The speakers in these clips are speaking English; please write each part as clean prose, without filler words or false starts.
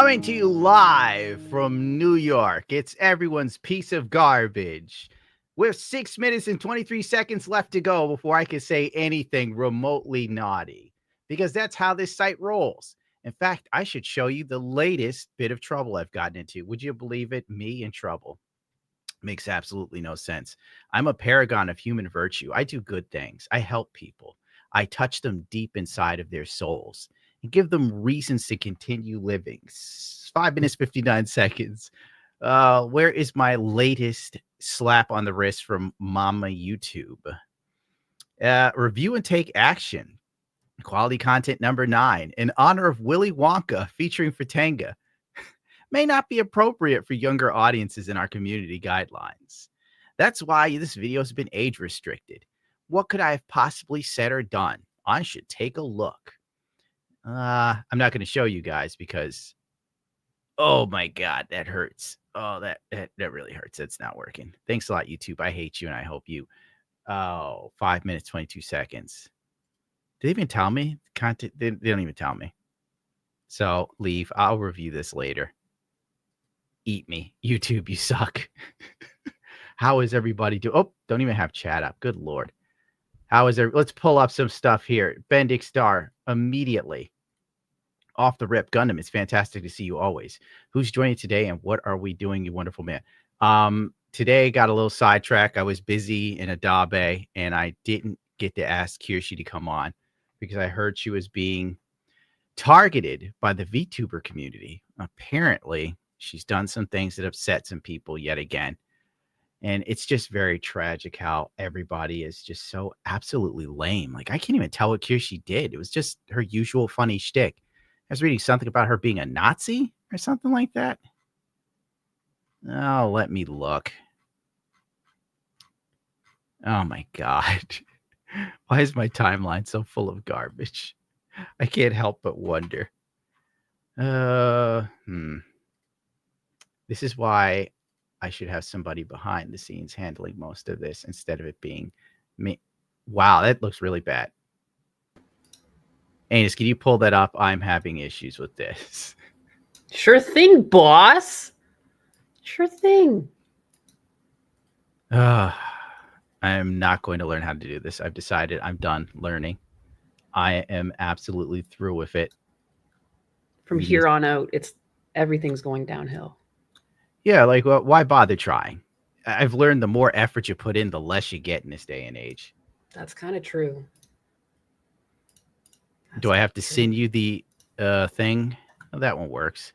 Coming to you live from New York, it's everyone's piece of garbage. With 6 minutes and 23 seconds left to go before I can say anything remotely naughty, because that's how this site rolls. In fact, I should show you the latest bit of trouble I've gotten into. Would you believe it? Me in trouble. Makes absolutely no sense. I'm a paragon of human virtue. I do good things. I help people. I touch them deep inside of their souls and give them reasons to continue living. 5 minutes, 59 seconds. Where is my latest slap on the wrist from Mama YouTube? Review and take action. Quality content number 9. In honor of Willy Wonka featuring Fratanga. May not be appropriate for younger audiences in our community guidelines. That's why this video has been age restricted. What could I have possibly said or done? I should take a look. I'm not going to show you guys because, oh my God, that hurts. Oh, that really hurts. It's not working. Thanks a lot, YouTube. I hate you and I hope you. Oh, 5 minutes, 22 seconds. Did they even tell me? Content? They don't even tell me. So leave. I'll review this later. Eat me. YouTube, you suck. How is everybody doing? Oh, don't even have chat up. Good Lord. How is there? Let's pull up some stuff here. Bendick Star, immediately. Off the rip. Gundam, it's fantastic to see you always. Who's joining today and what are we doing, you wonderful man? Today got a little sidetrack. I was busy in Adabe and I didn't get to ask Kirshi to come on because I heard she was being targeted by the VTuber community. Apparently, she's done some things that upset some people yet again. And it's just very tragic how everybody is just so absolutely lame. Like, I can't even tell what Kirshi did. It was just her usual funny shtick. I was reading something about her being a Nazi or something like that. Oh, let me look. Oh, my God. Why is my timeline so full of garbage? I can't help but wonder. This is why I should have somebody behind the scenes handling most of this instead of it being me. Wow, that looks really bad. Anus, can you pull that up? I'm having issues with this. Sure thing, boss. Sure thing. I am not going to learn how to do this. I've decided I'm done learning. I am absolutely through with it. From here on out, everything's going downhill. Yeah, like, well, why bother trying? I've learned the more effort you put in, the less you get in this day and age. That's kind of true. Do I have to send you the thing? Oh, that one works.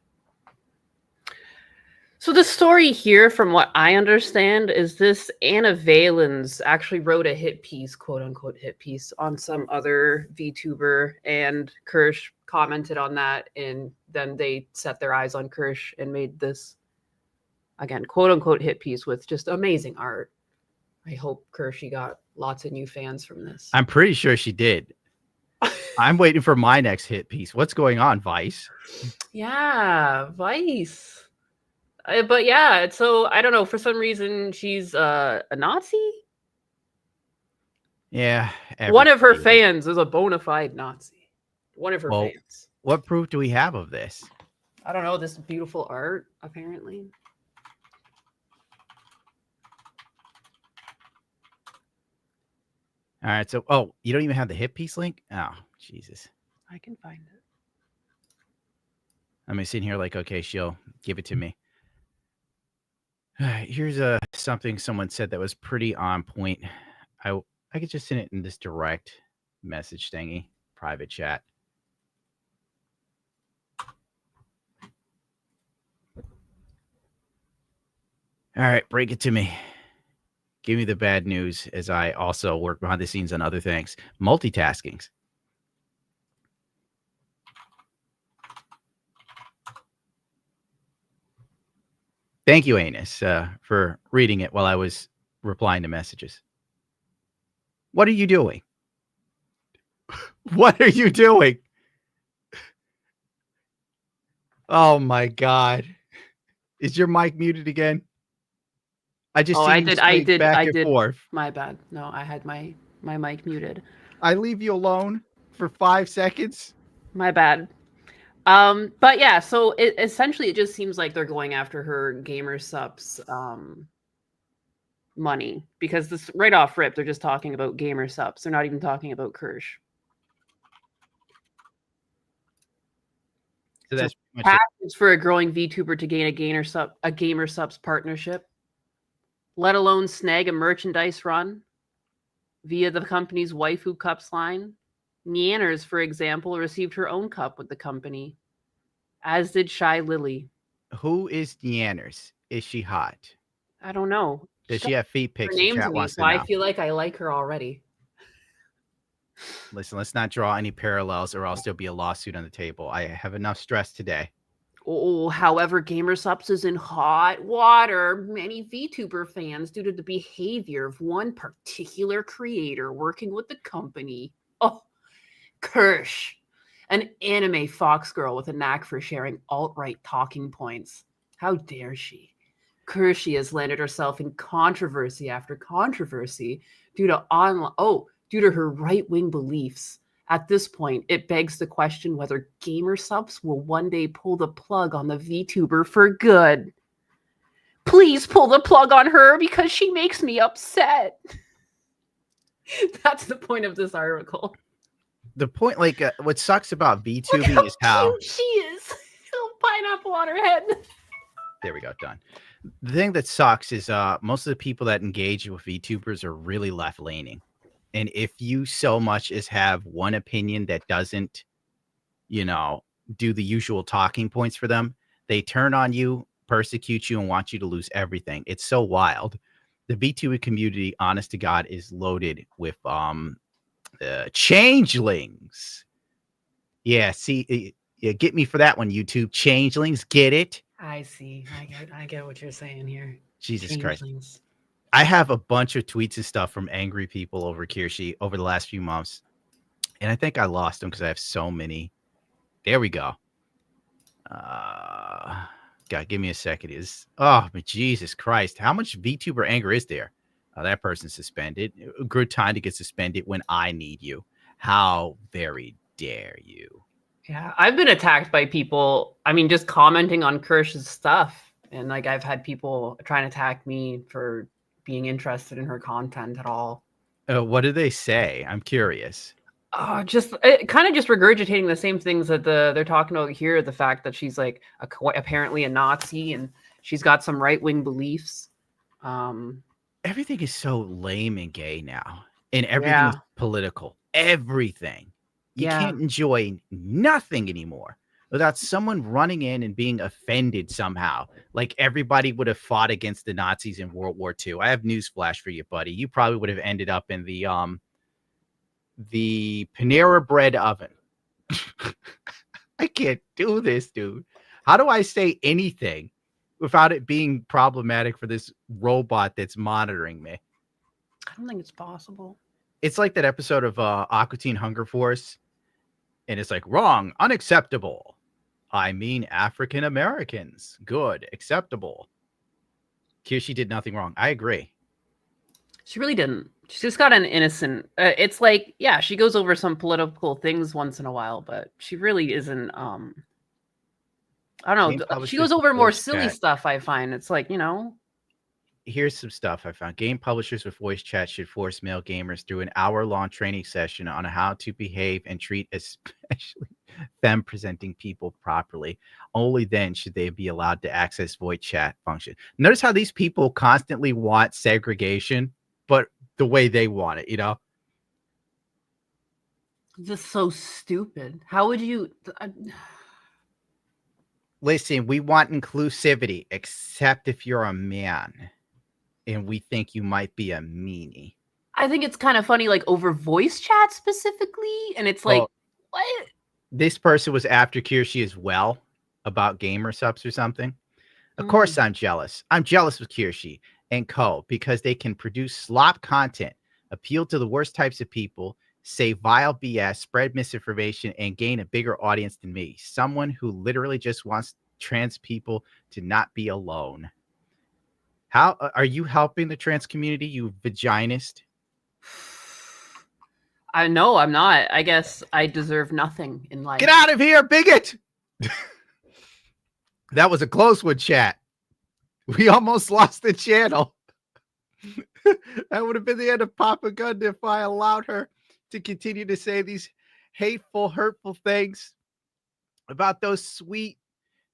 So the story here, from what I understand, is this Anna Valens actually wrote a hit piece, quote unquote hit piece, on some other VTuber, and Kirsch commented on that, and then they set their eyes on Kirsch and made this, again, quote unquote hit piece with just amazing art. I hope Kirsch got lots of new fans from this. I'm pretty sure she did. I'm waiting for my next hit piece. What's going on, Vice? Yeah, Vice. But yeah, so I don't know. For some reason, she's a Nazi. Yeah. One of her fans is a bona fide Nazi. One of her fans. What proof do we have of this? I don't know. This beautiful art, apparently. All right. So, oh, you don't even have the hit piece link? Oh, Jesus. I can find it. I'm sitting here like, okay, she'll give it to me. Here's something someone said that was pretty on point. I could just send it in this direct message thingy, private chat. All right, break it to me. Give me the bad news as I also work behind the scenes on other things. Multitaskings. Thank you, Anus, for reading it while I was replying to messages. What are you doing? What are you doing? Oh, my God. Is your mic muted again? I just I did. Forth. My bad. No, I had my mic muted. I leave you alone for 5 seconds. My bad. But yeah, so essentially it just seems like they're going after her gamer subs money, because this right off rip, they're just talking about gamer subs. They're not even talking about Kirsch. So that's pretty much it. For a growing VTuber to gain a gamer subs partnership, let alone snag a merchandise run via the company's waifu cups line. Nyanners, for example, received her own cup with the company, as did Shy Lily. Who is Nyanners? Is she hot? I don't know. Does she have feet Her pics? The name to chat me, wants so to I know. feel like I like her already. Listen, let's not draw any parallels or else there'll be a lawsuit on the table. I have enough stress today. Oh, however, GamerSups is in hot water. Many VTuber fans due to the behavior of one particular creator working with the company. Oh, Kirsch, an anime fox girl with a knack for sharing alt-right talking points. How dare she? Kirsch has landed herself in controversy after controversy due to her right-wing beliefs. At this point, it begs the question whether GamerSups will one day pull the plug on the VTuber for good. Please pull the plug on her because she makes me upset. That's the point of this article. The point, like, what sucks about VTubing is how cute she is. Little pineapple on her head. There we go, done. The thing that sucks is most of the people that engage with VTubers are really left-leaning. And if you so much as have one opinion that doesn't, do the usual talking points for them, they turn on you, persecute you, and want you to lose everything. It's so wild. The VTuber community, honest to God, is loaded with changelings. Yeah, see, get me for that one, YouTube. Changelings, get it? I see. I get what you're saying here. Jesus Christ. I have a bunch of tweets and stuff from angry people over Kirshi over the last few months. And I think I lost them because I have so many. There we go. God, give me a second. But Jesus Christ. How much VTuber anger is there? That person's suspended. A good time to get suspended when I need you. How very dare you? Yeah, I've been attacked by people. I mean, just commenting on Kirsch's stuff. And like, I've had people trying to attack me for being interested in her content at all. What do they say? I'm curious. Just kind of just regurgitating the same things that they're talking about here. The fact that she's like apparently a Nazi and she's got some right-wing beliefs. Everything is so lame and gay now, and everything is political. Everything. You can't enjoy nothing anymore without someone running in and being offended somehow. Like everybody would have fought against the Nazis in World War II. I have newsflash for you, buddy. You probably would have ended up in the Panera bread oven. I can't do this, dude. How do I say anything without it being problematic for this robot that's monitoring me? I don't think it's possible. It's like that episode of Aqua Teen Hunger Force. And it's like, wrong, unacceptable. I mean, African Americans. Good, acceptable. Kirshi did nothing wrong. I agree. She really didn't. She's just got an innocent. It's like, yeah, she goes over some political things once in a while, but she really isn't. I don't know. She goes over more silly stuff, I find. It's like, Here's some stuff I found. Game publishers with voice chat should force male gamers through an hour-long training session on how to behave and treat especially femme-presenting people properly. Only then should they be allowed to access voice chat function. Notice how these people constantly want segregation, but the way they want it, Just so stupid. How would you... Listen, we want inclusivity, except if you're a man. And we think you might be a meanie. I think it's kind of funny, like over voice chat specifically. And it's like, what? This person was after Kirshi as well about GamerSups or something. Of course, I'm jealous. I'm jealous with Kirshi and co because they can produce slop content, appeal to the worst types of people, say vile BS, spread misinformation, and gain a bigger audience than me. Someone who literally just wants trans people to not be alone. How are you helping the trans community, you vaginist? I know I'm not. I guess I deserve nothing in life. Get out of here, bigot! That was a close one, chat. We almost lost the channel. That would have been the end of Papa Gundam if I allowed her to continue to say these hateful, hurtful things about those sweet,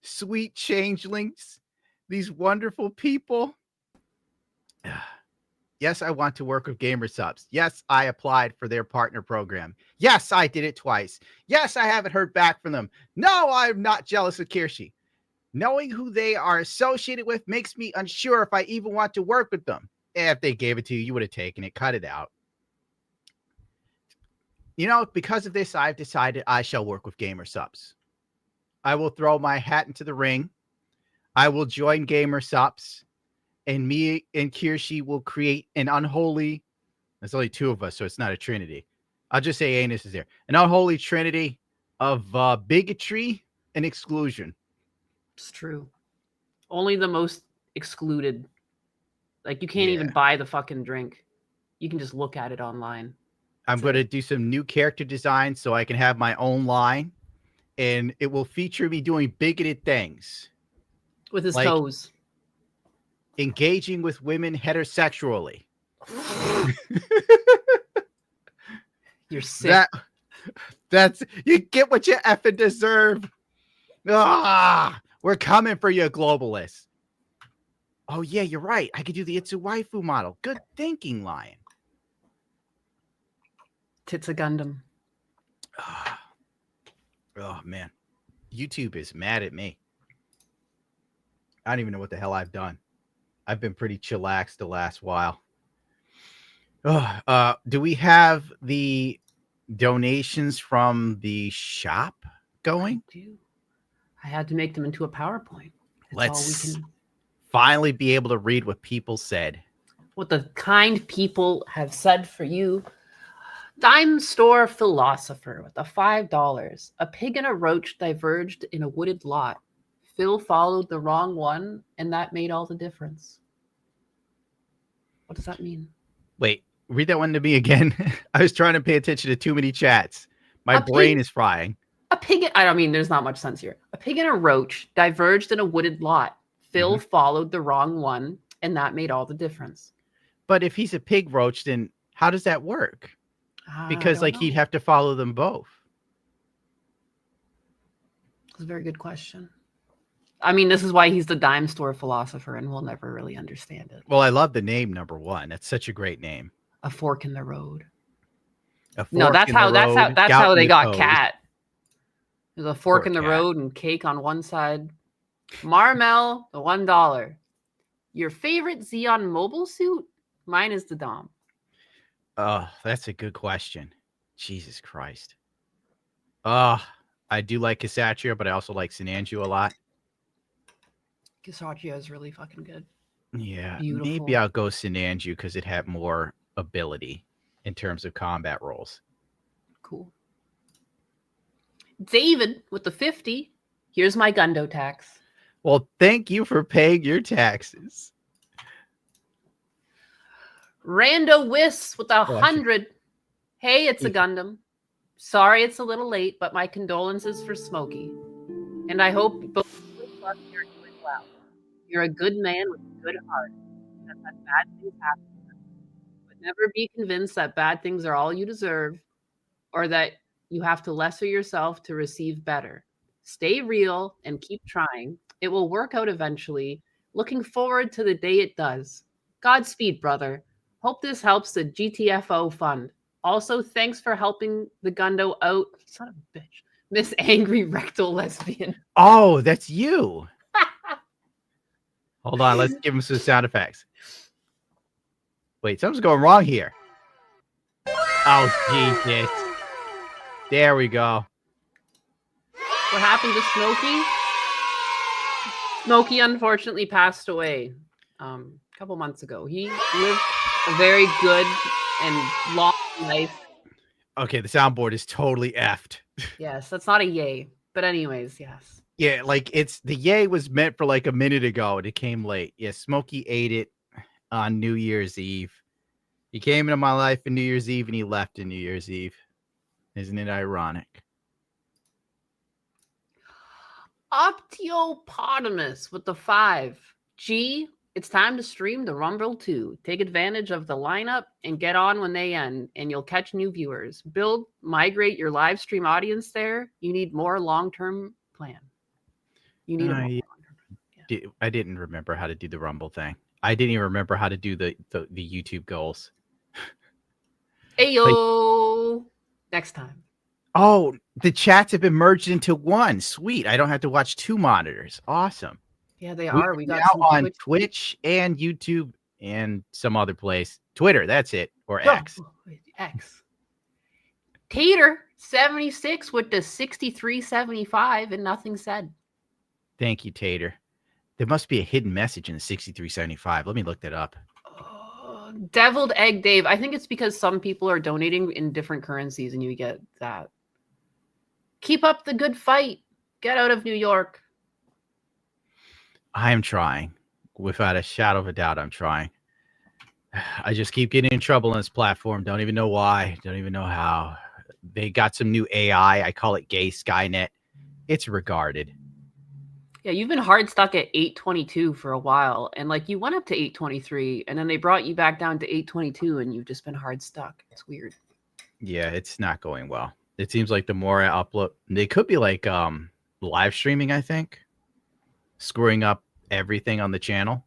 sweet changelings, these wonderful people. Yes, I want to work with Gamer Subs. Yes, I applied for their partner program. Yes, I did it twice. Yes, I haven't heard back from them. No, I'm not jealous of Kirshi. Knowing who they are associated with makes me unsure if I even want to work with them. If they gave it to you, you would have taken it. Cut it out. You know, because of this, I've decided I shall work with Gamer Subs. I will throw my hat into the ring. I will join Gamer Subs. And me and Kirshi will create an unholy, there's only two of us, so it's not a trinity. I'll just say Anus is there. An unholy trinity of bigotry and exclusion. It's true. Only the most excluded. Like, you can't even buy the fucking drink. You can just look at it online. I'm going to do some new character design so I can have my own line. And it will feature me doing bigoted things. With his toes. Engaging with women heterosexually. You're sick. That's you get what you effing deserve. We're coming for you, globalists. Oh yeah, you're right. I could do the Itsu waifu model. Good thinking, Lion. Tits a Gundam. Oh man, YouTube is mad at me. I don't even know what the hell I've done. I've been pretty chillaxed the last while. Do we have the donations from the shop going? I had to make them into a PowerPoint. Let's finally be able to read what people said. What the kind people have said for you. Dime store philosopher with the $5. A pig and a roach diverged in a wooded lot. Phil followed the wrong one, and that made all the difference. What does that mean? Wait, read that one to me again. I was trying to pay attention to too many chats. My brain is frying. A pig, I don't mean, there's not much sense here. A pig and a roach diverged in a wooded lot. Phil followed the wrong one, and that made all the difference. But if he's a pig roach, then how does that work? Because he'd have to follow them both. That's a very good question. I mean, this is why he's the dime store philosopher, and we'll never really understand it. Well, I love the name, number one. That's such a great name. A fork in the road. No, that's how they got Cat. There's a fork in the road and cake on one side. Marmel, the $1. Your favorite Xeon mobile suit? Mine is the Dom. Oh, that's a good question. Jesus Christ. I do like Kisatria, but I also like Sinanju a lot. Kisatria is really fucking good. Yeah, beautiful. Maybe I'll go Sinanju because it had more ability in terms of combat roles. Cool. David with the 50. Here's my Gundo tax. Well, thank you for paying your taxes. Rando Wiss with 100. Hey, it's a Gundam. Sorry it's a little late, but my condolences for Smokey. And I hope both of you are doing well. You're a good man with a good heart. That bad things happen. But never be convinced that bad things are all you deserve or that you have to lesser yourself to receive better. Stay real and keep trying. It will work out eventually. Looking forward to the day it does. Godspeed, brother. Hope this helps the GTFO fund. Also, thanks for helping the Gundo out. Son of a bitch. Miss Angry Rectal Lesbian. Oh, that's you. Hold on. Let's give him some sound effects. Wait, something's going wrong here. Oh, Jesus. There we go. What happened to Smokey? Smokey unfortunately passed away a couple months ago. He lived a very good and long life. Okay, the soundboard is totally effed. Yes, that's not a yay. But anyways, yes. Yeah, like the yay was meant for like a minute ago and it came late. Yeah, Smokey ate it on New Year's Eve. He came into my life on New Year's Eve and he left on New Year's Eve. Isn't it ironic? Optiopotamus with the 5. G, it's time to stream the Rumble 2. Take advantage of the lineup and get on when they end, and you'll catch new viewers. Migrate your live stream audience there. You need more long-term plan. You need a more long-term plan. I didn't remember how to do the Rumble thing. I didn't even remember how to do the YouTube goals. Ayo! Next time. Oh, the chats have been merged into one. Sweet. I don't have to watch 2 monitors. Awesome. Yeah, they are. We got now on Twitch and YouTube and some other place. Twitter, that's it. Or X. X. Tater 76 with the 6375 and nothing said. Thank you, Tater. There must be a hidden message in the 6375. Let me look that up. Deviled Egg Dave. I think it's because some people are donating in different currencies and you get that. Keep up the good fight. Get out of New York. I am trying. Without a shadow of a doubt, I'm trying. I just keep getting in trouble on this platform. Don't even know why. Don't even know how. They got some new AI. I call it Gay Skynet. It's regarded. Yeah, you've been hard stuck at 822 for a while. And like you went up to 823 and then they brought you back down to 822 and you've just been hard stuck. It's weird. Yeah, it's not going well. It seems like the more I upload, they could be like live streaming, I think. Screwing up everything on the channel.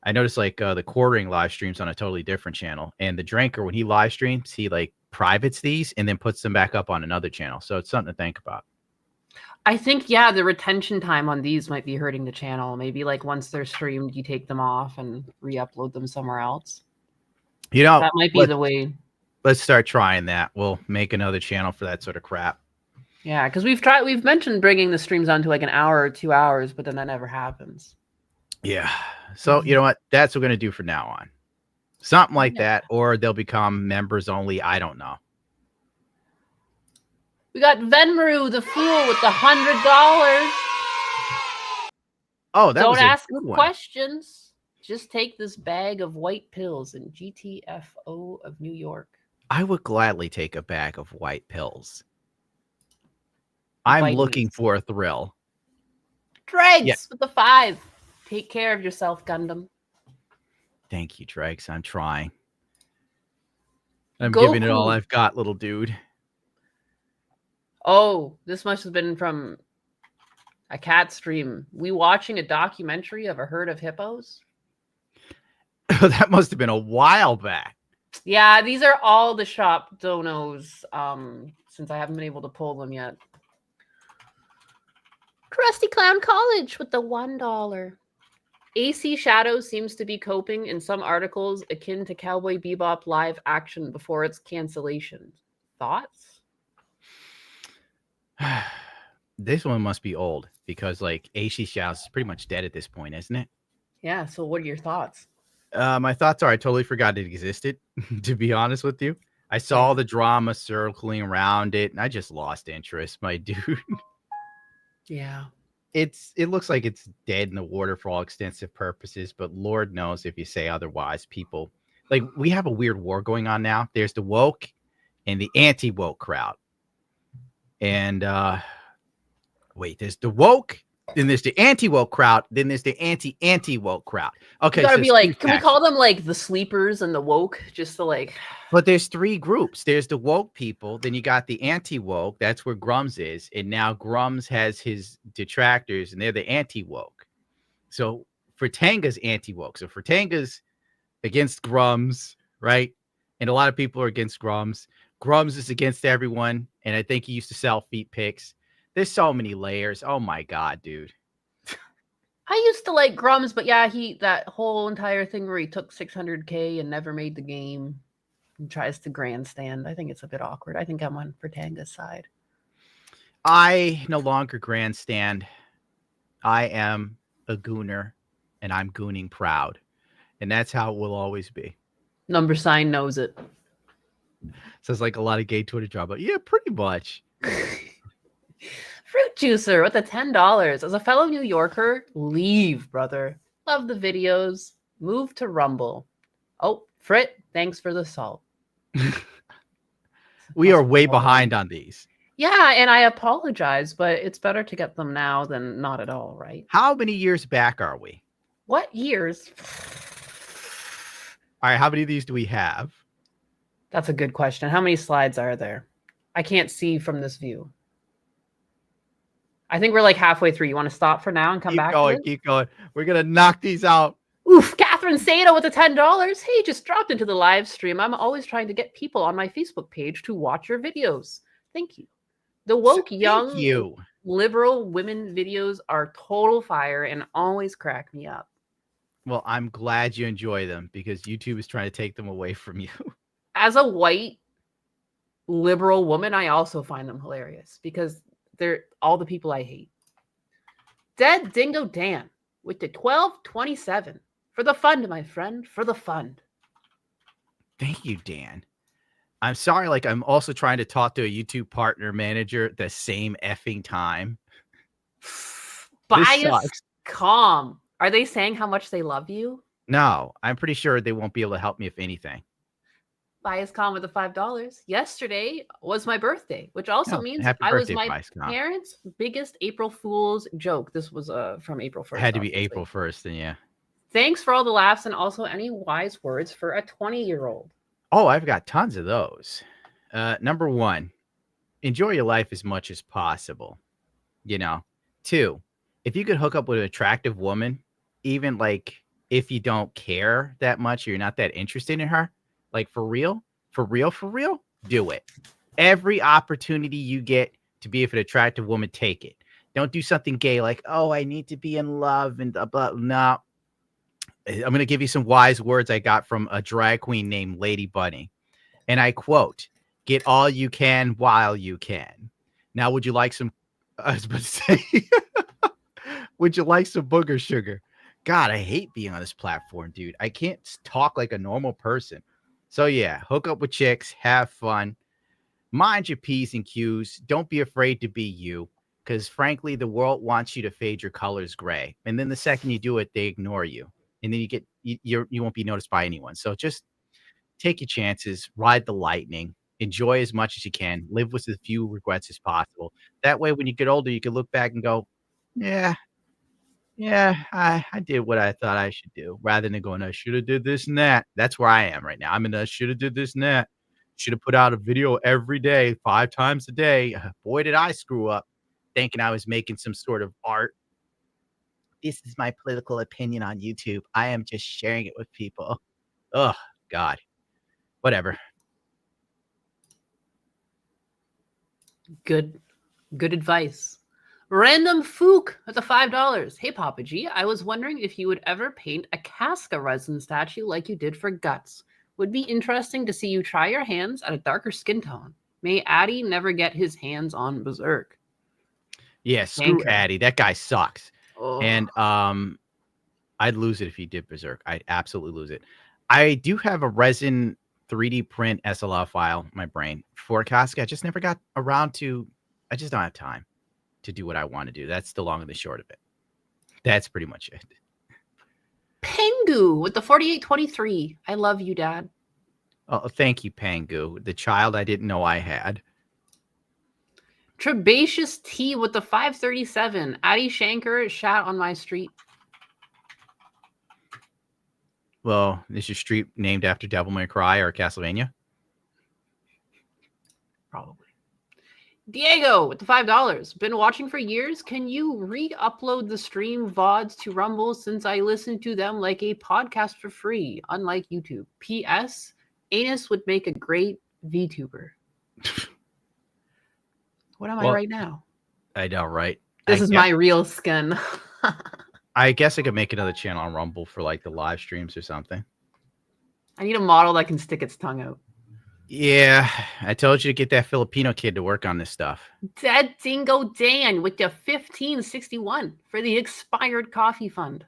I noticed like the quartering live streams on a totally different channel. And the drinker, when he live streams, he like privates these and then puts them back up on another channel. So it's something to think about. I think, yeah, the retention time on these might be hurting the channel. Maybe like once they're streamed, you take them off and re-upload them somewhere else. You know, that might be the way. Let's start trying that. We'll make another channel for that sort of crap. Yeah, because we've mentioned bringing the streams on to like an hour or 2 hours, but then that never happens. Yeah. So you know what? That's what we're going to do from now on. Something like that, or they'll become members only. I don't know. We got Venmaru, the fool, with the $100. Oh, that Don't was a ask good one. questions. Just take this bag of white pills in GTFO of New York. I would gladly take a bag of white pills. I'm looking for a thrill. Dregs with the 5. Take care of yourself, Gundam. Thank you, Dregs. I'm trying. I'm giving it all I've got, little dude. Oh, this must have been from a cat stream. We watching a documentary of a herd of hippos? That must have been a while back. Yeah, these are all the shop donos, since I haven't been able to pull them yet. Krusty Clown College with the $1. AC Shadow seems to be coping in some articles akin to Cowboy Bebop live action before its cancellation. Thoughts? This one must be old because like AC Shadow is pretty much dead at this point, isn't it? Yeah, so what are your thoughts? My thoughts are I totally forgot it existed, to be honest with you. I saw the drama circling around it, and I just lost interest, my dude. Yeah. It looks like it's dead in the water for all extensive purposes, but Lord knows if you say otherwise, people... Like, we have a weird war going on now. There's the woke and the anti-woke crowd. And, wait, there's the woke... Then there's the anti-woke crowd. Then there's the anti-woke crowd. Okay, you gotta be like, can we call them like the sleepers and the woke? Just to like. But there's 3 groups. There's the woke people. Then you got the anti-woke. That's where Grums is. And now Grums has his detractors, and they're the anti-woke. So Fertanga's anti-woke. So Fertanga's against Grums, right? And a lot of people are against Grums. Grums is against everyone. And I think he used to sell feet pics. There's so many layers. Oh my God, dude. I used to like Grums, but yeah, that whole entire thing where he took 600K and never made the game and tries to grandstand. I think it's a bit awkward. I think I'm on Fertanga's side. I no longer grandstand. I am a gooner, and I'm gooning proud. And that's how it will always be. Number sign knows it. Sounds like a lot of gay Twitter drama. Yeah, pretty much. Fruit Juicer with the $10. As a fellow New Yorker, leave, brother. Love the videos. Move to Rumble. Oh, Frit, thanks for the salt. We are way behind on these. Yeah, and I apologize, but it's better to get them now than not at all, right? How many years back are we? What years? All right, how many of these do we have? That's a good question. How many slides are there? I can't see from this view. I think we're like halfway through. You want to stop for now and come back to it? Keep going. We're going to knock these out. Oof, Catherine Sato with the $10. Hey, just dropped into the live stream. I'm always trying to get people on my Facebook page to watch your videos. Thank you. The woke young liberal women videos are total fire and always crack me up. Well, I'm glad you enjoy them because YouTube is trying to take them away from you. As a white liberal woman, I also find them hilarious because they're all the people I hate. Dead Dingo Dan with the 1227. For the fund, my friend, for the fund. Thank you, Dan. I'm sorry, like I'm also trying to talk to a YouTube partner manager at the same effing time. Bias calm. Are they saying how much they love you? No, I'm pretty sure they won't be able to help me if anything. Bias calm with the $5. Yesterday was my birthday, which also means I was my parents' biggest April Fool's joke. This was from April 1st. It had to be April 1st, then yeah. Thanks for all the laughs and also any wise words for a 20-year-old. Oh, I've got tons of those. Number 1, enjoy your life as much as possible. 2, if you could hook up with an attractive woman, even like if you don't care that much or you're not that interested in her, like for real, do it. Every opportunity you get to be with an attractive woman, take it. Don't do something gay like, oh, I need to be in love and blah. No. I'm going to give you some wise words I got from a drag queen named Lady Bunny. And I quote, get all you can while you can. Now, would you like some, I was about to say, would you like some booger sugar? God, I hate being on this platform, dude. I can't talk like a normal person. So yeah, hook up with chicks, have fun, mind your P's and Q's. Don't be afraid to be you. Because frankly, the world wants you to fade your colors gray. And then the second you do it, they ignore you. And then you won't be noticed by anyone. So just take your chances, ride the lightning, enjoy as much as you can, live with as few regrets as possible. That way, when you get older, you can look back and go, yeah, I did what I thought I should do, rather than going, I should have did this and that. That's where I am right now. I'm in a should have did this and that. Should have put out a video every day, 5 times a day. Boy, did I screw up thinking I was making some sort of art. This is my political opinion on YouTube. I am just sharing it with people. Oh, God. Whatever. Good advice. Random Fook at the $5. Hey, Papa G, I was wondering if you would ever paint a Casca resin statue like you did for Guts. Would be interesting to see you try your hands at a darker skin tone. May Addy never get his hands on Berserk. Yeah, screw Addy. That guy sucks. Oh. And I'd lose it if he did Berserk. I'd absolutely lose it. I do have a resin 3D print SLR file in my brain for Casca. I just never got around to, I just don't have time to do what I want to do. That's the long and the short of it. That's pretty much it. Pengu with the 4823. I love you, Dad. Oh, thank you, Pengu. The child I didn't know I had. Trebacious T with the 537. Addy Shanker shot on my street. Well, is your street named after Devil May Cry or Castlevania? Probably. Diego with the $5. Been watching for years. Can you re-upload the stream VODs to Rumble since I listen to them like a podcast for free, unlike YouTube? P.S. Anus would make a great VTuber. What am I right now? I know, right? This is my real skin. I guess I could make another channel on Rumble for like the live streams or something. I need a model that can stick its tongue out. Yeah, I told you to get that Filipino kid to work on this stuff. Dead Dingo Dan with the 1561 for the expired coffee fund.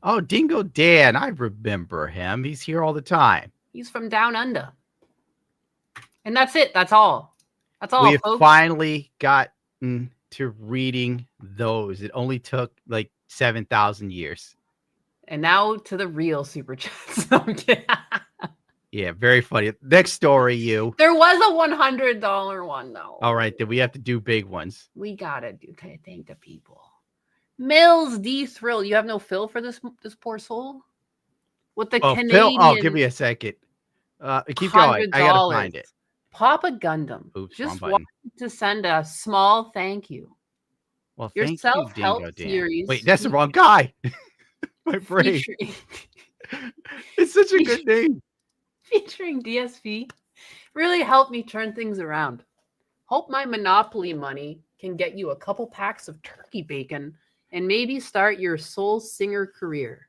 Oh, Dingo Dan, I remember him. He's here all the time. He's from down under. And that's it. That's all. That's all, we folks. Finally gotten to reading those. It only took like 7,000 years. And now to the real super chats. Yeah, very funny. Next story, you. There was a $100 one though. All right, then we have to do big ones. We gotta do. Okay, thank the people. Mills D Thrill. You have no fill for this poor soul. With the Canadian. Phil, give me a second. Keep going. I gotta find it. Papa Gundam. Oops, just wrong wanted to send a small thank you. Well, Your thank self-help you, Dingo Dan. series. Wait, that's the wrong guy. My brain. It's such a good name. Featuring DSP really helped me turn things around. Hope my Monopoly money can get you a couple packs of turkey bacon and maybe start your soul singer career.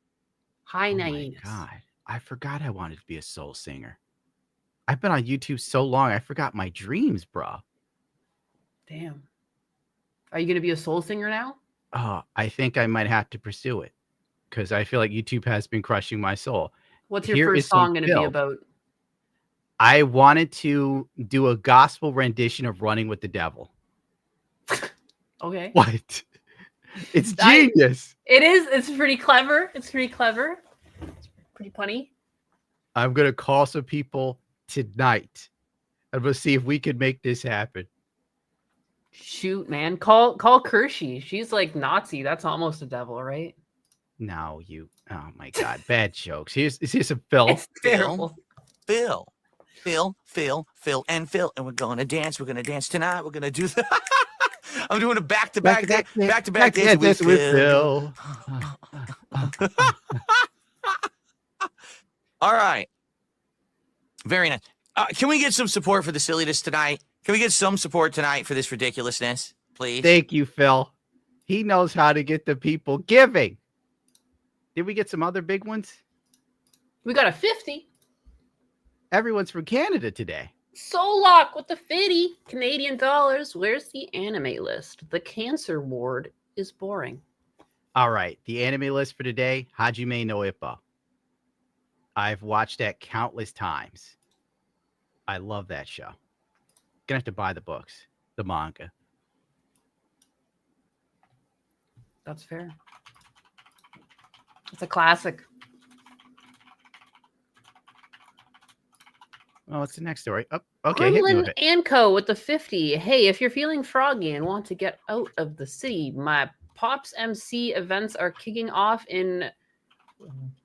Hi, Nainus. My God, I forgot I wanted to be a soul singer. I've been on YouTube so long, I forgot my dreams, bro. Damn. Are you going to be a soul singer now? Oh, I think I might have to pursue it because I feel like YouTube has been crushing my soul. What's your first song going to be about? I wanted to do a gospel rendition of Running with the Devil. Okay. What? It's genius. It is. It's pretty clever. It's pretty clever. It's pretty funny. I'm going to call some people tonight and we'll see if we can make this happen. Shoot, man. Call Kershey. She's like Nazi. That's almost a devil, right? No, you. Oh my God. Bad jokes. Here's some Phil. It's terrible. Phil. And we're going to dance. We're going to dance tonight. We're going to do the. I'm doing a back-to-back dance with Phil. All right. Very nice. Can we get some support for the silliness tonight? Can we get some support tonight for this ridiculousness, please? Thank you, Phil. He knows how to get the people giving. Did we get some other big ones? We got a 50. Everyone's from Canada today. Solok with the 50 Canadian dollars. Where's the anime list? The cancer ward is boring. All right. The anime list for today, Hajime no Ippo. I've watched that countless times. I love that show. Gonna have to buy the books, the manga. That's fair. It's a classic. Oh, what's the next story? Oh, okay. Gremlin and Co. with the 50. Hey, if you're feeling froggy and want to get out of the city, my Pops MC events are kicking off in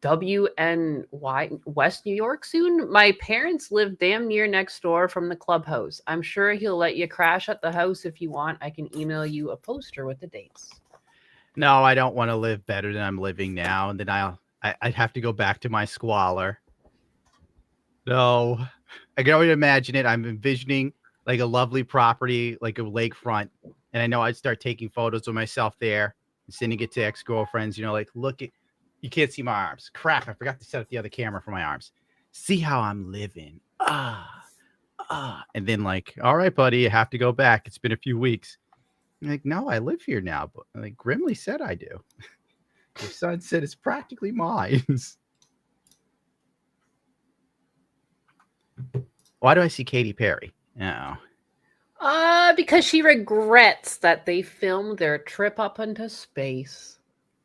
WNY, West New York soon. My parents live damn near next door from the clubhouse. I'm sure he'll let you crash at the house if you want. I can email you a poster with the dates. No, I don't want to live better than I'm living now. And then I'd have to go back to my squalor. No, I can only imagine it. I'm envisioning like a lovely property, like a lakefront. And I know I'd start taking photos of myself there and sending it to ex-girlfriends, like, look at, you can't see my arms. Crap, I forgot to set up the other camera for my arms. See how I'm living. And then like, all right, buddy, you have to go back. It's been a few weeks. I'm like, no, I live here now. But like Grimly said I do. Your son said it's practically mine. Why do I see Katy Perry? Oh. Because she regrets that they filmed their trip up into space.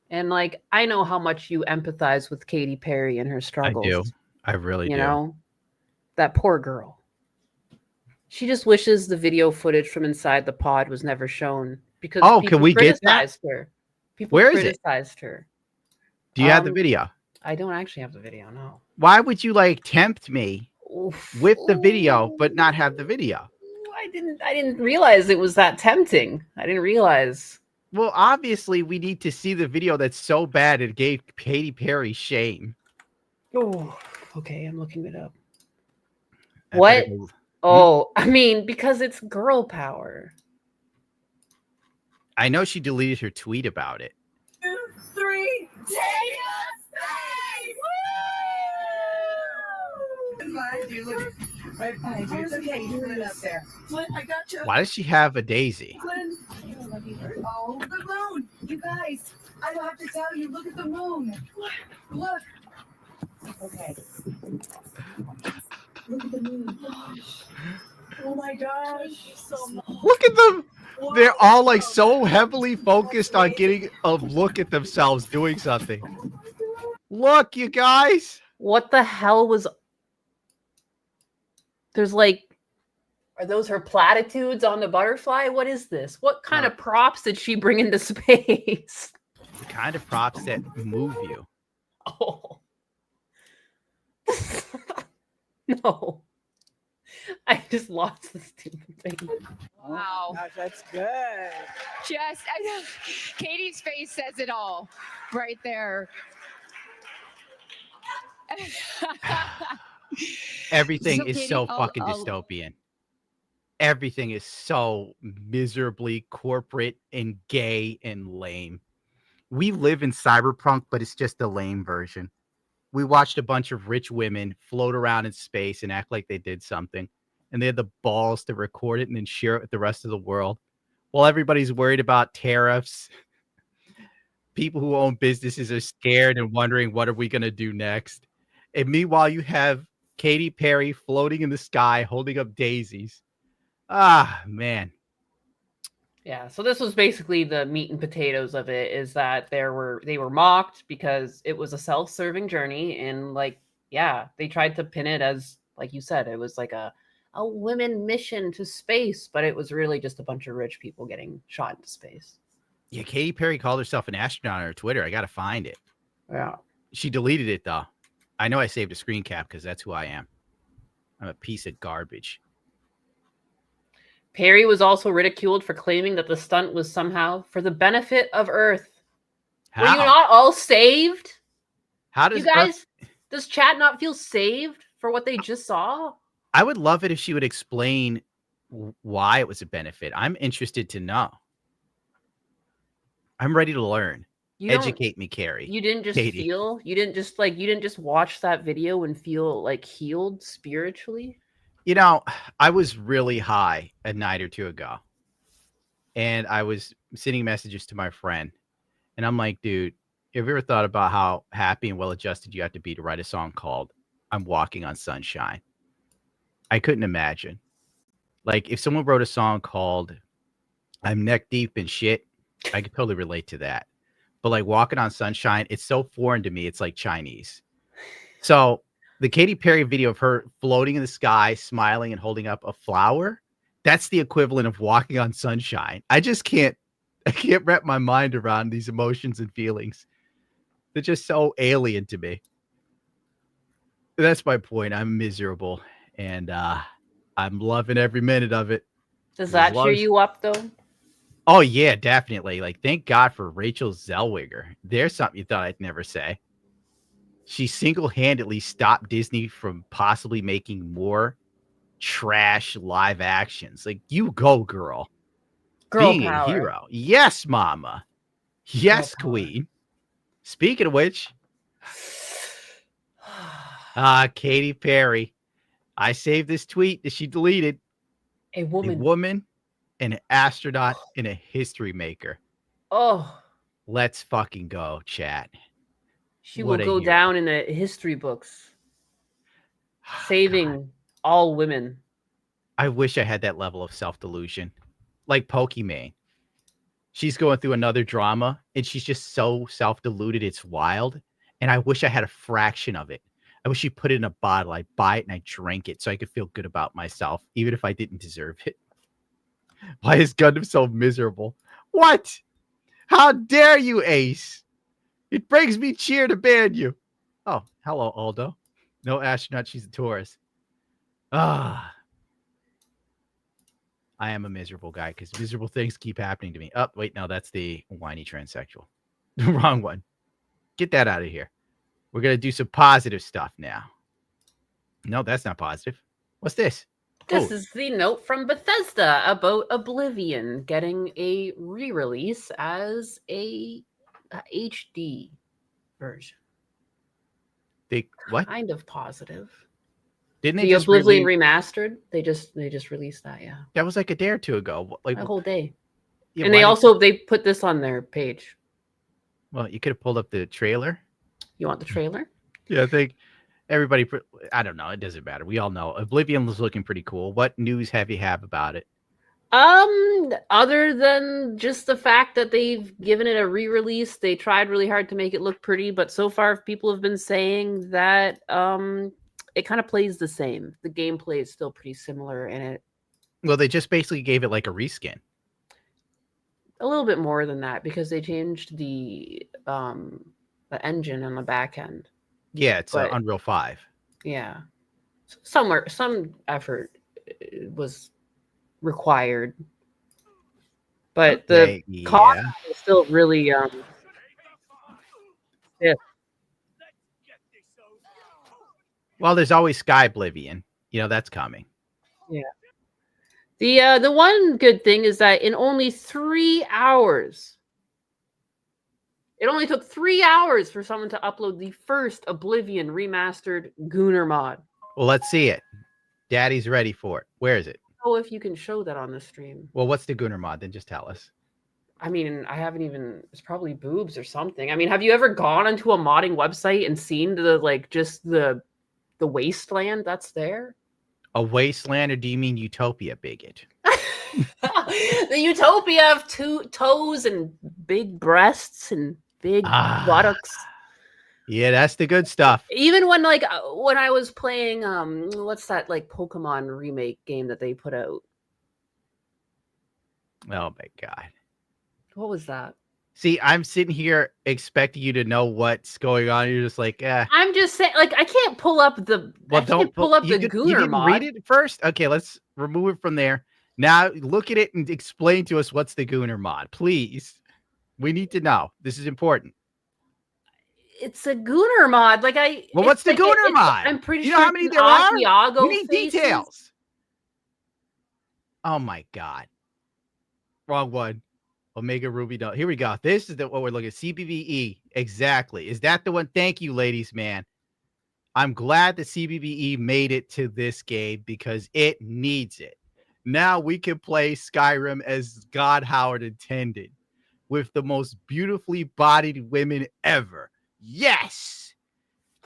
And like, I know how much you empathize with Katy Perry and her struggles. I do. I really do. You know, that poor girl. She just wishes the video footage from inside the pod was never shown because can we get that? Her. People Where criticized her. Do you have the video? I don't actually have the video, no. Why would you like tempt me with the video but not have the video? I didn't realize it was that tempting. I didn't realize. Well, obviously we need to see the video that's so bad it gave Katy Perry shame. Oh, okay, I'm looking it up. What? Oh, I mean, because it's girl power. I know she deleted her tweet about it. 2, 3, take us! Woo! Behind you, look. Right behind you. It's okay, you put it up there. Flint, I got you. Why does she have a daisy? Flint. Oh, the moon. You guys, I don't have to tell you. Look at the moon. Look. Okay. Look at the moon. Oh my gosh. So look at them. Whoa. They're all like so heavily focused on getting a look at themselves doing something. Look, you guys. What the hell was... There's like, are those her platitudes on the butterfly? What is this? What kind of props did she bring into space? The kind of props that move you. Oh. No. I just lost the stupid thing. Wow. Gosh, that's good. Just, I know, Katie's face says it all right there. Everything So, is Katie, so I'll- fucking I'll- dystopian. Everything is so miserably corporate and gay and lame. We live in cyberpunk, but it's just a lame version. We watched a bunch of rich women float around in space and act like they did something. And they had the balls to record it and then share it with the rest of the world. While everybody's worried about tariffs, people who own businesses are scared and wondering, what are we going to do next? And meanwhile, you have Katy Perry floating in the sky, holding up daisies. Ah, man. Yeah, so this was basically the meat and potatoes of it, is that they were mocked because it was a self-serving journey, and like, yeah, they tried to pin it as, like you said, it was like a women mission to space, but it was really just a bunch of rich people getting shot into space. Yeah, Katy Perry called herself an astronaut on her Twitter. I got to find it. Yeah. She deleted it, though. I know I saved a screen cap because that's who I am. I'm a piece of garbage. Perry was also ridiculed for claiming that the stunt was somehow for the benefit of Earth. How? Were you not all saved? How does You guys, does chat not feel saved for what they just saw? I would love it if she would explain why it was a benefit. I'm interested to know. I'm ready to learn. Educate me, Carrie. You didn't just Katie. feel, you didn't just watch that video and feel like healed spiritually? You know, I was really high a night or two ago. And I was sending messages to my friend. And I'm like, dude, have you ever thought about how happy and well-adjusted you have to be to write a song called I'm Walking on Sunshine? I couldn't imagine. Like, if someone wrote a song called I'm neck deep in shit, I could totally relate to that. But like Walking on Sunshine, it's so foreign to me. It's like Chinese. So the Katy Perry video of her floating in the sky, smiling and holding up a flower, that's the equivalent of Walking on Sunshine. I can't wrap my mind around these emotions and feelings. They're just so alien to me. That's my point. I'm miserable and I'm loving every minute of it. Does that cheer you up though? Oh yeah, definitely. Like, thank God for Rachel Zellweger. There's something you thought I'd never say. She single-handedly stopped Disney from possibly making more trash live actions. Like, you go, girl. Girl Being power. a hero. Yes, mama. Yes, queen. Speaking of which, Katy Perry. I saved this tweet that she deleted. A woman. A woman, an astronaut, and a history maker. Oh. Let's fucking go, chat. She What will a go hero. down in the history books. Saving God. all women. I wish I had that level of self-delusion. Like Pokimane. She's going through another drama, and she's just so self-deluded, it's wild. And I wish I had a fraction of it. I wish she put it in a bottle. I'd buy it and I drank it so I could feel good about myself, even if I didn't deserve it. Why is Gundam so miserable? What? How dare you, Ace? It brings me cheer to ban you. Oh, hello, Aldo. No astronaut, she's a tourist. Ah. I am a miserable guy because miserable things keep happening to me. Oh, wait, no, that's the whiny transsexual. The wrong one. Get that out of here. We're going to do some positive stuff now. No, that's not positive. What's this? This is the note from Bethesda about Oblivion getting a re-release as a HD version. They what? Kind of positive. Didn't they The just Oblivion release? remastered? They just released that, yeah. That was like a day or two ago. Like A whole day. yeah, And why they put this on their page. well, you could have pulled up the trailer. You want the trailer? Yeah, I think everybody. I don't know. It doesn't matter. We all know Oblivion was looking pretty cool. What news have you about it? Other than just the fact that they've given it a re-release, they tried really hard to make it look pretty, but so far people have been saying that of plays the same. The gameplay is still pretty similar, and it Well, they just basically gave it like a reskin. a little bit more than that because they changed the engine on the back end. Yeah, it's But- Unreal 5. Yeah, some effort was required, but the cost is still really Well, there's always Sky Oblivion. You know, that's coming. The one good thing is that in only 3 hours, it only took 3 hours for someone to upload the first Oblivion remastered Gunnar mod. Well, let's see it. Daddy's ready for it. Where is it? Oh, if you can show that on the stream. Well, what's the Gunnar mod? Then just tell us. I mean, I haven't even. It's probably boobs or something. I mean, have you ever gone onto a modding website and seen the wasteland that's there? A wasteland, or do you mean utopia, bigot? The utopia of 2 toes and big breasts and big buttocks. Yeah, that's the good stuff. Even when I was playing what's that like Pokemon remake game that they put out? Oh my god. What was that? See, I'm sitting here expecting you to know what's going on. You're just like, I'm just saying, like, I can't pull up the. Well, I can't pull up the Gunnar You didn't mod. read it first? Okay, let's remove it from there. Now look at it and explain to us what's the Gunnar mod, please. We need to know. This is important. It's a Gunnar mod. Well, what's the Gunnar mod? I'm pretty You sure know how many there are? Asiago We need faces. details. Oh my god. Wrong one. Omega Ruby. No, here we go. This is what we're looking at. CBBE. Exactly. Is that the one? Thank you, ladies, man. I'm glad the CBBE made it to this game because it needs it. Now we can play Skyrim as God Howard intended with the most beautifully bodied women ever. Yes.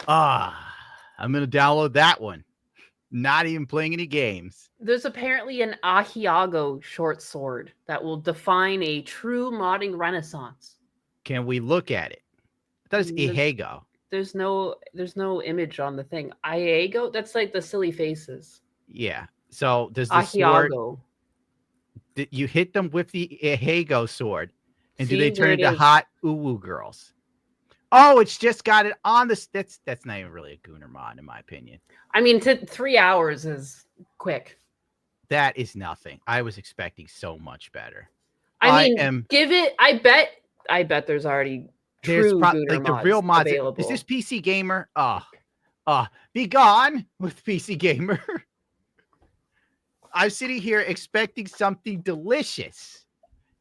I'm going to download that one. Not even playing any games. There's apparently an Asiago short sword that will define a true modding renaissance. Can we look at it? That is Ihego. There's no image on the thing. Iago? That's like the silly faces. Yeah. So does the sword? Asiago. You hit them with the Ihego sword, and See, do they turn there it into is. hot uwu girls? Oh, it's just got it on the. That's not even really a Gunnar mod, in my opinion. I mean, 3 hours is quick. That is nothing. I was expecting so much better. I mean, give it. I bet there's already true Gunnar like the mods real mods. available. Is this PC Gamer? Be gone with PC Gamer. I'm sitting here expecting something delicious,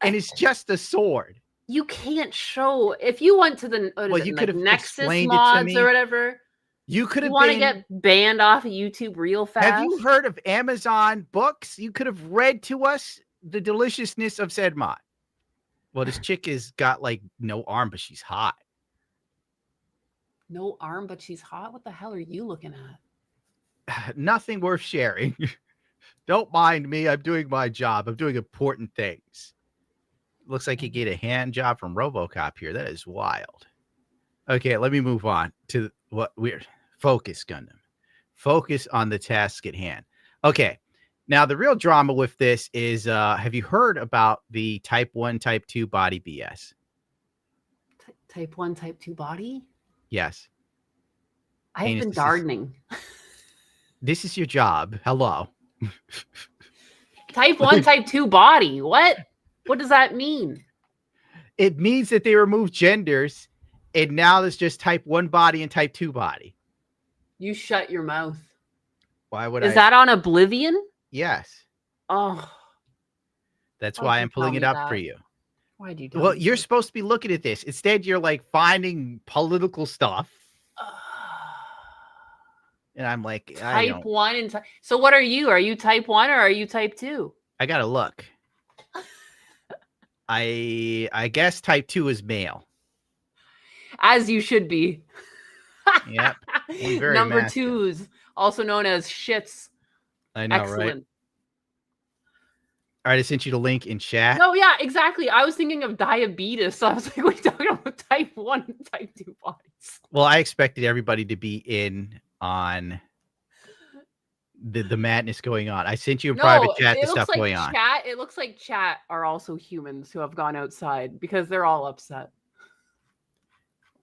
and it's just a sword. You can't show if you went to the you could have Nexus explained it to mods me. or whatever. You could have want to get banned off of YouTube real fast. Have you heard of Amazon Books? You could have read to us the deliciousness of said mod. Well, this chick has got like no arm, but she's hot. No arm, but she's hot. What the hell are you looking at? Nothing worth sharing. Don't mind me. I'm doing my job. I'm doing important things. Looks like you get a hand job from RoboCop here. That is wild. Okay, let me move on to what we're focus, Gundam. Focus on the task at hand. Okay. Now the real drama with this is have you heard about the type 1, type 2 body BS? Type 1, type 2 body? Yes. I have Anus, been gardening. This is your job. Hello. Type 1, type 2 body. What? What does that mean? It means that they removed genders, and now there's just type 1 body and type 2 body. You shut your mouth. Why would Is that on Oblivion? Yes. Oh. That's Why'd why you I'm tell pulling me it up that? for you. Why'd you do Well, you're supposed to be looking at this. Instead, you're like finding political stuff. And I'm like, type 1 and so what are you? Are you type 1 or are you type 2? I gotta look. I guess type 2 is male. As you should be. Yep. I'm very Number masculine. 2s, also known as shits. I know, Excellent. right? All right, I sent you the link in chat. No, yeah, exactly. I was thinking of diabetes. So I was like, we're talking about type 1 and type 2 bodies. Well, I expected everybody to be in on the madness going on. I sent you a private chat the stuff going on. It looks like chat are also humans who have gone outside because they're all upset.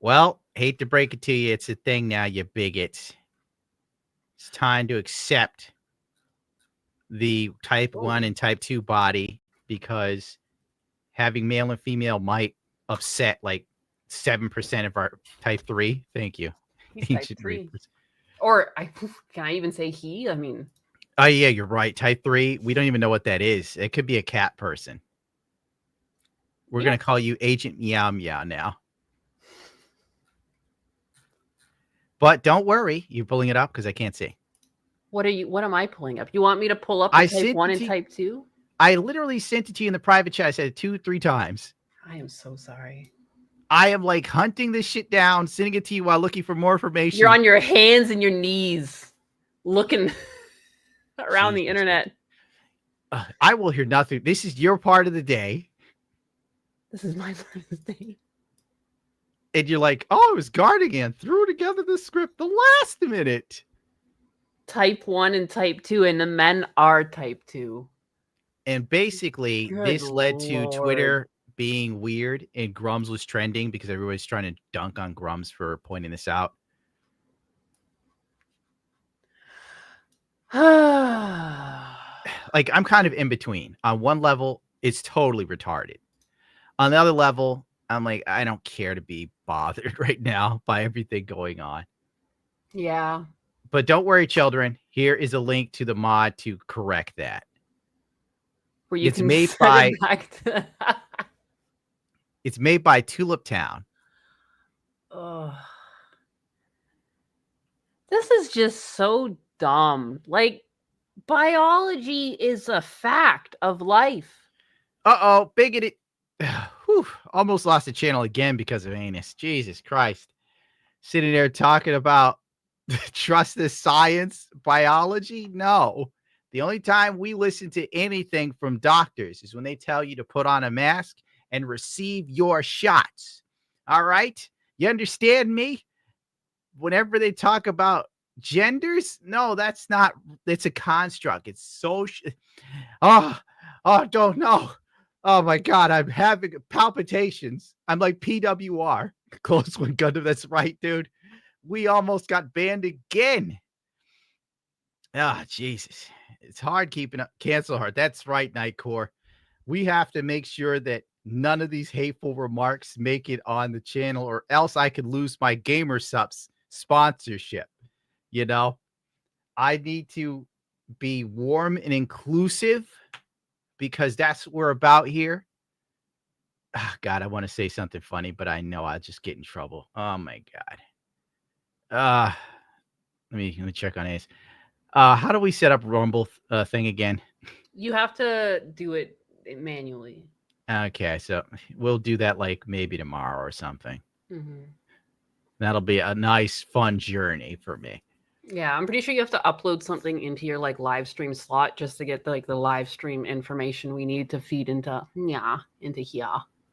Well, hate to break it to you, it's a thing now, you bigots. It's time to accept the type 1 and type 2 body, because having male and female might upset like 7% of our type 3. Thank you. He's type 3. Or can I even say he? I mean, oh yeah, you're right. Type 3. We don't even know what that is. It could be a cat person. We're gonna call you Agent Meow Meow now. But don't worry, you're pulling it up because I can't see. What am I pulling up? You want me to pull up type 1 and type 2? I literally sent it to you in the private chat. I said it 2-3 times. I am so sorry. I am like hunting this shit down, sending it to you while looking for more information. You're on your hands and your knees looking around the internet. I will hear nothing. This is your part of the day. This is my part of the day. And you're like, oh, it was Guardian. Threw together the script the last minute. Type 1 and type 2, and the men are type 2. And basically, this led to Twitter being weird, and Grums was trending because everybody's trying to dunk on Grums for pointing this out. Like, I'm kind of in between. On one level, it's totally retarded. On the other level, I'm like, I don't care to be bothered right now by everything going on. Yeah. But don't worry, children. Here is a link to the mod to correct that. Where you it's can made set by it back to... It's made by Tulip Town. Oh. This is just so dumb. Like, biology is a fact of life. Uh-oh, bigoted. Whew, almost lost the channel again because of anus. Jesus Christ. Sitting there talking about trust this science, biology? No. The only time we listen to anything from doctors is when they tell you to put on a mask and receive your shots. All right? You understand me? Whenever they talk about genders, no, that's not, it's a construct. It's social. Oh, don't know. Oh my God, I'm having palpitations. I'm like PWR. Close one, Gundam. That's right, dude. We almost got banned again. Ah, Jesus. It's hard keeping up. Cancel hard. That's right, Nightcore. We have to make sure that none of these hateful remarks make it on the channel, or else I could lose my Gamer Subs sponsorship. You know, I need to be warm and inclusive because that's what we're about here. Oh, God, I want to say something funny, but I know I'll just get in trouble. Oh my God. Let me check on Ace. How do we set up Rumble thing again? You have to do it manually. Okay, so we'll do that like maybe tomorrow or something. Mm-hmm. That'll be a nice, fun journey for me. Yeah, I'm pretty sure you have to upload something into your like live stream slot just to get the live stream information we need to feed into here.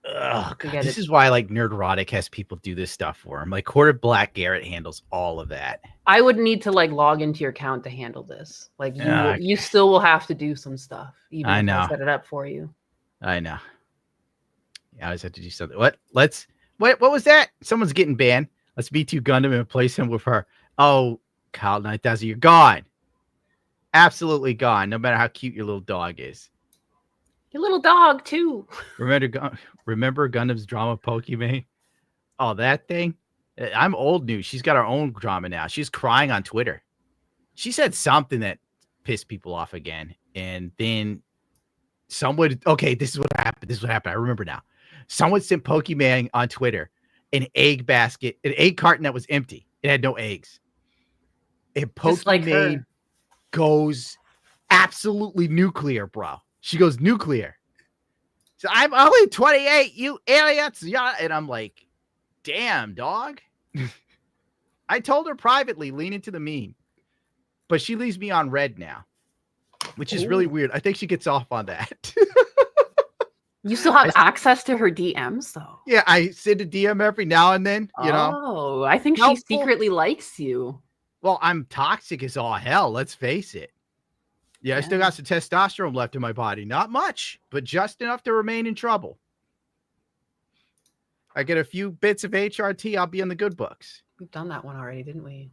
Ugh, God, this is why like Nerdrotic has people do this stuff for him. Like Quarter Black Garrett handles all of that. I would need to like log into your account to handle this. Like you still will have to do some stuff. Even I if know. I set it up for you. I know. Yeah, I always have to do something. What was that? Someone's getting banned. Let's V2 Gundam and replace him with her. Oh, Kyle 9000, you're gone. Absolutely gone. No matter how cute your little dog is. Your little dog too. Remember Gundam's drama Pokemon? Oh, that thing. I'm old news. She's got her own drama now. She's crying on Twitter. She said something that pissed people off again, and then someone. Okay, this is what happened. I remember now. Someone sent Pokemon on Twitter an egg basket, an egg carton that was empty. It had no eggs. And Pokemon goes absolutely nuclear, bro. She goes nuclear. So I'm only 28, you idiots. Yeah. And I'm like, damn, dog. I told her privately, lean into the meme. But she leaves me on red now, which is really weird. I think she gets off on that. You still have access to her DMs, though. Yeah, I send a DM every now and then, you know. Oh, I think she secretly likes you. Well, I'm toxic as all hell. Let's face it. Yeah, I still got some testosterone left in my body. Not much, but just enough to remain in trouble. I get a few bits of HRT, I'll be in the good books. We've done that one already, didn't we?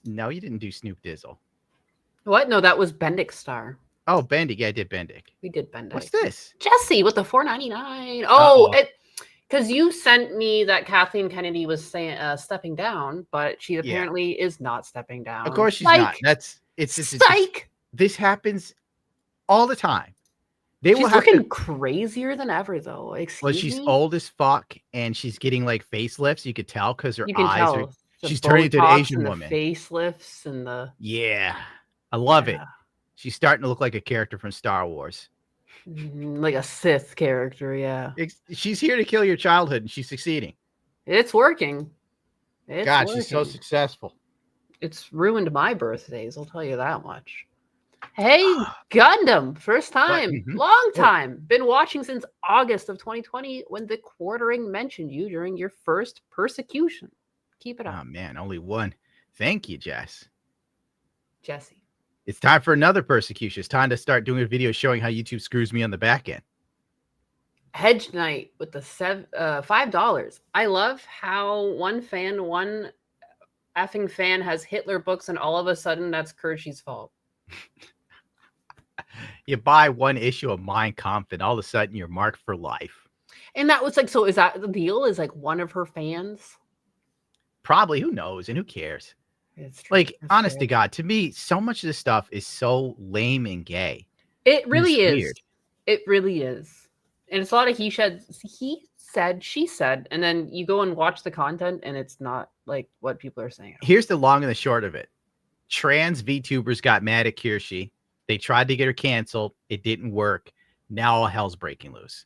No, you didn't do Snoop Dizzle. What? No, that was Bendick Star. Oh, Bendick. Yeah, I did Bendick. We did Bendick. What's this? Jesse with the $4.99. Oh, because you sent me that Kathleen Kennedy was saying stepping down, but she apparently is not stepping down. Of course she's not. This happens all the time. She's looking crazier than ever, though. She's old as fuck, and she's getting like facelifts. You could tell because her eyes are. She's turning into an Asian woman. Facelifts and the. Yeah, I love it. She's starting to look like a character from Star Wars. Like a Sith character, yeah. She's here to kill your childhood, and she's succeeding. It's working. She's so successful. It's ruined my birthdays, I'll tell you that much. Hey, Gundam, first time, long time. Been watching since August of 2020 when the Quartering mentioned you during your first persecution. Keep it up. Oh, man, only one. Thank you, Jesse. It's time for another persecution. It's time to start doing a video showing how YouTube screws me on the back end. Hedge Knight with the $5. I love how one effing fan has Hitler books and all of a sudden that's Kershey's fault. You buy one issue of Mein Kampf and all of a sudden you're marked for life. And that was like, so is that the deal? Is like one of her fans? Probably. Who knows? And who cares? It's true. Like, honest to God, to me, so much of this stuff is so lame and gay. It really is. Weird. It really is. And it's a lot of he said, she said, and then you go and watch the content and it's not like what people are saying. Here's the long and the short of it. Trans VTubers got mad at Kershey. They tried to get her canceled. It didn't work. Now all hell's breaking loose.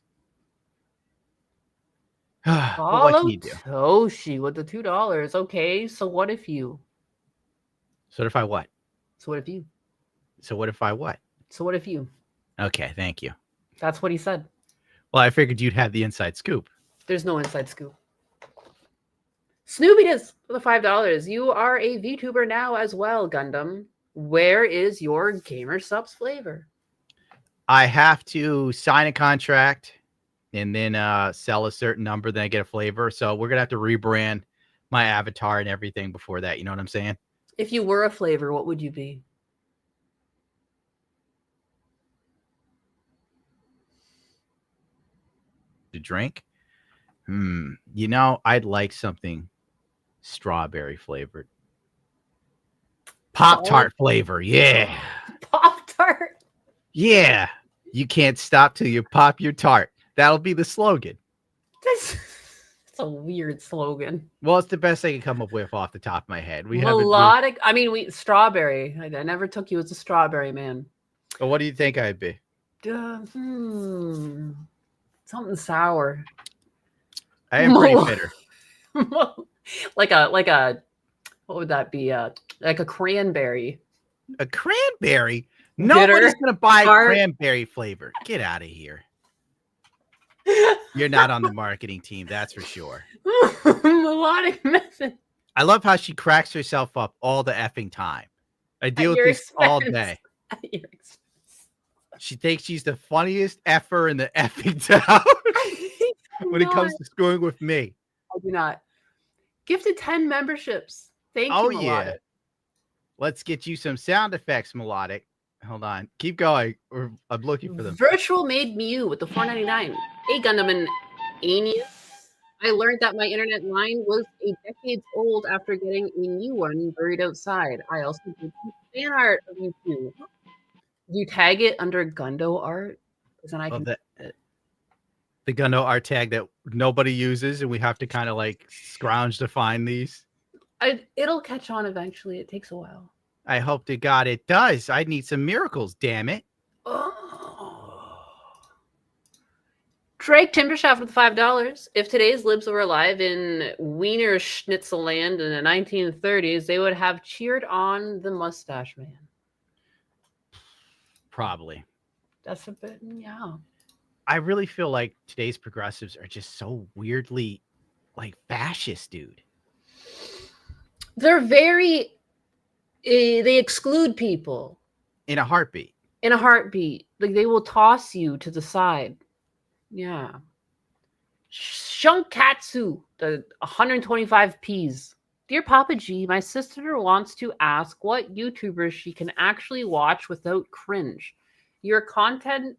What can you do? Toshi with the $2. Okay, so what if you? So what if I what? So what if you? So what if I what? So what if you? Okay, thank you. That's what he said. Well, I figured you'd have the inside scoop. There's no inside scoop. Snoopy does for the $5. You are a VTuber now as well, Gundam. Where is your Gamer Subs flavor? I have to sign a contract and then sell a certain number, then I get a flavor. So we're going to have to rebrand my avatar and everything before that. You know what I'm saying? If you were a flavor, what would you be? To drink? You know, I'd like something strawberry flavored. Pop-Tart flavor, yeah. Pop-Tart? Yeah. You can't stop till you pop your tart. That'll be the slogan. That's a weird slogan. Well, it's the best I can come up with off the top of my head. Strawberry. I never took you as a strawberry man. Well, what do you think I'd be? Something sour. I am pretty bitter. like a what would that be? Like a cranberry. A cranberry? Nobody's gonna buy cranberry flavor. Get out of here. You're not on the marketing team, that's for sure. Melodic method. I love how she cracks herself up all the effing time. I deal with this all day. At your expense. She thinks she's the funniest effer in the effing town when it comes to screwing with me. I do not. Gifted 10 memberships. Thank you, Melodic. Yeah. Let's get you some sound effects, Melodic. Hold on. Keep going. I'm looking for them. Virtual Made Mew with the $4.99. Hey, Gundam and Aeneas. I learned that my internet line was a decades old after getting a new one buried outside. I also did some fan art of you too. Do you tag it under Gundo art? Then I can the Gundo art tag that nobody uses, and we have to kind of like scrounge to find these. It'll catch on eventually. It takes a while. I hope to God it does. I need some miracles, damn it. Oh. Drake Timbershaft with $5. If today's libs were alive in Wiener Schnitzelland in the 1930s, they would have cheered on the Mustache Man. Probably. That's a bit, yeah. I really feel like today's progressives are just so weirdly like fascist, dude. They're very... they exclude people. In a heartbeat. In a heartbeat. Like, they will toss you to the side. Yeah. Shunkatsu, the 125 Ps. Dear Papa G, my sister wants to ask what YouTubers she can actually watch without cringe. Your content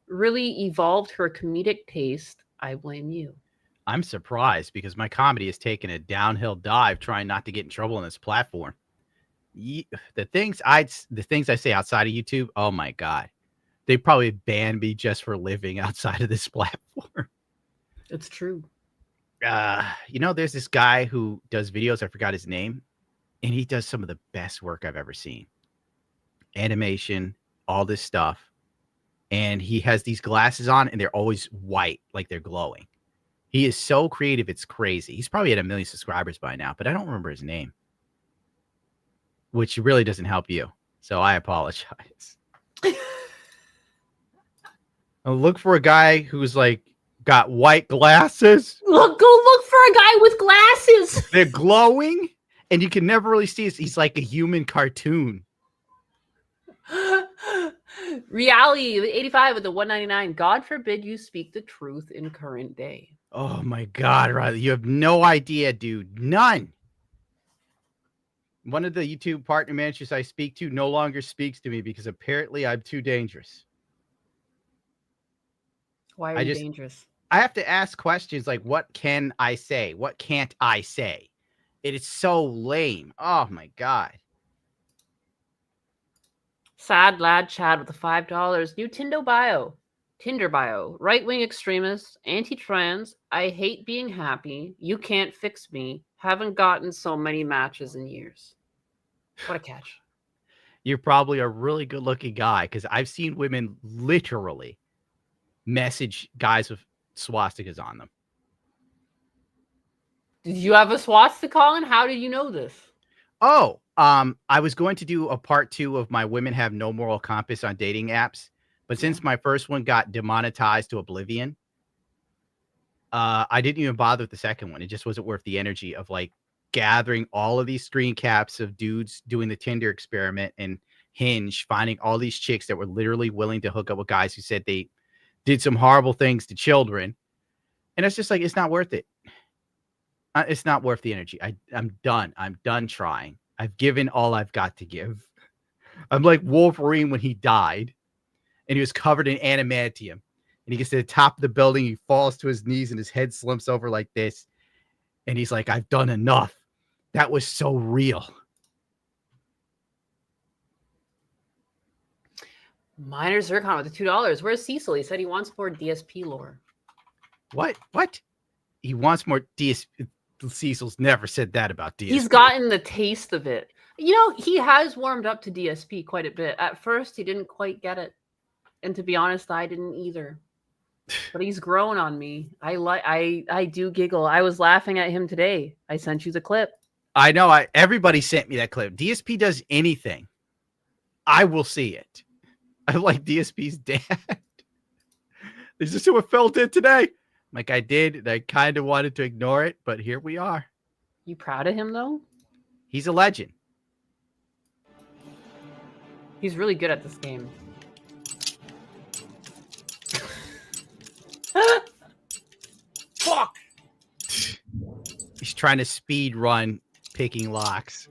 really evolved her comedic taste. I blame you. I'm surprised because my comedy has taken a downhill dive trying not to get in trouble on this platform. The things I say outside of YouTube, oh my God. They probably ban me just for living outside of this platform. It's true. There's this guy who does videos. I forgot his name. And he does some of the best work I've ever seen. Animation, all this stuff. And he has these glasses on and they're always white, like they're glowing. He is so creative. It's crazy. He's probably at 1 million subscribers by now, but I don't remember his name, which really doesn't help you. So I apologize. I'll look for a guy who's like got white glasses. Go look for a guy with glasses. They're glowing and you can never really see it. He's like a human cartoon. Reality 85 with the 199. God forbid you speak the truth in current day. Oh my God, Riley. You have no idea, dude. None. One of the YouTube partner managers I speak to no longer speaks to me because apparently I'm too dangerous. Why are you dangerous? I have to ask questions like, what can I say? What can't I say? It is so lame. Oh my God. Sad lad Chad with the $5. New Tinder bio. Right-wing extremist, anti-trans. I hate being happy. You can't fix me. Haven't gotten so many matches in years. What a catch. You're probably a really good-looking guy because I've seen women literally message guys with swastikas on them. Did you have a swastika on? How did you know this? Oh, I was going to do a part 2 of my Women Have No Moral Compass on dating apps. But since my first one got demonetized to Oblivion, I didn't even bother with the second one. It just wasn't worth the energy of like gathering all of these screen caps of dudes doing the Tinder experiment and Hinge, finding all these chicks that were literally willing to hook up with guys who said they did some horrible things to children. And it's just like, it's not worth it. It's not worth the energy. I'm done. I'm done trying. I've given all I've got to give. I'm like Wolverine when he died and he was covered in adamantium. And he gets to the top of the building. He falls to his knees and his head slumps over like this. And he's like, I've done enough. That was so real. Minor Zircon with the $2. Where's Cecil? He said he wants more DSP lore. What? He wants more DSP. Cecil's never said that about DSP. He's gotten the taste of it. You know, he has warmed up to DSP quite a bit. At first, he didn't quite get it. And to be honest, I didn't either. But he's grown on me. I do giggle. I was laughing at him today. I sent you the clip. I know. Everybody sent me that clip. DSP does anything, I will see it. I like DSP's dad. Is this what Phil did today? Like I did, and I kind of wanted to ignore it, but here we are. You proud of him, though? He's a legend. He's really good at this game. Fuck! He's trying to speed run picking locks.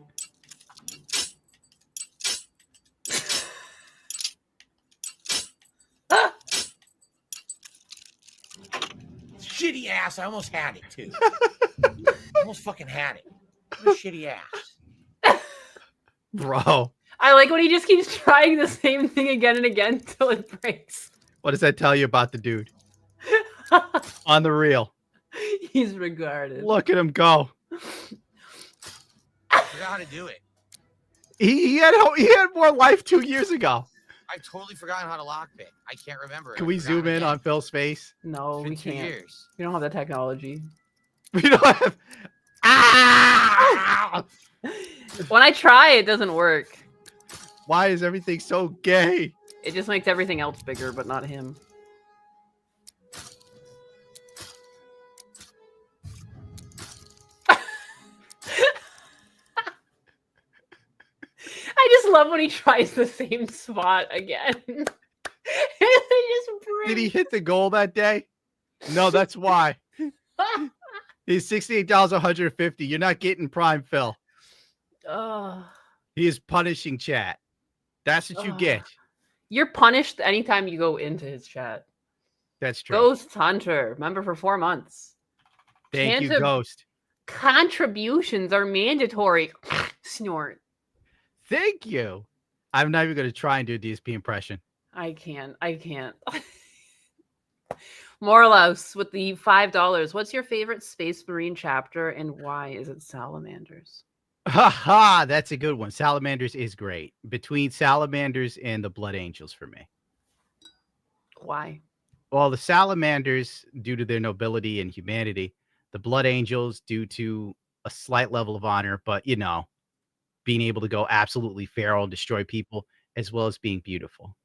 Shitty ass. I almost had it, too. Almost fucking had it. What a shitty ass. Bro. I like when he just keeps trying the same thing again and again until it breaks. What does that tell you about the dude? On the real. He's regarded. Look at him go. I forgot how to do it. He had more life 2 years ago. I've totally forgotten how to lockpick. I can't remember it. Can we zoom in on Phil's face? No, we can't. Years. We don't have the technology. We don't have. Ah! When I try, it doesn't work. Why is everything so gay? It just makes everything else bigger, but not him. I just love when he tries the same spot again. And they just break. Did he hit the goal that day? No, that's why. He's $68, 150. You're not getting Prime Phil. He is punishing chat. That's what you get. You're punished anytime you go into his chat. That's true. Ghost Hunter, member for 4 months. Thank you, Ghost. Contributions are mandatory. Snort. Thank you. I'm not even going to try and do a DSP impression. I can't. Morlos with the $5. What's your favorite Space Marine chapter and why is it Salamanders? Haha, that's a good one. Salamanders is great. Between Salamanders and the Blood Angels for me. Why? Well, the Salamanders, due to their nobility and humanity. The Blood Angels, due to a slight level of honor, but, you know, being able to go absolutely feral and destroy people, as well as being beautiful.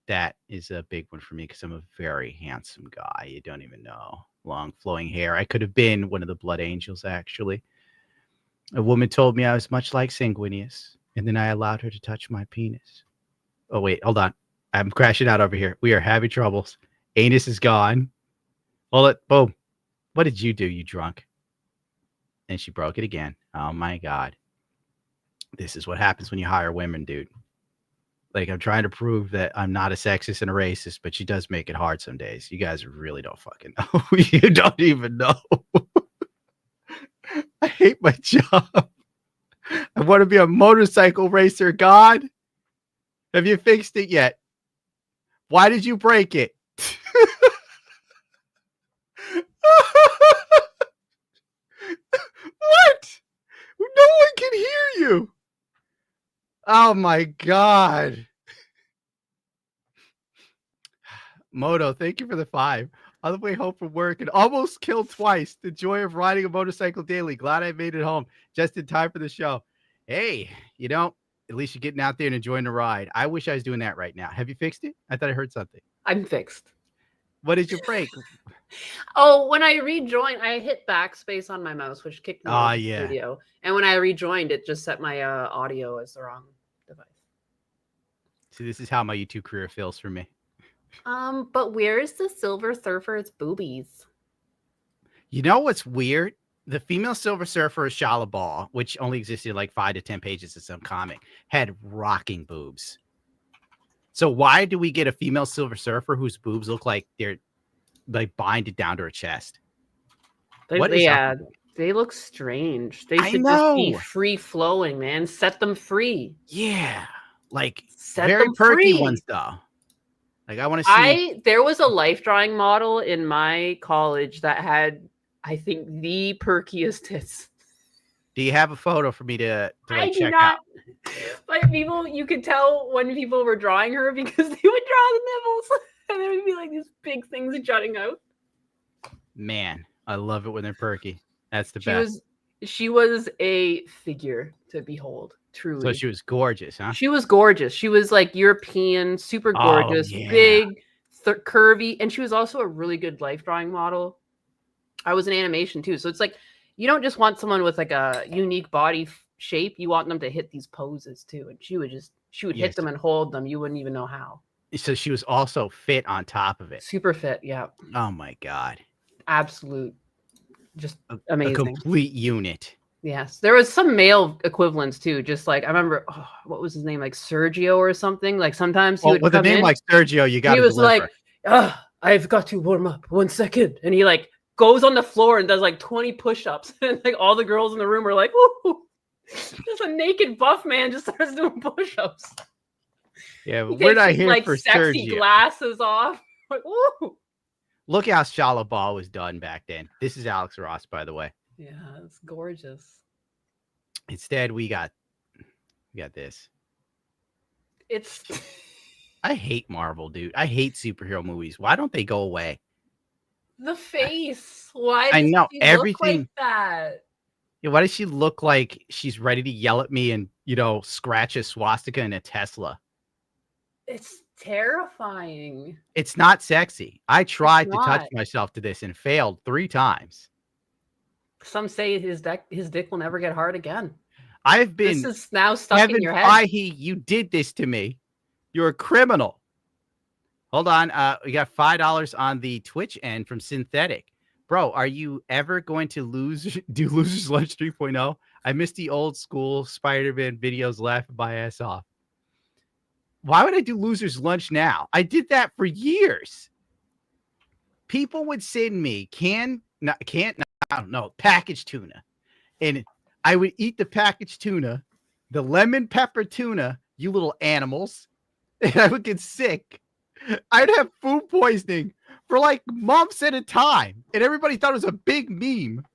That is a big one for me because I'm a very handsome guy. You don't even know. Long flowing hair. I could have been one of the Blood Angels, actually. A woman told me I was much like Sanguinius, and then I allowed her to touch my penis. Oh, wait, hold on. I'm crashing out over here. We are having troubles. Anus is gone. Hold it. Boom. What did you do, you drunk? And she broke it again. Oh, my God. This is what happens when you hire women, dude. Like, I'm trying to prove that I'm not a sexist and a racist, but she does make it hard some days. You guys really don't fucking know. You don't even know. I hate my job. I want to be a motorcycle racer, God. Have you fixed it yet? Why did you break it? What? No one can hear you. Oh my God. Moto, thank you for the 5. On the way home from work and almost killed twice. The joy of riding a motorcycle daily. Glad I made it home just in time for the show. Hey, you know, at least you're getting out there and enjoying the ride. I wish I was doing that right now. Have you fixed it? I thought I heard something. I'm fixed. What did you break? Oh, when I rejoined, I hit backspace on my mouse, which kicked me out of the studio. And when I rejoined, it just set my audio as the wrong device. See, this is how my YouTube career feels for me. But where is the Silver Surfer's boobies? You know what's weird? The female Silver Surfer Shalabal, which only existed like 5 to 10 pages of some comic, had rocking boobs. So why do we get a female Silver Surfer whose boobs look like they're like binded down to her chest? They look strange. They should just be free flowing, man. Set them free. Yeah, like Set very them perky free. ones though. Like I want to see. There was a life drawing model in my college that had, I think, the perkiest tits. Do you have a photo for me to I do check not. out? But people, you could tell when people were drawing her because they would draw the nipples and there would be like these big things jutting out. Man, I love it when they're perky. That's the best. She was a figure to behold, truly. So she was gorgeous, huh? She was gorgeous. She was like European, super gorgeous, big, curvy, and she was also a really good life drawing model. I was in animation too, so it's like you don't just want someone with like a unique body shape. You want them to hit these poses too, and she would hit them and hold them. You wouldn't even know how. So she was also fit on top of it. Super fit, yeah. Oh my God. Absolute, just amazing. A complete unit. Yes, there was some male equivalents too. Just like I remember, what was his name? Like Sergio or something. Like sometimes he would with come a name like Sergio, you got. He was like, "I've got to warm up 1 second," and he like goes on the floor and does like 20 push-ups, and like all the girls in the room are like, "Ooh!" Just a naked buff man just starts doing push-ups. Yeah, but we're not here like for sexy Sergio. Glasses off. Like, ooh. Look how Shalabal was done back then. This is Alex Ross, by the way. Yeah, it's gorgeous. Instead, we got this. I hate Marvel, dude. I hate superhero movies. Why don't they go away? The face. Why does I know she everything look like that? Yeah, why does she look like she's ready to yell at me and, scratch a swastika in a Tesla? It's terrifying. It's not sexy. I tried to touch myself to this and failed 3 times. Some say his dick will never get hard again. I've been This is now stuck Kevin in your head. Feige, you did this to me. You're a criminal. Hold on. We got $5 on the Twitch end from Synthetic. Bro, are you ever going to do Losers Lunch 3.0? I miss the old school Spider-Man videos laughing my ass off. Why would I do Losers Lunch now? I did that for years. People would send me packaged tuna. And I would eat the packaged tuna, the lemon pepper tuna, you little animals. And I would get sick. I'd have food poisoning for like months at a time. And everybody thought it was a big meme.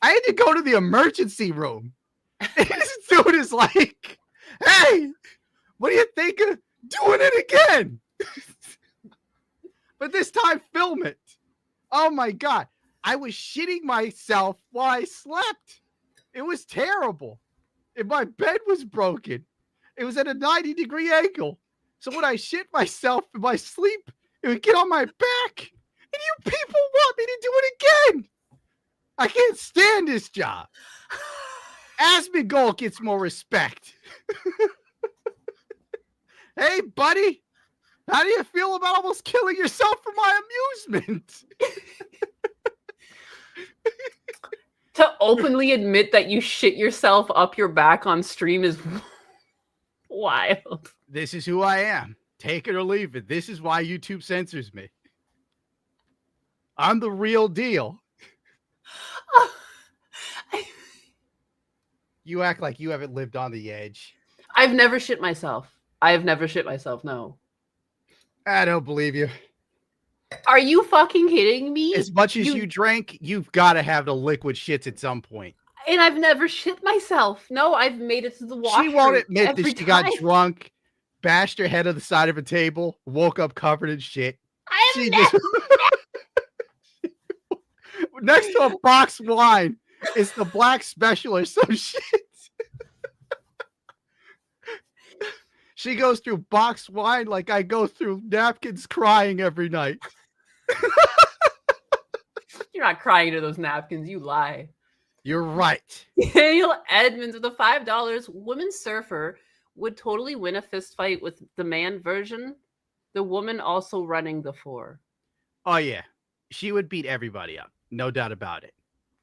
I had to go to the emergency room. And this dude is like, hey, what do you think of doing it again? But this time, film it. Oh my God. I was shitting myself while I slept. It was terrible. And my bed was broken. It was at a 90-degree angle. So when I shit myself in my sleep, it would get on my back. And you people want me to do it again. I can't stand this job. Asmongold gets more respect. Hey, buddy. How do you feel about almost killing yourself for my amusement? To openly admit that you shit yourself up your back on stream is wild. This is who I am. Take it or leave it. This is why YouTube censors me. I'm the real deal. You act like you haven't lived on the edge. I've never shit myself. No. I don't believe you. Are you fucking kidding me? As much as you drank, you've got to have the liquid shits at some point. And I've never shit myself. No, I've made it to the washroom. She won't admit that she time. got drunk, bashed her head on the side of a table, woke up covered in shit. I've never... Next to a box wine is the black special or some shit. She goes through box wine like I go through napkins crying every night. You're not crying into those napkins. You lie. You're right. Daniel Edmonds with the $5. Woman surfer would totally win a fist fight with the man version. The woman also running the 4. Oh, yeah. She would beat everybody up. No doubt about it.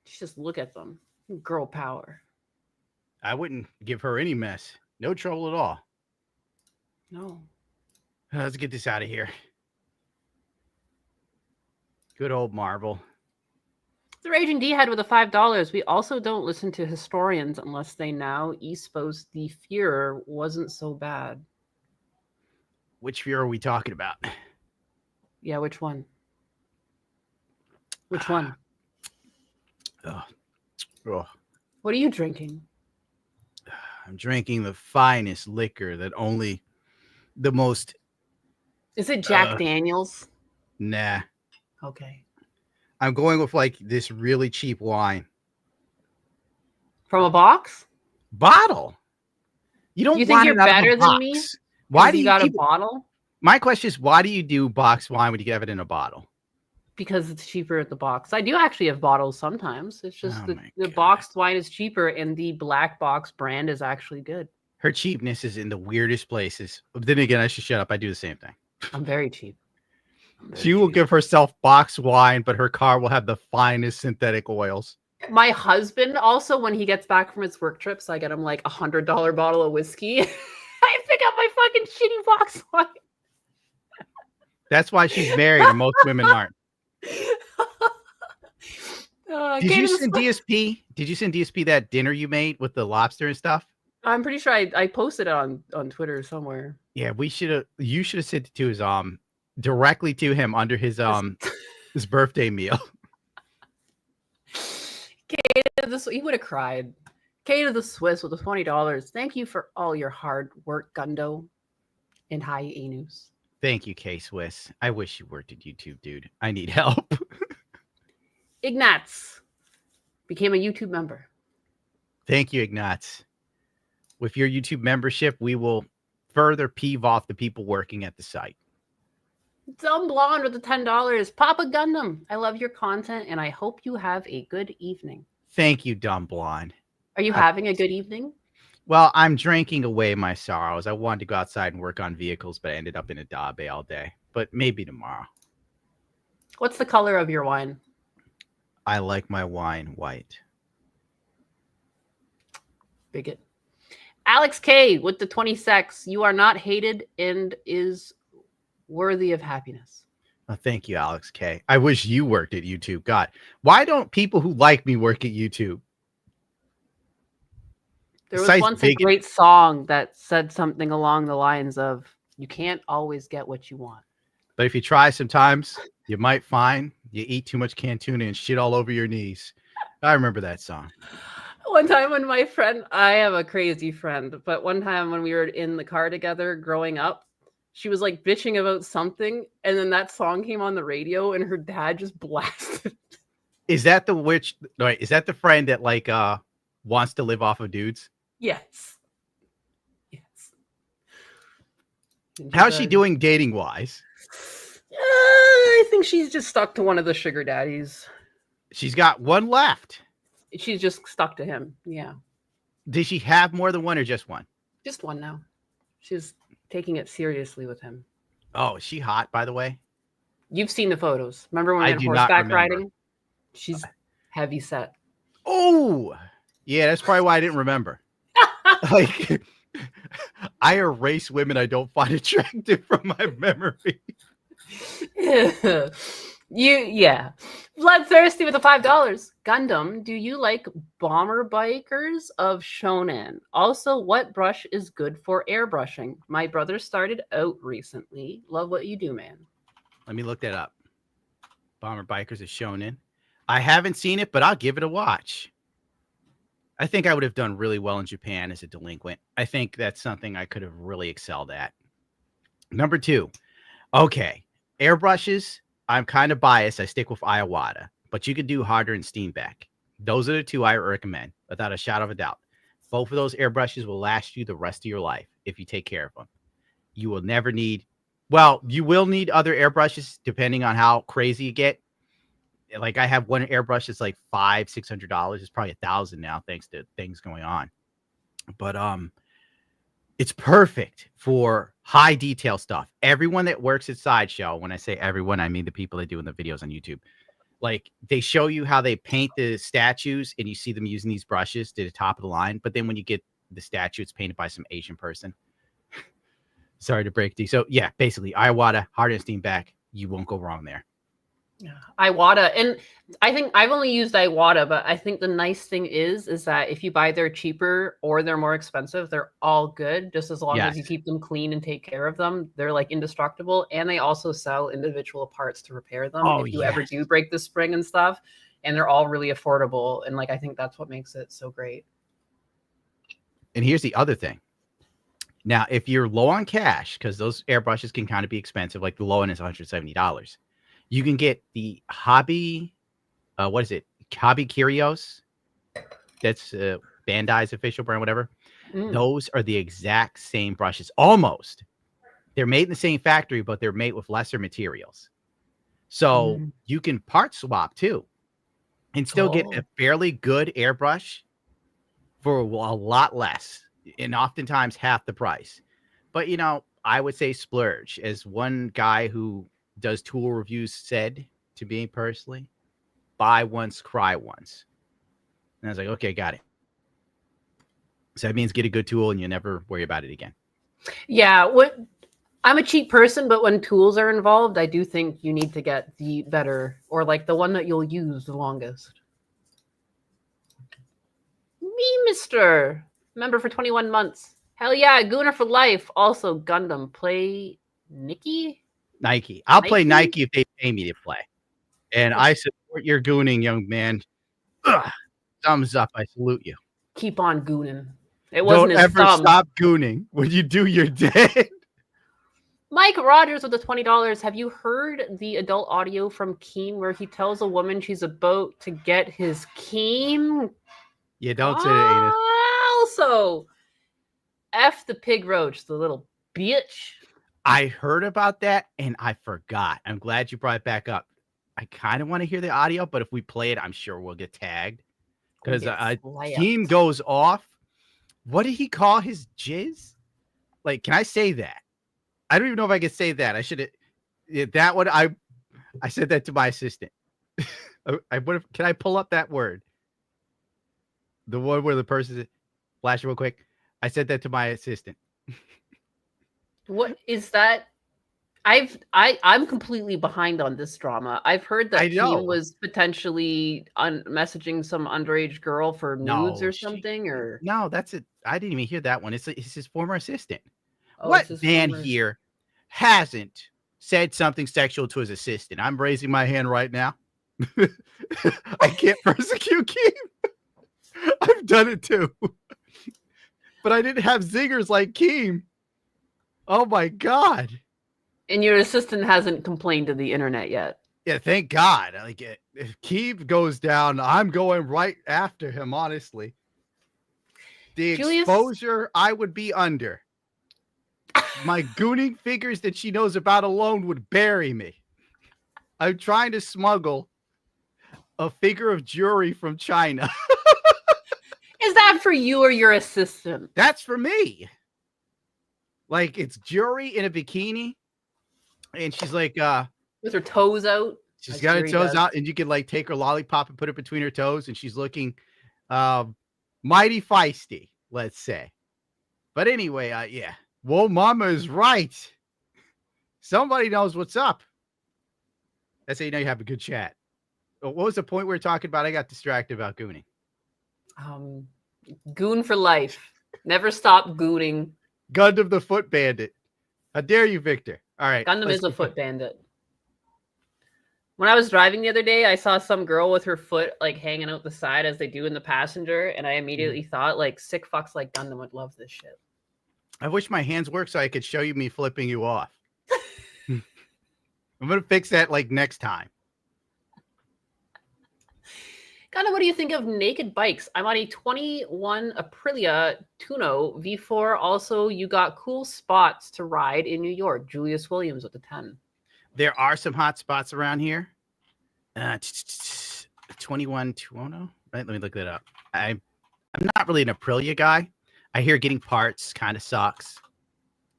Just look at them. Girl power. I wouldn't give her any mess. No trouble at all. No. Let's get this out of here. Good old Marvel. The Raging D-Head with the $5. We also don't listen to historians unless they now expose the Fuhrer wasn't so bad. Which Fuhrer are we talking about? Yeah, which one? Which one? Oh. What are you drinking? I'm drinking the finest liquor that only the most... Is it Jack Daniels? Nah. Okay. I'm going with like this really cheap wine. From a box? Bottle. You don't think want you're it out of a better than box. me? Why do you got keep... a bottle? My question is, why do you do box wine when you have it in a bottle? Because it's cheaper at the box. I do actually have bottles sometimes. It's just the boxed wine is cheaper and the black box brand is actually good. Her cheapness is in the weirdest places. But then again, I should shut up. I do the same thing. I'm very cheap. She will give herself box wine, but her car will have the finest synthetic oils. My husband also, when he gets back from his work trips, I get him like $100 bottle of whiskey. I pick up my fucking shitty box wine. That's why she's married and most women aren't. Did you send DSP? Did you send DSP that dinner you made with the lobster and stuff? I'm pretty sure I posted it on Twitter somewhere. Yeah, we should have. You should have sent it to his directly to him under his his birthday meal. He would have cried. Katy the Swiss with the $20. Thank you for all your hard work, Gundo. And hi, Anus. Thank you, K Swiss. I wish you worked at YouTube, dude. I need help. Ignatz became a YouTube member. Thank you, Ignatz. With your YouTube membership, we will further peeve off the people working at the site. Dumb Blonde with the $10. Papa Gundam, I love your content, and I hope you have a good evening. Thank you, Dumb Blonde. Are you having a good evening? Well, I'm drinking away my sorrows. I wanted to go outside and work on vehicles, but I ended up in a dabe all day. But maybe tomorrow. What's the color of your wine? I like my wine white. Bigot. Alex K with the 20 secs. You are not hated and is worthy of happiness. Oh, thank you, Alex K. I wish you worked at YouTube. God, why don't people who like me work at YouTube? There was Besides once bigot. a great song that said something along the lines of, you can't always get what you want. But if you try sometimes, you might find you eat too much canned tuna and shit all over your knees. I remember that song. One time when my friend, I have a crazy friend, but one time when we were in the car together growing up, she was like bitching about something, and then that song came on the radio, and her dad just blasted. Is that the witch? Wait, is that the friend that like wants to live off of dudes? Yes. Yes. How's she doing dating wise? I think she's just stuck to one of the sugar daddies. She's got one left. She's just stuck to him. Yeah. Did she have more than one or just one? Just one now. She's taking it seriously with him. Oh, is she hot, by the way? You've seen the photos. Remember when we I went do not horseback remember. riding? She's heavy set. Oh, yeah, that's probably why I didn't remember. Like, I erase women I don't find attractive from my memory. Yeah. Bloodthirsty with the $5. Gundam, do you like bomber bikers of shonen? Also, what brush is good for airbrushing? My brother started out recently. Love what you do, man. Let me look that up. Bomber Bikers is shonen. I haven't seen it, but I'll give it a watch. I think I would have done really well in Japan as a delinquent. I think that's something I could have really excelled at. Number 2. Okay. Airbrushes, I'm kind of biased. I stick with Iwata, but you could do Harder and Steenbeck. Those are the two I recommend without a shadow of a doubt. Both of those airbrushes will last you the rest of your life if you take care of them. You will never need, well, you will need other airbrushes depending on how crazy you get. Like I have one airbrush that's like $500-$600. It's probably $1,000 now thanks to things going on. But it's perfect for high detail stuff. Everyone that works at Sideshow, when I say everyone, I mean the people that do in the videos on YouTube. Like they show you how they paint the statues and you see them using these brushes to the top of the line. But then when you get the statue, it's painted by some Asian person. Sorry to break to you. So yeah, basically Iwata, Hard and Steenbeck, you won't go wrong there. Yeah. Iwata, and I think I've only used Iwata, but I think the nice thing is that if you buy their cheaper or they're more expensive, they're all good. Just as long as you keep them clean and take care of them, they're like indestructible. And they also sell individual parts to repair them if you ever do break the spring and stuff. And they're all really affordable. And like I think that's what makes it so great. And here's the other thing. Now, if you're low on cash, because those airbrushes can kind of be expensive, like the low end is $170. You can get the Hobby, what is it? Hobby Curios. That's Bandai's official brand, whatever. Those are the exact same brushes, almost. They're made in the same factory, but they're made with lesser materials. So you can part swap too and still get a fairly good airbrush for a lot less and oftentimes half the price. But, you know, I would say splurge. As one guy who does tool reviews said to me personally, buy once, cry once. And I was like, okay, got it. So that means get a good tool and you never worry about it again. Yeah, I'm a cheap person, but when tools are involved, I do think you need to get the better or like the one that you'll use the longest. Me, Mr. Member for 21 months. Hell yeah, Gooner for life. Also, Gundam. Play Nike? I'll play Nike if they pay me to play. And I support your gooning, young man. Ugh. Thumbs up. I salute you. Keep on gooning. It wasn't Don't his ever thumb. stop gooning. When you do, you're dead. Mike Rogers with the $20. Have you heard the adult audio from Keem where he tells a woman she's about to get his Keem? Yeah, don't say it. Also, F the pig roach, the little bitch. I heard about that and I forgot. I'm glad you brought it back up. I kind of want to hear the audio, but if we play it, I'm sure we'll get tagged because Keem goes off. What did he call his jizz? Like, can I say that? I don't even know if I can say that. I should have that one. I said that to my assistant. Can I pull up that word? The one where the person flash real quick. I said that to my assistant. What is that? I'm completely behind on this drama. I've heard that Keem was potentially messaging some underage girl for nudes or something. No, that's it. I didn't even hear that one. It's his former assistant. Oh, what man here hasn't said something sexual to his assistant? I'm raising my hand right now. I can't persecute Keem. I've done it too. But I didn't have zingers like Keem. Oh my God. And your assistant hasn't complained to the internet yet. Yeah, thank God. Like, if Keem goes down, I'm going right after him, honestly. The exposure I would be under. My gooning figures that she knows about alone would bury me. I'm trying to smuggle a figure of jewelry from China. Is that for you or your assistant? That's for me. Like, it's jewelry in a bikini. And she's like, with her toes out. She's got her toes out, and you can like take her lollipop and put it between her toes, and she's looking mighty feisty, let's say. But anyway, yeah. Whoa, Mama is right. Somebody knows what's up. That's how you know you have a good chat. What was the point we were talking about? I got distracted about gooning. Goon for life. Never stop gooning. Gundam the Foot Bandit. How dare you, Victor? All right. Gundam is a foot bandit. When I was driving the other day, I saw some girl with her foot like hanging out the side as they do in the passenger, and I immediately thought like sick fucks like Gundam would love this shit. I wish my hands worked so I could show you me flipping you off. I'm gonna fix that like next time. Gundam, what do you think of naked bikes? I'm on a 21 Aprilia Tuno V4. Also, you got cool spots to ride in New York. Julius Williams with the 10. There are some hot spots around here. 21 Tuono. Right, let me look that up. I'm not really an Aprilia guy. I hear getting parts kind of sucks.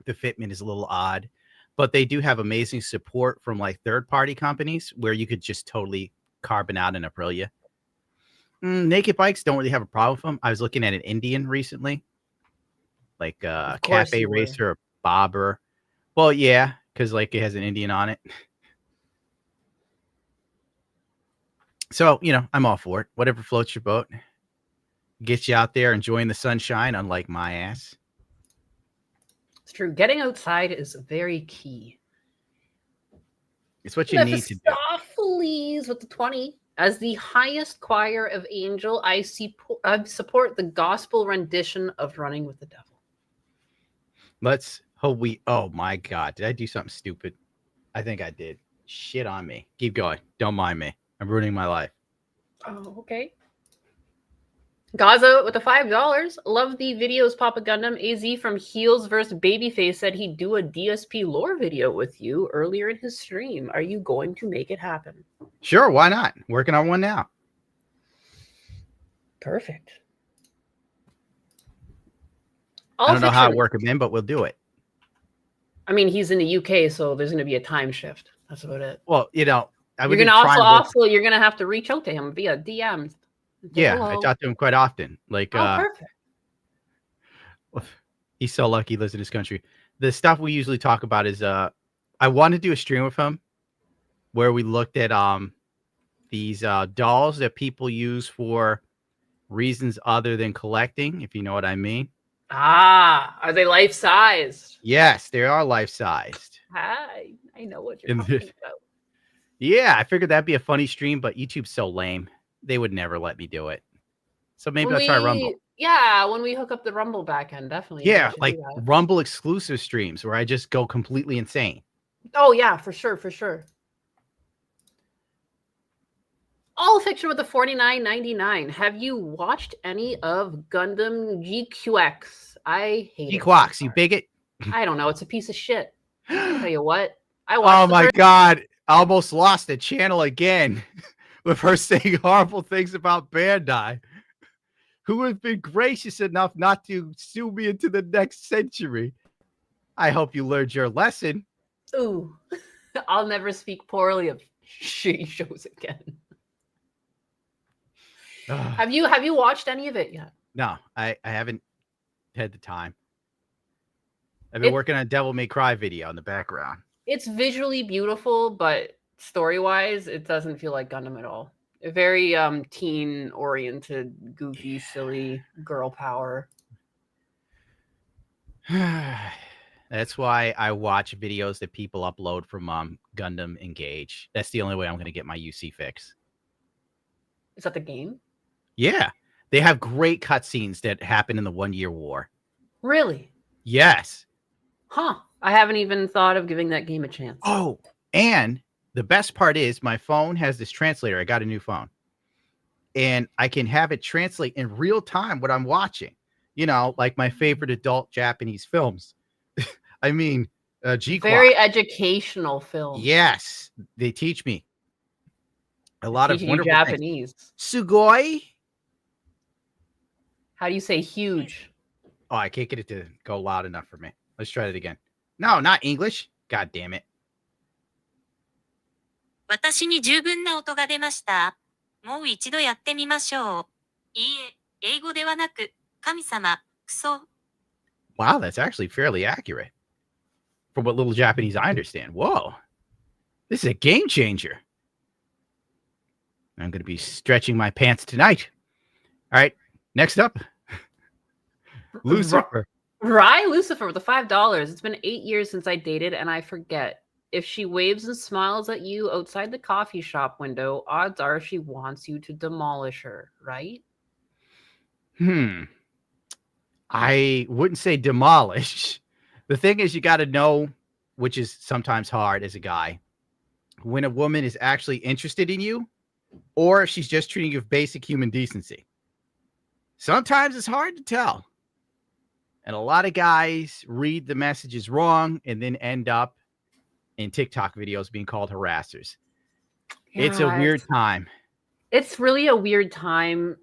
The fitment is a little odd, but they do have amazing support from like third-party companies where you could just totally carbon out an Aprilia. Naked bikes don't really have a problem with them. I was looking at an Indian recently, like a Cafe Racer, or Bobber. Well, yeah, because like it has an Indian on it. So, you know, I'm all for it. Whatever floats your boat. Gets you out there enjoying the sunshine, unlike my ass. It's true. Getting outside is very key. It's what you need to do. Mephistopheles with the 20. As the highest choir of angel, I support the gospel rendition of Running with the Devil. Let's hope we... Oh, my God. Did I do something stupid? I think I did. Shit on me. Keep going. Don't mind me. I'm ruining my life. Oh, okay. Gaza with the $5. Love the videos, Papa Gundam. AZ from Heels vs. Babyface said he'd do a DSP lore video with you earlier in his stream. Are you going to make it happen? Sure, why not? Working on one now. Perfect. I don't know how to work him in, but we'll do it. I mean, he's in the UK, so there's going to be a time shift. That's about it. Well, you know, you're going to also you're going to have to reach out to him via DM. Yeah, hello. I talk to him quite often. Like, perfect. He's so lucky he lives in this country. The stuff we usually talk about is I want to do a stream with him where we looked at these dolls that people use for reasons other than collecting, if you know what I mean. Are they life-sized? Yes, they are life-sized. Hi, I know what you're talking about. Yeah, I figured that'd be a funny stream, but YouTube's so lame. They would never let me do it. So maybe I'll try Rumble. Yeah, when we hook up the Rumble backend, definitely. Yeah, like Rumble exclusive streams where I just go completely insane. Oh, yeah, for sure, for sure. All fiction with the $49.99. Have you watched any of Gundam GQX? I hate it. GQX, you bigot. I don't know. It's a piece of shit. I'll tell you what. Oh my God. I almost lost the channel again with her saying horrible things about Bandai. who have been gracious enough not to sue me into the next century. I hope you learned your lesson. Ooh, I'll never speak poorly of shitty shows again. Have you watched any of it yet? No, I haven't had the time. I've been working on a Devil May Cry video in the background. It's visually beautiful, but story-wise, it doesn't feel like Gundam at all. Very teen-oriented, goofy, silly girl power. That's why I watch videos that people upload from Gundam Engage. That's the only way I'm going to get my UC fix. Is that the game? Yeah. They have great cutscenes that happen in the 1 year war. Really? Yes. Huh. I haven't even thought of giving that game a chance. Oh, and the best part is my phone has this translator. I got a new phone. And I can have it translate in real time what I'm watching. You know, like my favorite adult Japanese films. I mean, G-Quad. Very educational film. Yes. They teach me a lot of wonderful Japanese. Things. Sugoi. How do you say huge? Oh, I can't get it to go loud enough for me. Let's try it again. No, not English. God damn it. 私に十分な音が出ました。もう一度やってみましょう。いいえ、英語ではなく、神様、クソ。Wow, that's actually fairly accurate. From what little Japanese I understand. Whoa. This is a game changer. I'm going to be stretching my pants tonight. All right. Next up. Lucifer. Lucifer with the $5. It's been 8 years since I dated, and I forget. If she waves and smiles at you outside the coffee shop window, odds are she wants you to demolish her, right? I wouldn't say demolish. The thing is, you got to know, which is sometimes hard as a guy, when a woman is actually interested in you or if she's just treating you with basic human decency. Sometimes it's hard to tell. And a lot of guys read the messages wrong and then end up in TikTok videos being called harassers. Yeah, it's a weird time. It's really a weird time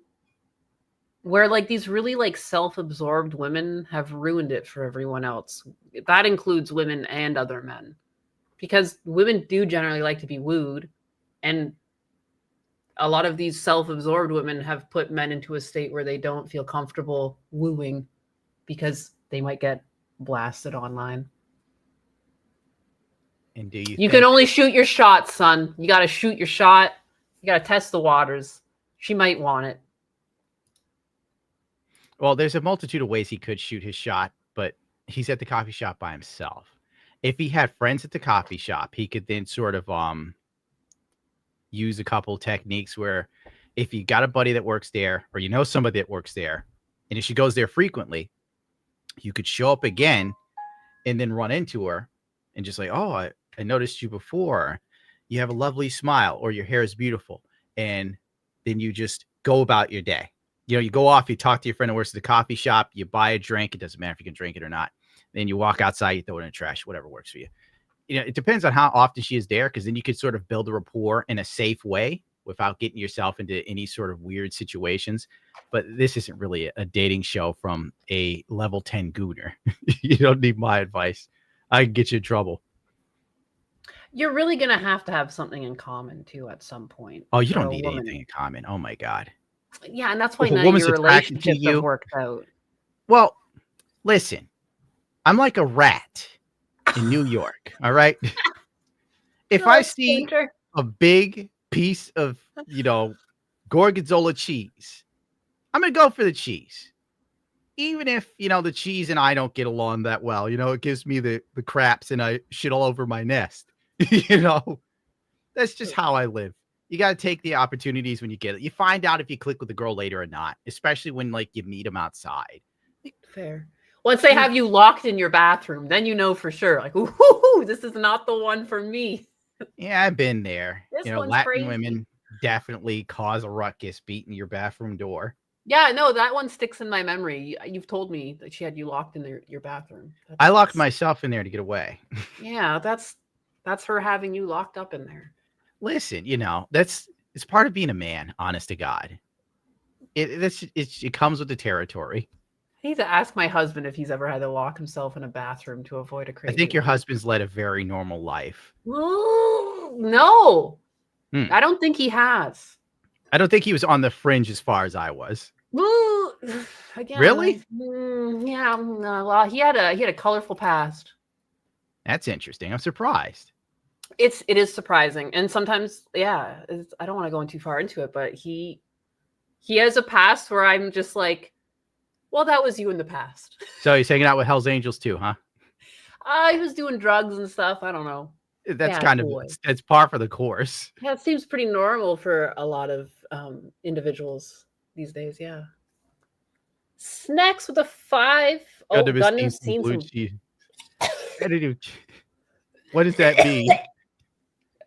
where like these really like self-absorbed women have ruined it for everyone else. That includes women and other men, because women do generally like to be wooed, and a lot of these self-absorbed women have put men into a state where they don't feel comfortable wooing because they might get blasted online. And do you can only shoot your shot, son. You got to shoot your shot. You got to test the waters. She might want it. Well, there's a multitude of ways he could shoot his shot, but he's at the coffee shop by himself. If he had friends at the coffee shop, he could then sort of use a couple techniques where if you got a buddy that works there or you know somebody that works there, and if she goes there frequently, you could show up again and then run into her and just like, oh, I noticed you before. You have a lovely smile, or your hair is beautiful. And then you just go about your day. You know, you go off, you talk to your friend who works at the coffee shop, you buy a drink. It doesn't matter if you can drink it or not. Then you walk outside, you throw it in the trash, whatever works for you. You know, it depends on how often she is there, because then you could sort of build a rapport in a safe way without getting yourself into any sort of weird situations. But this isn't really a dating show from a level 10 gooner. You don't need my advice. I can get you in trouble. You're really going to have something in common, too, at some point. Oh, you don't need anything in common. Oh, my God. Yeah, and that's why none of your relationships have worked out. Well, listen. I'm like a rat in New York, all right? If I see a big piece of, Gorgonzola cheese, I'm going to go for the cheese. Even if, the cheese and I don't get along that well, it gives me the craps and I shit all over my nest. That's just how I live. You got to take the opportunities when you get it. You find out if you click with the girl later or not, especially when you meet them outside. Fair. Once they have you locked in your bathroom, then you know for sure, like, ooh, this is not the one for me. Yeah, I've been there. Latin crazy. Women definitely cause a ruckus beating your bathroom door. Yeah, no, that one sticks in my memory. You've told me that she had you locked in your bathroom. I locked myself in there to get away. Yeah, that's her having you locked up in there. Listen, it's part of being a man, honest to God. It comes with the territory. I need to ask my husband if he's ever had to lock himself in a bathroom to avoid a I crazy. think your husband's led a very normal life. No, I don't think he has. I don't think he was on the fringe as far as I was. Again, Really? Yeah. Well, he had a colorful past. That's interesting. I'm surprised. It is surprising, and sometimes, yeah. I don't want to go in too far into it, but he has a past where I'm just like, well, that was you in the past. So he's hanging out with Hell's Angels too, huh? He was doing drugs and stuff. I don't know. That's kind of it's par for the course. Yeah, it seems pretty normal for a lot of individuals these days. Yeah. Snacks with a 5. Oh, Gundam seen some. What does that mean?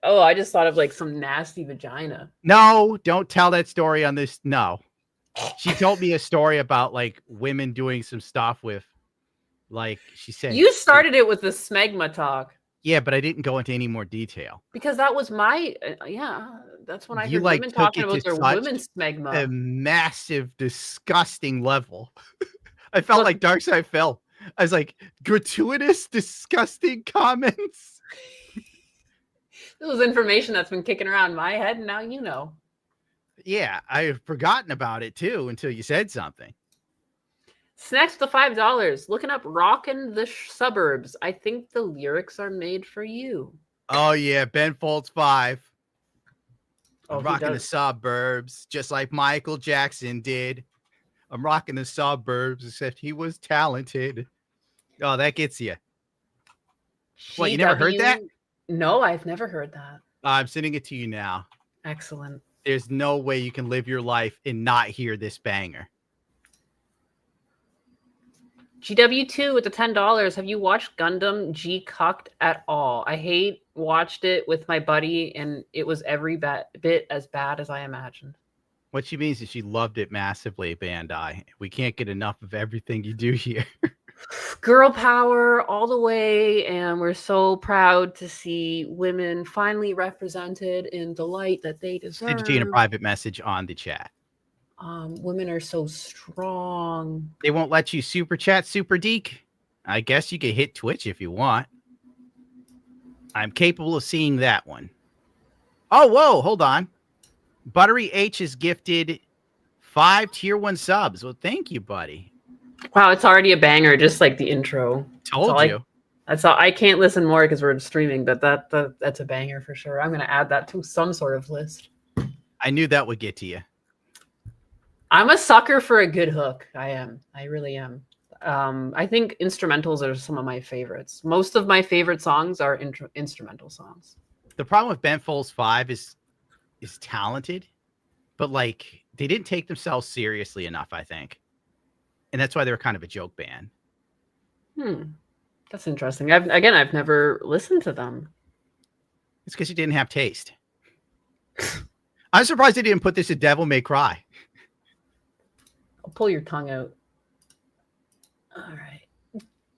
Oh, I just thought of like some nasty vagina. No, don't tell that story on this. No. She told me a story about like women doing some stuff with, like she said. You started it with the smegma talk. Yeah, but I didn't go into any more detail. Because that was my, that's when I heard women talking about their women's smegma. A massive, disgusting level. I felt like Darkseid fell. I was like, gratuitous, disgusting comments. This was information that's been kicking around my head, and now you know. Yeah, I've forgotten about it too until you said something. Snacks to $5. Looking up "Rockin' the Suburbs." I think the lyrics are made for you. Oh yeah, Ben Folds 5. Oh, I'm rocking the suburbs, just like Michael Jackson did. I'm rocking the suburbs, except he was talented. Oh, that gets you. What, you never heard that? No, I've never heard that. I'm sending it to you now. Excellent. There's no way you can live your life and not hear this banger. GW2 with the $10. Have you watched Gundam G Cucked at all? I watched it with my buddy, and it was every bit as bad as I imagined. What she means is she loved it massively, Bandai. We can't get enough of everything you do here. Girl power all the way, and we're so proud to see women finally represented in the light that they deserve. Send it to you in a private message on the chat. Women are so strong. They won't let you super chat, Super Deke. I guess you can hit Twitch if you want. I'm capable of seeing that one. Oh, whoa, hold on. Buttery H is gifted 5 tier 1 subs. Well, thank you, buddy. Wow, it's already a banger, just like the intro. Told you. That's all. I can't listen more because we're streaming, but that's a banger for sure. I'm going to add that to some sort of list. I knew that would get to you. I'm a sucker for a good hook. I am. I really am. I think instrumentals are some of my favorites. Most of my favorite songs are instrumental songs. The problem with Ben Folds 5 is talented, but like they didn't take themselves seriously enough, I think. And that's why they were kind of a joke band. That's interesting. I've never listened to them. It's because you didn't have taste. I'm surprised they didn't put this in Devil May Cry. I'll pull your tongue out. All right.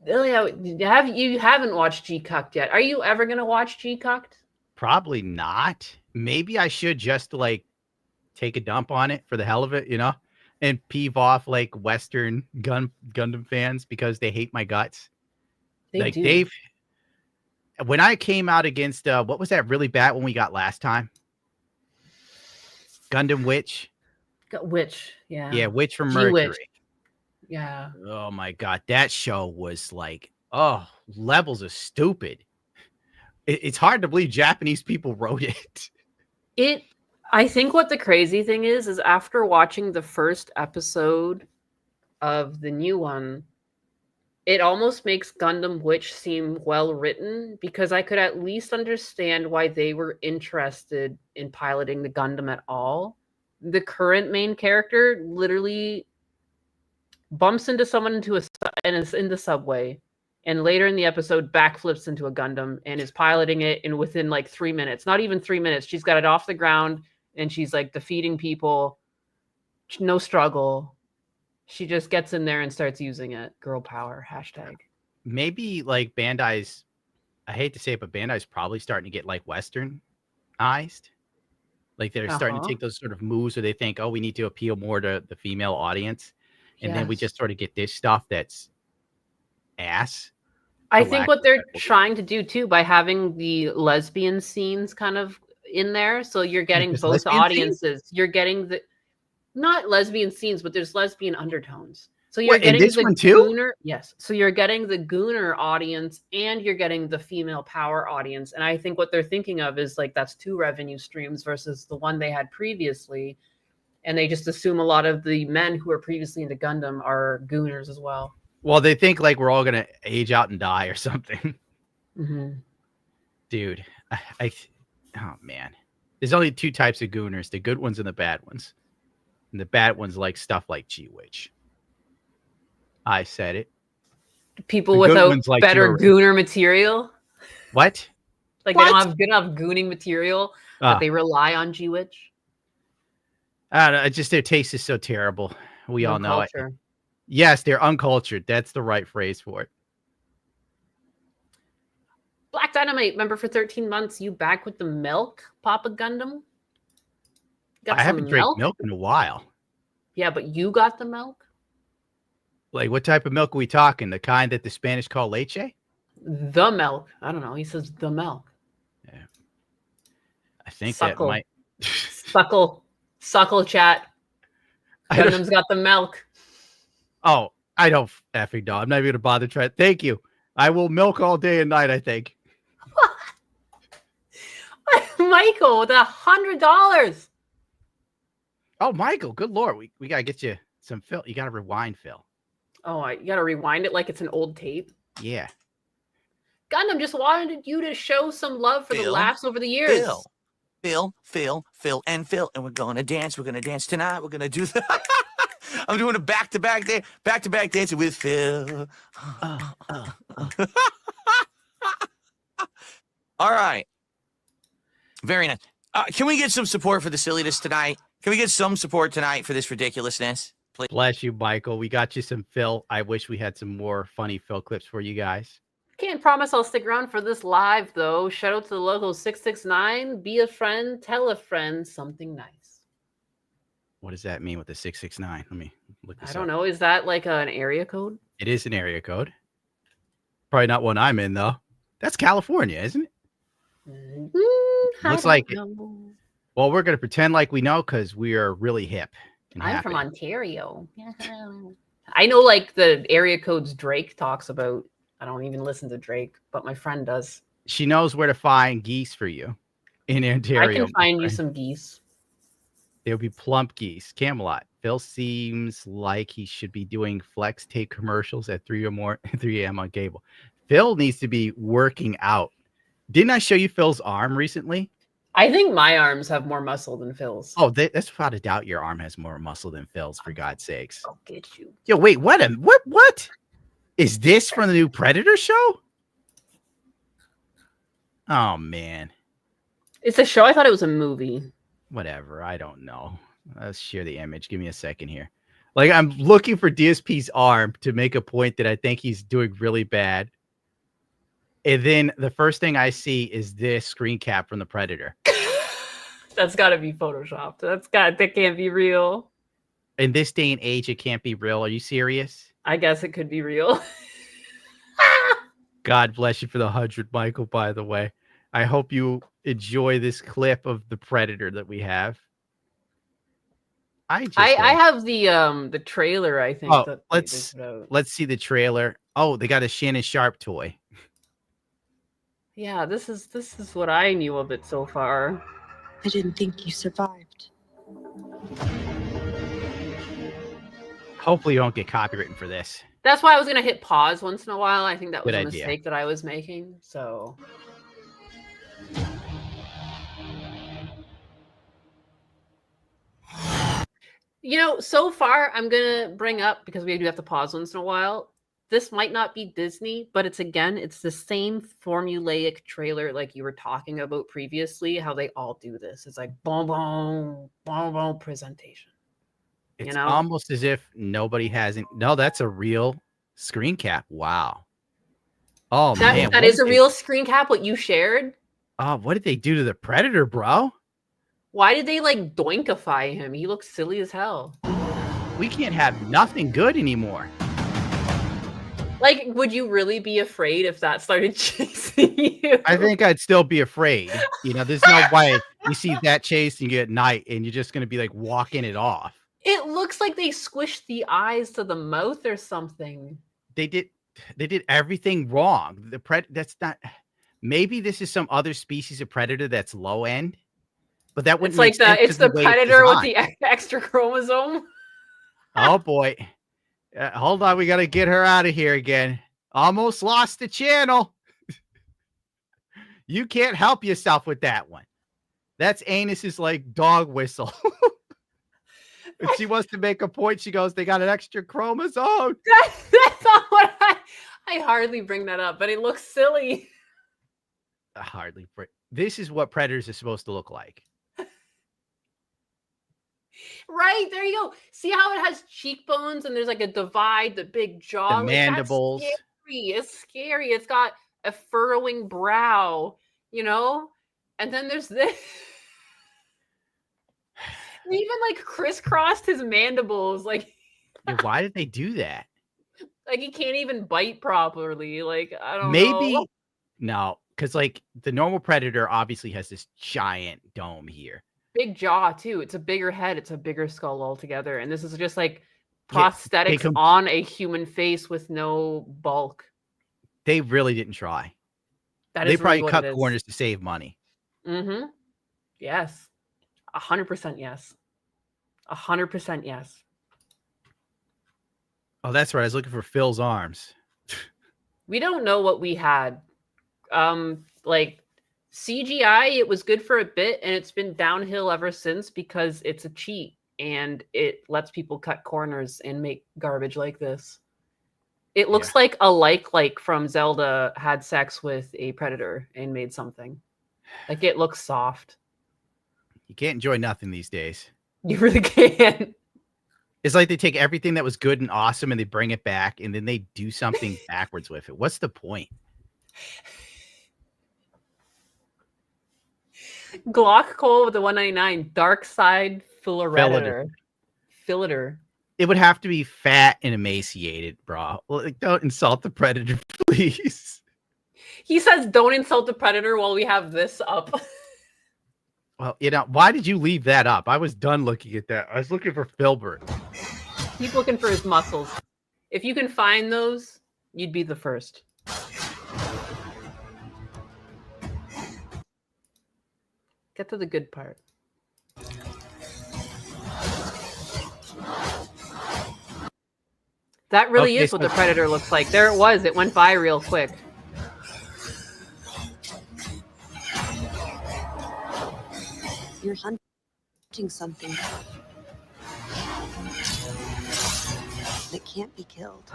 You haven't watched G Cucked yet. Are you ever gonna watch G Cucked? Probably not. Maybe I should just like take a dump on it for the hell of it, you know, and peeve off like Western Gundam fans because they hate my guts. They do. When I came out against what was that really bad one we got last time? Gundam Witch. Witch, yeah. Yeah, Witch from Mercury. G-Witch. Yeah. Oh my god, that show was like, levels of stupid. It's hard to believe Japanese people wrote it. I think what the crazy thing is after watching the first episode of the new one, it almost makes Gundam Witch seem well written because I could at least understand why they were interested in piloting the Gundam at all. The current main character literally bumps into someone and is in the subway, and later in the episode backflips into a Gundam and is piloting it in within like 3 minutes. Not even 3 minutes. She's got it off the ground and she's like defeating people. No struggle. She just gets in there and starts using it. Girl power, hashtag. Maybe like Bandai's, I hate to say it, but Bandai's probably starting to get like Westernized. Like they're starting to take those sort of moves where they think, oh, we need to appeal more to the female audience. And then we just sort of get this stuff that's ass. I think what they're trying to do too by having the lesbian scenes kind of in there, so you're getting both audiences. You're getting the not lesbian scenes, but there's lesbian undertones. So you're getting this the one too? gooner, yes. So you're getting the gooner audience and you're getting the female power audience. And I think what they're thinking of is like that's 2 revenue streams versus the one they had previously. And they just assume a lot of the men who were previously into Gundam are gooners as well. Well, they think like we're all gonna age out and die or something. Dude, oh man, there's only 2 types of gooners: the good ones and the bad ones. And the bad ones like stuff like G-Witch. I said it. People without like better gooner material. What? Like they don't have good enough gooning material, but they rely on G-Witch. I don't know. Just their taste is so terrible. We all know it. Yes, they're uncultured. That's the right phrase for it. Black Dynamite, remember for 13 months, you back with the milk, Papa Gundam? I haven't drank milk in a while. Yeah, but you got the milk? Like, what type of milk are we talking? The kind that the Spanish call leche? The milk. I don't know. He says the milk. Yeah. I think Suckle. that might... Suckle chat. Gundam's got the milk. Oh, I don't effing know. I'm not even going to bother trying. Thank you. I will milk all day and night, I think. Michael, with $100. Oh, Michael, good Lord. We got to get you some Phil. You got to rewind, Phil. Oh, you got to rewind it like it's an old tape? Yeah. Gundam just wanted you to show some love for the laughs over the years. Phil, and we're going to dance. We're going to dance tonight. We're going to do that. I'm doing a back-to-back dancing with Phil. All right. Very nice. Can we get some support for the silliness tonight? Can we get some support tonight for this ridiculousness? Please? Bless you, Michael. We got you some Phil. I wish we had some more funny Phil clips for you guys. Can't promise I'll stick around for this live, though. Shout out to the local 669. Be a friend. Tell a friend something nice. What does that mean with the 669? Let me look this up. I don't know. Is that like an area code? It is an area code. Probably not one I'm in, though. That's California, isn't it? Looks like it. Well, we're going to pretend like we know because we are really hip. I'm from Ontario. I know like the area codes Drake talks about. I don't even listen to Drake, but my friend does. She knows where to find geese for you in Ontario. I can find you some geese. There'll be plump geese. Camelot. Phil seems like he should be doing flex tape commercials at 3 a.m. on cable. Phil needs to be working out. Didn't I show you Phil's arm recently? I think my arms have more muscle than Phil's. Oh, that's without a doubt. Your arm has more muscle than Phil's, for God's sakes. I'll get you. Yo, wait, what is this from the new Predator show? Oh man, it's a show. I thought it was a movie. Whatever. I don't know. Let's share the image. Give me a second here. Like, I'm looking for DSP's arm to make a point that I think he's doing really bad. And then the first thing I see is this screen cap from the Predator. That's got to be photoshopped. That can't be real. In this day and age, it can't be real. Are you serious? I guess it could be real. God bless you for the 100, Michael, by the way. I hope you enjoy this clip of the Predator that we have. I have the trailer, I think. Oh, let's see the trailer. Oh, they got a Shannon Sharp toy. Yeah, this is what I knew of it so far. I didn't think you survived. Hopefully you don't get copywritten for this. That's why I was going to hit pause once in a while. I think that was Good a idea. mistake that I was making. So, so far I'm going to bring up, because we do have to pause once in a while, this might not be Disney, but it's the same formulaic trailer like you were talking about previously, how they all do this. It's like boom, boom, boom, boom presentation. It's almost as if nobody hasn't. No, that's a real screen cap. Wow. Oh, man. That is a real screen cap, what you shared? Oh, what did they do to the Predator, bro? Why did they like doinkify him? He looks silly as hell. We can't have nothing good anymore. Like, would you really be afraid if that started chasing you? I think I'd still be afraid. You know, there's no way you see that chasing you at night and you're just going to be like walking it off. It looks like they squished the eyes to the mouth or something. They did everything wrong. That's not. Maybe this is some other species of predator that's low end, but that wouldn't. It's like it's the predator with the extra chromosome. Oh boy. Hold on, we got to get her out of here again. Almost lost the channel. You can't help yourself with that one. That's Anus's like dog whistle. If she wants to make a point, she goes, they got an extra chromosome. That's not what I hardly bring that up, but it looks silly. This is what predators are supposed to look like. Right, there you go. See how it has cheekbones and there's like a divide, the big jaw. The mandibles. That's scary. It's scary. It's got a furrowing brow, you know? And then there's this. They even like crisscrossed his mandibles. Like, yeah, why did they do that? Like he can't even bite properly. Like, I don't know. Maybe no, because like the normal predator obviously has this giant dome here. Big jaw too. It's a bigger head. It's a bigger skull altogether. And this is just like prosthetics on a human face with no bulk. They really didn't try. They probably cut corners to save money. Mm-hmm. Yes. 100% yes. 100% yes. Oh, that's right. I was looking for Phil's arms. We don't know what we had. Like CGI, it was good for a bit, and it's been downhill ever since because it's a cheat and it lets people cut corners and make garbage like this. It looks like a like from Zelda had sex with a predator and made something. Like it looks soft. You can't enjoy nothing these days. You really can't. It's like they take everything that was good and awesome and they bring it back and then they do something backwards with it. What's the point? Glock Cole with the 199. Dark Side Filator. It would have to be fat and emaciated, bro. Like, don't insult the predator, please. He says, don't insult the predator while we have this up. Well, you know, why did you leave that up? I was done looking at that. I was looking for Filbert. He's looking for his muscles. If you can find those, you'd be the first. Get to the good part. That really is what the predator looks like. There it was. It went by real quick. You're hunting something that can't be killed.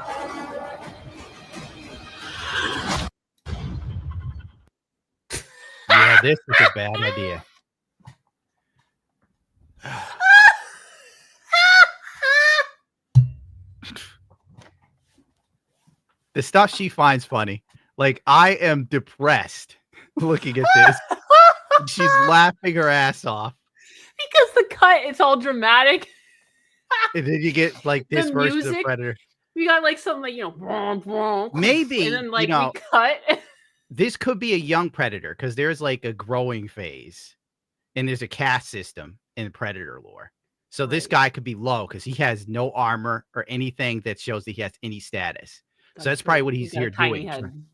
Yeah, this is a bad idea. The stuff she finds funny. Like, I am depressed looking at this. She's laughing her ass off. Because the cut, it's all dramatic. And then you get like this version of the predator. We got like something like, you know, maybe, and then like you know, we cut. This could be a young predator because there's like a growing phase and there's a caste system in predator lore. So this guy could be low because he has no armor or anything that shows that he has any status. So that's probably what he's here doing.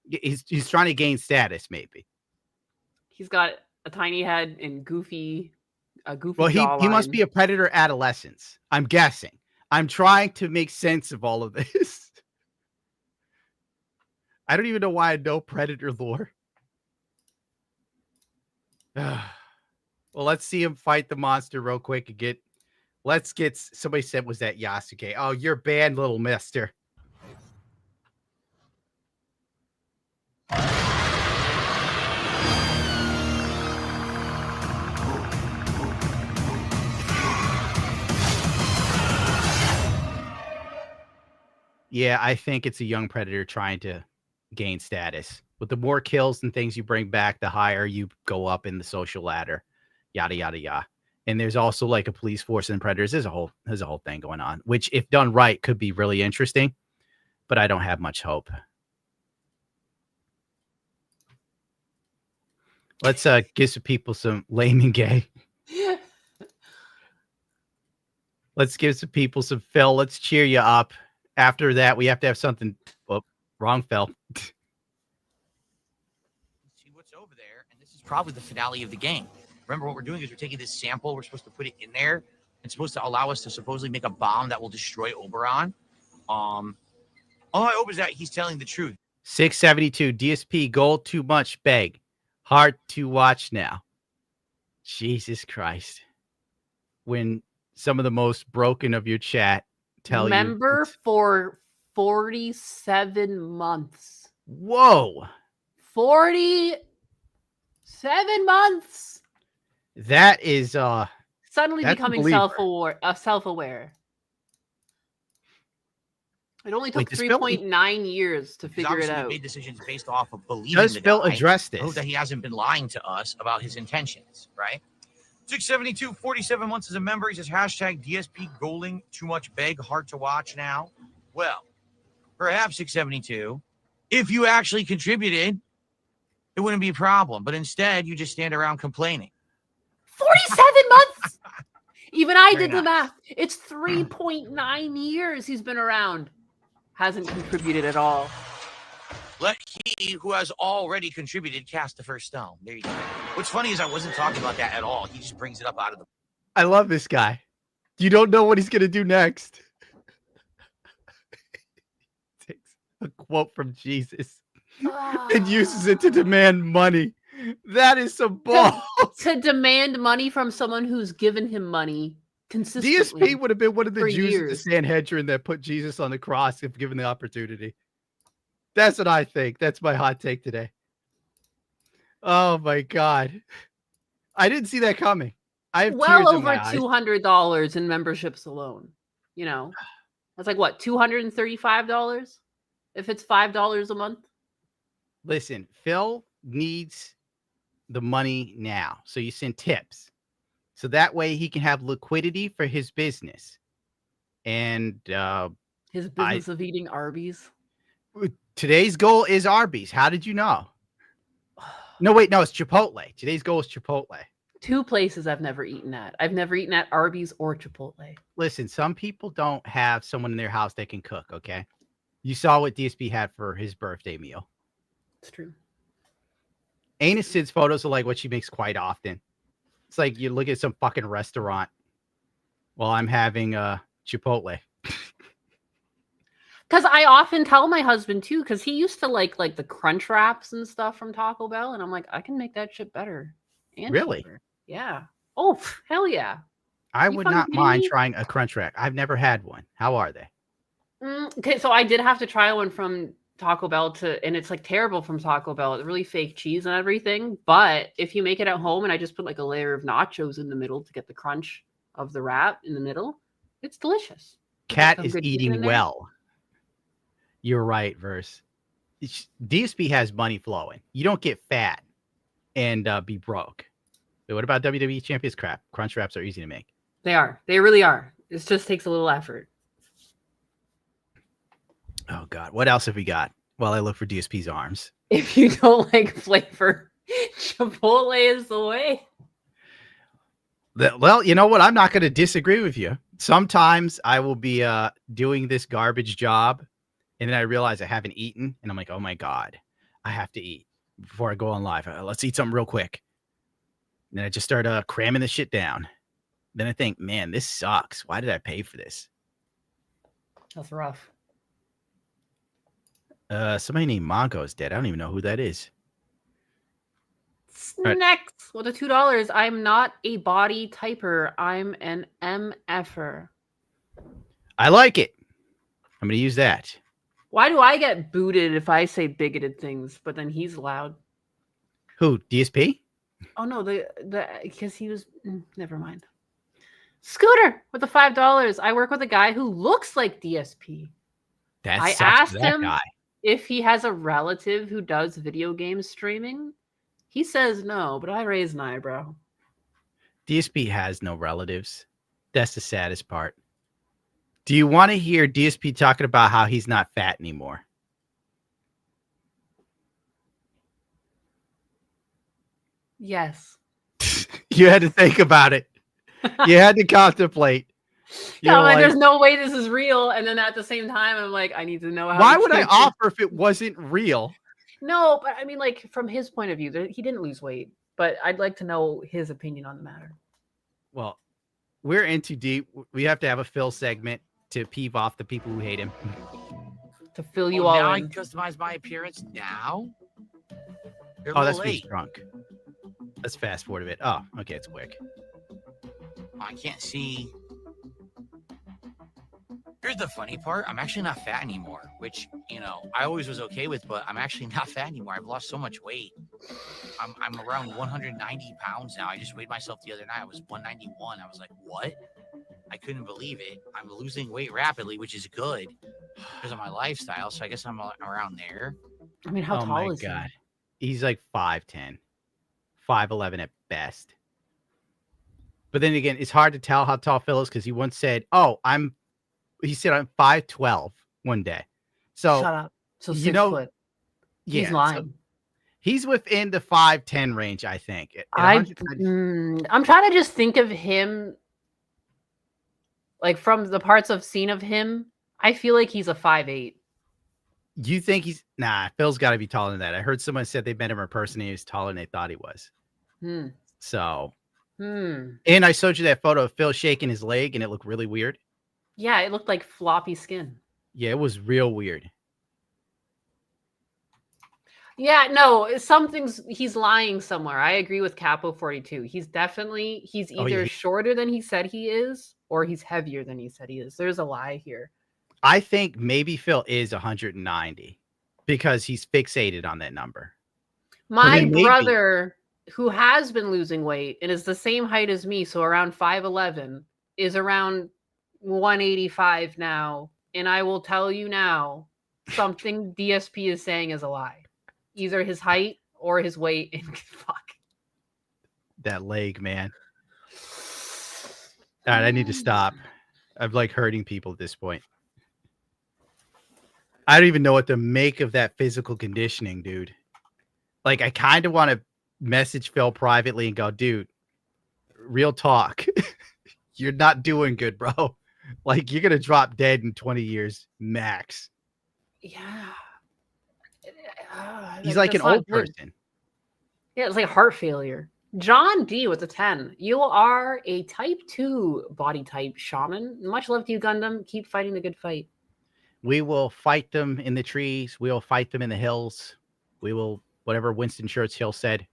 He's trying to gain status, maybe. He's got a tiny head and a goofy well, he must be a predator adolescence. I'm guessing. I'm trying to make sense of all of this. I don't even know why I know predator lore. Well, let's see him fight the monster real quick and let's get, somebody said, was that Yasuke? Oh, you're banned, little mister. Yeah, I think it's a young predator trying to gain status. With the more kills and things you bring back, the higher you go up in the social ladder. yada yada yada. And there's also like a police force and predators. There's a whole thing going on, which if done right could be really interesting, but I don't have much hope. Let's give some people some lame and gay. Let's give some people some Phil. Let's cheer you up. After that, we have to have something. Oh, wrong Phil. See what's over there, and this is probably the finale of the game. Remember, what we're doing is we're taking this sample. We're supposed to put it in there. It's supposed to allow us to supposedly make a bomb that will destroy Oberon. All I hope is that he's telling the truth. 672 DSP gold too much beg. Hard to watch now. Jesus Christ. When some of the most broken of your chat tell Member for 47 months. Whoa. 47 months. That is Suddenly becoming self-aware. It only took 3.9 years to figure it out. Made decisions based off of believing. Does Phil address this? I hope that he hasn't been lying to us about his intentions, right? 672, 47 months as a member. He says hashtag DSP goaling too much beg, hard to watch now. Well, perhaps 672, if you actually contributed, it wouldn't be a problem. But instead, you just stand around complaining. 47 months. Even I did the math. It's 3.9 years he's been around. Hasn't contributed at all. Let he who has already contributed cast the first stone. There you go. What's funny is I wasn't talking about that at all. He just brings it up out of the... I love this guy. You don't know what he's going to do next. Takes a quote from Jesus and uses it to demand money. That is some balls. To demand money from someone who's given him money consistently. DSP would have been one of the Jews years. of the Sanhedrin that put Jesus on the cross if given the opportunity. That's what I think. That's my hot take today. Oh my God. I didn't see that coming. I have well over my $200 in memberships alone. You know, that's like what, $235 if it's $5 a month. Listen, Phil needs the money now. So you send tips. So that way he can have liquidity for his business. And his business of eating Arby's. Today's goal is Arby's. How did you know? No, wait, no, it's Chipotle. Today's goal is Chipotle. Two places I've never eaten at. I've never eaten at Arby's or Chipotle. Listen, some people don't have someone in their house that can cook, okay? You saw what DSP had for his birthday meal. It's true. Anus Sid's photos are like what she makes quite often. It's like you look at some fucking restaurant while I'm having Chipotle. Because I often tell my husband too, because he used to like the crunch wraps and stuff from Taco Bell, and I'm like, I can make that shit better. And really? Cheaper. Yeah. Oh, hell yeah. I would not mind trying a crunch wrap. I've never had one. How are they? Okay, so I did have to try one from Taco Bell and it's like terrible from Taco Bell. It's really fake cheese and everything. But if you make it at home and I just put like a layer of nachos in the middle to get the crunch of the wrap in the middle, it's delicious. Cat is eating well. You're right, Verse. DSP has money flowing. You don't get fat and be broke. But what about WWE Champions crap? Crunch wraps are easy to make. They are. They really are. It just takes a little effort. Oh, God. What else have we got? Well, I look for DSP's arms. If you don't like flavor, Chipotle is the way. Well, you know what? I'm not going to disagree with you. Sometimes I will be doing this garbage job, and then I realize I haven't eaten, and I'm like, oh, my God, I have to eat before I go on live. Let's eat something real quick. And then I just start cramming the shit down. Then I think, man, this sucks. Why did I pay for this? That's rough. Somebody named Mongo is dead. I don't even know who that is. Next, with the $2, I'm not a body typer. I'm an MFer. I like it. I'm going to use that. Why do I get booted if I say bigoted things, but then he's loud? Who, DSP? Oh no, because he was. Never mind. Scooter with the $5. I work with a guy who looks like DSP. I asked him if he has a relative who does video game streaming. He says no, but I raise an eyebrow. DSP has no relatives. That's the saddest part. Do you want to hear DSP talking about how he's not fat anymore? Yes. You had to think about it. You had to contemplate. Yeah, You're like, like, there's no way this is real. And then at the same time, I'm like, I need to know how. why to would I change it. offer if it wasn't real? No, but I mean, like, from his point of view, he didn't lose weight. But I'd like to know his opinion on the matter. Well, we're in too deep. We have to have a Phil segment to peeve off the people who hate him. To fill you Oh, all now I in. can customize my appearance now? They're a Oh, little that's when he's late. drunk. Let's fast forward a bit. Oh, okay, it's quick. I can't see. Here's the funny part. I'm actually not fat anymore, which, you know, I always was okay with, but I'm actually not fat anymore. I've lost so much weight. I'm around 190 pounds now. I just weighed myself the other night. I was 191. I was like, what? I couldn't believe it. I'm losing weight rapidly, which is good because of my lifestyle. So I guess I'm around there. I mean, how Oh tall my is God. He's like 5'10", 5'11" at best. But then again, it's hard to tell how tall Phil is because he once said, he said I'm 5'12" one day. he? So, Shut up. So you 6 know, foot. yeah, He's so lying. he's within the 5'10" range, I think. At I'm 100 trying to just think of him, like, from the parts I've seen of him. I feel like he's a 5'8". You think he's Phil's got to be taller than that. I heard someone said they met him in person and he was taller than they thought he was. So, and I showed you that photo of Phil shaking his leg and it looked really weird. Yeah, it looked like floppy skin. Yeah, it was real weird. Yeah, no, he's lying somewhere. I agree with Capo 42. He's either shorter than he said he is, or he's heavier than he said he is. There's a lie here. I think maybe Phil is 190 because he's fixated on that number. My brother, who has been losing weight and is the same height as me, so around 5'11", is around 185 now. And I will tell you now, something DSP is saying is a lie. Either his height or his weight. And fuck. That leg, man. All right, I need to stop. I'm like hurting people at this point. I don't even know what to make of that physical conditioning, dude. Like, I kind of want to message Phil privately and go, dude, real talk. You're not doing good, bro. Like, you're going to drop dead in 20 years max. Yeah. He's like an old person. Yeah, it's like heart failure. John D with a 10. You are a type 2 body type shaman. Much love to you, Gundam. Keep fighting the good fight. We will fight them in the trees. We will fight them in the hills. We will, whatever Winston Churchill said,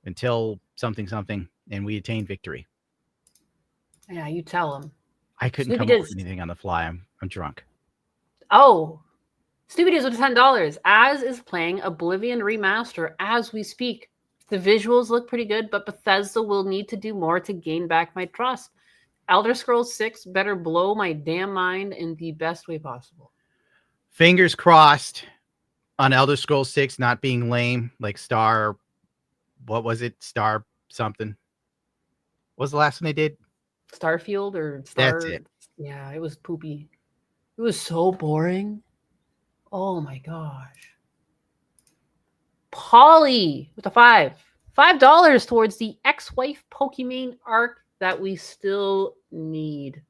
until something, and we attain victory. Yeah, you tell him. I couldn't come up with anything on the fly. I'm drunk. Oh, Stupid is with $10. Az is playing Oblivion Remaster as we speak. The visuals look pretty good, but Bethesda will need to do more to gain back my trust. Elder Scrolls 6 better blow my damn mind in the best way possible. Fingers crossed on Elder Scrolls 6 not being lame, like Star, what was it? Star something. What was the last one they did? Starfield or Star? That's it. Yeah, it was poopy. It was so boring. Oh my gosh. Polly with a 5. $5 towards the ex-wife Pokemon arc that we still need.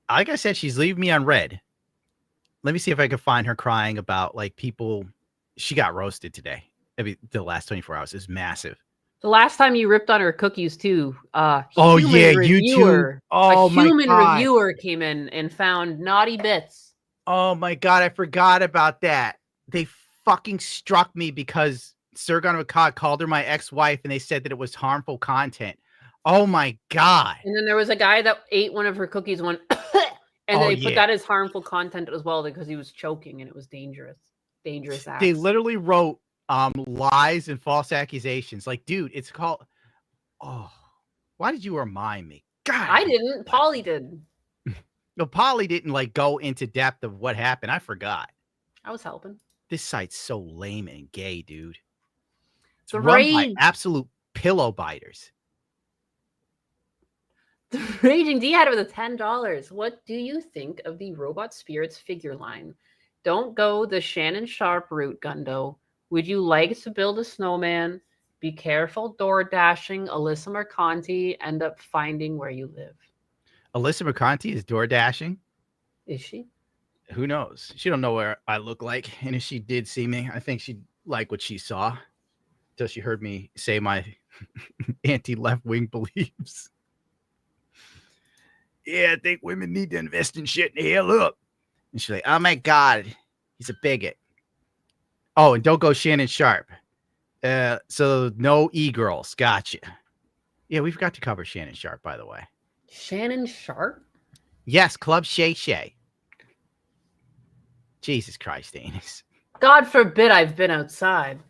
Like I said, she's leaving me on red. Let me see if I can find her crying about like people. She got roasted today. I mean, the last 24 hours is massive. The last time you ripped on her cookies too. YouTube. Oh my human God. reviewer came in and found naughty bits. Oh my God, I forgot about that. They fucking struck me because Sergon Akkad called her my ex-wife and they said that it was harmful content. Oh my God. And then there was a guy that ate one of her cookies and went, and they put that as harmful content as well because he was choking and it was dangerous. Dangerous acts. They literally wrote lies and false accusations. Like, dude, it's called. Oh, why did you remind me? God, I didn't. Polly did. No, Polly didn't like go into depth of what happened. I forgot. I was helping. This site's so lame and gay, dude. It's The run by rage. absolute pillow biters. Raging D had it with a $10. What do you think of the Robot Spirits figure line? Don't go the Shannon Sharp route, Gundo. Would you like to build a snowman? Be careful door dashing. Alyssa Mercanti end up finding where you live. Alyssa Mercanti is door dashing. Is she? Who knows? She don't know where I look like, and if she did see me, I think she'd like what she saw. Till she heard me say my anti-left wing beliefs. Yeah, I think women need to invest in shit and the hell up. And she's like, oh my God, he's a bigot. Oh, and don't go Shannon Sharp. So no e-girls. Gotcha. Yeah, we forgot to cover Shannon Sharp, by the way. Shannon Sharp? Yes, Club Shay Shay. Jesus Christ, Anus. God forbid I've been outside.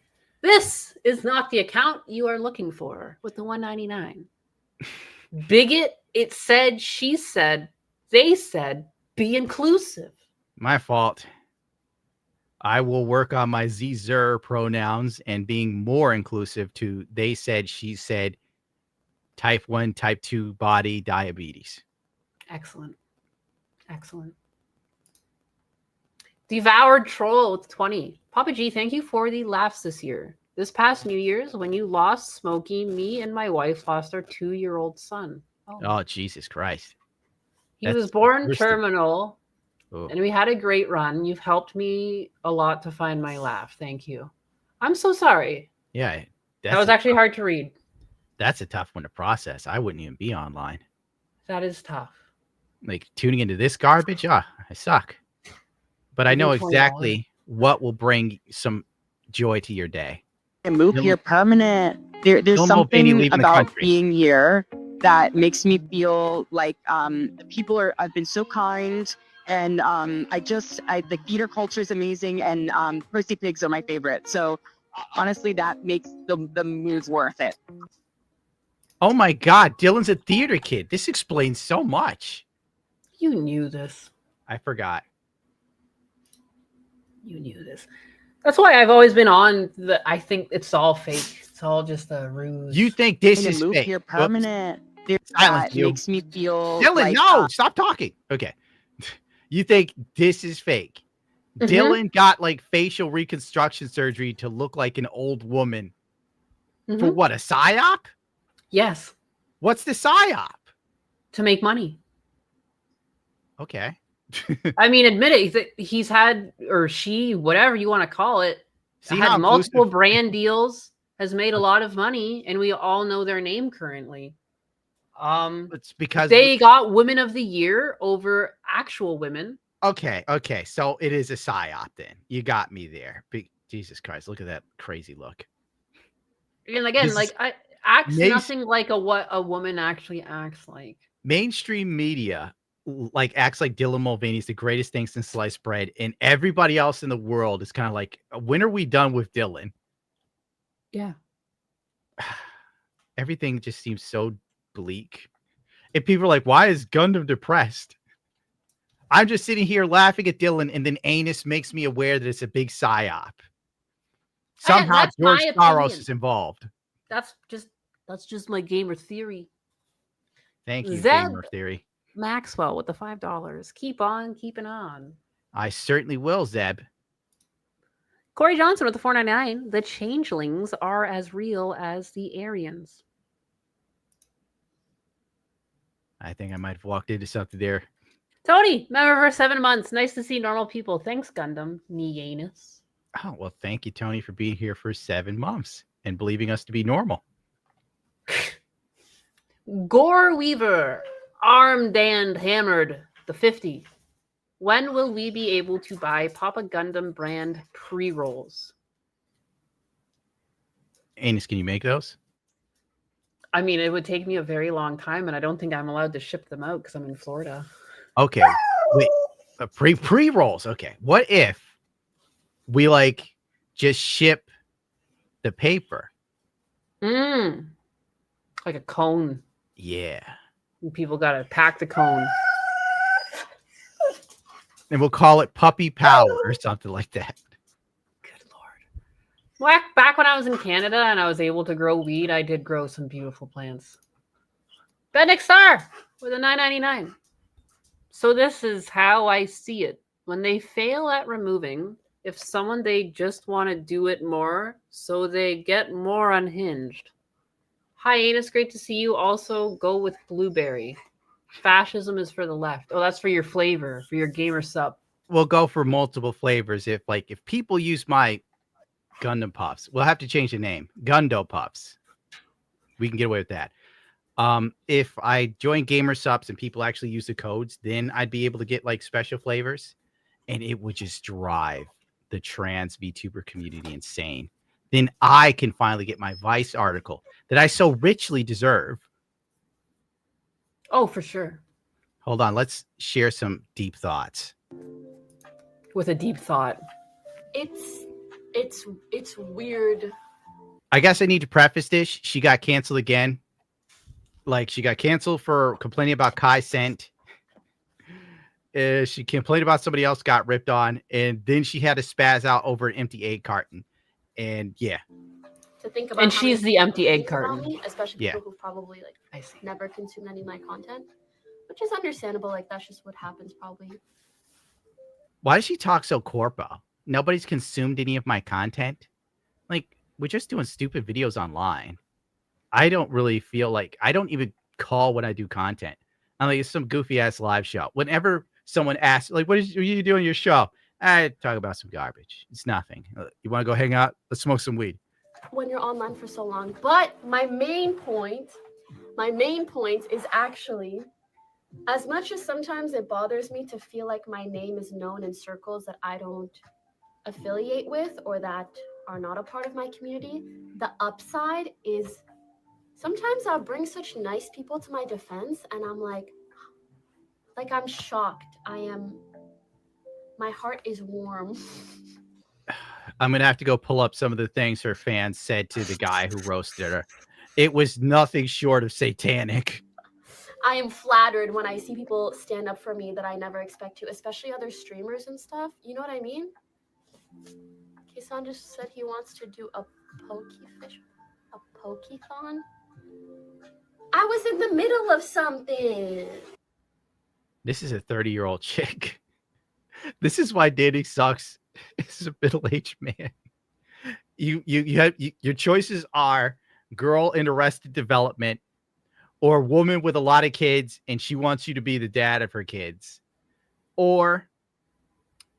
This is not the account you are looking for with the $1.99. Bigot, it said, she said, they said, be inclusive. My fault. I will work on my Z-zer pronouns and being more inclusive to they said, she said, type 1, type 2 body diabetes. Excellent. Excellent. Devoured Troll with 20. Papa G, thank you for the laughs this year. This past New Year's, when you lost Smokey, me and my wife lost our 2-year-old son. Oh, Jesus Christ. He That's was born worse terminal, Oh. and we had a great run. You've helped me a lot to find my laugh. Thank you. I'm so sorry. Yeah. That was actually hard to read. That's a tough one to process. I wouldn't even be online. That is tough. Like tuning into this garbage. I suck. But I know exactly what will bring some joy to your day. And move here permanent. There's something about being here that makes me feel like I've been so kind, and the theater culture is amazing, and Percy Pigs are my favorite. So honestly, that makes the moves worth it. Oh my God, Dylan's a theater kid. This explains so much. You knew this. I forgot. You knew this. That's why I've always been on I think it's all fake. It's all just a ruse. You think this is move fake? here permanent. Silence you. Makes me feel Dylan, like, no, stop talking. Okay. You think this is fake? Dylan got like facial reconstruction surgery to look like an old woman. For what, a psyop? Yes. What's the psyop? To make money. Okay. I mean, admit it. He's had, or she, whatever you want to call it, had multiple brand deals, has made a lot of money, and we all know their name currently. It's because they got Women of the Year over actual women. Okay. So it is a psyop then. You got me there. Jesus Christ, look at that crazy look. And again, acts nothing like what a woman actually acts like. Mainstream media acts like Dylan Mulvaney is the greatest thing since sliced bread, and everybody else in the world is kind of like, when are we done with Dylan? Yeah. Everything just seems so bleak. And people are like, why is Gundam depressed? I'm just sitting here laughing at Dylan, and then Anus makes me aware that it's a big psyop. Somehow George Soros is involved. That's just my gamer theory. Thank you, gamer theory. Maxwell with the $5. Keep on keeping on. I certainly will, Zeb. Corey Johnson with the $4.99. The changelings are as real as the Aryans. I think I might have walked into something there. Tony, member for 7 months. Nice to see normal people. Thanks, Gundam. Nianus. Oh, well, thank you, Tony, for being here for 7 months and believing us to be normal. Gore Weaver. Armed and hammered. The 50. When will we be able to buy Papa Gundam brand pre-rolls? Anus, can you make those? I mean, it would take me a very long time, and I don't think I'm allowed to ship them out because I'm in Florida. Okay. Wait. Pre-rolls. Okay. What if we just ship the paper? Like a cone. Yeah. And people got to pack the cone. And we'll call it Puppy Power or something like that. Good Lord. Back when I was in Canada and I was able to grow weed, I did grow some beautiful plants. Benedict Star, with a $9.99. So this is how I see it. When they fail at removing, if someone they just want to do it more, so they get more unhinged. Hyenas, great to see you. Also go with blueberry. Fascism is for the left. Oh, that's for your flavor, for your gamer sub. We'll go for multiple flavors. If people use my Gundam Puffs, we'll have to change the name. Gundo Puffs. We can get away with that. If I join gamer subs and people actually use the codes, then I'd be able to get like special flavors, and it would just drive the trans VTuber community insane. Then I can finally get my Vice article that I so richly deserve. Oh, for sure. Hold on, let's share some deep thoughts. With a deep thought. It's weird. I guess I need to preface this. She got canceled again. Like, she got canceled for complaining about Kai Scent. She complained about somebody else got ripped on, and then she had to spaz out over an empty egg carton. And yeah. To think about, and she's the empty egg carton. Me, especially people who probably never consumed any of my content, which is understandable. Like, that's just what happens probably. Why does she talk so corpo? Nobody's consumed any of my content. Like, we're just doing stupid videos online. I don't really feel like I don't even call when I do content. I'm like, it's some goofy ass live show. Whenever someone asks, like, what are you doing on your show? I talk about some garbage. It's nothing. You want to go hang out? Let's smoke some weed. When you're online for so long. But my main point is actually, as much as sometimes it bothers me to feel like my name is known in circles that I don't affiliate with or that are not a part of my community, the upside is sometimes I'll bring such nice people to my defense, and I'm like I'm shocked. My heart is warm. I'm going to have to go pull up some of the things her fans said to the guy who roasted her. It was nothing short of satanic. I am flattered when I see people stand up for me that I never expect to, especially other streamers and stuff. You know what I mean? Kisan just said he wants to do a Pokethon. I was in the middle of something. This is a 30-year-old chick. This is why dating sucks. As a middle-aged man, your choices are girl in Arrested Development or woman with a lot of kids and she wants you to be the dad of her kids, or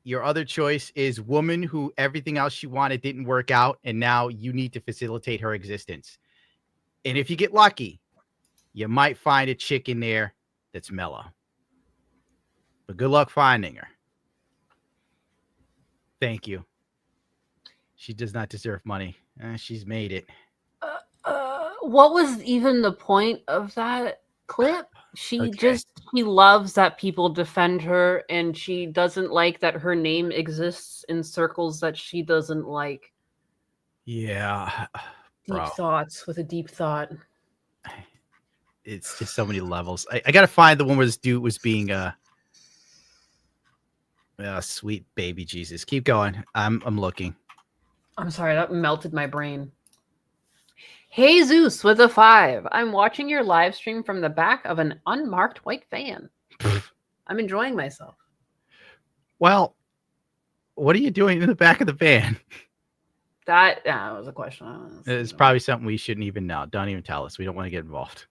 your other choice is woman who everything else she wanted didn't work out and now you need to facilitate her existence. And if you get lucky, you might find a chick in there that's mellow, but good luck finding her. Thank you. She does not deserve money. She's made it. What was even the point of that clip? She loves that people defend her, and she doesn't like that her name exists in circles that she doesn't like. Yeah. Deep thoughts with a deep thought. It's just so many levels. I got to find the one where this dude was being sweet baby Jesus. Keep going. I'm looking. I'm sorry, that melted my brain. Hey Zeus with a 5. I'm watching your live stream from the back of an unmarked white van. I'm enjoying myself. Well, what are you doing in the back of the van? That was a question. It's probably something we shouldn't even know. Don't even tell us. We don't want to get involved.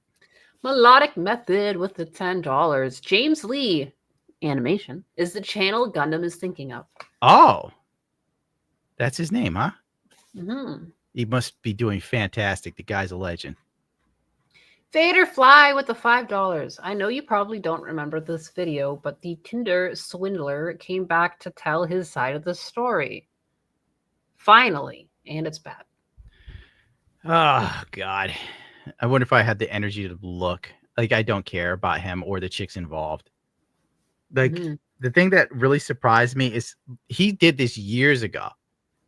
Melodic Method with the $10. James Lee Animation is the channel Gundam is thinking of. Oh, that's his name, huh? Mm-hmm. He must be doing fantastic. The guy's a legend. Vader Fly with the $5. I know you probably don't remember this video, but the Tinder swindler came back to tell his side of the story. Finally, and it's bad. Oh, God. I wonder if I had the energy to look. Like, I don't care about him or the chicks involved. Like, the thing that really surprised me is he did this years ago.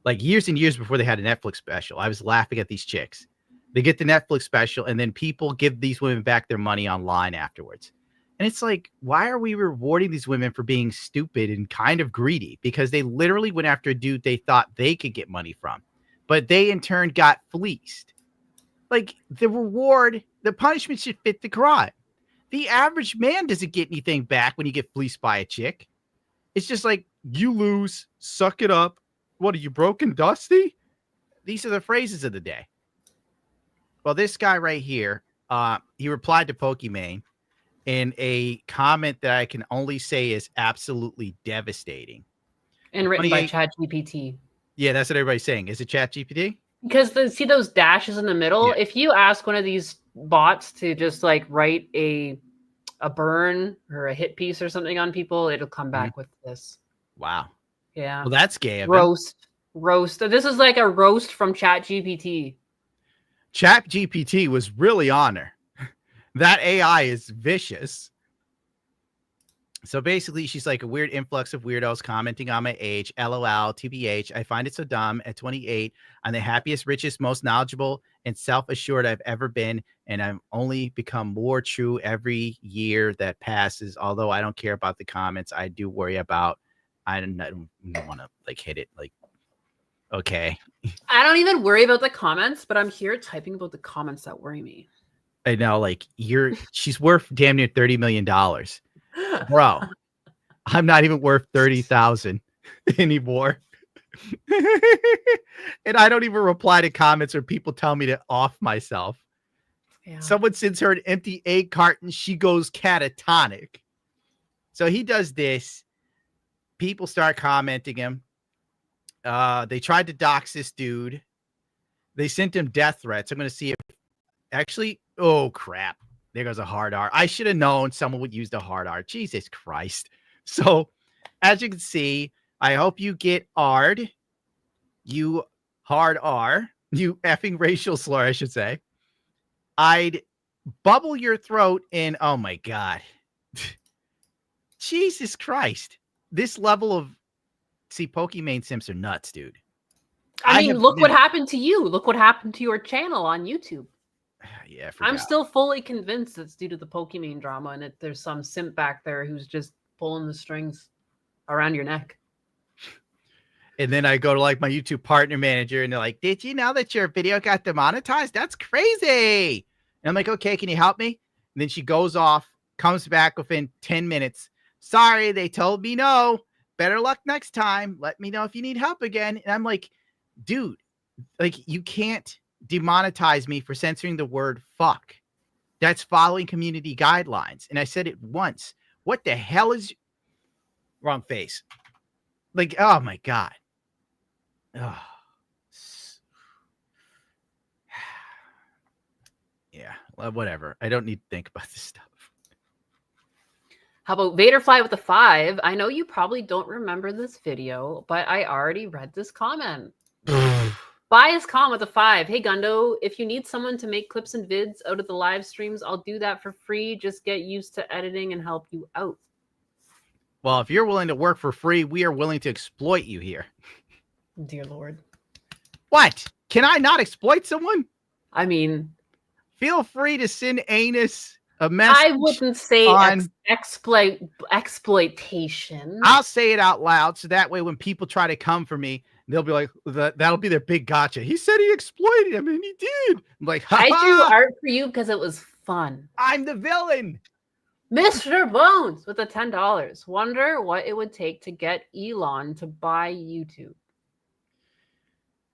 Like, years and years before they had a Netflix special. I was laughing at these chicks. They get the Netflix special, and then people give these women back their money online afterwards. And it's like, why are we rewarding these women for being stupid and kind of greedy? Because they literally went after a dude they thought they could get money from. But they, in turn, got fleeced. Like, the reward, the punishment should fit the crime. The average man doesn't get anything back when you get fleeced by a chick. It's just like, you lose, suck it up. What are you, broken dusty? These are the phrases of the day. Well, this guy right here, he replied to Pokimane in a comment that I can only say is absolutely devastating. And written by ChatGPT. Yeah, that's what everybody's saying. Is it ChatGPT? Because see those dashes in the middle? Yeah. If you ask one of these bots to just like write a burn or a hit piece or something on people, it'll come back with this. Wow. Yeah. Well, that's gay. Roast. This is like a roast from ChatGPT. ChatGPT was really on her. That AI is vicious. So basically, she's like a weird influx of weirdos commenting on my age. LOL, TBH. I find it so dumb. At 28, I'm the happiest, richest, most knowledgeable, and self-assured I've ever been. And I've only become more true every year that passes. Although I don't care about the comments, I do worry about. I don't want to like hit it. Like, okay. I don't even worry about the comments, but I'm here typing about the comments that worry me. I know, like she's worth damn near $30 million. Bro, I'm not even worth 30,000 anymore. And I don't even reply to comments or people tell me to off myself. Yeah. Someone sends her an empty egg carton. She goes catatonic. So he does this. People start commenting him. They tried to dox this dude. They sent him death threats. I'm going to see if actually, oh crap. There goes a hard R. I should have known someone would use the hard R. Jesus Christ. So, as you can see, I hope you get R'd. You hard R. You effing racial slur, I should say. I'd bubble your throat in. Oh my God. Jesus Christ. This level of. See, Pokimane simps are nuts, dude. I mean, look what happened to you. Look what happened to your channel on YouTube. Yeah, I'm still fully convinced it's due to the Pokimane drama and there's some simp back there who's just pulling the strings around your neck. And then I go to like my YouTube partner manager and they're like, did you know that your video got demonetized? That's crazy. And I'm like, okay, can you help me? And then she goes off, comes back within 10 minutes. Sorry, they told me no. Better luck next time. Let me know if you need help again. And I'm like, dude, like you can't demonetize me for censoring the word fuck. That's following community guidelines. And I said it once. What the hell is wrong face? Like, oh my God. Oh. Yeah, well, whatever. I don't need to think about this stuff. How about Vaderfly with a 5? I know you probably don't remember this video, but I already read this comment. Bias Com with a 5. Hey, Gundo, if you need someone to make clips and vids out of the live streams, I'll do that for free. Just get used to editing and help you out. Well, if you're willing to work for free, we are willing to exploit you here. Dear Lord. What? Can I not exploit someone? I mean, feel free to send Anus a message. I wouldn't say exploitation. I'll say it out loud so that way when people try to come for me, they'll be like, that'll be their big gotcha. He said he exploited him, and he did. I'm like, I drew art for you because it was fun. I'm the villain. Mr. Bones with the $10. Wonder what it would take to get Elon to buy YouTube.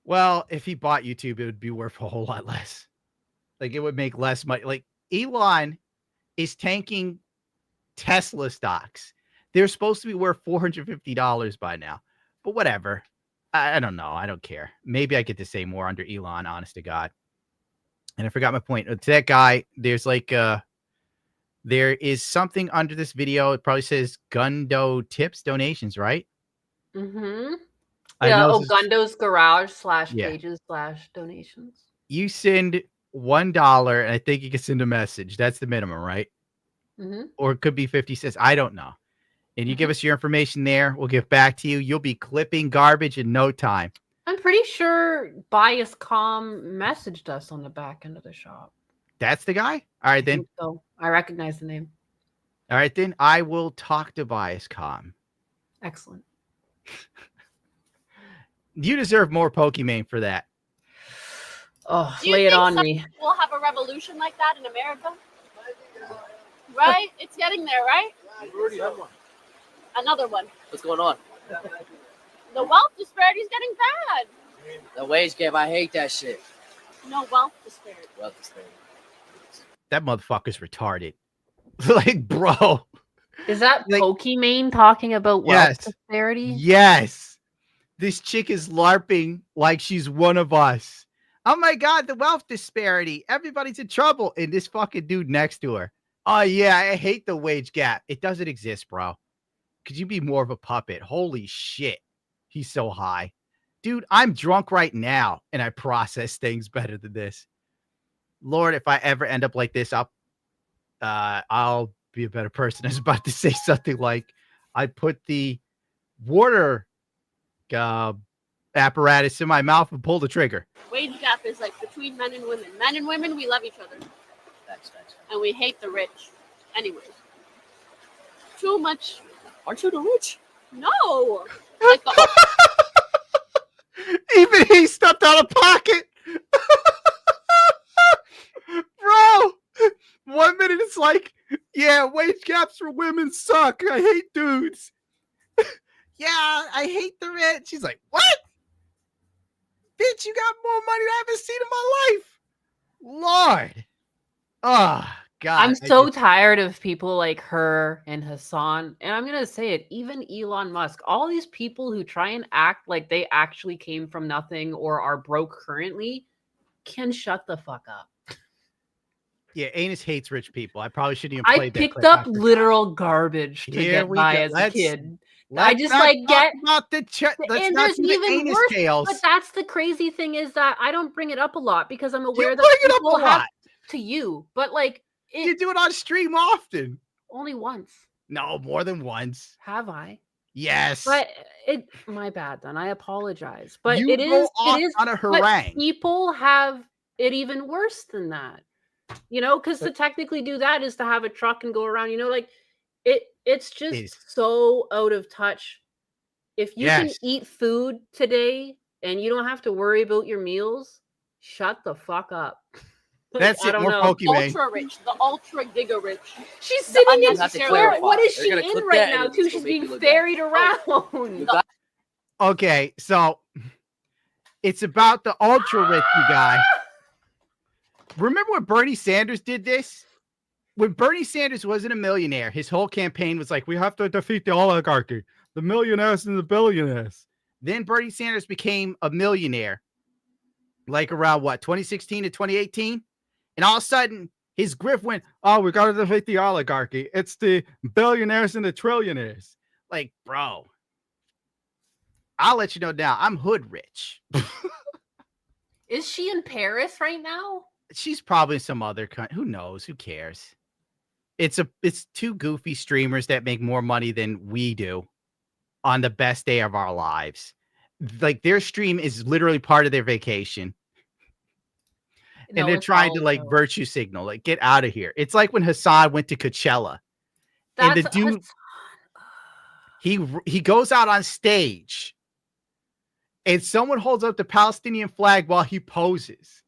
Well, if he bought YouTube, it would be worth a whole lot less. Like, it would make less money. Like, Elon is tanking Tesla stocks. They're supposed to be worth $450 by now. But whatever. I don't know. I don't care. Maybe I get to say more under Elon, honest to God. And I forgot my point. To that guy, there's like there is something under this video. It probably says Gundo tips donations, right? Mm-hmm. Yeah, Gundo's garage /pages /donations. You send $1 and I think you can send a message. That's the minimum, right? Mm-hmm. Or it could be 50 cents. I don't know. And you give us your information there. We'll get back to you. You'll be clipping garbage in no time. I'm pretty sure Biascom messaged us on the back end of the shop. That's the guy? All right, then. So I recognize the name. All right, then. I will talk to Biascom. Excellent. You deserve more Pokimane for that. Oh, lay it on me. We'll have a revolution like that in America? Right? It's getting there, right? You already have one. Another one. What's going on? The wealth disparity is getting bad. The wage gap, I hate that shit. No wealth disparity. Wealth disparity. That motherfucker's retarded. Like, bro. Is that Like- Pokimane talking about wealth disparity? Yes. This chick is LARPing like she's one of us. Oh my God, the wealth disparity. Everybody's in trouble. And this fucking dude next to her. Oh yeah, I hate the wage gap. It doesn't exist, bro. Could you be more of a puppet? Holy shit. He's so high. Dude, I'm drunk right now and I process things better than this. Lord, if I ever end up like this, I'll be a better person. I was about to say something like I put the water apparatus in my mouth and pull the trigger. Wage gap is like between men and women. Men and women, we love each other. Thanks. And we hate the rich. Anyway. Too much. Aren't you the rich? No. Like the Even he stepped out of pocket. Bro, 1 minute it's like, yeah, wage gaps for women suck. I hate dudes. Yeah, I hate the rich. She's like, what? Bitch, you got more money than I haven't seen in my life. Lord. Oh, God. I'm so tired of people like her and Hassan. And I'm going to say it, even Elon Musk, all these people who try and act like they actually came from nothing or are broke currently can shut the fuck up. Yeah, Anus hates rich people. I probably shouldn't even play I that picked clip up after. literal garbage to Here get we by go. as a kid. Let's I just not like talk get about the let's and not there's do the even anus worse. tales. But that's the crazy thing is that I don't bring it up a lot because I'm aware You that bring it up people a have lot. to you. But like You do it on stream often. only once. No, more than once. Have I? Yes. But it my bad then. I apologize. But you it go is off it is on a but harangue. people have it even worse than that. You know, because to technically do that is to have a truck and go around, you know, like it's just is. so out of touch. If you can Yes. eat food today and you don't have to worry about your meals, shut the fuck up. Like, That's I it. don't More know. Pokemon. ultra rich, the ultra giga rich. She's sitting in unnecessary where? rich. What is They're she gonna in clip right that now? and Too, it's she's gonna make being you look ferried bad. around. Okay, so it's about the ultra rich guy. Remember when Bernie Sanders did this? When Bernie Sanders wasn't a millionaire, his whole campaign was like, we have to defeat the oligarchy, the millionaires and the billionaires. Then Bernie Sanders became a millionaire, like around what, 2016 to 2018? And all of a sudden, his grift went, oh, we got to defeat the oligarchy. It's the billionaires and the trillionaires. Like, bro, I'll let you know now, I'm hood rich. Is she in Paris right now? She's probably in some other country. Who knows? Who cares? It's two goofy streamers that make more money than we do on the best day of our lives. Like their stream is literally part of their vacation. No, And they're it's trying all to like about- virtue signal, like get out of here. It's like when Hassan went to Coachella. And the That's dude, he goes out on stage and someone holds up the Palestinian flag while he poses.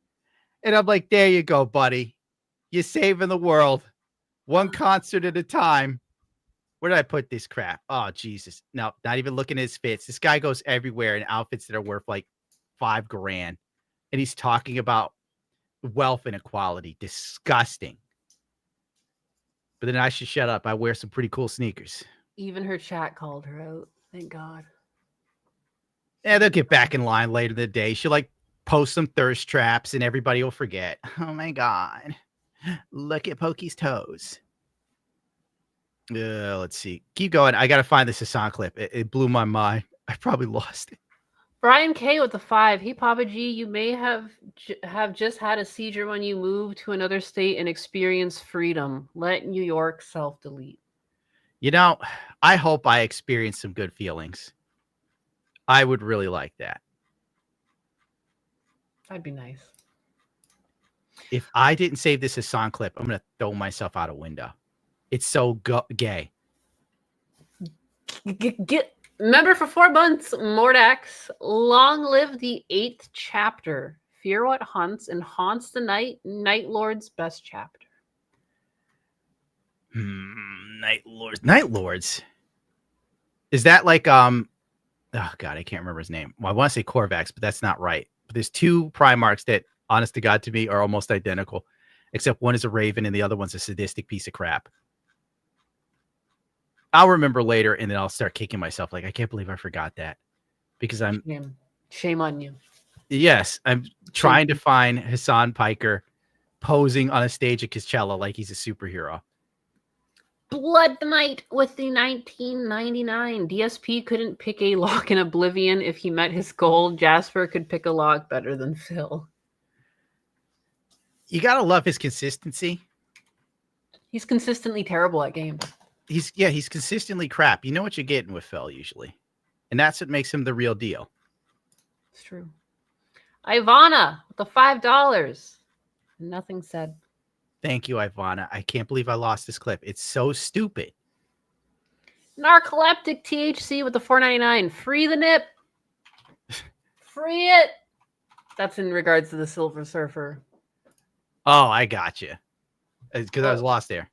And I'm like, there you go, buddy. You're saving the world. One concert at a time. Where did I put this crap? Oh, Jesus. No, not even looking at his fits. This guy goes everywhere in outfits that are worth like $5,000. And he's talking about wealth inequality. Disgusting. But then I should shut up. I wear some pretty cool sneakers. Even her chat called her out. Thank God. Yeah, they'll get back in line later in the day. She'll like post some thirst traps and everybody will forget. Oh my God. Look at Pokey's toes. Let's see. Keep going. I got to find this Hassan clip. It blew my mind. I probably lost it. Brian K with the 5. Hey, Papa G, you may have just had a seizure when you moved to another state and experienced freedom. Let New York self-delete. You know, I hope I experience some good feelings. I would really like that. That'd be nice. If I didn't save this Hassan clip, I'm going to throw myself out a window. It's so gay. Get member for 4 months, Mordax. Long live the 8th chapter. Fear what hunts and haunts the night. Night Lord's best chapter. Night Lords. Night Lords. Is that like oh god, I can't remember his name. Well, I want to say Korvax, but that's not right. But there's two Primarchs that, honest to God, to me, are almost identical, except one is a raven and the other one's a sadistic piece of crap. I'll remember later, and then I'll start kicking myself. Like, I can't believe I forgot that. Because I'm... Shame on you. Yes, I'm trying to find Hassan Piker posing on a stage at Coachella like he's a superhero. Blood Knight with the 1999. DSP couldn't pick a lock in Oblivion if he met his goal. Jasper could pick a lock better than Phil. You gotta love his consistency. He's consistently terrible at games. He's consistently crap. You know what you're getting with Phil usually. And that's what makes him the real deal. It's true. Ivana with the $5. Nothing said. Thank you, Ivana. I can't believe I lost this clip. It's so stupid. Narcoleptic THC with the $4.99. Free the nip. Free it. That's in regards to the Silver Surfer. Oh, I got you. Because I was lost there.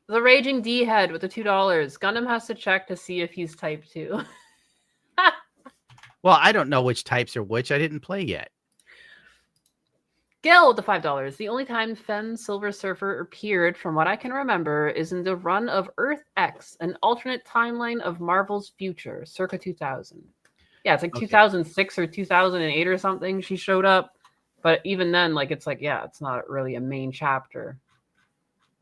The Raging D-Head with the $2. Gundam has to check to see if he's type 2. Well, I don't know which types are which. I didn't play yet. Gil with the $5. The only time Fen Silver Surfer appeared, from what I can remember, is in the run of Earth X, an alternate timeline of Marvel's future, circa 2000. Yeah, it's like 2006 or 2008 or something. She showed up, but even then, like it's not really a main chapter.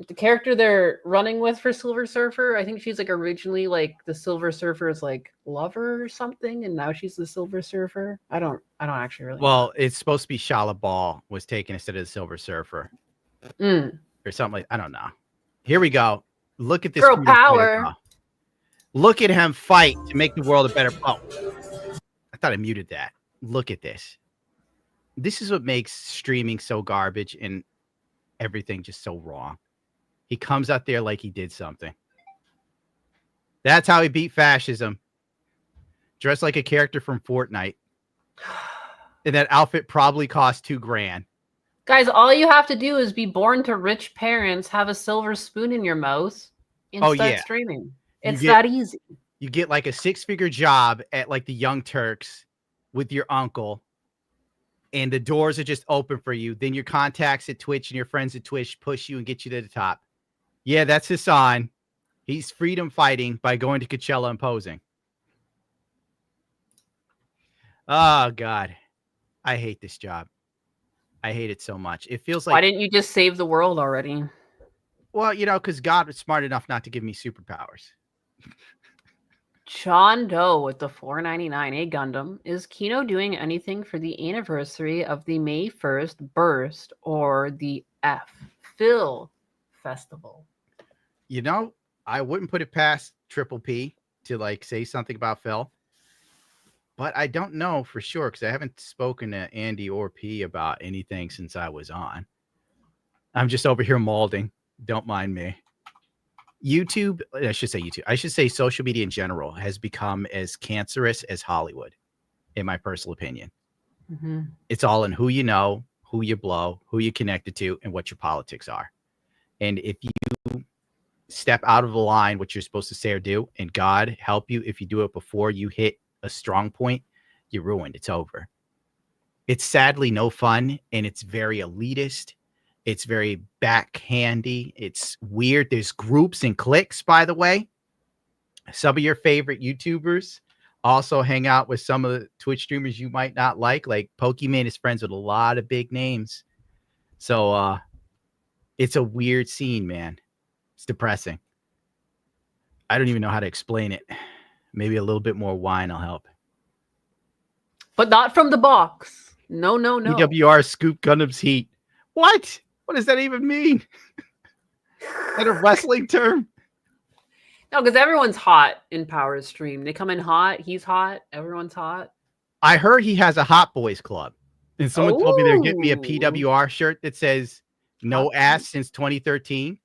The character they're running with for Silver Surfer, I think she's like originally like the Silver Surfer's like lover or something, and now she's the Silver Surfer. I don't actually really know. It's supposed to be Shala Ball was taken instead of the Silver Surfer. Or something like, I don't know. Here we go. Look at this. Girl power. Look at him fight to make the world a better. Oh, I thought I muted that. Look at this. This is what makes streaming so garbage and everything just so wrong. He comes out there like he did something. That's how he beat fascism. Dressed like a character from Fortnite. And that outfit probably cost $2,000. Guys, all you have to do is be born to rich parents, have a silver spoon in your mouth, and start streaming. It's that easy. You get like a 6-figure job at like the Young Turks with your uncle, and the doors are just open for you. Then your contacts at Twitch and your friends at Twitch push you and get you to the top. Yeah, that's Hassan. He's freedom fighting by going to Coachella and posing. Oh, God. I hate this job. I hate it so much. It feels like... Why didn't you just save the world already? Well, because God was smart enough not to give me superpowers. John Doe with the $4.99. A Gundam. Is Kino doing anything for the anniversary of the May 1st burst or the Phil festival? I wouldn't put it past Triple P to like say something about Phil, but I don't know for sure because I haven't spoken to Andy or P about anything since I was on. I'm just over here molding. Don't mind me. YouTube, I should say social media in general has become as cancerous as Hollywood, in my personal opinion. Mm-hmm. It's all in who you know, who you blow, who you connected to, and what your politics are. And if you step out of the line, what you're supposed to say or do, and God help you if you do it before you hit a strong point, you're ruined. It's over. It's sadly no fun, and it's very elitist. It's very backhandy. It's weird. There's groups and cliques, by the way. Some of your favorite YouTubers also hang out with some of the Twitch streamers you might not like Pokemon is friends with a lot of big names. So it's a weird scene, man. It's depressing. I don't even know how to explain it. Maybe a little bit more wine will help. But not from the box. No. PWR scoop Gundam's heat. What? What does that even mean? Is that a wrestling term? No, because everyone's hot in Power's stream. They come in hot. He's hot. Everyone's hot. I heard he has a Hot Boys Club. And someone told me they're getting me a PWR shirt that says no ass since 2013.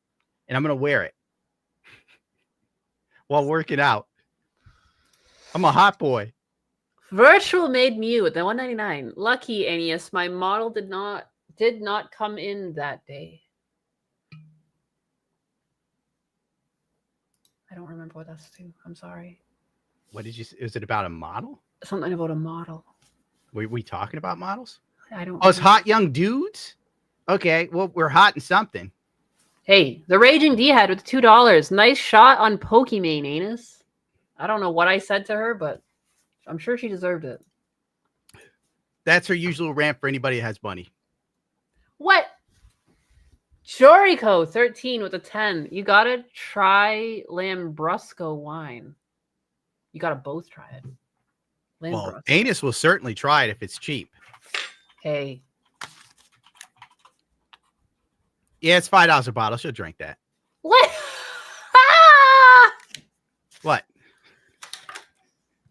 And I'm going to wear it while working out. I'm a hot boy. Virtual made Mew at the $1.99. Lucky, Aeneas. My model did not come in that day. I don't remember what that's to. I'm sorry. What did you say? Is it about a model? Something about a model. Were we talking about models? I don't Oh, it's remember. hot young dudes? Okay, well, we're hot in something. Hey, the Raging D-Head with $2. Nice shot on Pokimane, Anus. I don't know what I said to her, but I'm sure she deserved it. That's her usual rant for anybody that has money. What? Chorico 13 with a 10. You gotta try Lambrusco wine. You gotta both try it. Well, Anus will certainly try it if it's cheap. Hey. Yeah, it's $5 a bottle. She'll drink that. What? What?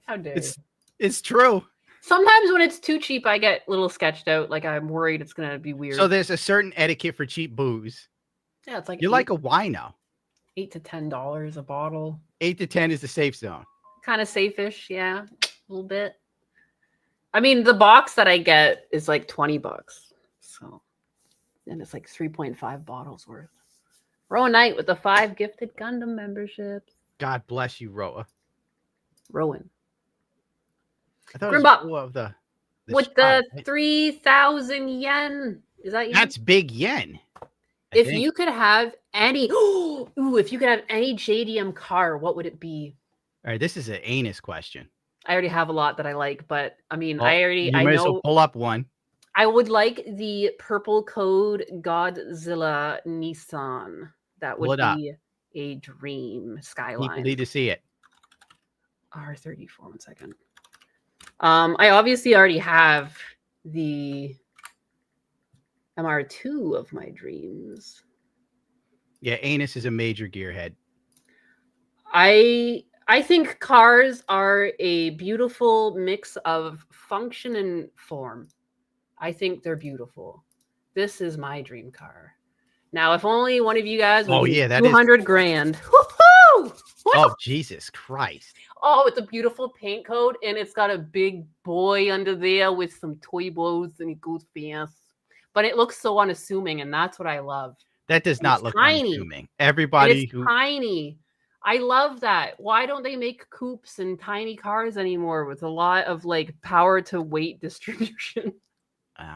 How dare you? It's true. Sometimes when it's too cheap, I get a little sketched out. Like I'm worried it's gonna be weird. So there's a certain etiquette for cheap booze. Yeah, it's like you're like a wino. $8 to $10 a bottle. 8 to 10 is the safe zone. Kind of safe-ish, yeah, a little bit. I mean, the box that I get is like $20, so and it's like 3.5 bottles worth. Rowan Knight with the 5 gifted Gundam memberships. God bless you, Roa. Rowan. I thought Grimbop it was of the with shot, the right? 3,000 yen. Is that yen? That's big yen. If you could have any, if you could have any JDM car, what would it be? All right, this is an Anus question. I already have a lot that I like, but I mean, Well, you I might as know. well pull up one. I would like the purple code Godzilla Nissan. That Pull would it up. be a dream People Skyline. need to see it. R34, 1 second. I obviously already have the MR2 of my dreams. Yeah, Anus is a major gearhead. I think cars are a beautiful mix of function and form. I think they're beautiful. This is my dream car. Now, if only one of you guys would give me that is 200 grand. Woohoo! Oh, Jesus Christ. Oh, it's a beautiful paint coat, and it's got a big boy under there with some toy blows, and he goes fast. But it looks so unassuming, and that's what I love. That does And not it's look tiny. unassuming. Everybody It's who tiny. I love that. Why don't they make coupes and tiny cars anymore with a lot of like power to weight distribution?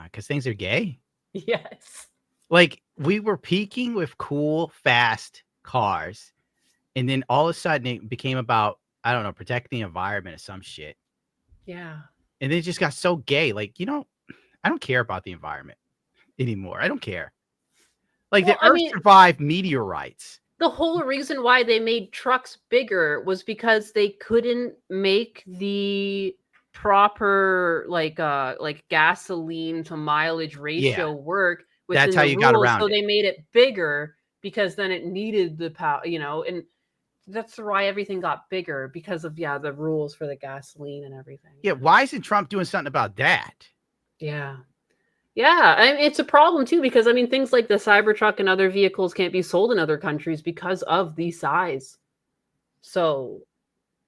because things are gay. Yes. Like we were peaking with cool, fast cars, and then all of a sudden it became about, I don't know, protecting the environment or some shit. Yeah. And then it just got so gay. Like, I don't care about the environment anymore. I don't care. Like the Earth survived meteorites. The whole reason why they made trucks bigger was because they couldn't make the proper like gasoline to mileage ratio work within That's how the you got rules, around so it. they made it bigger because then it needed the power, and that's why everything got bigger because of the rules for the gasoline and everything. Yeah, why isn't Trump doing something about that? Yeah. I mean, it's a problem too because I mean things like the Cybertruck and other vehicles can't be sold in other countries because of the size. So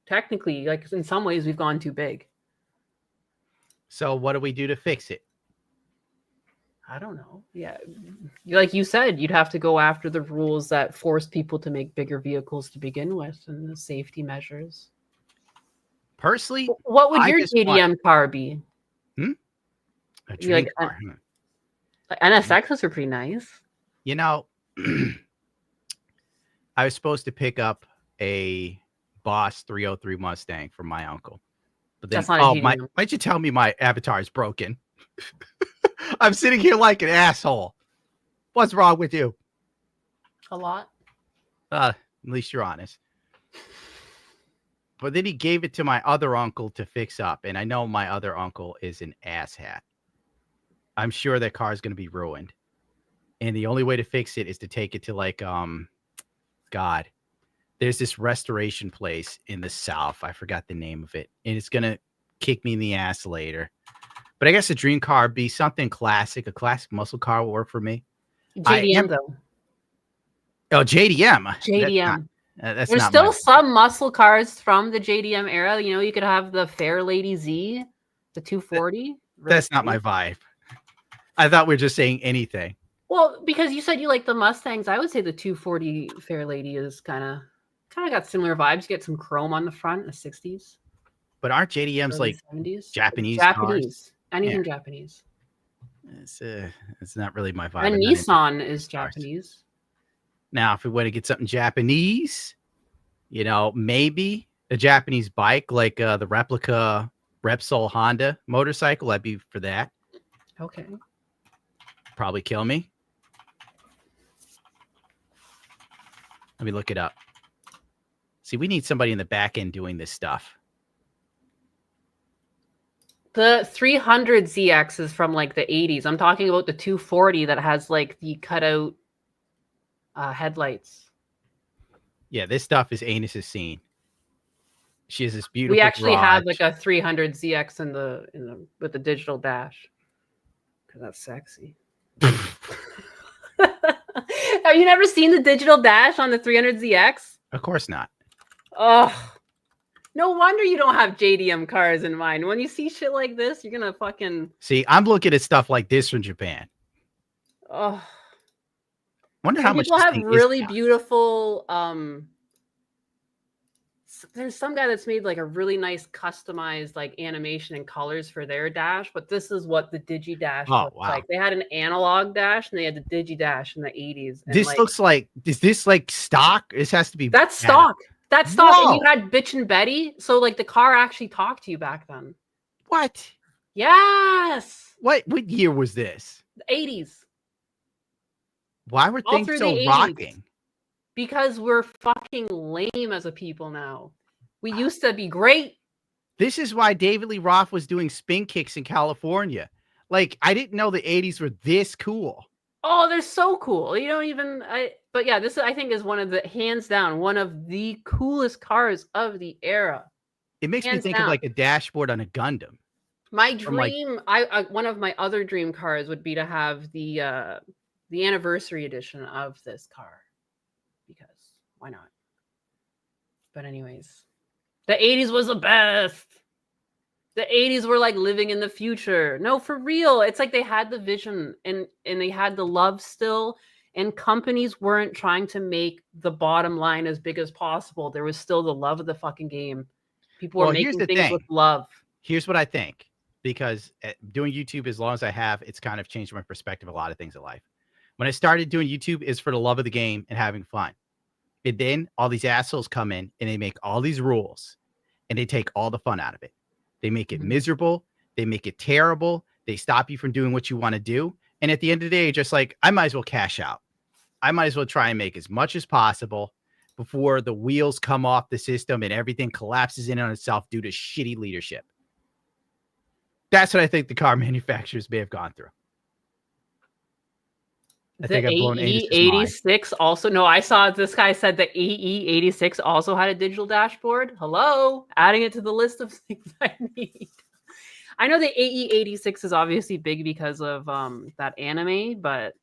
technically, like in some ways, we've gone too big. So what do we do to fix it? I don't know. Yeah, like you said, you'd have to go after the rules that force people to make bigger vehicles to begin with and the safety measures. Personally, what would I your just JDM car be? A dream car. Like NSXs are pretty nice. I was supposed to pick up a Boss 303 Mustang from my uncle. But then, That's not a GDM. why'd you tell me my avatar is broken? I'm sitting here like an asshole. What's wrong with you? A lot. At least you're honest. But then he gave it to my other uncle to fix up. And I know my other uncle is an asshat. I'm sure that car is going to be ruined. And the only way to fix it is to take it to like, God, there's this restoration place in the South. I forgot the name of it. And it's going to kick me in the ass later. But I guess a dream car would be something classic. A classic muscle car will work for me. JDM though. Oh, JDM. JDM. That's There's not still my... some muscle cars from the JDM era. You could have the Fair Lady Z, the 240. That's not my vibe. I thought we were just saying anything. Well, because you said you like the Mustangs, I would say the 240 Fair Lady is kind of Kind of got similar vibes. You get some chrome on the front in the 60s. But aren't JDMs early like 70s. Japanese cars? Japanese. Anything Japanese. It's not really my vibe. And I'm not into Nissan is cars. Japanese. Now, if we want to get something Japanese, you know, maybe a Japanese bike like the replica Repsol Honda motorcycle, I'd be for that. Okay. Probably kill me. Let me look it up. See, we need somebody in the back end doing this stuff. The 300 ZX is from like the 80s. I'm talking about the 240 that has like the cutout headlights. Yeah, this stuff is Anus's scene. She has this beautiful. We actually garage. had like a 300 ZX in the with the digital dash because that's sexy. Have you never seen the digital dash on the 300 ZX? Of course not. Oh, no wonder you don't have JDM cars in mind. When you see shit like this, you're gonna fucking see. I'm looking at stuff like this from Japan. Oh, wonder how much people this have thing really is now. beautiful. There's some guy that's made like a really nice customized like animation and colors for their dash, but this is what the Digi Dash looks like. They had an analog dash and they had the Digi Dash in the 80s. And This looks like, is this like stock? This has to be. that's stock. That's stock. Whoa. And you had Bitch and Betty, so like the car actually talked to you back then. What? Yes. What year was this? The 80s. Why were All things through so the 80s. rocking? Because we're fucking lame as a people now. We used to be great. This is why David Lee Roth was doing spin kicks in California. Like, I didn't know the 80s were this cool. Oh, they're so cool. You don't even but yeah, this I think is one of the hands down one of the coolest cars of the era. It makes me Hands think down. of like a dashboard on a Gundam. My From, like- dream, I one of my other dream cars would be to have the anniversary edition of this car. Because why not? But anyways, the 80s was the best. The 80s were like living in the future. No, for real. It's like they had the vision and they had the love still. And companies weren't trying to make the bottom line as big as possible. There was still the love of the fucking game. People were Well, here's making the things thing. with love. Here's what I think. Because doing YouTube as long as I have, it's kind of changed my perspective of a lot of things in life. When I started doing YouTube, it's for the love of the game and having fun. And then all these assholes come in and they make all these rules and they take all the fun out of it. They make it miserable. They make it terrible. They stop you from doing what you want to do. And at the end of the day, you're just like, I might as well cash out. I might as well try and make as much as possible before the wheels come off the system and everything collapses in on itself due to shitty leadership. That's what I think the car manufacturers may have gone through. I The think I've blown Anus's mind. AE86 also, no, I saw this guy said the AE86 also had a digital dashboard. Hello, adding it to the list of things I need. I know the AE86 is obviously big because of that anime, but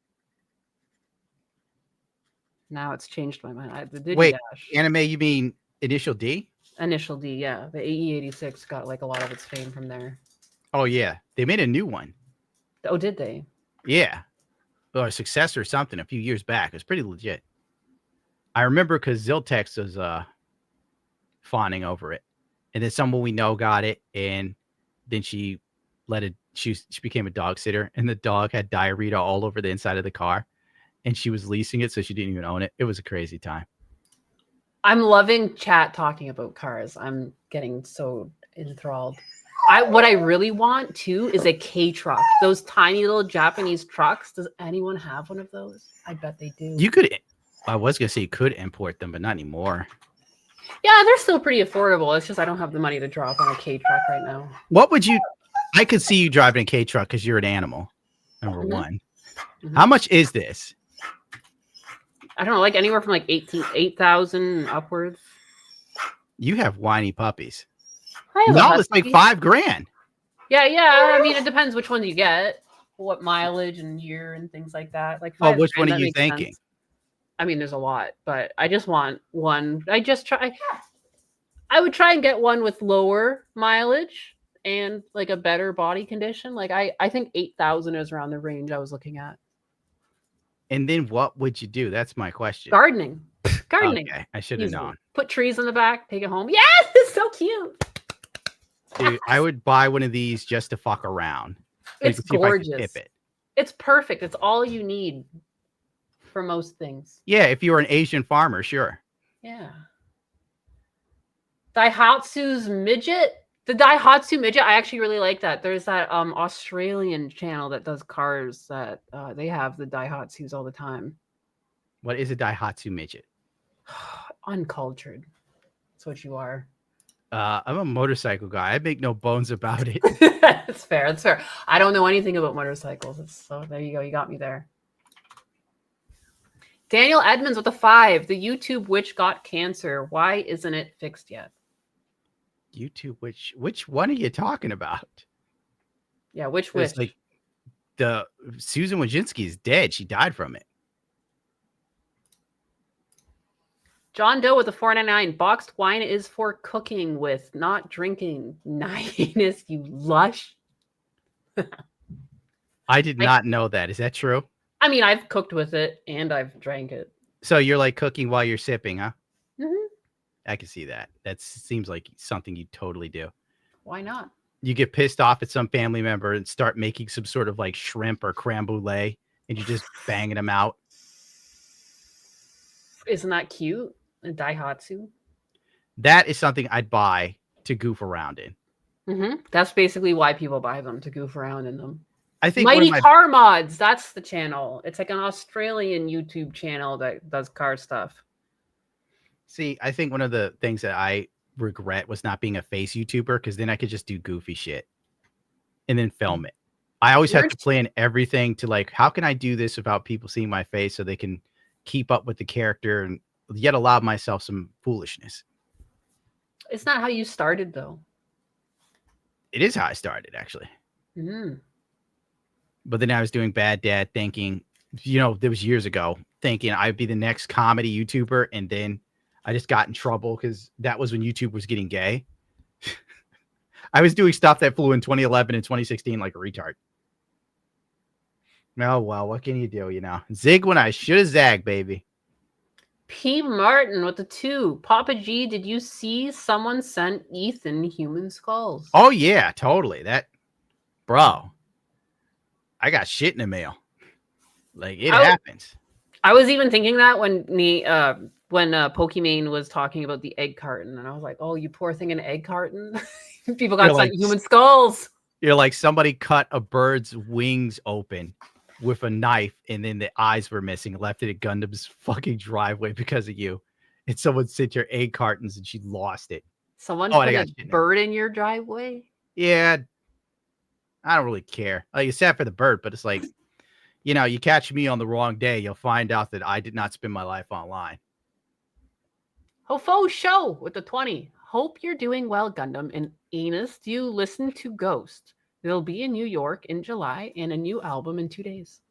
now it's changed my mind. The Digi Wait, Dash. anime, you mean Initial D? Initial D, yeah. The AE86 got like a lot of its fame from there. Oh, yeah. They made a new one. Oh, did they? Yeah. Or a successor or something a few years back. It was pretty legit. I remember because Ziltex was fawning over it. And then someone we know got it. And then she became a dog sitter. And the dog had diarrhea all over the inside of the car. And she was leasing it, so she didn't even own it. It was a crazy time. I'm loving chat talking about cars. I'm getting so enthralled. What I really want too is a K truck. Those tiny little Japanese trucks. Does anyone have one of those? I bet they do. You could, I was gonna say you could import them, but not anymore. Yeah, they're still pretty affordable. It's just I don't have the money to drop on a K truck right now. What would you? I could see you driving a K truck because you're an animal. Number one. How much is this? I don't know, like anywhere from like 8,000 upwards. You have whiny puppies. I have a No, it's like husky. $5,000. Yeah. I mean, it depends which ones you get, what mileage and year and things like that. Like, Oh, $5,000, which one are that you makes thinking? sense. I mean, there's a lot, but I just want one. I would try and get one with lower mileage and like a better body condition. Like I think 8,000 is around the range I was looking at. And then what would you do? That's my question. Gardening. gardening. Okay, I should have Easily. known. Put trees in the back, take it home. Yes, it's so cute. Dude, I would buy one of these just to fuck around. It's to see if I could gorgeous. tip it. It's perfect. It's all you need for most things. Yeah, if you were an Asian farmer, sure. Yeah. Daihatsu's midget. The Daihatsu midget, I actually really like that. There's that Australian channel that does cars that they have the Daihatsus all the time. What is a Daihatsu midget? Uncultured. That's what you are. I'm a motorcycle guy. I make no bones about it. That's fair. That's fair. I don't know anything about motorcycles. So there you go. You got me there. Daniel Edmonds with a 5. The YouTube witch got cancer. Why isn't it fixed yet? YouTube, which one are you talking about? Yeah, which witch? It's like the Susan Wojcicki is dead. She died from it. John Doe with a 4.99. Boxed wine is for cooking with, not drinking. Nice, you lush. I did not know that. Is that true? I mean, I've cooked with it and I've drank it. So you're like cooking while you're sipping, huh? Mm-hmm. I can see that. That seems like something you totally do. Why not? You get pissed off at some family member and start making some sort of like shrimp or creme brulee, and you're just banging them out. Isn't that cute? A Daihatsu. That is something I'd buy to goof around in. Mm-hmm. That's basically why people buy them, to goof around in them. I think Mighty Car Mods. That's the channel. It's like an Australian YouTube channel that does car stuff. See, I think one of the things that I regret was not being a face YouTuber, because then I could just do goofy shit and then film it. I always have to plan everything to like, how can I do this without people seeing my face so they can keep up with the character and yet allow myself some foolishness. It's not how you started, though. It is how I started, actually. Mm-hmm. But then I was doing Bad Dad thinking, there was years ago, thinking I'd be the next comedy YouTuber. And then I just got in trouble because that was when YouTube was getting gay. I was doing stuff that flew in 2011 and 2016 like a retard. Oh, well, what can you do, Zig when I should have zagged, baby. P. Martin with the 2. Papa G, did you see someone sent Ethan human skulls? Oh, yeah, totally. Bro, I got shit in the mail. Like, it happens. I was even thinking that when Pokimane was talking about the egg carton, and I was like, oh, you poor thing, an egg carton? People got sent human skulls. You're like, somebody cut a bird's wings open with a knife, and then the eyes were missing, left it at Gundam's fucking driveway because of you. And someone sent your egg cartons and she lost it. Someone put a bird in your driveway? Yeah. I don't really care. Like, it's sad for the bird, but it's like, you catch me on the wrong day, you'll find out that I did not spend my life online. Hofo Show with the 20. Hope you're doing well, Gundam. And Enos, do you listen to Ghost? They'll be in New York in July and a new album in 2 days.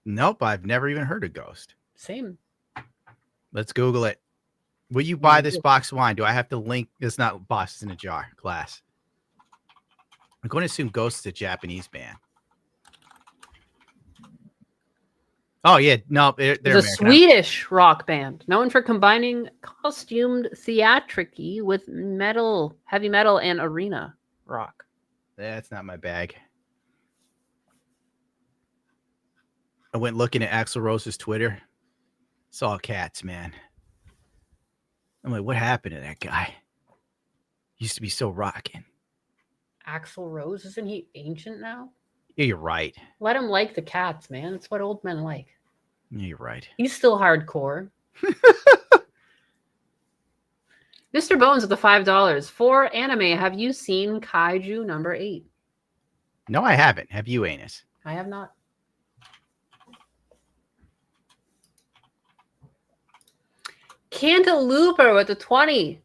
Nope, I've never even heard of Ghost. Same. Let's Google it. Will you buy this box of wine? Do I have to link? It's not box, it's in a jar, glass. I'm going to assume Ghost is a Japanese band. Oh, yeah. No, they're a Swedish rock band known for combining costumed theatrically with metal, heavy metal, and arena rock. That's not my bag. I went looking at Axl Rose's Twitter. Saw cats, man. I'm like, what happened to that guy? Used to be so rocking. Axl Rose, isn't he ancient now? Yeah, you're right. Let him like the cats, man. That's what old men like. Yeah, you're right. He's still hardcore. Mr. Bones with the $5. For anime, have you seen Kaiju number 8? No, I haven't. Have you, Anus? I have not. Cantalouper with the 20.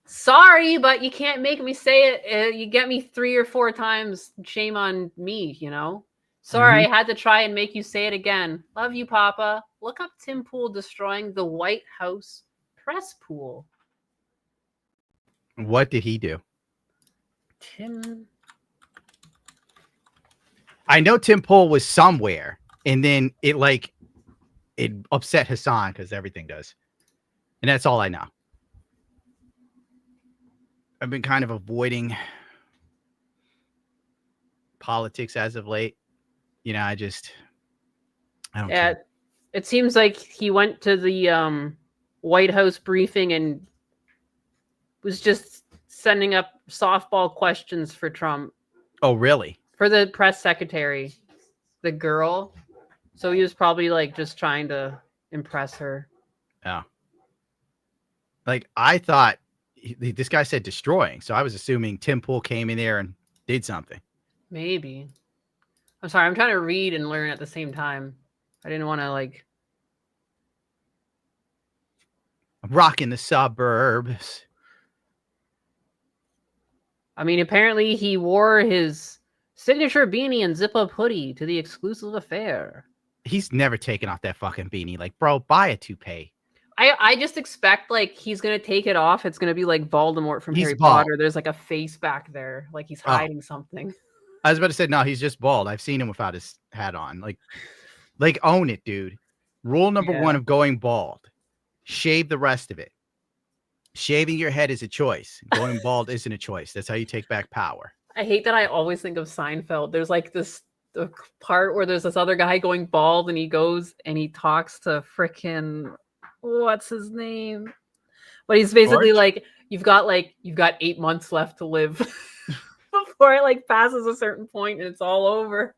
Sorry, but you can't make me say it. You get me 3 or 4 times. Shame on me, Sorry, I had to try and make you say it again. Love you, Papa. Look up Tim Pool destroying the White House press pool. What did he do? I know Tim Pool was somewhere, and then it upset Hassan, because everything does. And that's all I know. I've been kind of avoiding politics as of late. You know, I don't care. It seems like he went to the White House briefing and was just sending up softball questions for Trump. Oh, really? For the press secretary, the girl. So he was probably like just trying to impress her. Yeah. Like, I thought this guy said destroying, so I was assuming Tim Pool came in there and did something. Maybe. I'm sorry, I'm trying to read and learn at the same time. I didn't want to like. I'm rocking the suburbs. I mean, apparently he wore his signature beanie and zip-up hoodie to the exclusive affair. He's never taken off that fucking beanie. Like, bro, buy a toupee. I just expect like he's gonna take it off. It's gonna be like Voldemort from He's Harry bald. Potter. There's like a face back there, like he's hiding something. I was about to say, no, he's just bald. I've seen him without his hat on. Like own it, dude. Rule number one of going bald: shave the rest of it. Shaving your head is a choice. Going bald isn't a choice. That's how you take back power. I hate that I always think of Seinfeld. There's like the part where there's this other guy going bald and he goes and he talks to frickin' what's his name? But he's basically George? like, you've got 8 months left to live before it like passes a certain point and it's all over.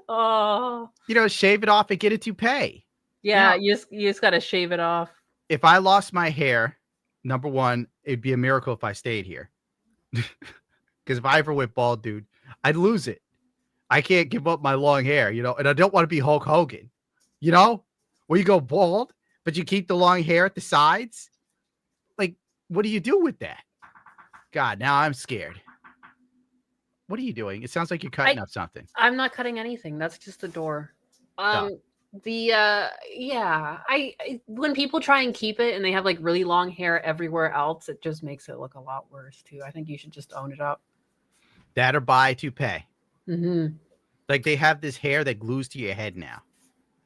Oh, You know, shave it off and get a toupee. yeah, You you just gotta shave it off. If I lost my hair, number one, it'd be a miracle if I stayed here. Because if I ever went bald, dude, I'd lose it. I can't give up my long hair, you know, and I don't want to be Hulk Hogan, you know, where you go bald, but you keep the long hair at the sides. Like, what do you do with that? God, now I'm scared. What are you doing? It sounds like you're cutting up something. I'm not cutting anything. That's just a door. Oh. When people try and keep it and they have like really long hair everywhere else, it just makes it look a lot worse too. I think you should just own it up. That or buy a toupee. Mm-hmm. Like, they have this hair that glues to your head now.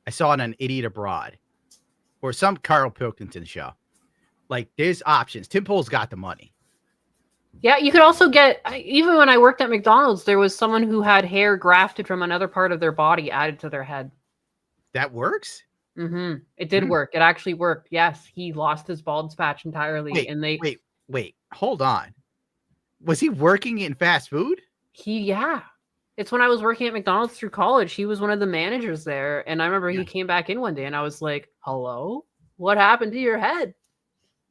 I saw it on Idiot Abroad or some Carl Pilkington show. Like, there's options. Tim Pool's got the money. Yeah, you could also get, even when I worked at McDonald's, there was someone who had hair grafted from another part of their body added to their head. That works? Mm-hmm. It did work. It actually worked. Yes, he lost his bald patch entirely. Wait, hold on. Was he working in fast food? Yeah. It's when I was working at McDonald's through college. He was one of the managers there. And I remember he came back in one day and I was like, hello? What happened to your head?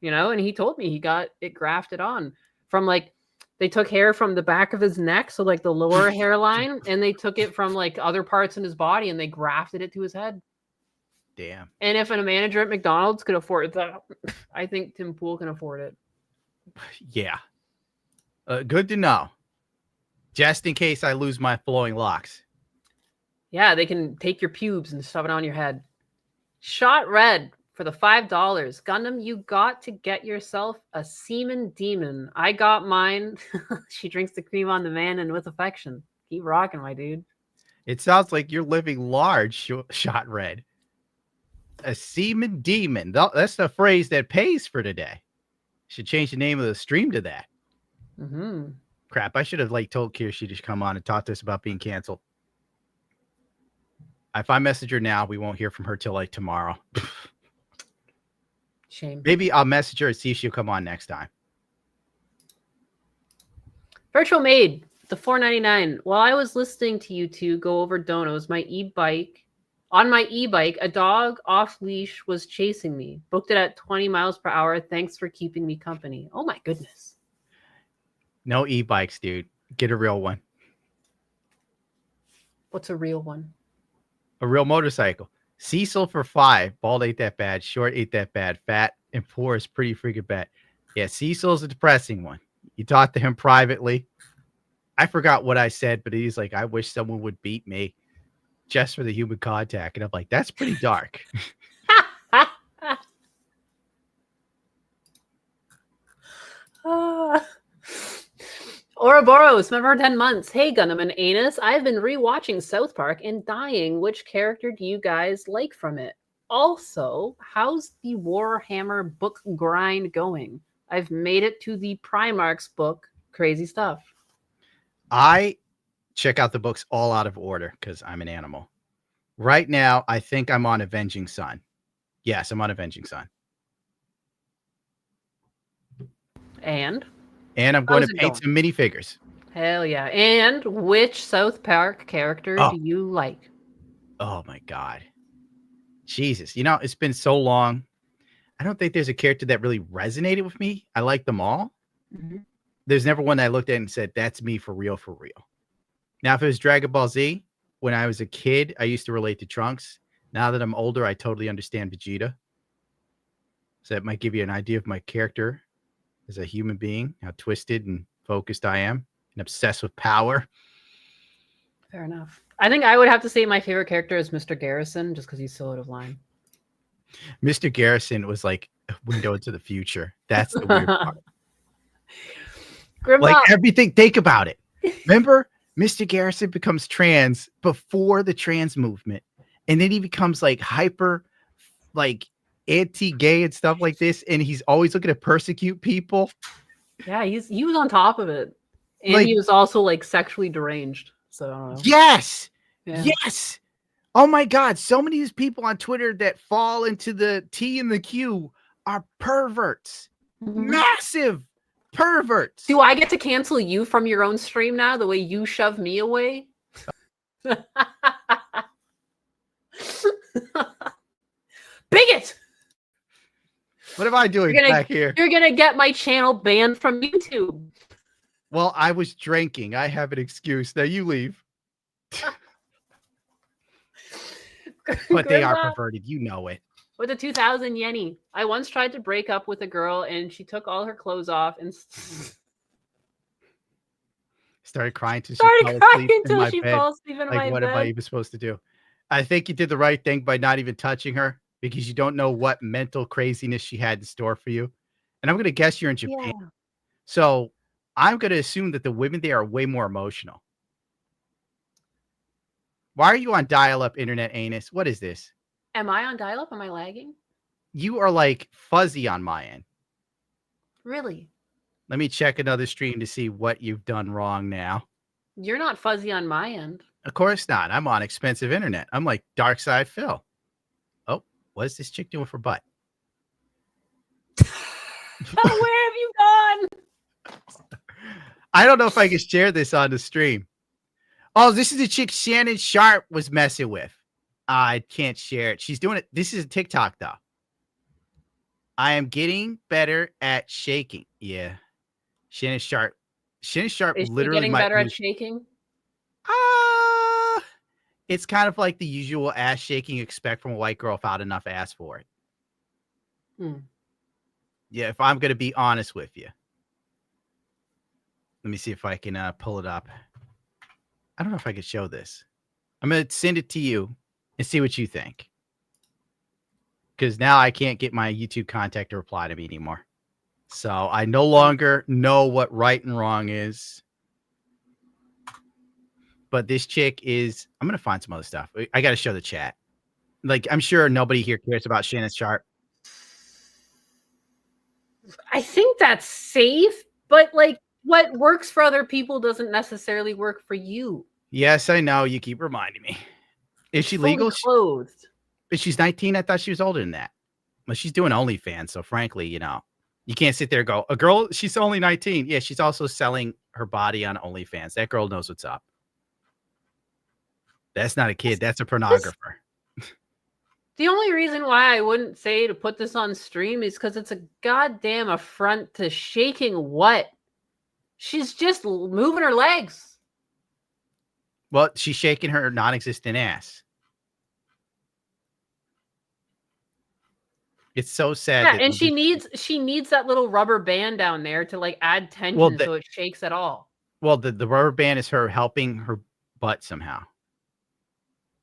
You know, and he told me he got it grafted on from like, they took hair from the back of his neck. So like the lower hairline, and they took it from like other parts in his body and they grafted it to his head. Damn. And if a manager at McDonald's could afford that, I think Tim Pool can afford it. Yeah. Good to know. Just in case I lose my flowing locks. Yeah, they can take your pubes and stuff it on your head. Shot Red for the $5. Gundam, you got to get yourself a semen demon. I got mine. She drinks the cream on demand and with affection. Keep rocking, my dude. It sounds like you're living large, Shot Red. A semen demon. That's the phrase that pays for today. Should change the name of the stream to that. Mm-hmm. Crap, I should have told Kirsty to come on and talk to us about being canceled. If I message her now, we won't hear from her till tomorrow. Shame. Maybe I'll message her and see if she'll come on next time. Virtual Maid, the $4.99. While I was listening to you two go over donos, on my e-bike, a dog off leash was chasing me. Booked it at 20 miles per hour. Thanks for keeping me company. Oh my goodness. No e-bikes, dude. Get a real one. What's a real one? A real motorcycle. Cecil for $5. Bald ain't that bad. Short ain't that bad. Fat and poor is pretty freaking bad. Yeah, Cecil's a depressing one. You talk to him privately. I forgot what I said, but he's like, I wish someone would beat me just for the human contact. And I'm like, that's pretty dark. Ouroboros, member for 10 months. Hey, Gundam and Anus. I've been rewatching South Park and dying. Which character do you guys like from it? also, how's the Warhammer book grind going? I've made it to the Primarch's book. Crazy stuff. I check out the books all out of order because I'm an animal. Right now, I think I'm on Avenging Sun. Yes, I'm on Avenging Sun. And I'm going to paint some minifigures. Hell yeah. And which South Park character do you like? Oh my God. Jesus. You know, it's been so long. I don't think there's a character that really resonated with me. I like them all. Mm-hmm. There's never one that I looked at and said, that's me for real, for real. Now, if it was Dragon Ball Z, when I was a kid, I used to relate to Trunks. Now that I'm older, I totally understand Vegeta. So that might give you an idea of my character as a human being, how twisted and focused I am and obsessed with power. Fair enough. I think I would have to say my favorite character is Mr. Garrison, just because he's so out of line. Mr. Garrison was like a window into the future. That's the weird part. Like everything, think about it. Remember, Mr. Garrison becomes trans before the trans movement. And then he becomes like hyper, like anti-gay and stuff like this. And he's always looking to persecute people. Yeah, he was on top of it. And Like, he was also like sexually deranged. So I don't know. Yes. Yeah. Yes. Oh my God. So many of these people on Twitter that fall into the T and the Q are perverts. Mm-hmm. Massive perverts. Do I get to cancel you from your own stream now the way you shove me away? Bigot! What am I doing back here? You're gonna get my channel banned from YouTube. Well, I was drinking. I have an excuse. Now you leave. But they are perverted. You know it. With a 2,000 yenny. I once tried to break up with a girl and she took all her clothes off and started crying till she fell asleep in my bed. What am I even supposed to do? I think you did the right thing by not even touching her because you don't know what mental craziness she had in store for you. And I'm going to guess you're in Japan. Yeah. So I'm going to assume that the women there are way more emotional. Why are you on dial-up internet, anus? What is this? Am I on dial-up? Am I lagging? You are like fuzzy on my end. Really? Let me check another stream to see what you've done wrong now. You're not fuzzy on my end. Of course not. I'm on expensive internet. I'm like Dark Side Phil. Oh, what is this chick doing for butt? Where have you gone? I don't know if I can share this on the stream. Oh, this is the chick Shannon Sharp was messing with. I can't share it. She's doing it. This is a TikTok, though. I am getting better at shaking. Yeah. Shannon Sharp. Shannon Sharp is literally getting better at shaking? It's kind of like the usual ass shaking you expect from a white girl without enough ass for it. Yeah, if I'm going to be honest with you. Let me see if I can pull it up. I don't know if I could show this. I'm going to send it to you and see what you think. Because now I can't get my YouTube contact to reply to me anymore. So I no longer know what right and wrong is. But this chick is... I'm going to find some other stuff. I got to show the chat. Like, I'm sure nobody here cares about Shannon Sharp. I think that's safe, but like what works for other people doesn't necessarily work for you. Yes, I know. You keep reminding me. Is she legal? Clothed. But she's 19. I thought she was older than that. Well, she's doing OnlyFans. So frankly, you know, you can't sit there and go, a girl, she's only 19. Yeah, she's also selling her body on OnlyFans. That girl knows what's up. That's not a kid. That's a pornographer. The only reason why I wouldn't say to put this on stream is because it's a goddamn affront to shaking what? She's just moving her legs. Well, she's shaking her non-existent ass. It's so sad. Yeah, and she needs that little rubber band down there to like add tension so it shakes at all. Well, the rubber band is her helping her butt somehow.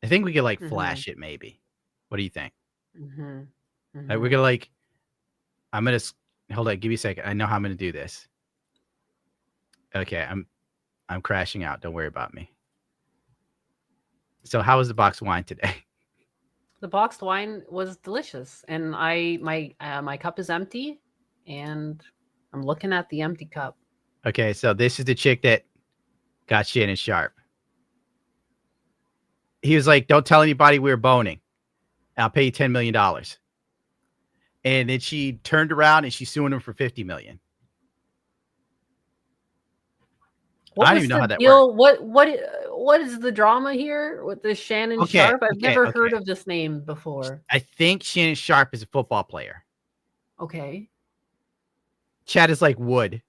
I think we could like flash it maybe. What do you think? Like, we're gonna like. I'm gonna hold on. Give me a second. I know how I'm gonna do this. Okay, I'm crashing out. Don't worry about me. So, how was the box of wine today? The boxed wine was delicious, and my cup is empty, and I'm looking at the empty cup. Okay, so this is the chick that got Shannon Sharp. He was like, "Don't tell anybody we were boning. I'll pay you $10 million." And then she turned around and she's suing him for $50 million. I don't even know how that works. What is the drama here with this Shannon Sharp? I've never heard of this name before. I think Shannon Sharp is a football player. Okay. Chad is like wood.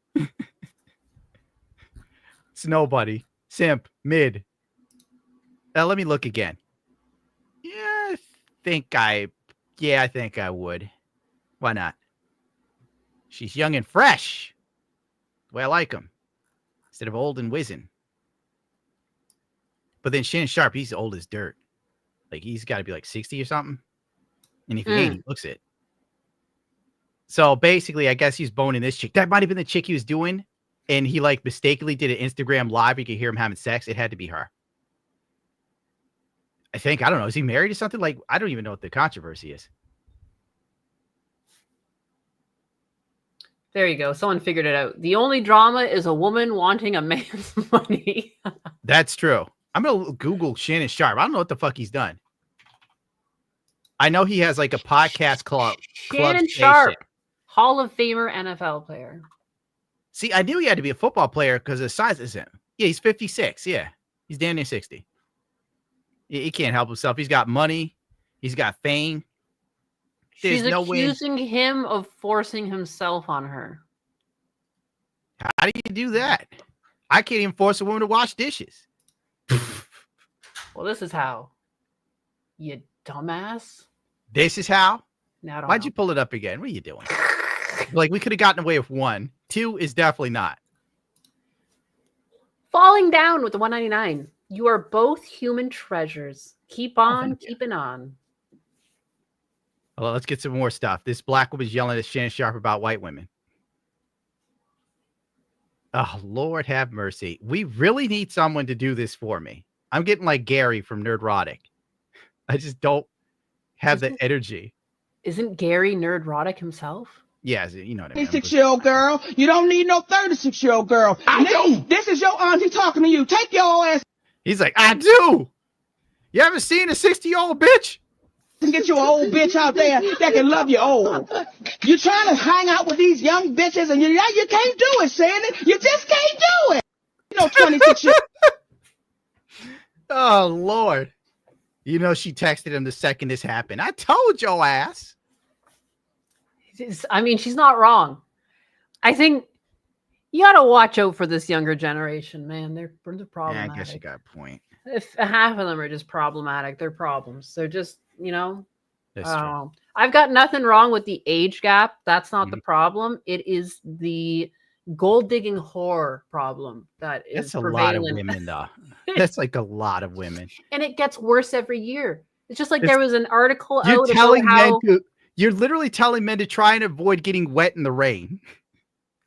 It's nobody. Simp. Mid. Let me look again. I think I would. Why not? She's young and fresh. The way I like them. Instead of old and whizzing. But then Shannon Sharp, he's old as dirt. Like, he's got to be like 60 or something. And if he ain't, he looks it. So basically, I guess he's boning this chick. That might have been the chick he was doing. And he like mistakenly did an Instagram live. You could hear him having sex. It had to be her. I think. I don't know. Is he married or something? Like, I don't even know what the controversy is. There you go. Someone figured it out. The only drama is a woman wanting a man's money. That's true. I'm going to Google Shannon Sharp. I don't know what the fuck he's done. I know he has like a podcast called Shannon Sharp, Hall of Famer NFL player. See, I knew he had to be a football player because of the size of him. Yeah, he's 56. Yeah, he's damn near 60. He can't help himself. He's got money. He's got fame. She's accusing him of forcing himself on her. How do you do that? I can't even force a woman to wash dishes. Well, this is how. You dumbass. This is how? Now, why'd you pull it up again? What are you doing? Like, we could have gotten away with 1. 2 is definitely not. Falling down with the 199. You are both human treasures. Keep on keeping on. Well, let's get some more stuff. This black woman's yelling at Shannon Sharp about white women. Oh, Lord have mercy. We really need someone to do this for me. I'm getting like Gary from Nerdrotic. I just don't have the energy. Isn't Gary Nerdrotic himself? Yeah, you know what I mean. 36-year-old girl. You don't need no 36-year-old girl. I do. This is your auntie talking to you. Take your ass. He's like, I do. You ever seen a 60-year-old bitch? Get your old bitch out there that can love you old. You're trying to hang out with these young bitches and you can't do it, Shannon. You just can't do it. You know, 26 years. Oh, Lord. You know, she texted him the second this happened. I told your ass. I mean, she's not wrong. I think you got to watch out for this younger generation, man. They're problematic. Yeah, I guess you got a point. If half of them are just problematic, they're problems. They're just, That's true. I've got nothing wrong with the age gap. That's not the problem. It is the gold digging whore problem that is That's a prevalent. lot of women, though. That's like a lot of women. And it gets worse every year. It's just like there was an article You're out telling about how... You're literally telling men to try and avoid getting wet in the rain.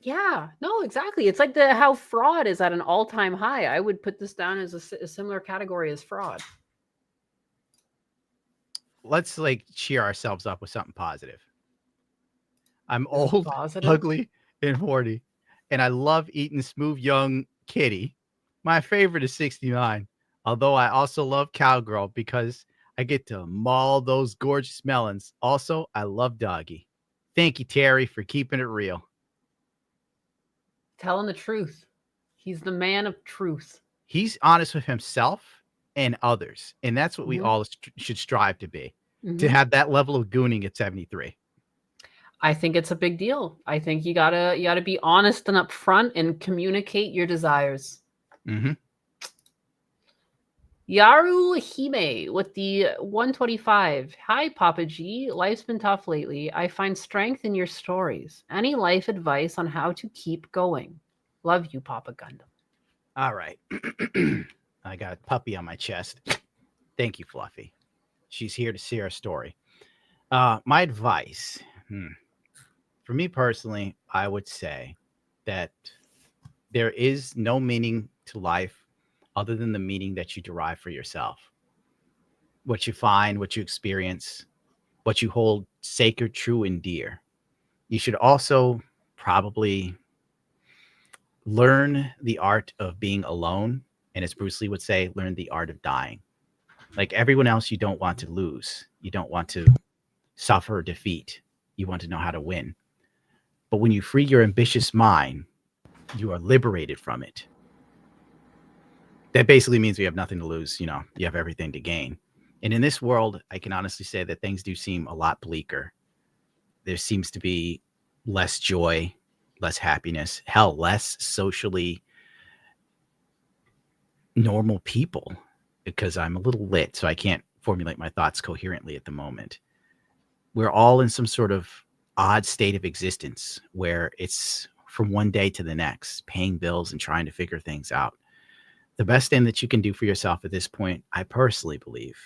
Yeah, no, exactly. It's like how fraud is at an all-time high. I would put this down as a similar category as fraud. Let's like cheer ourselves up with something positive. I'm old, ugly, and 40, and I love eating smooth young kitty. My favorite is 69, although I also love cowgirl because I get to maul those gorgeous melons. Also, I love doggy. Thank you, Terry, for keeping it real. Telling the truth. He's the man of truth. He's honest with himself and others. And that's what we all should strive to be, to have that level of gooning at 73. I think it's a big deal. I think you gotta be honest and upfront and communicate your desires. Yaru Hime with the 125. Hi, Papa G. Life's been tough lately. I find strength in your stories. Any life advice on how to keep going? Love you, Papa Gundam. All right. I got a puppy on my chest. Thank you, Fluffy. She's here to see our story. My advice, for me personally, I would say that there is no meaning to life other than the meaning that you derive for yourself. what you find, what you experience, what you hold sacred, true, and dear. You should also probably learn the art of being alone. And as Bruce Lee would say, learn the art of dying. Like everyone else, you don't want to lose. You don't want to suffer defeat. You want to know how to win. But when you free your ambitious mind, you are liberated from it. That basically means we have nothing to lose. You know, you have everything to gain. And in this world, I can honestly say that things do seem a lot bleaker. There seems to be less joy, less happiness, hell, less socially normal people, because I'm a little lit, so I can't formulate my thoughts coherently at the moment. We're all in some sort of odd state of existence where it's from one day to the next, paying bills and trying to figure things out. The best thing that you can do for yourself at this point, I personally believe,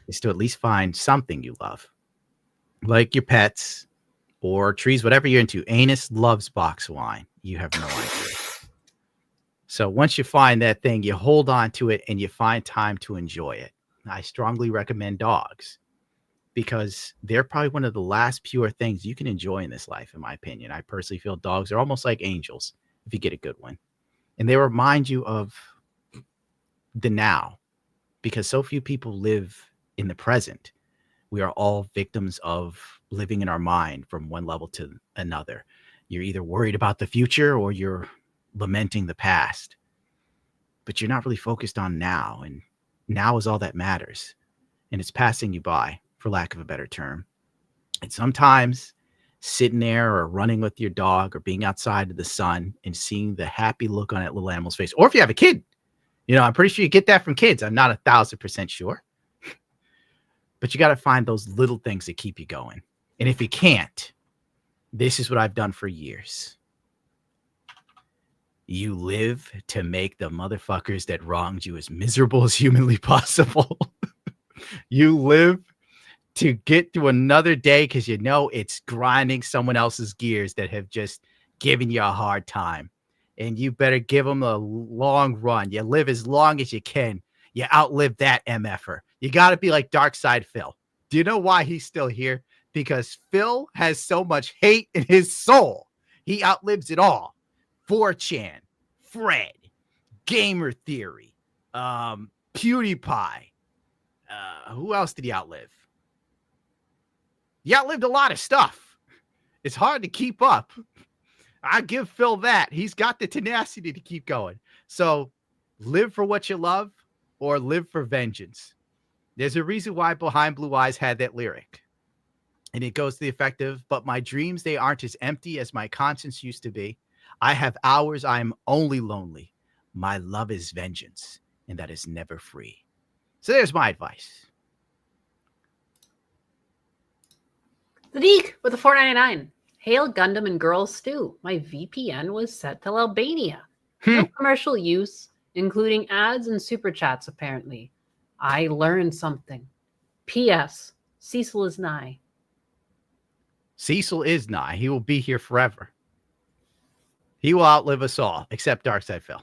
is to at least find something you love, like your pets or trees, whatever you're into. Anus loves box wine. You have no idea. So once you find that thing, you hold on to it and you find time to enjoy it. I strongly recommend dogs because they're probably one of the last pure things you can enjoy in this life, in my opinion. I personally feel dogs are almost like angels if you get a good one. And they remind you of the now, because so few people live in the present. We are all victims of living in our mind from one level to another. You're either worried about the future or you're lamenting the past, but you're not really focused on now. And now is all that matters. And it's passing you by, for lack of a better term. And sometimes sitting there or running with your dog or being outside in the sun and seeing the happy look on that little animal's face, or if you have a kid, you know, I'm pretty sure you get that from kids. I'm not 1,000% sure. But you got to find those little things that keep you going. And if you can't, this is what I've done for years. You live to make the motherfuckers that wronged you as miserable as humanly possible. You live to get to another day because you know it's grinding someone else's gears that have just given you a hard time. And you better give them a long run. You live as long as you can. You outlive that MFer. You got to be like Darkside Phil. Do you know why he's still here? Because Phil has so much hate in his soul. He outlives it all. 4chan, Fred, Gamer Theory, PewDiePie. Who else did he outlive? He outlived a lot of stuff. It's hard to keep up. I give Phil that. He's got the tenacity to keep going. So live for what you love or live for vengeance. There's a reason why Behind Blue Eyes had that lyric. And it goes to the effect of, but my dreams, they aren't as empty as my conscience used to be. I have hours I am only lonely. My love is vengeance, and that is never free. So there's my advice. Sadiq with the $4.99. Hail Gundam and Girl Stew. My VPN was set to Albania. No commercial use, including ads and super chats, apparently. I learned something. P.S. Cecil is nigh. Cecil is nigh. He will be here forever. He will outlive us all, except Darkside Phil.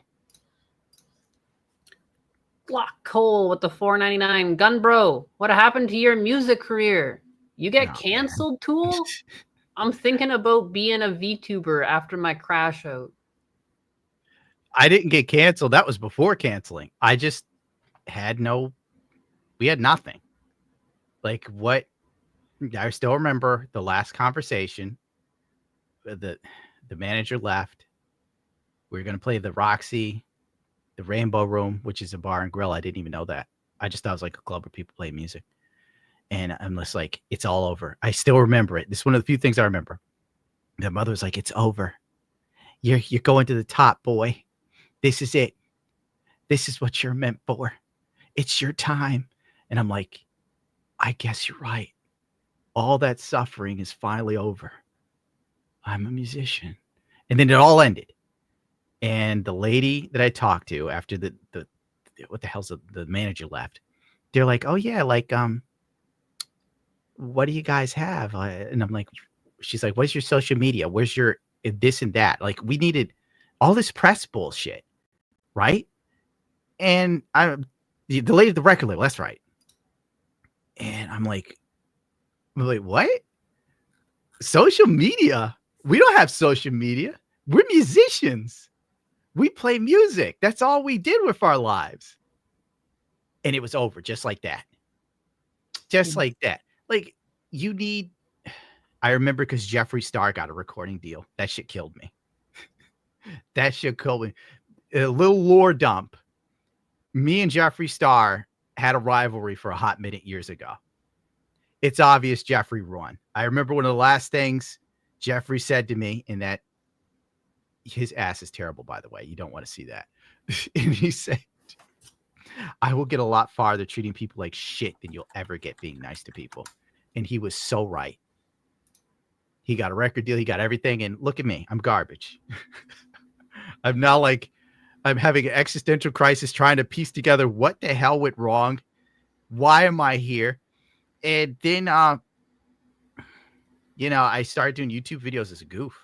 Block Cole with the $4.99. Gun Bro, what happened to your music career? You get canceled, Tool? I'm thinking about being a VTuber after my crash out. I didn't get canceled. That was before canceling. I just had we had nothing. Like what? I still remember the last conversation. The manager left. We were going to play the Roxy, the Rainbow Room, which is a bar and grill. I didn't even know that. I just thought it was like a club where people play music. And I'm just like, it's all over. I still remember it. This is one of the few things I remember. The mother was like, it's over. You're going to the top, boy. This is it. This is what you're meant for. It's your time. And I'm like, I guess you're right. All that suffering is finally over. I'm a musician. And then it all ended. And the lady that I talked to after the what the hell's the manager left, they're like, oh yeah, like, what do you guys have? And I'm like, she's like, what's your social media? Where's your this and that? Like, we needed all this press bullshit, right? And the lady at the record label, that's right. And I'm like, what? Social media? We don't have social media. We're musicians. We play music. That's all we did with our lives. And it was over just like that. Just like that. Like, you need... I remember because Jeffree Star got a recording deal. That shit killed me. That shit killed me. A little lore dump. Me and Jeffree Star had a rivalry for a hot minute years ago. It's obvious Jeffree won. I remember one of the last things Jeffree said to me, and that his ass is terrible, by the way. You don't want to see that. And he said, I will get a lot farther treating people like shit than you'll ever get being nice to people. And he was so right. He got a record deal. He got everything. And look at me. I'm garbage. I'm now like, I'm having an existential crisis trying to piece together what the hell went wrong. Why am I here? And then, I started doing YouTube videos as a goof.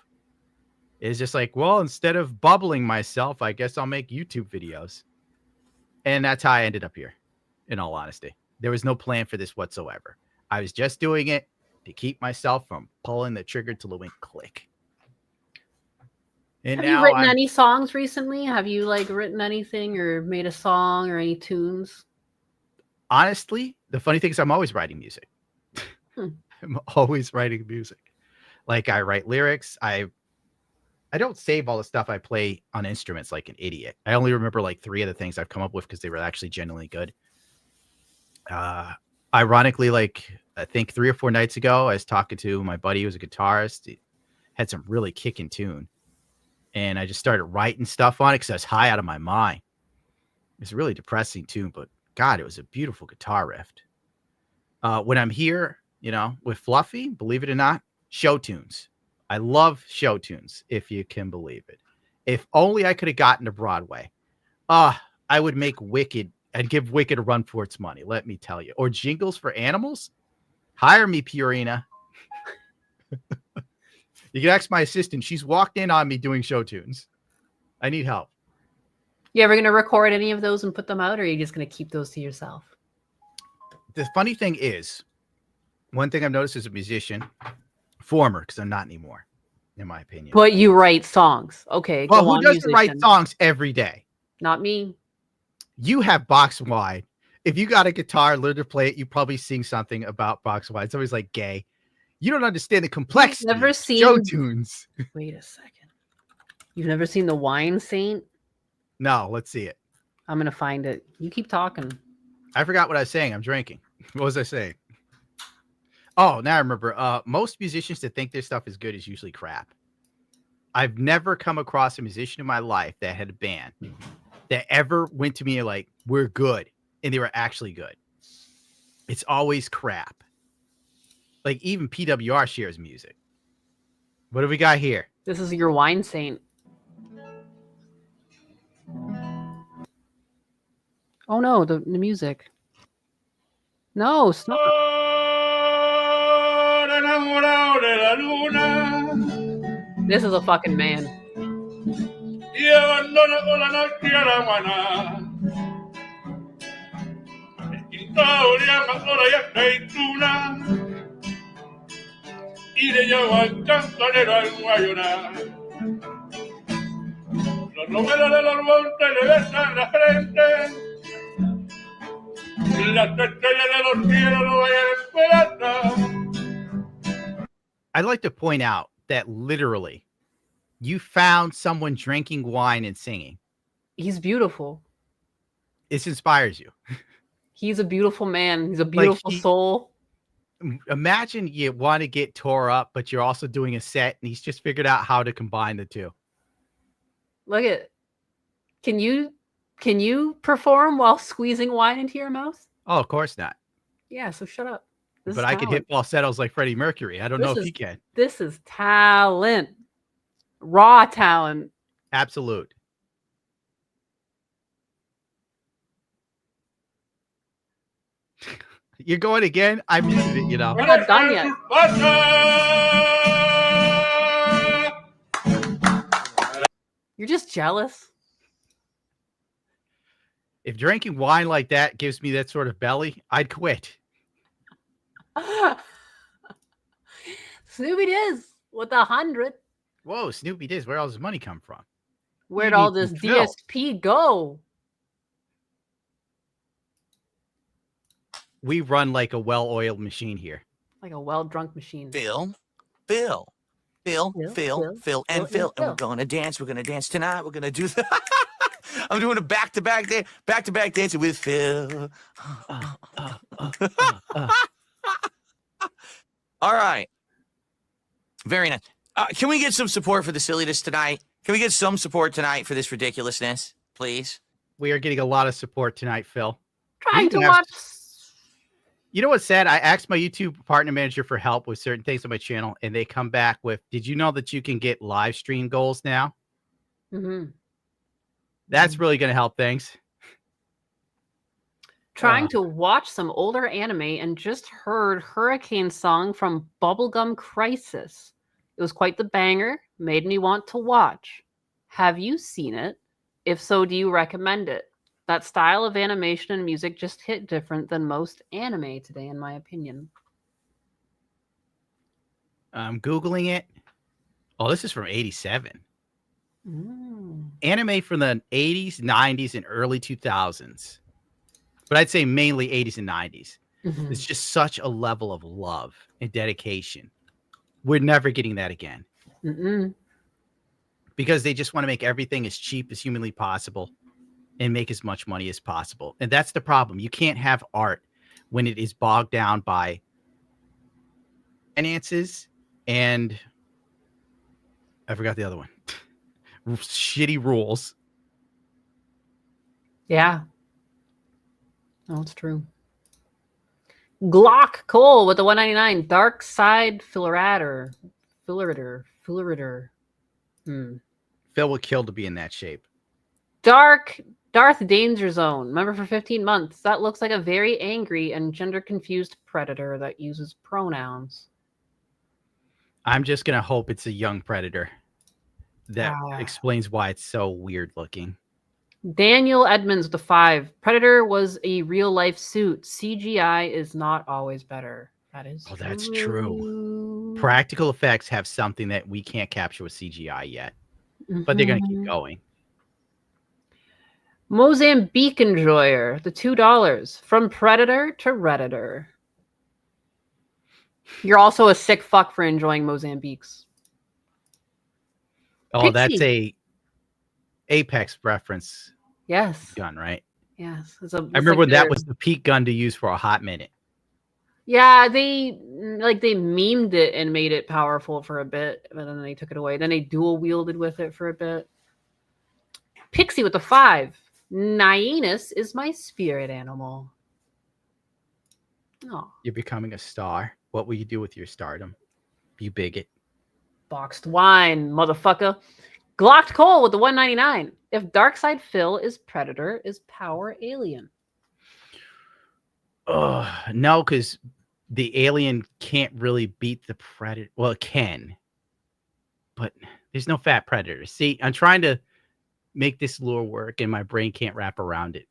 It's just like, well, instead of bubbling myself, I guess I'll make YouTube videos. And that's how I ended up here, in all honesty. There was no plan for this whatsoever. I was just doing it to keep myself from pulling the trigger till it went click. And have you written any songs recently? Have you written anything or made a song or any tunes? Honestly, the funny thing is I'm always writing music. I'm always writing music. Like, I write lyrics. I don't save all the stuff I play on instruments like an idiot. I only remember 3 of the things I've come up with because they were actually genuinely good. Ironically, I think 3 or 4 nights ago, I was talking to my buddy who was a guitarist. He had some really kicking tune. And I just started writing stuff on it because I was high out of my mind. It's a really depressing tune, but God, it was a beautiful guitar riff. When I'm here, with Fluffy, believe it or not, show tunes. I love show tunes, if you can believe it. If only I could have gotten to Broadway. I would make Wicked. I'd give Wicked a run for its money, let me tell you. Or Jingles for Animals. Hire me, Purina. You can ask my assistant. She's walked in on me doing show tunes. I need help. You ever going to record any of those and put them out, or are you just going to keep those to yourself? The funny thing is, one thing I've noticed as a musician, former, because I'm not anymore, in my opinion. But you write songs. Okay. Well, who doesn't write songs every day? Not me. You have box wine. If you got a guitar, learn to play it, you probably sing something about box wine. Somebody's like gay. You don't understand the complexity never of seen show tunes. Wait a second. You've never seen The Wine Saint? No, let's see it. I'm going to find it. You keep talking. I forgot what I was saying. I'm drinking. What was I saying? Oh, now I remember. Most musicians that think their stuff is good is usually crap. I've never come across a musician in my life that had a band that ever went to me like, we're good, and they were actually good. It's always crap. Like, even PWR shares music. What do we got here? This is your Wine Saint. Oh no, the music. No, stop. This is a fucking man. Y le llevo al cantonero al guayonar. Los romeros de los montes le besan la frente. Las estrellas de los cielos lo vayan esperando. I'd like to point out that literally you found someone drinking wine and singing. He's beautiful. This inspires you. He's a beautiful man. He's a beautiful soul. Imagine you want to get tore up, but you're also doing a set, and he's just figured out how to combine the two. Look at, can you perform while squeezing wine into your mouth? Oh, of course not. Yeah, so shut up. But I could hit falsettos like Freddie Mercury. I don't know if he can. This is talent. Raw talent. Absolute. You're going again? I muted it, you know. We're not done yet. You're just jealous. If drinking wine like that gives me that sort of belly, I'd quit. Snoopy Diz with 100. Whoa, Snoopy Diz, where all his money come from? Where'd You all need this some Phil. DSP go? We run like a well-oiled machine here. Like a well-drunk machine. Phil, and Phil. And we're going to dance. We're going to dance tonight. We're going to do I'm doing a back-to-back dancing with Phil. All right. Very nice. Can we get some support for the silliness tonight? Can we get some support tonight for this ridiculousness, please? We are getting a lot of support tonight, Phil. Trying to watch. You know what's sad? I asked my YouTube partner manager for help with certain things on my channel, and they come back with, did you know that you can get live stream goals now? Mm-hmm. That's really going to help things. Trying to watch some older anime and just heard Hurricane Song from Bubblegum Crisis. It was quite the banger, made me want to watch. Have you seen it? If so, do you recommend it? That style of animation and music just hit different than most anime today, in my opinion. I'm Googling it. Oh, this is from 87. Anime from the 80s, 90s, and early 2000s. But I'd say mainly 80s and 90s. Mm-hmm. It's just such a level of love and dedication. We're never getting that again. Mm-mm. Because they just want to make everything as cheap as humanly possible and make as much money as possible. And that's the problem. You can't have art when it is bogged down by finances and I forgot the other one. Shitty rules. Yeah. No, it's true. Glock Cole with the 199. Dark Side Fillerator. Phil would kill to be in that shape. Darth Danger Zone. Member for 15 months. That looks like a very angry and gender-confused predator that uses pronouns. I'm just going to hope it's a young predator. That explains why it's so weird looking. Daniel Edmonds with the 5. Predator was a real-life suit. CGI is not always better. That is true. That's true. Practical effects have something that we can't capture with CGI yet. But they're going to keep going. Mozambique Enjoyer, the $2. From Predator to Redditor. You're also a sick fuck for enjoying Mozambiques. Oh, Pixie. That's a Apex reference. Yes. Gun, right? Yes. I remember when that was the peak gun to use for a hot minute. Yeah, they memed it and made it powerful for a bit, but then they took it away. Then they dual wielded with it for a bit. Pixie with the 5. Nyanus is my spirit animal. Oh. You're becoming a star. What will you do with your stardom? You bigot. Boxed wine, motherfucker. Glocked Cole with the 199. If Darkside Phil is Predator, is Power Alien? No, because the alien can't really beat the Predator. Well, it can. But there's no fat Predator. See, I'm trying to make this lure work, and my brain can't wrap around it.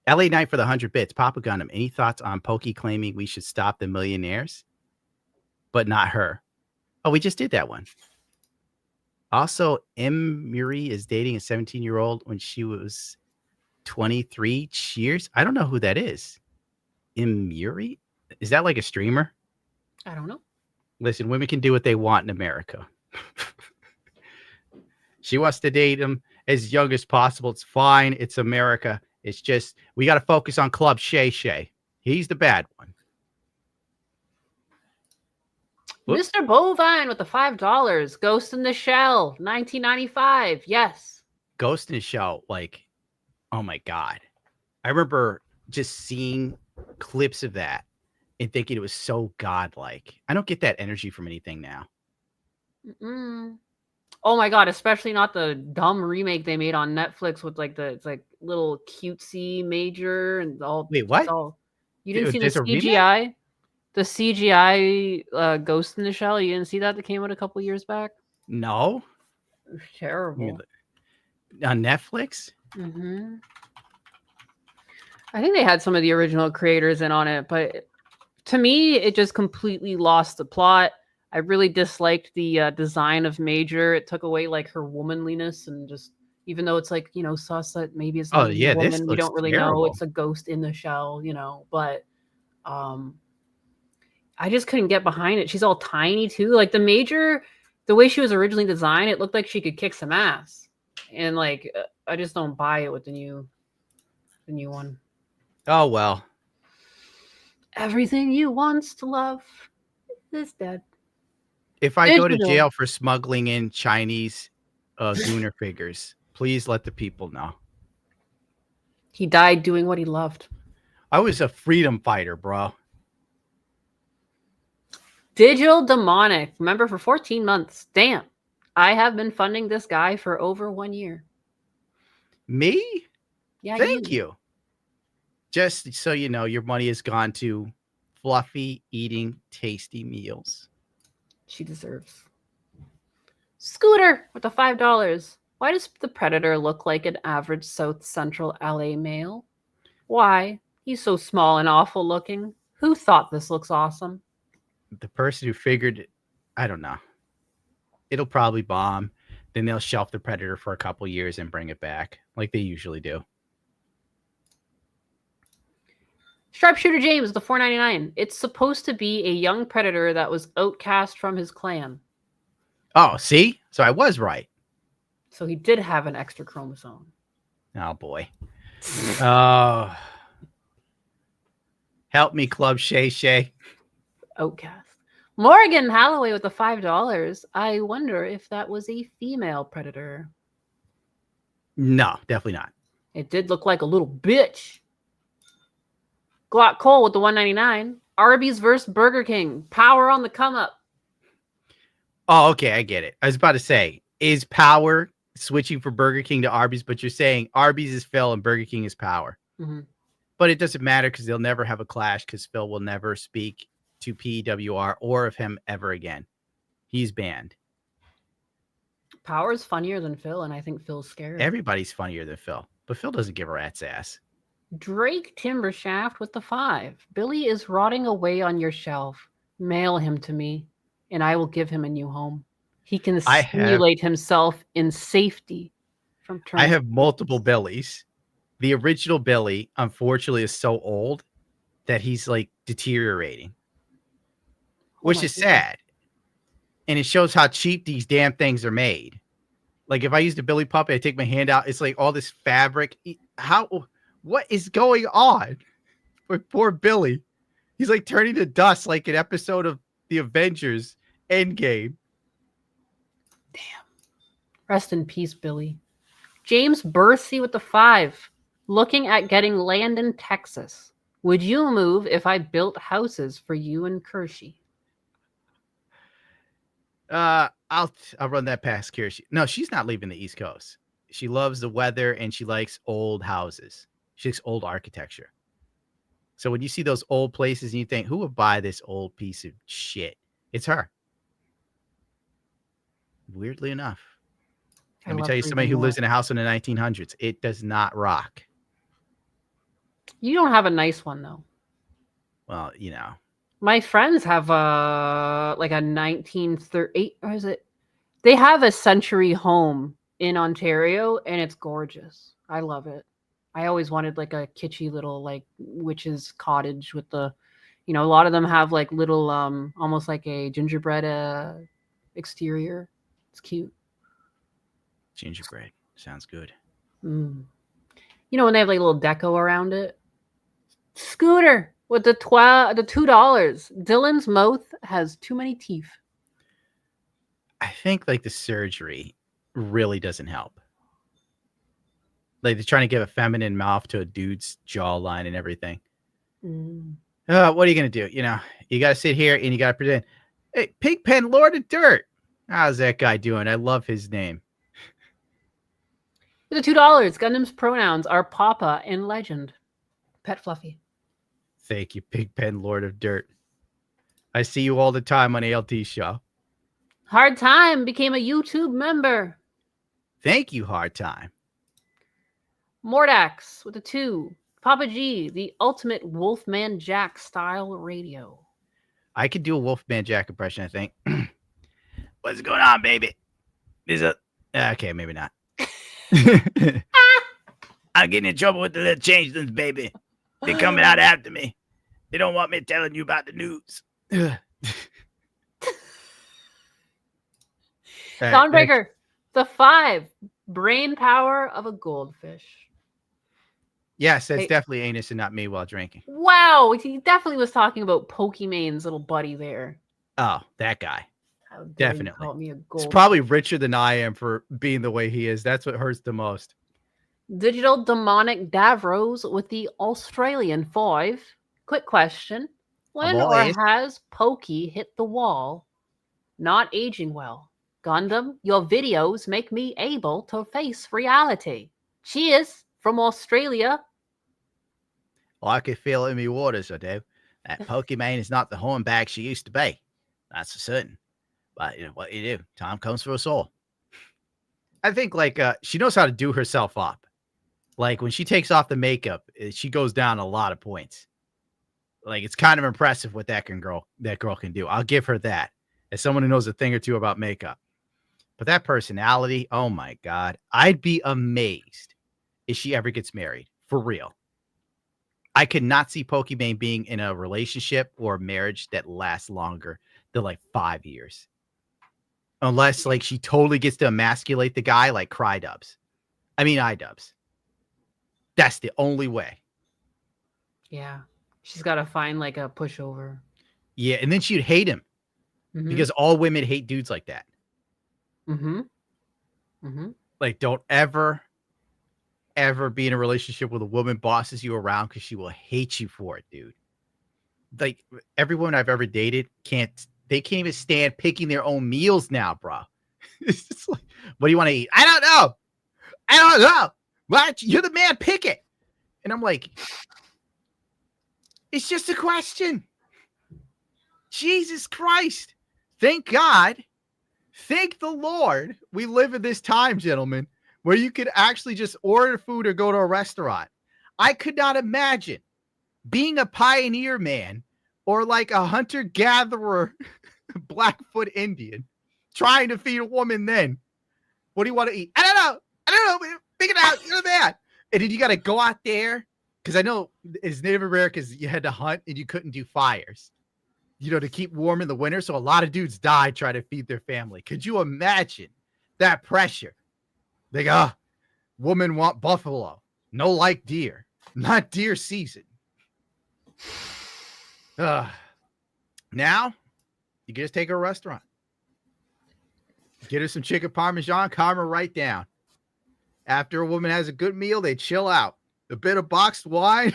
LA Knight for the 100 bits. Papa Gundam. Any thoughts on Pokey claiming we should stop the millionaires? But not her. Oh, we just did that one. Also, M. Muri is dating a 17-year-old when she was 23. Cheers. I don't know who that is. M. Muri? Is that like a streamer? I don't know. Listen, women can do what they want in America. She wants to date him as young as possible. It's fine. It's America. It's just, we got to focus on Club Shay Shay. He's the bad one. Whoops. Mr. Bovine with the $5. Ghost in the Shell, 1995. Yes. Ghost in the Shell, like, oh my God. I remember just seeing clips of that and thinking it was so godlike. I don't get that energy from anything now. Oh my God, especially not the dumb remake they made on Netflix with like it's like little cutesy major and all. Wait, what? You didn't see the CGI? The CGI Ghost in the Shell? You didn't see that came out a couple years back? No. It was terrible. On Netflix? I think they had some of the original creators in on it, but To me, it just completely lost the plot. I really disliked the design of Major. It took away like her womanliness, and just even though it's like, you know, sus that maybe it's not a woman, we don't really know. It's a ghost in the shell, you know. But I just couldn't get behind it. She's all tiny too. Like the Major, the way she was originally designed, it looked like she could kick some ass. And like I just don't buy it with the new one. Oh well. Everything you once to love is dead. If I go to jail for smuggling in Chinese Gooner figures, please let the people know. He died doing what he loved. I was a freedom fighter, bro. Digital Demonic, member for 14 months. Damn. I have been funding this guy for over 1 year. Me? Yeah. Thank you. Just so you know, your money has gone to Fluffy eating tasty meals. She deserves. Scooter with the $5. Why does the Predator look like an average South Central LA male? Why? He's so small and awful looking. Who thought this looks awesome? The person who figured it, I don't know. It'll probably bomb. Then they'll shelf the Predator for a couple years and bring it back like they usually do. Sharpshooter James, the $4.99. It's supposed to be a young Predator that was outcast from his clan. Oh, see? So I was right. So he did have an extra chromosome. Oh, boy. Oh. Help me, Club Shay Shay. Outcast. Morgan Holloway with the $5. I wonder if that was a female Predator. No, definitely not. It did look like a little bitch. Glock Cole with the $1.99. Arby's versus Burger King. Power on the come up. Oh, okay. I get it. I was about to say, is Power switching for Burger King to Arby's? But you're saying Arby's is Phil and Burger King is Power. Mm-hmm. But it doesn't matter because they'll never have a clash because Phil will never speak to PWR or of him ever again. He's banned. Power's funnier than Phil, and I think Phil's scary. Everybody's funnier than Phil, but Phil doesn't give a rat's ass. Drake Timbershaft with the $5. Billy is rotting away on your shelf. Mail him to me, and I will give him a new home. He can simulate himself in safety from I have multiple Billies. The original Billy, unfortunately, is so old that he's like deteriorating, which is sad. And it shows how cheap these damn things are made. Like if I used a Billy puppet, I take my hand out, it's like all this fabric. What is going on with poor Billy? He's like turning to dust like an episode of the Avengers Endgame. Damn. Rest in peace, Billy. James Bercy with the $5. Looking at getting land in Texas. Would you move if I built houses for you and Kershey? I'll run that past Kershey. No, she's not leaving the East Coast. She loves the weather and she likes old houses. She likes old architecture. So when you see those old places and you think, who would buy this old piece of shit? It's her. Weirdly enough. Let me tell you, somebody who lives in a house in the 1900s, it does not rock. You don't have a nice one, though. Well, you know. My friends have like a 1938, or is it? They have a century home in Ontario, and it's gorgeous. I love it. I always wanted like a kitschy little like witch's cottage with the, you know, a lot of them have like little almost like a gingerbread exterior. It's cute. Gingerbread sounds good. You know when they have like a little deco around it. Scooter with the $2. Dylan's mouth has too many teeth. I think like the surgery really doesn't help. Like they're trying to give a feminine mouth to a dude's jawline and everything. What are you going to do? You know, you got to sit here and you got to pretend. Hey, Pigpen, Lord of Dirt. How's that guy doing? I love his name. With the $2, Gundam's pronouns are Papa and Legend. Pet Fluffy. Thank you, Pigpen, Lord of Dirt. I see you all the time on ALT Show. Hard Time became a YouTube member. Thank you, Hard Time. Mordax with a $2. Papa G, the ultimate Wolfman Jack style radio. I could do a Wolfman Jack impression, I think. What's going on, baby? Okay, maybe not. I'm getting in trouble with the little changelings, baby. They're coming out after me. They don't want me telling you about the news. Dawnbreaker, the 5 brain power of a goldfish. Yes, that's definitely anus and not me while drinking. Wow, he definitely was talking about Pokemon's little buddy there. Oh, that guy. How dare you Definitely. call me a He's goldfish. probably richer than I am for being the way he is. That's what hurts the most. Digital demonic Davros with the Australian 5. Quick question. When or Boys. has Pokey hit the wall? Not aging well. Gundam, your videos make me able to face reality. Cheers from Australia. Well, I can feel it in me waters, I do. That Pokemon is not the hornbag she used to be. That's for certain. But you know what you do. Time comes for us all. I think she knows how to do herself up. Like when she takes off the makeup, she goes down a lot of points. Like it's kind of impressive what that girl can do. I'll give her that as someone who knows a thing or two about makeup. But that personality, oh my God, I'd be amazed if she ever gets married. For real. I could not see Pokemon being in a relationship or a marriage that lasts longer than 5 years. Unless she totally gets to emasculate the guy like iDubbbz. That's the only way. Yeah. She's got to find a pushover. Yeah, and then she'd hate him. Mhm. Because all women hate dudes like that. Mm-hmm. Mm-hmm. Don't ever be in a relationship with a woman bosses you around because she will hate you for it, dude. Every woman I've ever dated can't even stand picking their own meals now, bro. It's just what do you want to eat? I don't know. What? You're the man, pick it. And I'm like, it's just a question. Jesus Christ. Thank God. Thank the Lord. We live in this time, gentlemen, where you could actually just order food or go to a restaurant. I could not imagine being a pioneer man or a hunter-gatherer Blackfoot Indian trying to feed a woman then. What do you want to eat? I don't know. Pick it out. You're the man. And then you got to go out there. Because I know as Native Americans, you had to hunt and you couldn't do fires, to keep warm in the winter. So a lot of dudes died trying to feed their family. Could you imagine that pressure? Women want buffalo. No like deer. Not deer season. Now, you can just take her to a restaurant. Get her some chicken parmesan, calm her right down. After a woman has a good meal, they chill out. A bit of boxed wine.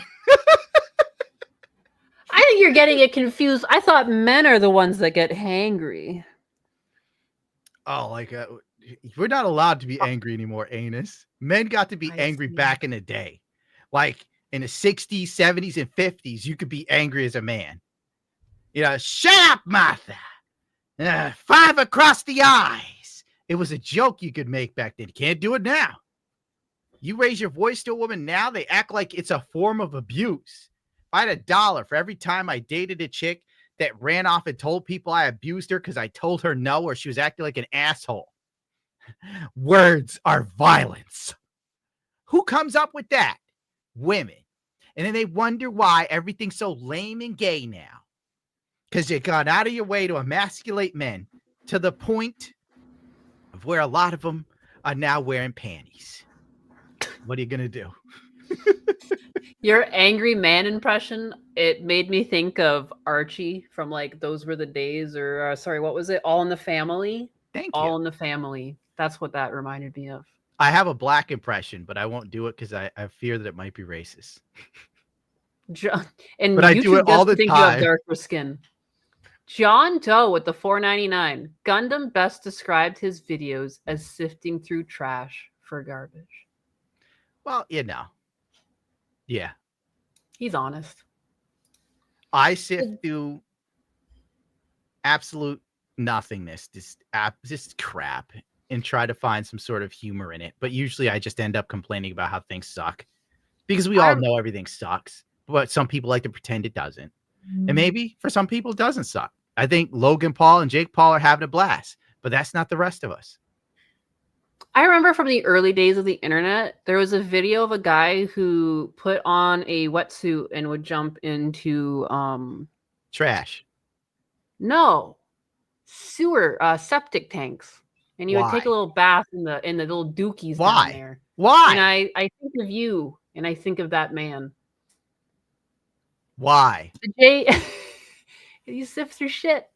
I think you're getting it confused. I thought men are the ones that get hangry. Oh, we're not allowed to be angry anymore, anus. Men got to be angry back in the day. In the 60s, 70s, and 50s, you could be angry as a man. Shut up, Martha. 5 across the eyes. It was a joke you could make back then. You can't do it now. You raise your voice to a woman now, they act like it's a form of abuse. If I had $1 for every time I dated a chick that ran off and told people I abused her because I told her no or she was acting like an asshole. Words are violence. Who comes up with that? Women. And then they wonder why everything's so lame and gay now. Because you got out of your way to emasculate men to the point of where a lot of them are now wearing panties. What are you going to do? Your angry man impression, it made me think of Archie from Those Were the Days, or what was it? All in the Family? Thank you. All in the Family. That's what that reminded me of. I have a black impression, but I won't do it because I fear that it might be racist. And but I do it all the think time. You have darker skin. John Doe with the $4.99. Gundam best described his videos as sifting through trash for garbage. Well, yeah. He's honest. I sift through absolute nothingness, just crap, and try to find some sort of humor in it. But usually I just end up complaining about how things suck. because we all know everything sucks, but some people like to pretend it doesn't. And maybe for some people it doesn't suck. I think Logan Paul and Jake Paul are having a blast, but that's not the rest of us. I remember from the early days of the internet, there was a video of a guy who put on a wetsuit and would jump into trash. No, sewer, septic tanks, and you would take a Why? little bath in the little dookies Why? down there. Why? And I think of you, and I think of that man. Why? You sift through shit.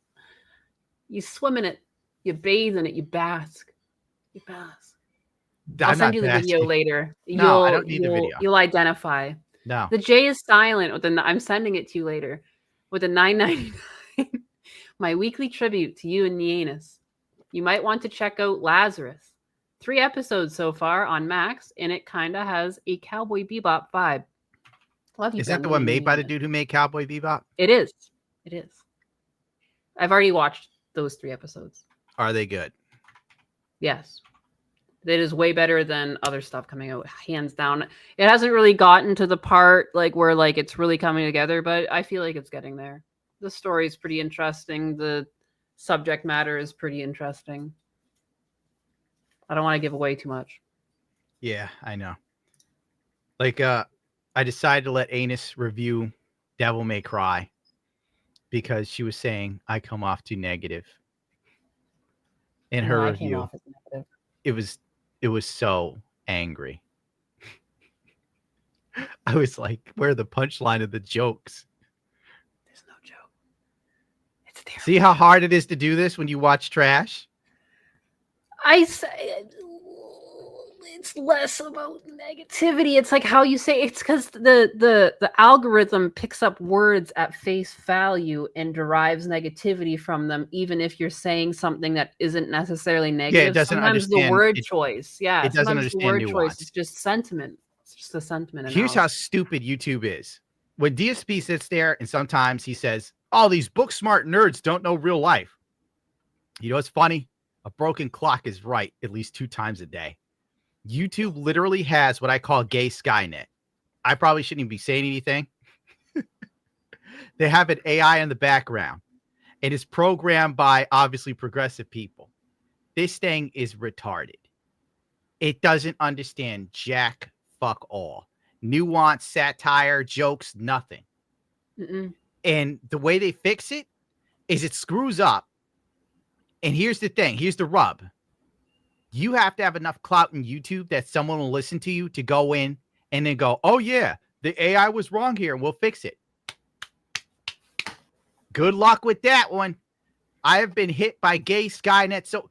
You swim in it. You bathe in it. You bask. You bask. I'll send you the video later. No, I don't need the video. You'll identify. No. The J is silent. I'm sending it to you later. With a $9.99. My weekly tribute to you and Nianus. You might want to check out Lazarus. 3 episodes so far on Max, and it kind of has a Cowboy Bebop vibe. Love you. Is that the one made by the dude who made Cowboy Bebop? It is. It is. I've already watched those 3 episodes. Are they good? Yes. It is way better than other stuff coming out, hands down. It hasn't really gotten to the part where it's really coming together, but I feel like it's getting there. The story is pretty interesting. The subject matter is pretty interesting. I don't want to give away too much. Yeah, I know. I decided to let Anus review Devil May Cry because she was saying I come off too negative. In her review, it was so angry. I was like, where are the punchline of the jokes? There's no joke. It's terrible. See how hard it is to do this when you watch trash? I say it's less about negativity. It's like how you say it's because the algorithm picks up words at face value and derives negativity from them, even if you're saying something that isn't necessarily negative. Yeah, it doesn't sometimes understand the word choice. Yeah, it doesn't sometimes understand the word nuance. choice is just sentiment. It's just a sentiment. Here's how stupid YouTube is. When DSP sits there and sometimes he says, "Oh, these book smart nerds don't know real life." You know what's funny? A broken clock is right at least 2 times a day. YouTube literally has what I call gay Skynet. I probably shouldn't even be saying anything. They have an AI in the background. It is programmed by obviously progressive people. This thing is retarded. It doesn't understand jack fuck all. Nuance, satire, jokes, nothing. Mm-mm. And the way they fix it is it screws up. And here's the thing. Here's the rub. You have to have enough clout in YouTube that someone will listen to you to go in and then go, oh, yeah, the AI was wrong here and we'll fix it. Good luck with that one. I have been hit by gay Skynet so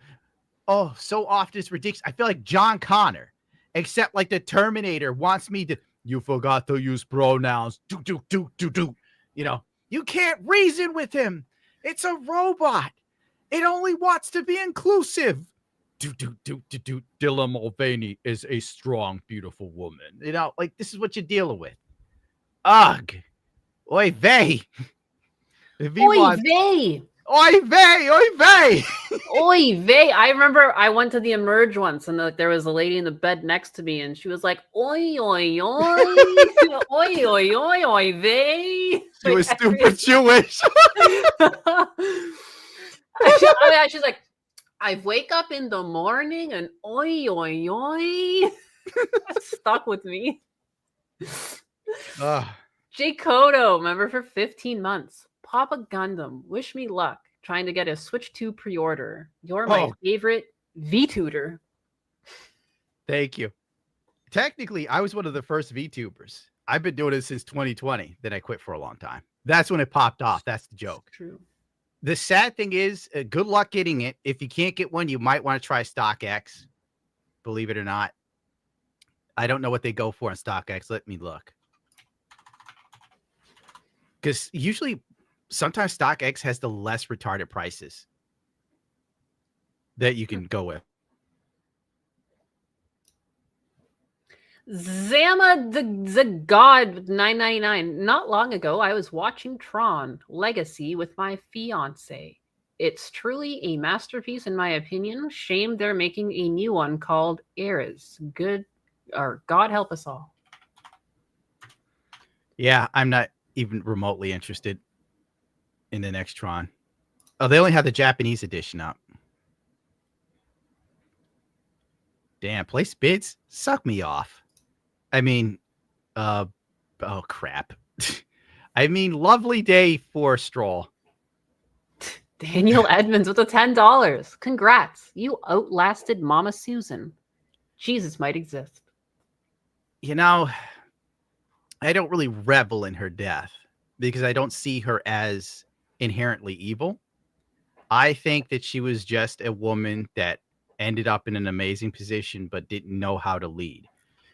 often it's ridiculous. I feel like John Connor, except like the Terminator wants me to, you forgot to use pronouns. Do. You know, you can't reason with him. It's a robot. It only wants to be inclusive. Dylan Mulvaney is a strong, beautiful woman. You know, like this is what you're dealing with. Ugh. Oy vey. Oy vey. Oy vey. Oy vey. Oy vey. I remember I went to the Emerge once and there was a lady in the bed next to me and she was like, oy, oy, oy. Oy, oy, oy, oy vey. She was stupid Jewish. She's like, I wake up in the morning and oi, oi, oi. Stuck with me. J. Kodo, remember for 15 months. Papa Gundam, wish me luck. Trying to get a Switch 2 pre-order. You're my favorite VTuber. Thank you. Technically, I was one of the first VTubers. I've been doing it since 2020. Then I quit for a long time. That's when it popped off. That's the joke. True. The sad thing is, good luck getting it. If you can't get one, you might want to try StockX. Believe it or not. I don't know what they go for on StockX. Let me look. Because usually, sometimes StockX has the less retarded prices that you can go with. Zama the God 999. Not long ago, I was watching Tron Legacy with my fiance. It's truly a masterpiece, in my opinion. Shame they're making a new one called Eras. Good, or God help us all. Yeah, I'm not even remotely interested in the next Tron. Oh, they only have the Japanese edition up. Damn, place bids? Suck me off. I mean, oh crap. I mean, lovely day for Stroll. Daniel Edmonds with the $10. Congrats. You outlasted Mama Susan. Jesus might exist. You know, I don't really revel in her death because I don't see her as inherently evil. I think that she was just a woman that ended up in an amazing position but didn't know how to lead.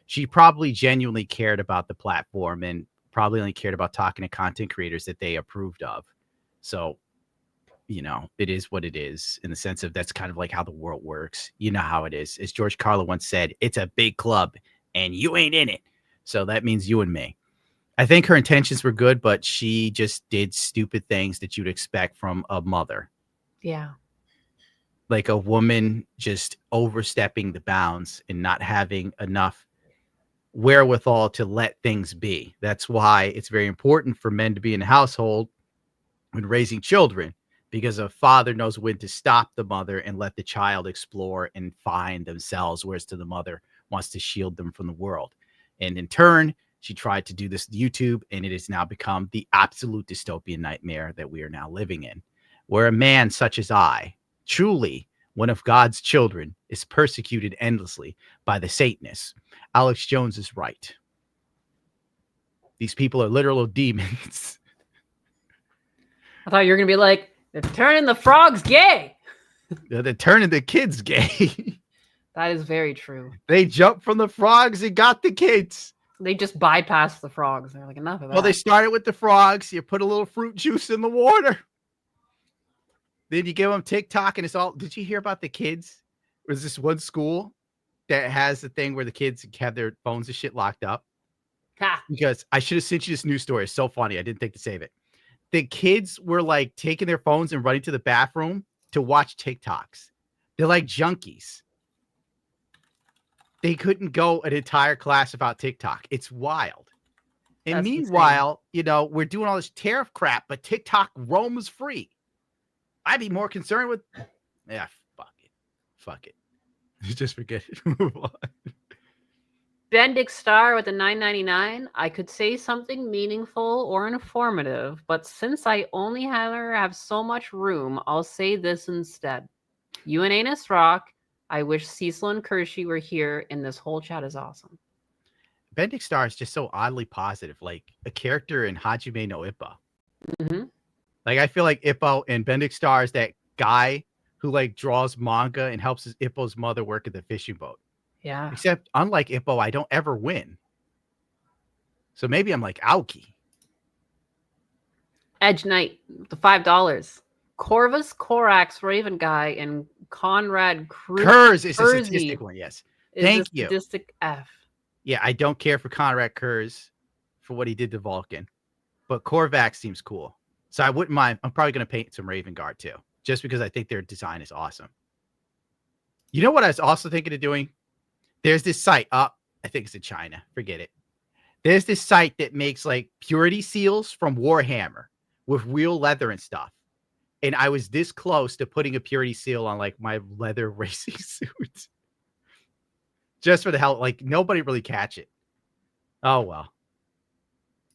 She probably genuinely cared about the platform and probably only cared about talking to content creators that they approved of. So, you know, it is what it is in the sense of that's kind of like how the world works. You know how it is. As George Carlin once said, it's a big club and you ain't in it. So that means you and me. I think her intentions were good, but she just did stupid things that you'd expect from a mother. Yeah. Like a woman just overstepping the bounds and not having enough wherewithal to let things be. That's why it's very important for men to be in a household when raising children, because a father knows when to stop the mother and let the child explore and find themselves, whereas the mother wants to shield them from the world. And in turn, she tried to do this to YouTube, and it has now become the absolute dystopian nightmare that we are now living in, where a man such as I, truly one of God's children, is persecuted endlessly by the Satanists. Alex Jones is right. These people are literal demons. I thought you were going to be like, they're turning the frogs gay. They're turning the kids gay. That is very true. They jumped from the frogs and got the kids. They just bypassed the frogs. They're like, enough of that. Well, they started with the frogs. You put a little fruit juice in the water. Then you give them TikTok and it's all. Did you hear about the kids? There's this one school that has the thing where the kids have their phones and shit locked up. Ha. Because I should have sent you this news story. It's so funny. I didn't think to save it. The kids were like taking their phones and running to the bathroom to watch TikToks. They're like junkies. They couldn't go an entire class about TikTok. It's wild. And That's meanwhile, you know, we're doing all this tariff crap, but TikTok roams free. I'd be more concerned with, yeah, fuck it. Just forget it. Move on. Bendick Star with the $9.99. I could say something meaningful or informative, but since I only have so much room, I'll say this instead. You and Anus rock. I wish Cecil and Kershey were here, and this whole chat is awesome. Bendick Star is just so oddly positive, like a character in Hajime no Ippo. Mm-hmm. Like, I feel like Ippo and Bendick Star is that guy who, like, draws manga and helps Ippo's mother work at the fishing boat. Yeah. Except, unlike Ippo, I don't ever win. So maybe I'm like Aoki. Edge Knight, the $5. Corvus, Corax, Raven Guy, and Conrad Kurz is a statistic one, yes. Thank you. Statistic F. Yeah, I don't care for Conrad Kurz for what he did to Vulcan. But Korvax seems cool. So I wouldn't mind. I'm probably going to paint some Raven Guard too, just because I think their design is awesome. You know what I was also thinking of doing? There's this site up. I think it's in China. Forget it. There's this site that makes like purity seals from Warhammer with real leather and stuff. And I was this close to putting a purity seal on like my leather racing suit. Just for the hell, like nobody really catch it. Oh, well.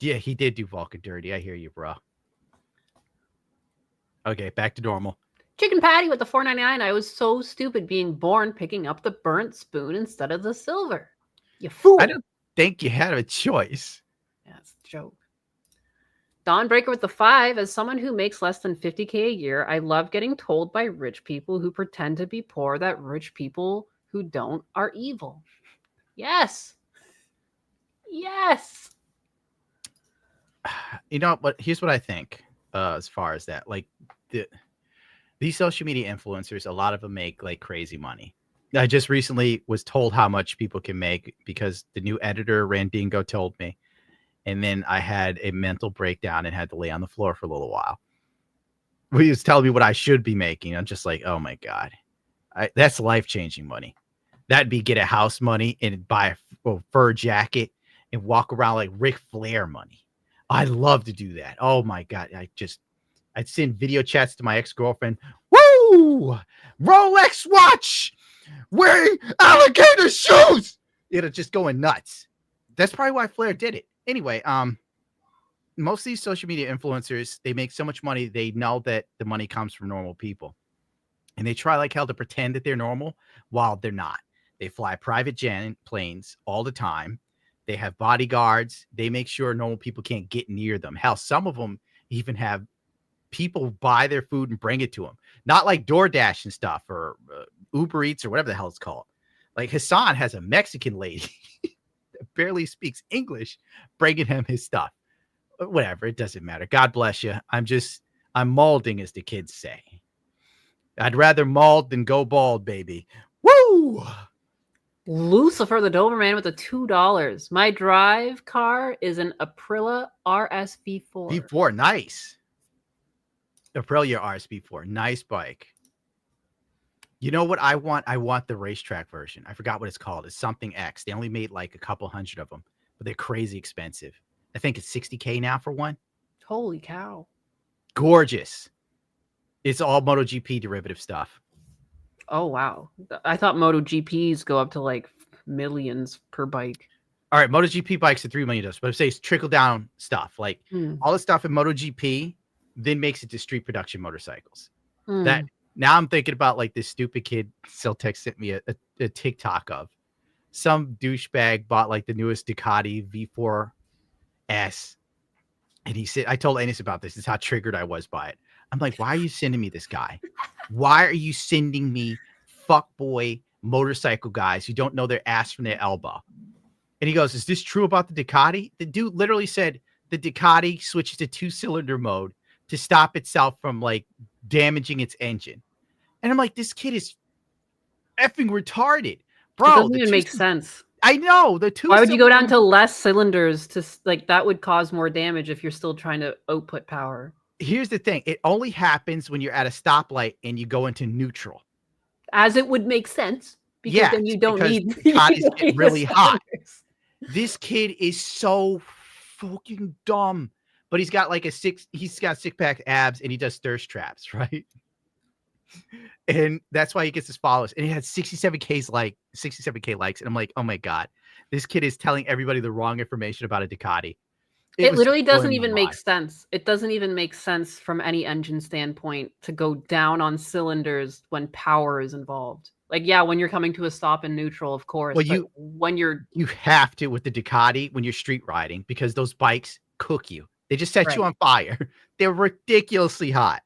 Yeah, he did do Vulcan dirty. I hear you, bro. Okay, back to normal. Chicken Patty with the $4.99. I was so stupid being born picking up the burnt spoon instead of the silver. You fool. I don't think you had a choice. Yeah, it's a joke. Dawnbreaker with the 5. As someone who makes less than $50K a year, I love getting told by rich people who pretend to be poor that rich people who don't are evil. Yes. Yes. You know, but here's what I think as far as that. Like, these social media influencers, a lot of them make like crazy money. I just recently was told how much people can make because the new editor, Randingo, told me. And then I had a mental breakdown and had to lay on the floor for a little while. He was telling me what I should be making. I'm just like, oh my God. That's life-changing money. That'd be get a house money and buy a fur jacket and walk around like Ric Flair money. I'd love to do that. Oh my God. I'd send video chats to my ex-girlfriend. Woo! Rolex watch! Wearing alligator shoes! It'll just going nuts. That's probably why Flair did it. Anyway, most of these social media influencers, they make so much money, they know that the money comes from normal people. And they try like hell to pretend that they're normal while they're not. They fly private jet planes all the time. They have bodyguards. They make sure normal people can't get near them. Hell, some of them even have people buy their food and bring it to them. Not like DoorDash and stuff or Uber Eats or whatever the hell it's called. Like Hassan has a Mexican lady that barely speaks English bringing him his stuff. Whatever, it doesn't matter. God bless you. I'm molding, as the kids say. I'd rather mold than go bald, baby. Woo! Lucifer the Doberman with a $2. My drive car is an Aprilia RS V4. V4, nice. Aprilia RS V4, nice bike. You know what I want? I want the racetrack version. I forgot what it's called. It's something X. They only made like a couple hundred of them, but they're crazy expensive. I think it's $60K now for one. Holy cow. Gorgeous. It's all MotoGP derivative stuff. Oh, wow. I thought MotoGPs go up to like millions per bike. All right, MotoGP bikes are $3 million, but I'm saying it's trickle down stuff. Like all the stuff in MotoGP then makes it to street production motorcycles. That now I'm thinking about like this stupid kid Celtec sent me a TikTok of. Some douchebag bought like the newest Ducati V4S. And he said, I told Anis about this. This is how triggered I was by it. I'm like, why are you sending me this guy? Why are you sending me fuckboy motorcycle guys who don't know their ass from their elbow? And he goes, is this true about the Ducati? The dude literally said the Ducati switches to 2-cylinder mode to stop itself from like damaging its engine. And I'm like, this kid is effing retarded. Bro, it doesn't even make sense. I know. Why would you go down to less cylinders to like that would cause more damage if you're still trying to output power? Here's the thing. It only happens when you're at a stoplight and you go into neutral. As it would make sense. Because then you don't need Ducati's get really hot. This kid is so fucking dumb. But he's got like he's got six-pack abs and he does thirst traps, right? And that's why he gets his followers. And he had 67K likes. And I'm like, oh my God, this kid is telling everybody the wrong information about a Ducati. It literally doesn't even make sense. It doesn't even make sense from any engine standpoint to go down on cylinders when power is involved. Like, yeah, when you're coming to a stop in neutral, of course. Well, you have to with the Ducati when you're street riding because those bikes cook you. They just set you on fire. They're ridiculously hot.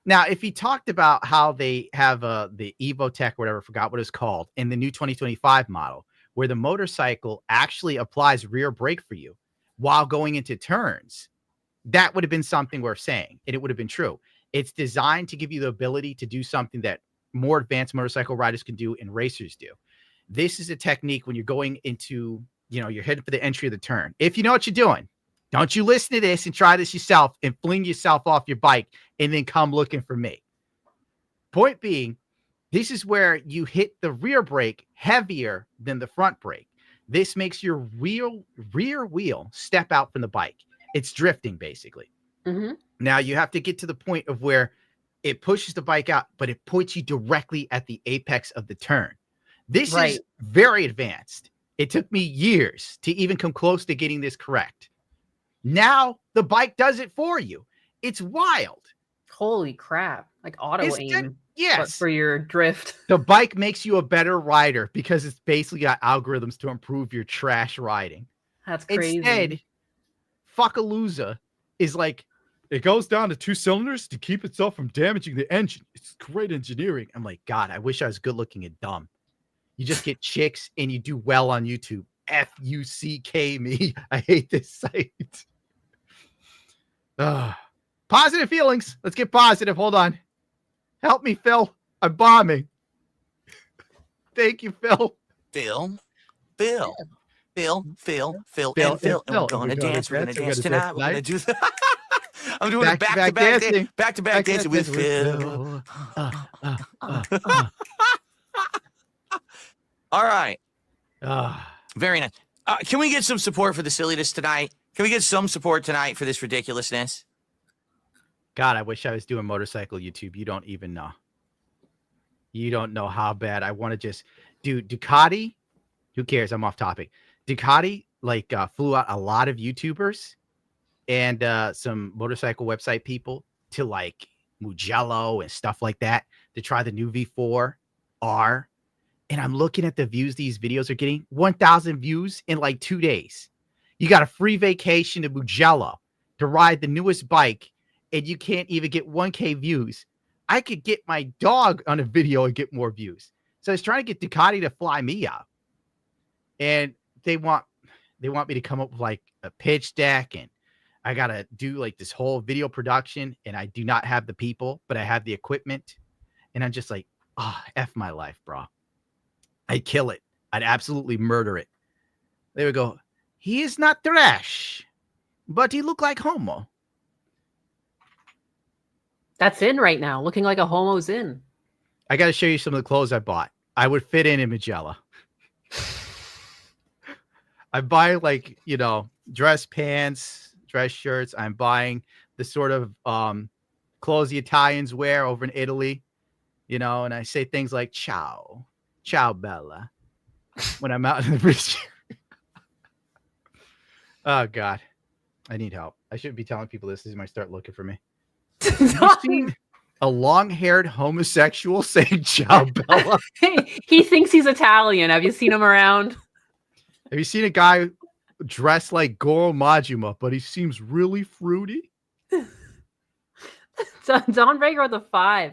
Now, if he talked about how they have the EvoTech, whatever, forgot what it's called, in the new 2025 model, where the motorcycle actually applies rear brake for you while going into turns, that would have been something worth saying, and it would have been true. It's designed to give you the ability to do something that more advanced motorcycle riders can do and racers do. This is a technique when you're going into, you're heading for the entry of the turn. If you know what you're doing, don't you listen to this and try this yourself and fling yourself off your bike and then come looking for me. Point being, this is where you hit the rear brake heavier than the front brake. This makes your rear wheel step out from the bike. It's drifting, basically. Now, you have to get to the point of where it pushes the bike out, but it puts you directly at the apex of the turn. This is very advanced. It took me years to even come close to getting this correct. Now, the bike does it for you. It's wild. Holy crap. Like auto aim. Yes. But for your drift. The bike makes you a better rider because it's basically got algorithms to improve your trash riding. That's crazy. Instead, Fuckalooza is like, it goes down to 2 cylinders to keep itself from damaging the engine. It's great engineering. I'm like, God, I wish I was good looking and dumb. You just get chicks and you do well on YouTube. F-U-C-K me. I hate this site. Positive feelings. Let's get positive. Hold on. Help me, Phil. I'm bombing. Thank you, Phil. Phil. And we're gonna dance. We're gonna dance tonight. We're gonna do that. I'm doing a back-to-back dancing with Phil. All right. Very nice. Can we get some support for the silliness tonight? Can we get some support tonight for this ridiculousness? God, I wish I was doing motorcycle YouTube. You don't even know. You don't know how bad I want to just do Ducati. Who cares? I'm off topic. Ducati flew out a lot of YouTubers and some motorcycle website people to like Mugello and stuff like that to try the new V4 R. And I'm looking at the views these videos are getting. 1,000 views in like 2 days. You got a free vacation to Mugello to ride the newest bike, and you can't even get 1K views. I could get my dog on a video and get more views. So I was trying to get Ducati to fly me out. And they want me to come up with like a pitch deck, and I got to do like this whole video production, and I do not have the people, but I have the equipment. And I'm just like, F my life, bro. I'd kill it. I'd absolutely murder it. They would go, he is not trash, but he look like homo. That's in right now. Looking like a homo's in. I got to show you some of the clothes I bought. I would fit in Magella. I buy like, dress pants, dress shirts. I'm buying the sort of clothes the Italians wear over in Italy, and I say things like ciao Bella when I'm out in the bridge. Oh God, I need help. I shouldn't be telling people this. They might start looking for me. Have you seen a long-haired homosexual saying ciao Bella? He thinks he's Italian. Have you seen him around? Have you seen a guy dressed like Goro Majima, but he seems really fruity? Don Rager with the 5.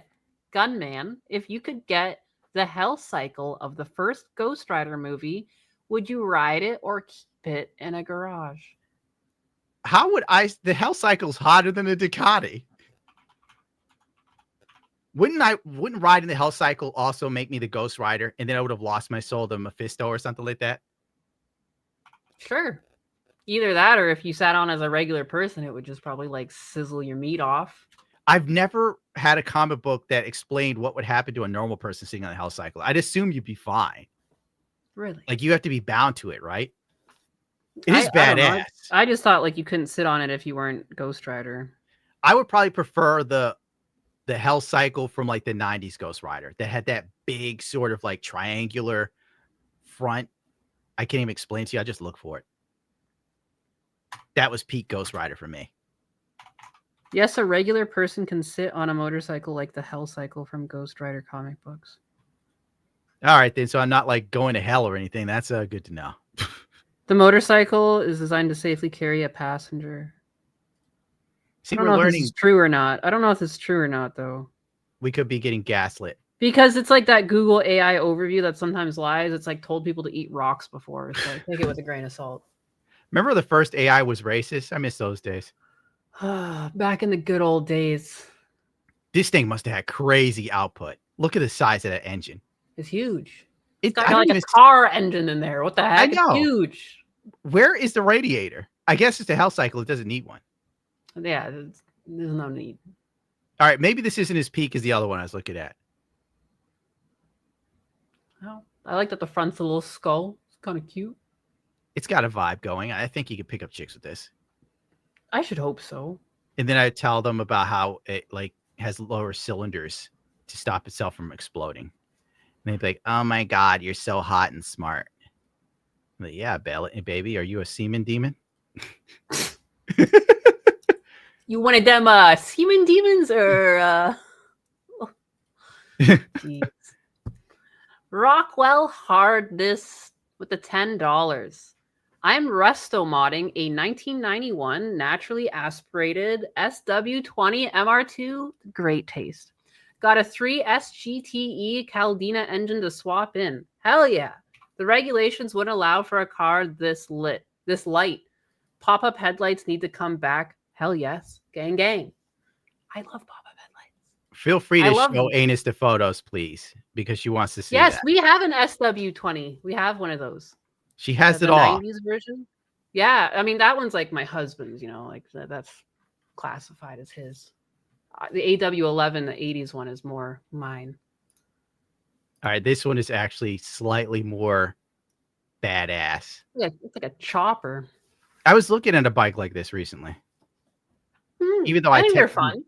Gunman, if you could get the hell cycle of the first Ghost Rider movie, would you ride it or keep it in a garage? How would the hell cycle's hotter than a Ducati? Wouldn't riding the hell cycle also make me the Ghost Rider, and then I would have lost my soul to Mephisto or something like that? Sure. Either that, or if you sat on as a regular person, it would just probably like sizzle your meat off. I've never had a comic book that explained what would happen to a normal person sitting on the hell cycle. I'd assume you'd be fine. Really? Like you have to be bound to it, right? It is badass. I just thought like you couldn't sit on it if you weren't Ghost Rider. I would probably prefer the hell cycle from like the 90s Ghost Rider that had that big sort of like triangular front. I can't even explain to you. I just look for it. That was peak Ghost Rider for me. Yes, a regular person can sit on a motorcycle like the hell cycle from Ghost Rider comic books. All right, then. So I'm not like going to hell or anything. That's good to know. The motorcycle is designed to safely carry a passenger. See, I don't we're know learning. if this is true or not. I don't know if this is true or not, though. We could be getting gaslit. Because it's like that Google AI overview that sometimes lies. It's like told people to eat rocks before. So take it with a grain of salt. Remember the first AI was racist? I miss those days. Back in the good old days. This thing must have had crazy output. Look at the size of that engine. It's huge. It's got like a car engine in there. What the heck? I know. It's huge. Where is the radiator? I guess it's a hell cycle. It doesn't need one. Yeah, there's no need. All right, maybe this isn't as peak as the other one I was looking at. Oh, I like that the front's a little skull. It's kind of cute. It's got a vibe going. I think you could pick up chicks with this. I should hope so. And then I tell them about how it like has lower cylinders to stop itself from exploding. And they'd be like, "Oh my God, you're so hot and smart." I'm like, yeah, baby, are you a semen demon? You wanted them semen demons or Jeez. Rockwell Hardness with the $10. I'm resto modding a 1991 naturally aspirated SW20 MR2. Great taste. Got a 3 SGTE Caldina engine to swap in. Hell yeah. The regulations wouldn't allow for a car this light. Pop-up headlights need to come back. Hell yes. Gang, gang. I love pop-up headlights. Feel free to show Anus the photos, please, because she wants to see Yes, that. we have an SW20. We have one of those. She has it the all. 90s version. Yeah, I mean, that one's like my husband's, like that's classified as his. The AW11, the 80s one, is more mine. All right, this one is actually slightly more badass. Yeah, it's like a chopper. I was looking at a bike like this recently. Even though I think they're fun.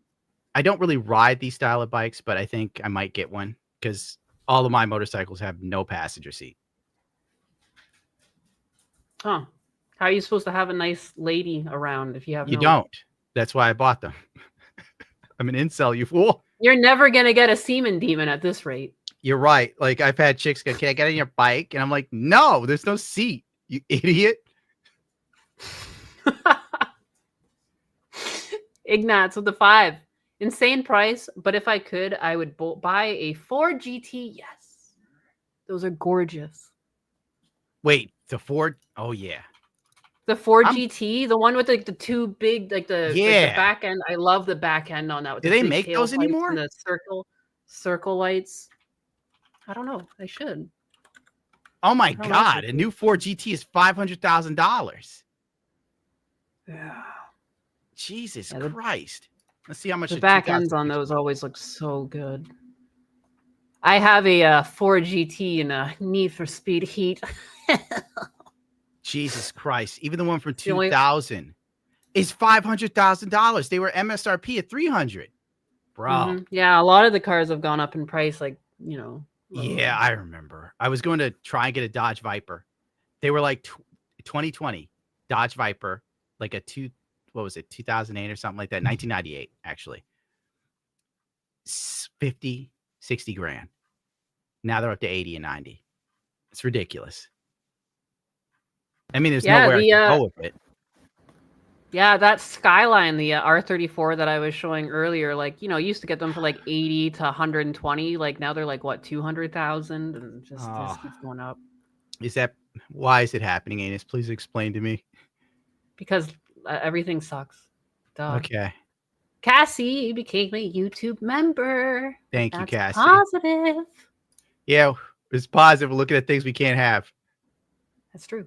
I don't really ride these style of bikes, but I think I might get one because all of my motorcycles have no passenger seat. Huh. How are you supposed to have a nice lady around if you have You don't. That's why I bought them. I'm an incel, you fool. You're never going to get a semen demon at this rate. You're right. Like, I've had chicks go, can I get on your bike? And I'm like, no, there's no seat, you idiot. Ignatz with the 5. Insane price, but if I could, I would buy a Ford GT. Yes. Those are gorgeous. Wait, the Ford? Oh, yeah. The Ford GT, the one with like the two big, like the back end. I love the back end on that. With Do the they big make those tailpipes anymore? and the circle lights. I don't know. They should. Oh my God. A new Ford GT is $500,000. Yeah. Jesus Christ. Let's see how much the back ends on those always look so good. I have a Ford GT and a Need for Speed Heat. Jesus Christ. Even the one from 2000 is $500,000. They were MSRP at $300,000. Bro. Yeah, a lot of the cars have gone up in price, like, you know. Yeah, I remember. I was going to try and get a Dodge Viper. They were like 2020 Dodge Viper, like a 2008 or something like that. 1998, actually. 50, 60 grand. Now they're up to 80 and 90. It's ridiculous. I mean, there's nowhere I can go with it. Yeah, that Skyline, the R34 that I was showing earlier, like, you know, you used to get them for like 80 to 120. Like now they're like, what, 200,000? And just keeps going up. Why is it happening, Anus? Please explain to me. Because everything sucks. Duh. Okay. Cassie became a YouTube member. Thank you, Cassie. Positive. Yeah, it's positive. Looking at things we can't have. That's true.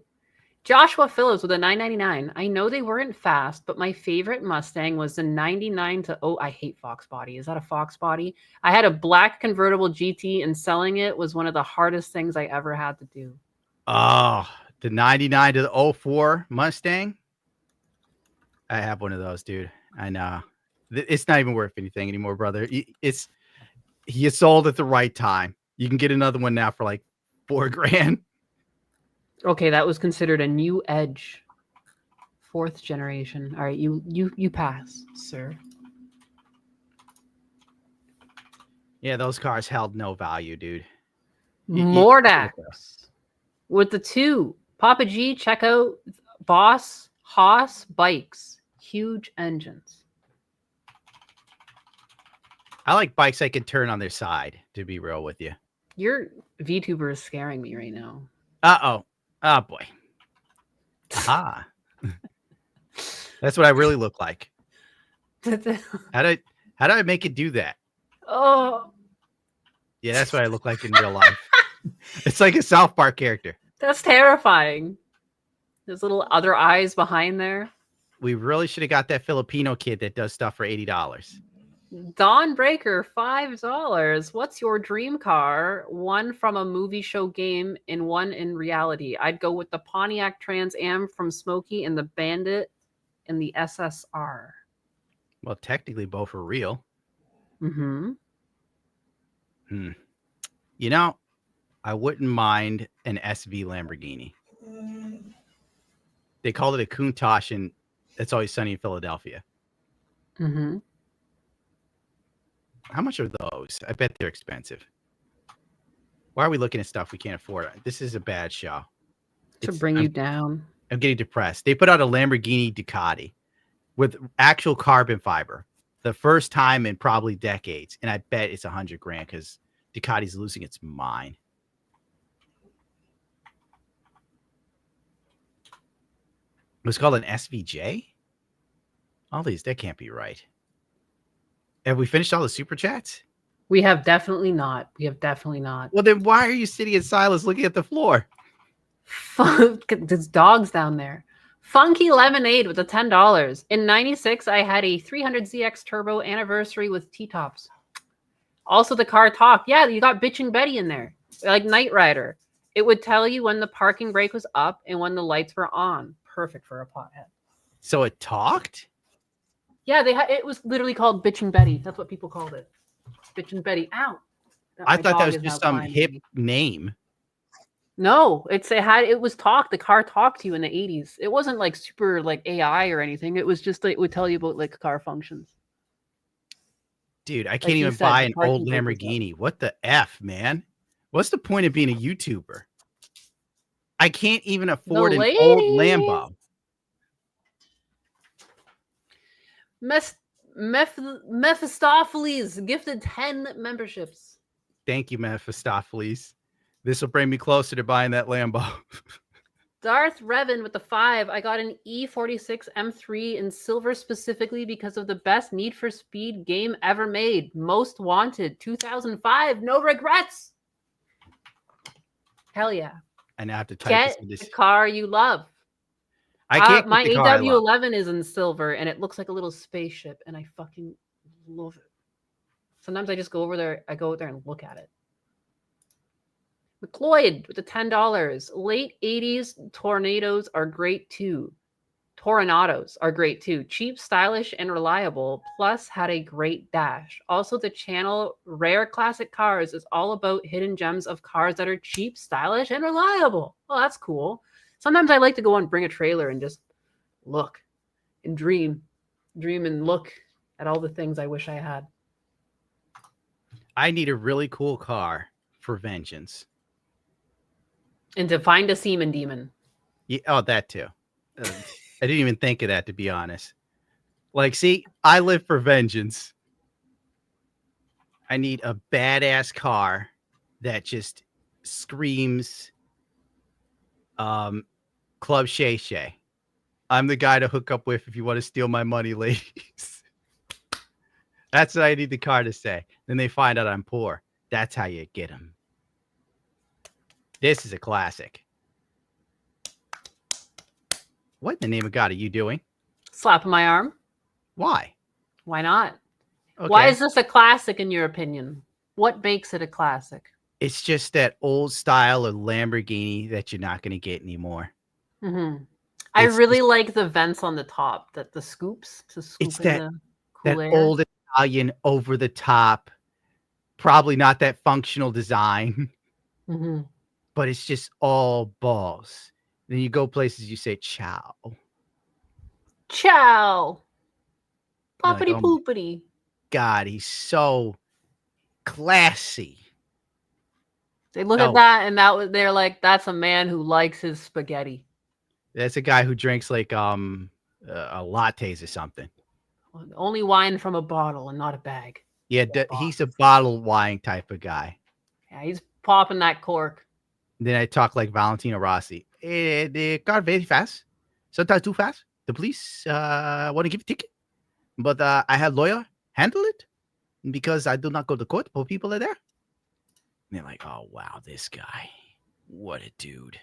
Joshua Phillips with a $9.99. I know they weren't fast, but my favorite Mustang was the 99 to... Oh, I hate Fox Body. Is that a Fox Body? I had a black convertible GT, and selling it was one of the hardest things I ever had to do. Oh, the 99 to the 04 Mustang? I have one of those, dude. I know. It's not even worth anything anymore, brother. You sold at the right time. You can get another one now for like $4,000. Okay, that was considered a new Edge. 4th generation. All right, you pass, sir. Yeah, those cars held no value, dude. Mordax with the 2. Papa G, check out Boss Haas bikes. Huge engines. I like bikes I can turn on their side, to be real with you. Your VTuber is scaring me right now. Uh-oh. Oh, boy. Aha. That's what I really look like. How do I make it do that? Oh. Yeah, that's what I look like in real life. It's like a South Park character. That's terrifying. There's little other eyes behind there. We really should have got that Filipino kid that does stuff for $80. Dawn Breaker, $5. What's your dream car? One from a movie show game and one in reality. I'd go with the Pontiac Trans Am from Smokey and the Bandit and the SSR. Well, technically both are real. Mm-hmm. You know, I wouldn't mind an SV Lamborghini. They called it a Countach, and It's Always Sunny in Philadelphia. Mm-hmm. How much are those? I bet they're expensive. Why are we looking at stuff we can't afford? This is a bad show. To bring you down. I'm getting depressed. They put out a Lamborghini Ducati with actual carbon fiber. The first time in probably decades. And I bet it's $100,000 because Ducati's losing its mind. It was called an SVJ? All these, that can't be right. Have we finished all the super chats? We have definitely not. Well, then why are you sitting in silence looking at the floor? There's dogs down there. Funky Lemonade with the $10. In 96, I had a 300ZX Turbo anniversary with T-tops. Also, the car talked. Yeah, you got Bitchin' Betty in there. Like Knight Rider. It would tell you when the parking brake was up and when the lights were on. perfect for a pothead. So it talked? Yeah, it was literally called Bitchin' Betty. That's what people called it. Bitchin' Betty. Ow. I thought that was just some hip name. No, it was talk. The car talked to you in the 80s. It wasn't like super like AI or anything. It was just like, it would tell you about like car functions. Dude, I can't even buy an old Lamborghini. What the F, man? What's the point of being a YouTuber? I can't even afford an old Lambo. Mephistopheles gifted 10 memberships. Thank you, Mephistopheles. This will bring me closer to buying that Lambo. Darth Revan with the 5. I got an E46 M3 in silver specifically because of the best Need for Speed game ever made. Most Wanted 2005. No regrets. Hell yeah. And I have to type this. The car you love. I can't. My AW11 is in silver and it looks like a little spaceship and I fucking love it. Sometimes I just go over there. I go out there and look at it. McLeod with the $10. Late 80s Tornadoes are great too. Toronados are great too. Cheap, stylish, and reliable. Plus had a great dash. Also, the channel Rare Classic Cars is all about hidden gems of cars that are cheap, stylish, and reliable. Well, that's cool. Sometimes I like to go and bring a trailer and just look and dream and look at all the things I wish I had. I need a really cool car for vengeance. And to find a semen demon. Yeah, oh, that too. I didn't even think of that, to be honest. Like, see, I live for vengeance. I need a badass car that just screams Club Shay Shay. I'm the guy to hook up with if you want to steal my money, ladies. That's what I need the car to say. Then they find out I'm poor. That's how you get them. This is a classic. What in the name of God are you doing? Slapping my arm. Why? Why not? Okay. Why is this a classic in your opinion? What makes it a classic? It's just that old style of Lamborghini that you're not going to get anymore. Mm-hmm. I really like the vents on the top, that the scoops to scoop it's in that, the cool that air. old Italian over the top, probably not that functional design, Mm-hmm. but it's just all balls. Then you go places, you say ciao. Ciao. You're Poppity like, oh poopity. God, he's so classy. They look at that and they're like, that's a man who likes his spaghetti. That's a guy who drinks like lattes or something. Only wine from a bottle and not a bag. Yeah, he's a bottle wine type of guy. Yeah, he's popping that cork. Then I talk like Valentino Rossi. The car very fast. Sometimes too fast. The police want to give a ticket. But I have lawyer handle it because I do not go to court. But people are there. And they're like, oh, wow, this guy. What a dude.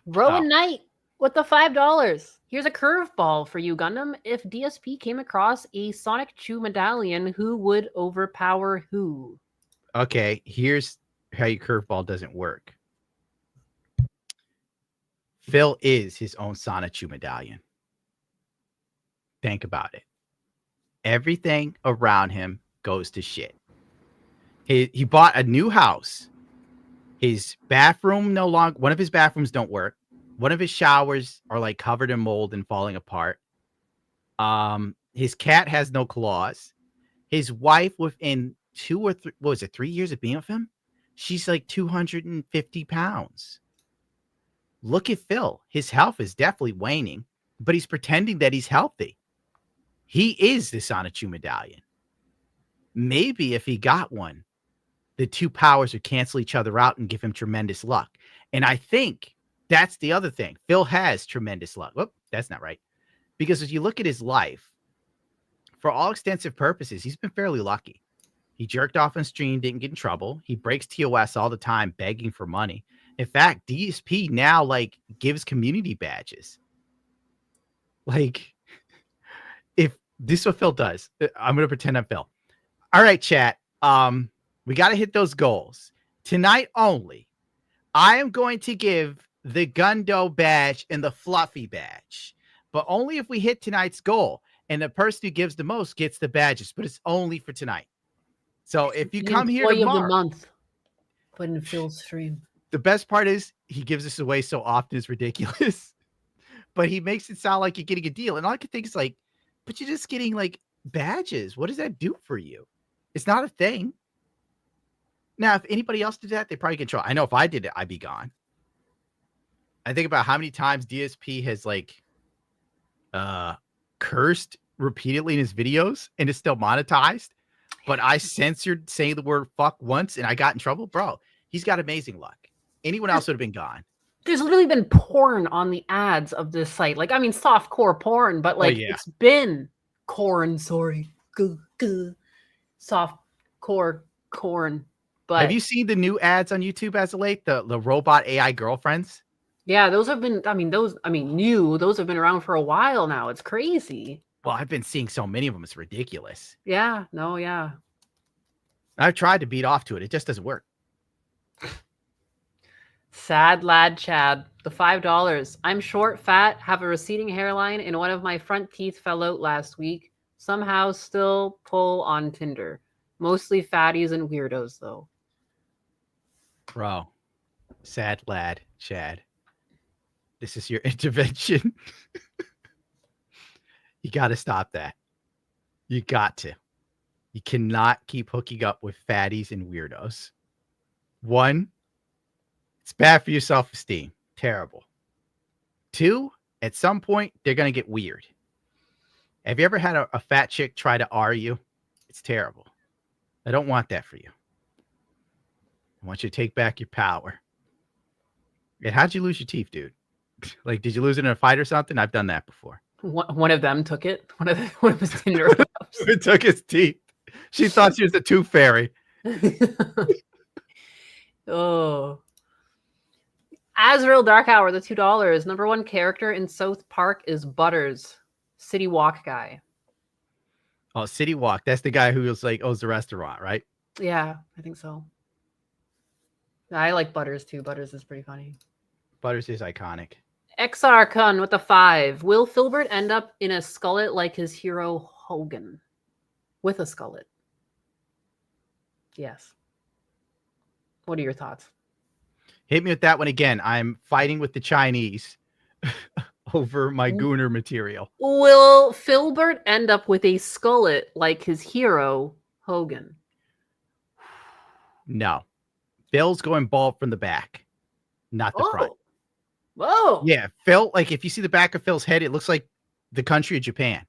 Rowan Knight with the $5. Here's a curveball for you, Gundam. If DSP came across a Sonic Chew medallion, who would overpower who? Okay, here's how your curveball doesn't work. Phil is his own Sonichu medallion. Think about it. Everything around him goes to shit. He bought a new house. His bathroom one of his bathrooms don't work. One of his showers are like covered in mold and falling apart. His cat has no claws. His wife, within 2 or 3 years of being with him, she's like 250 pounds. Look at Phil. His health is definitely waning, but he's pretending that he's healthy. He is the Sonichu medallion. Maybe if he got one, the two powers would cancel each other out and give him tremendous luck. And I think that's the other thing. Phil has tremendous luck. Whoop, that's not right. Because if you look at his life, for all extensive purposes, he's been fairly lucky. He jerked off on stream, didn't get in trouble. He breaks TOS all the time, begging for money. In fact, DSP now like gives community badges. Like, if this is what Phil does, I'm going to pretend I'm Phil. All right, chat. We got to hit those goals. Tonight only, I am going to give the Gundam badge and the Fluffy badge, but only if we hit tonight's goal. And the person who gives the most gets the badges, but it's only for tonight. So if you come here Employee tomorrow, of the month, but in Phil's stream. the best part is he gives this away so often it's ridiculous, but he makes it sound like you're getting a deal. And all I can think is like, but you're just getting like badges. What does that do for you? It's not a thing. Now, if anybody else did that, they probably get in trouble. I know if I did it, I'd be gone. I think about how many times DSP has like cursed repeatedly in his videos and is still monetized, but I censored saying the word fuck once and I got in trouble. Bro, he's got amazing luck. Anyone else would have been gone. There's literally been porn on the ads of this site. Like, I mean, softcore porn, but like it's been corn, sorry. Softcore corn. But have you seen the new ads on YouTube as of late? The robot AI girlfriends? Yeah, those have been, those have been around for a while now. It's crazy. Well, I've been seeing so many of them. It's ridiculous. Yeah, no, yeah. I've tried to beat off to it. It just doesn't work. Sad lad Chad, the $5. I'm short, fat, have a receding hairline, and one of my front teeth fell out last week. Somehow still pull on Tinder. Mostly fatties and weirdos, though. Bro, sad lad Chad. This is your intervention. You got to stop that. You got to. You cannot keep hooking up with fatties and weirdos. One, it's bad for your self-esteem. Terrible. Two, at some point, they're going to get weird. Have you ever had a fat chick try to R you? It's terrible. I don't want that for you. I want you to take back your power. And how'd you lose your teeth, dude? Like, did you lose it in a fight or something? I've done that before. One of them took it. One of his Tinder. It took his teeth. She thought she was a tooth fairy. Oh. Azrael Dark Hour, the $2. Number one character in South Park is Butters, City Walk guy. Oh, City Walk. That's the guy who was like owns the restaurant, right? Yeah, I think so. I like Butters too. Butters is pretty funny. Butters is iconic. XR Kun with the 5. Will Filbert end up in a skullet like his hero Hogan? With a skullet. Yes. What are your thoughts? Hit me with that one again. I'm fighting with the Chinese over my Gooner material. Will Filbert end up with a skullet like his hero Hogan? No. Phil's going bald from the back, not the front. Whoa. Yeah, Phil, like if you see the back of Phil's head, it looks like the country of Japan.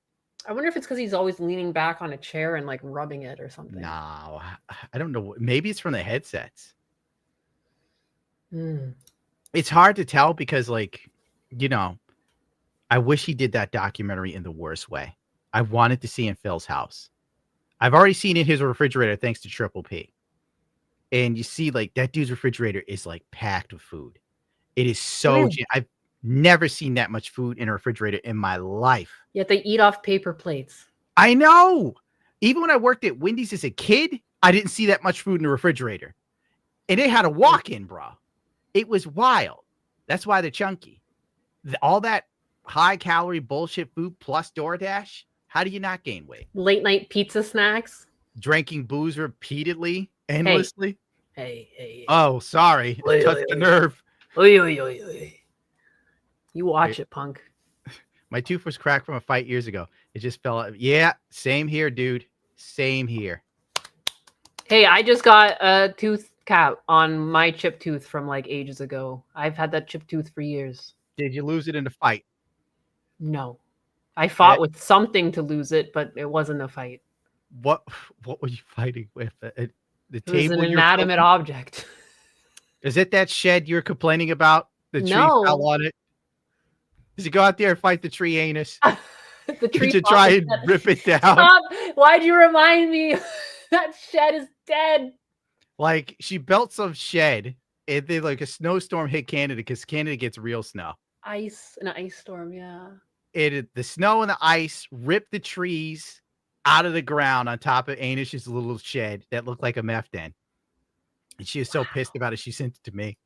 I wonder if it's because he's always leaning back on a chair and like rubbing it or something. No, I don't know. Maybe it's from the headsets. It's hard to tell because, like, you know, I wish he did that documentary in the worst way. I wanted to see in Phil's house. I've already seen in his refrigerator thanks to Triple P. And you see, like, that dude's refrigerator is like packed with food. It is so. I've never seen that much food in a refrigerator in my life. Yet they eat off paper plates. I know. Even when I worked at Wendy's as a kid, I didn't see that much food in the refrigerator. And they had a walk-in, bro. It was wild. That's why they're chunky. All that high-calorie bullshit food plus DoorDash, how do you not gain weight? Late-night pizza snacks. Drinking booze repeatedly, endlessly. Hey. Oh, sorry. Touched the nerve. You watch it, punk. My tooth was cracked from a fight years ago. It just fell out. Yeah, same here, dude. Same here. Hey, I just got a tooth cap on my chipped tooth from like ages ago. I've had that chipped tooth for years. Did you lose it in a fight? No. I fought with something to lose it, but it wasn't a fight. What were you fighting with? The It table? was an inanimate object. Is it that shed you're complaining about? The tree No. fell on it. Did you go out there and fight the tree anus? The tree Did you try and rip it down? Stop. Why'd you remind me? That shed is dead. Like, she built some shed, and then like a snowstorm hit Canada because Canada gets real snow. An ice storm, yeah. The snow and the ice ripped the trees out of the ground on top of Anish's little shed that looked like a meth den. And she was so pissed about it, she sent it to me.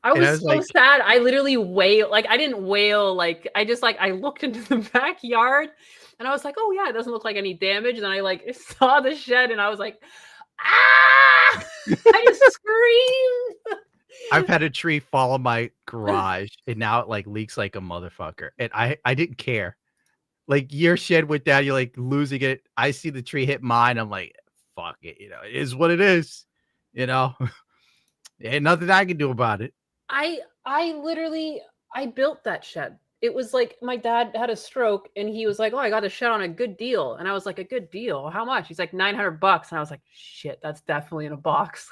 I And I was was so like- sad. I literally wailed. Like, I didn't wail. Like, I just like I looked into the backyard, and I was like, "Oh yeah, it doesn't look like any damage." And then I like saw the shed, and I was like, "Ah!" I just screamed. I've had a tree fall in my garage, and now it like leaks like a motherfucker, and I didn't care. Like your shed went down, you're like losing it. I see the tree hit mine. I'm like, fuck it, you know, it is what it is, you know. Ain't nothing I can do about it. I literally built that shed. It was like my dad had a stroke, and he was like, "Oh, I got a shed on a good deal," and I was like, "A good deal? How much?" He's like, $900, and I was like, "Shit, that's definitely in a box."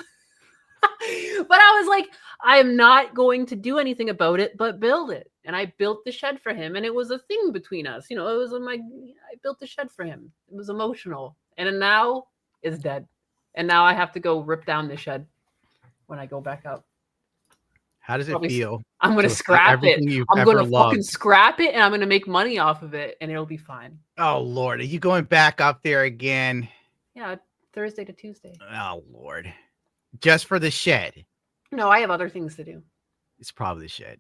But I was like, I am not going to do anything about it but build it. And I built the shed for him, and it was a thing between us. You know, it was I built the shed for him. It was emotional. And then now it's dead. And now I have to go rip down the shed when I go back up. How does it feel? I'm going to scrap it. I'm going to fucking scrap it, and I'm going to make money off of it, and it'll be fine. Oh, Lord. Are you going back up there again? Yeah, Thursday to Tuesday. Oh, Lord. Just for the shed? No, I have other things to do. It's probably the shed.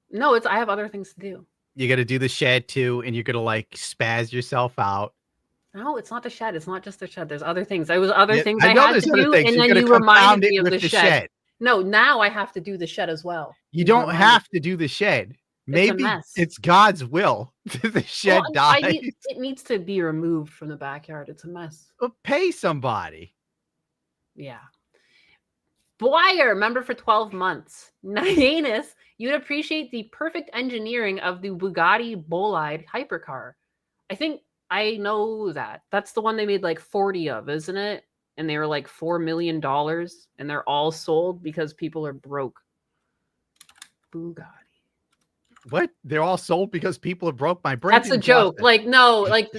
No, I have other things to do. You got to do the shed, too, and you're going to, like, spaz yourself out. No, it's not the shed. It's not just the shed. There's other things. There was other things I know had there's to other do, things. and You're then gonna you reminded compound me it of with the the shed. No, now I have to do the shed as well. You don't have to do the shed. Maybe it's God's will. The shed dies. It needs to be removed from the backyard. It's a mess. Well, pay somebody. Yeah. Boyer, member for 12 months. Nyanus, you'd appreciate the perfect engineering of the Bugatti Bolide hypercar. I think I know that. That's the one they made like 40 of, isn't it? And they were like $4 million, and they're all sold because people are broke. Bugatti. What? They're all sold because people are broke? My brain. That's a joke. Like, no, like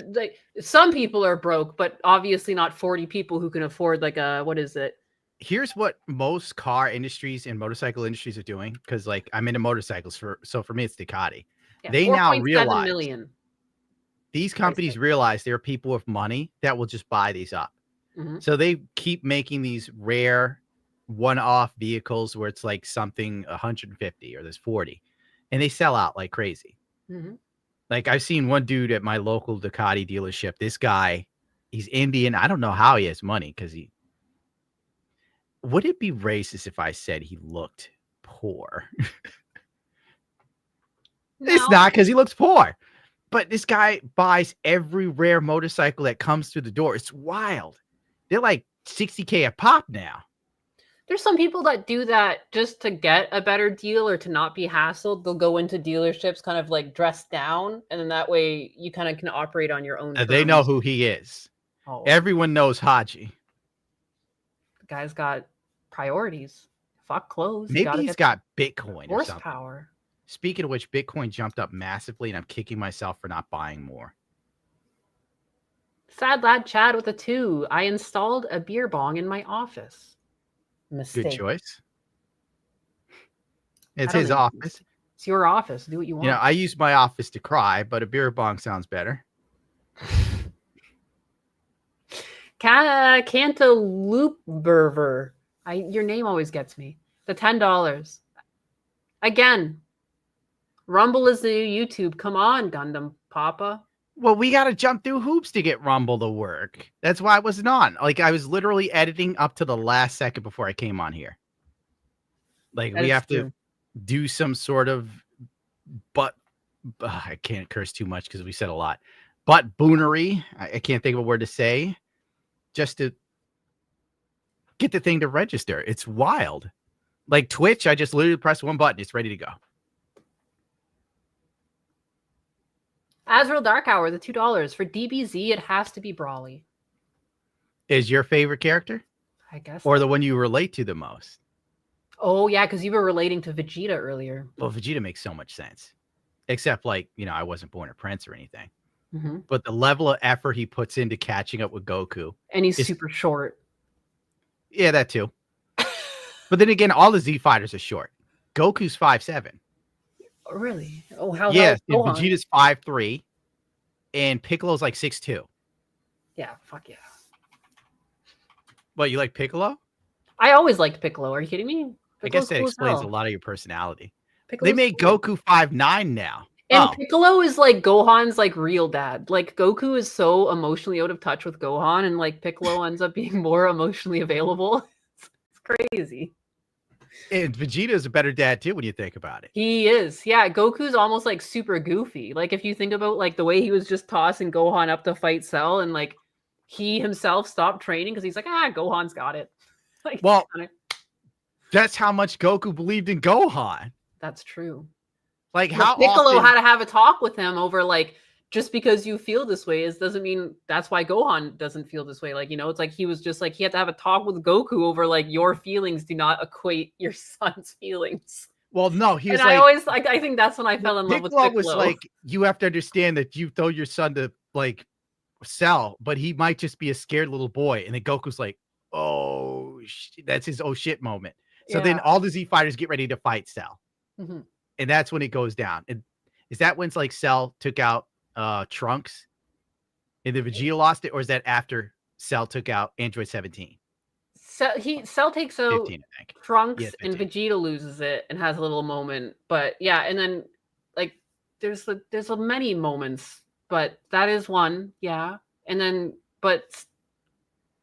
some people are broke, but obviously not 40 people who can afford like a, what is it? Here's what most car industries and motorcycle industries are doing, because like I'm into motorcycles, so for me it's Ducati. Yeah, they now 4.7 realize million. These companies realize there are people with money that will just buy these up. Mhm. So they keep making these rare one-off vehicles where it's like something 150 or there's 40, and they sell out like crazy. Mhm. Like I've seen one dude at my local Ducati dealership. This guy, he's Indian. I don't know how he has money because he. Would it be racist if I said he looked poor? It's not, because he looks poor. But this guy buys every rare motorcycle that comes through the door. It's wild. They're like $60K a pop now. There's some people that do that just to get a better deal or to not be hassled. They'll go into dealerships kind of like dressed down, and then that way you kind of can operate on your own. They know terms. who he is. Oh. Everyone knows Haji. The guy's got priorities. Fuck clothes. You Maybe gotta he's get got Bitcoin or something. horsepower. Speaking of which, Bitcoin jumped up massively, and I'm kicking myself for not buying more. Sad lad Chad with a 2. I installed a beer bong in my office. Mistake. Good choice. It's don't his know. office. It's your office. Do what you want. You know, I use my office to cry, but a beer bong sounds better. Cantaloupe your name always gets me. The $10. Again, Rumble is the new YouTube. Come on, Gundam Papa. Well, we got to jump through hoops to get Rumble to work. That's why I wasn't on. Like, I was literally editing up to the last second before I came on here. Like, we have to do some sort of I can't curse too much because we said a lot. But boonery, I can't think of a word to say, just to get the thing to register. It's wild. Like Twitch, I just literally press one button. It's ready to go. Azrael Dark Hour, the $2. For DBZ, it has to be Brawly. Is your favorite character? I guess. Or the one you relate to the most? Oh, yeah, because you were relating to Vegeta earlier. Well, Vegeta makes so much sense. Except, like, you know, I wasn't born a prince or anything. Mm-hmm. But the level of effort he puts into catching up with Goku. And he's super short. Yeah, that too. But then again, all the Z fighters are short. Goku's 5'7". Oh, really? Oh, how? Yeah, how and Vegeta's 5'3", and Piccolo's like 6'2". Yeah, fuck yeah. What, you like Piccolo? I always liked Piccolo. Are you kidding me? I guess that cool as explains a hell. lot of your personality. They Piccolo's made cool. Goku 5'9" now. And Oh, Piccolo is like Gohan's like real dad. Like Goku is so emotionally out of touch with Gohan, and like Piccolo ends up being more emotionally available. It's crazy. and Vegeta's a better dad too when you think about it. He is. Yeah, Goku's almost like super goofy. Like if you think about like the way he was just tossing Gohan up to fight Cell, and like he himself stopped training because he's like, Gohan's got it. Like, Well, that's how much Goku believed in Gohan. that's true. Like But how Piccolo often had to have a talk with him over like, just because you feel this way doesn't mean that's why Gohan doesn't feel this way. Like, you know, it's like he was just like he had to have a talk with Goku over like your feelings do not equate your son's feelings. Well, no, he was And like, I always like I think that's when I fell in love with Piccolo Piccolo. was like, you have to understand that you throw your son to like Cell, but he might just be a scared little boy. And then Goku's like, oh, that's his oh shit moment. So then Yeah. all the Z fighters get ready to fight Cell. Mhm. And that's when it goes down. And is that when like Cell took out Trunks and then Vegeta lost it, or is that after Cell took out Android 17? Cell takes out 15, I think. Trunks Yeah, and Vegeta loses it and has a little moment. But yeah, and then like there's many moments, but that is one, yeah. And then but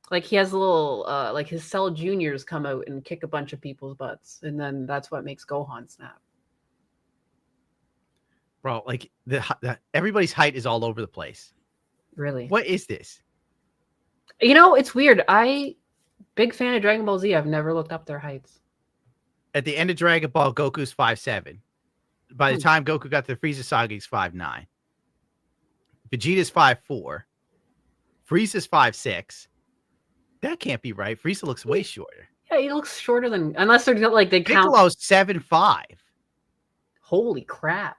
like he has a little like his Cell Juniors come out and kick a bunch of people's butts, and then that's what makes Gohan snap. Bro, like everybody's height is all over the place. Really? What is this? You know, it's weird. Big fan of Dragon Ball Z. I've never looked up their heights. At the end of Dragon Ball, Goku's 5'7". By the time Goku got to the Frieza Saga, he's 5'9". Vegeta's 5'4". Frieza's 5'6". That can't be right. Frieza looks way shorter. Yeah, he looks shorter than, unless they're like they count. Piccolo's 7'5". Holy crap.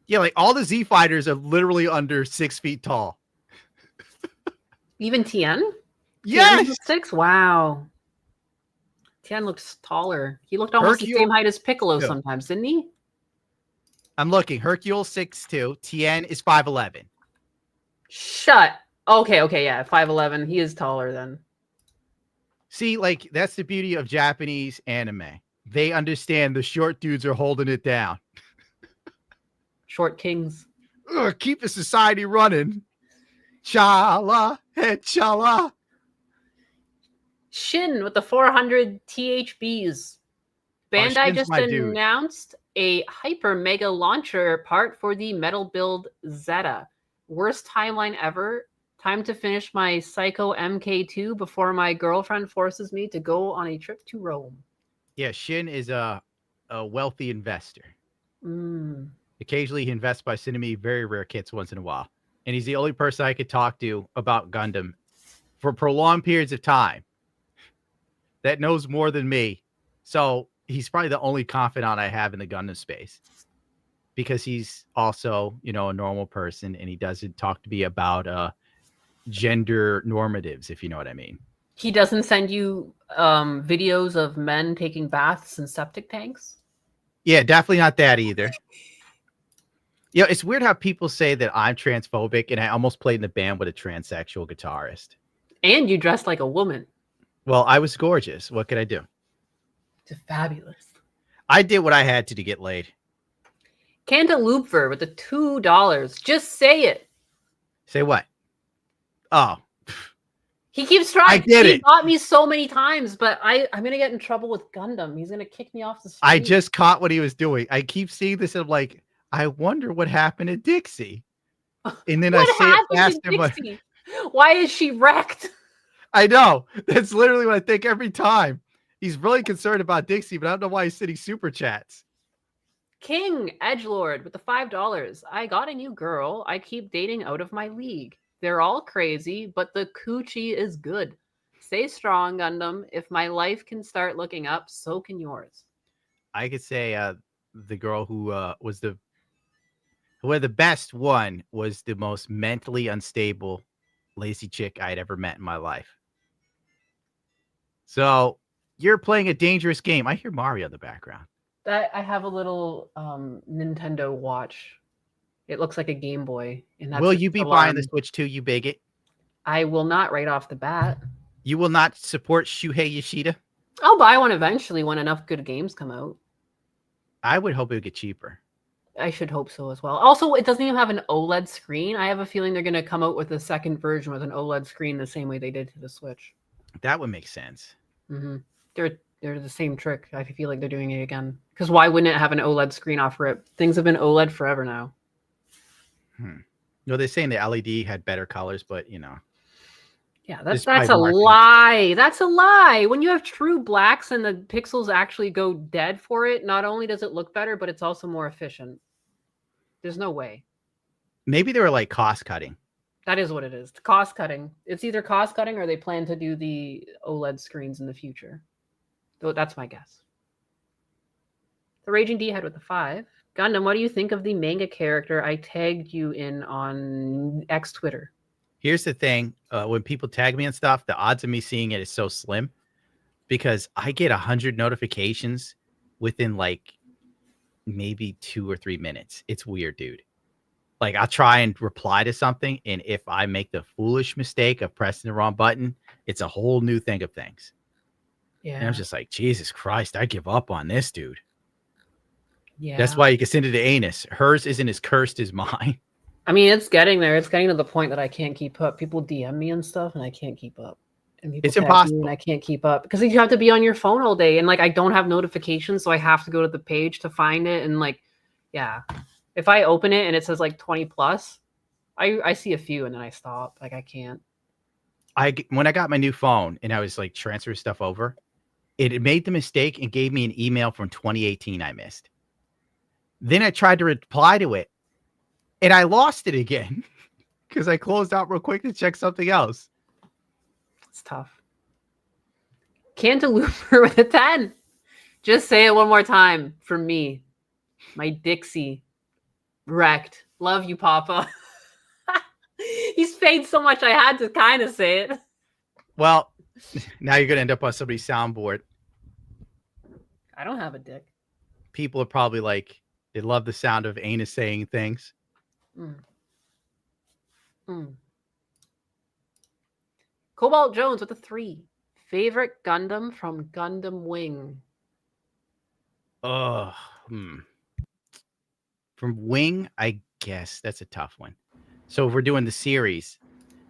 Yeah, like all the Z fighters are literally under 6 feet tall. Even Tien? Yes. 6? Wow. Tien looks taller. He looked almost the same height as Piccolo sometimes, didn't he? I'm looking. Hercule 6'2". Tien is 5'11". Okay, yeah, 5'11". He is taller then. See, like that's the beauty of Japanese anime. They understand the short dudes are holding it down. Short kings. Ugh, keep the society running. Chala, hey, chala. Shin with the 400 THBs. Bandai Shin's just my dude. announced a hyper mega launcher part for the metal build Zeta. Worst timeline ever. Time to finish my Psycho MK2 before my girlfriend forces me to go on a trip to Rome. Yeah, Shin is a wealthy investor. Mm. Occasionally, he invests by sending me very rare kits once in a while. And he's the only person I could talk to about Gundam for prolonged periods of time that knows more than me. So he's probably the only confidant I have in the Gundam space because he's also, you know, a normal person and he doesn't talk to me about gender normatives, if you know what I mean. He doesn't send you videos of men taking baths in septic tanks? Yeah, definitely not that either. You know, it's weird how people say that I'm transphobic and I almost played in a band with a transsexual guitarist. And you dressed like a woman. Well, I was gorgeous. What could I do? It's fabulous. I did what I had to get laid. Cantalouper with the $2. Just say it. Say what? Oh. He keeps trying. I did He it. got me so many times, but I'm going to get in trouble with Gundam. He's going to kick me off the street. I just caught what he was doing. I keep seeing this and I'm like, I wonder what happened to Dixie. And then I say it fast. Dixie? Why is she wrecked? I know. That's literally what I think every time. He's really concerned about Dixie, but I don't know why he's sending super chats. King Edgelord with the $5. I got a new girl. I keep dating out of my league. They're all crazy, but the coochie is good. Stay strong, Gundam. If my life can start looking up, so can yours. I could say the girl who was the best one was the most mentally unstable, lazy chick I'd ever met in my life. So you're playing a dangerous game. I hear Mario in the background. I have a little Nintendo Watch. It looks like a Game Boy. And that's Will you be buying the Switch 2, you bigot? I will not right off the bat. You will not support Shuhei Yoshida? I'll buy one eventually when enough good games come out. I would hope it would get cheaper. I should hope so as well. Also, it doesn't even have an OLED screen. I have a feeling they're going to come out with a second version with an OLED screen the same way they did to the Switch. That would make sense. Mm-hmm. They're the same trick. I feel like they're doing it again. Because why wouldn't it have an OLED screen off rip? Things have been OLED forever now. No, they're saying the LED had better colors, but you know. Yeah, that's a lie. That's a lie. When you have true blacks and the pixels actually go dead for it, not only does it look better, but it's also more efficient. There's no way. Maybe they were like cost cutting. That is what it is. Cost cutting. It's either cost cutting or they plan to do the OLED screens in the future. That's my guess. The Raging D Head with the 5. Gundam, what do you think of the manga character I tagged you in on X Twitter? Here's the thing. When people tag me and stuff, the odds of me seeing it is so slim because I get 100 notifications within like maybe 2 or 3 minutes. It's weird, dude. Like I'll try and reply to something, and if I make the foolish mistake of pressing the wrong button, it's a whole new thing of things. Yeah. And I'm just like, Jesus Christ, I give up on this, dude. Yeah. That's why you can send it to Anus. Hers isn't as cursed as mine. I mean, it's getting there. It's getting to the point that I can't keep up. People DM me and stuff, and I can't keep up. And people it's impossible. And I can't keep up because you have to be on your phone all day, and like I don't have notifications, so I have to go to the page to find it. And like, yeah, if I open it and it says like 20 plus, I see a few and then I stop. Like I can't. When I got my new phone and I was like transferring stuff over, it made the mistake and gave me an email from 2018 I missed. Then I tried to reply to it. And I lost it again because I closed out real quick to check something else. It's tough. Cantalouper with a 10. Just say it one more time for me. My Dixie. Wrecked. Love you, Papa. He's paid so much I had to kind of say it. Well, now you're going to end up on somebody's soundboard. I don't have a dick. People are probably like, they love the sound of Anus saying things. Cobalt Jones with a 3. Favorite Gundam from Gundam Wing. From Wing, I guess that's a tough one. So if we're doing the series,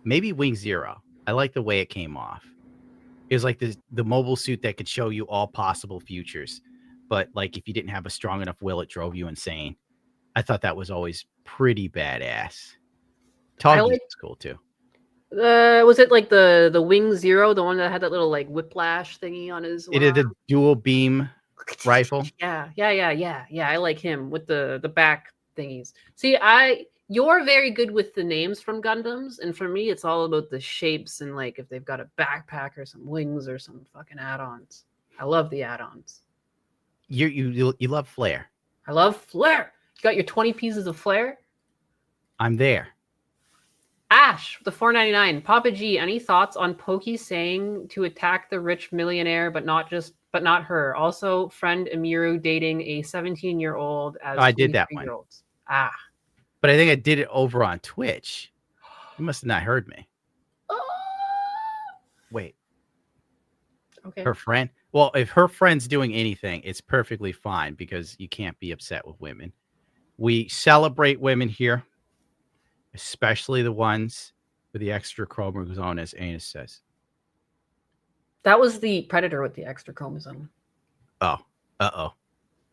maybe Wing Zero. I like the way it came off. It was like the mobile suit that could show you all possible futures, but like if you didn't have a strong enough will, it drove you insane. I thought that was always pretty badass. Toggy was cool too. Was it like the Wing Zero, the one that had that little like whiplash thingy on his? It is a dual beam rifle. Yeah. I like him with the back thingies. See, you're very good with the names from Gundams, and for me, it's all about the shapes and like if they've got a backpack or some wings or some fucking add-ons. I love the add-ons. You love flair. I love flair. You got your 20 pieces of flair? I'm there. Ash, the $4.99. Papa G, any thoughts on Pokey saying to attack the rich millionaire, but not her? Also, friend Amiru dating a 17-year-old as I did that one. But I think I did it over on Twitch. You must have not heard me. Wait. Okay. Her friend? Well, if her friend's doing anything, it's perfectly fine because you can't be upset with women. We celebrate women here, especially the ones with the extra chromosome, as Anus says. That was the Predator with the extra chromosome. Oh, uh-oh.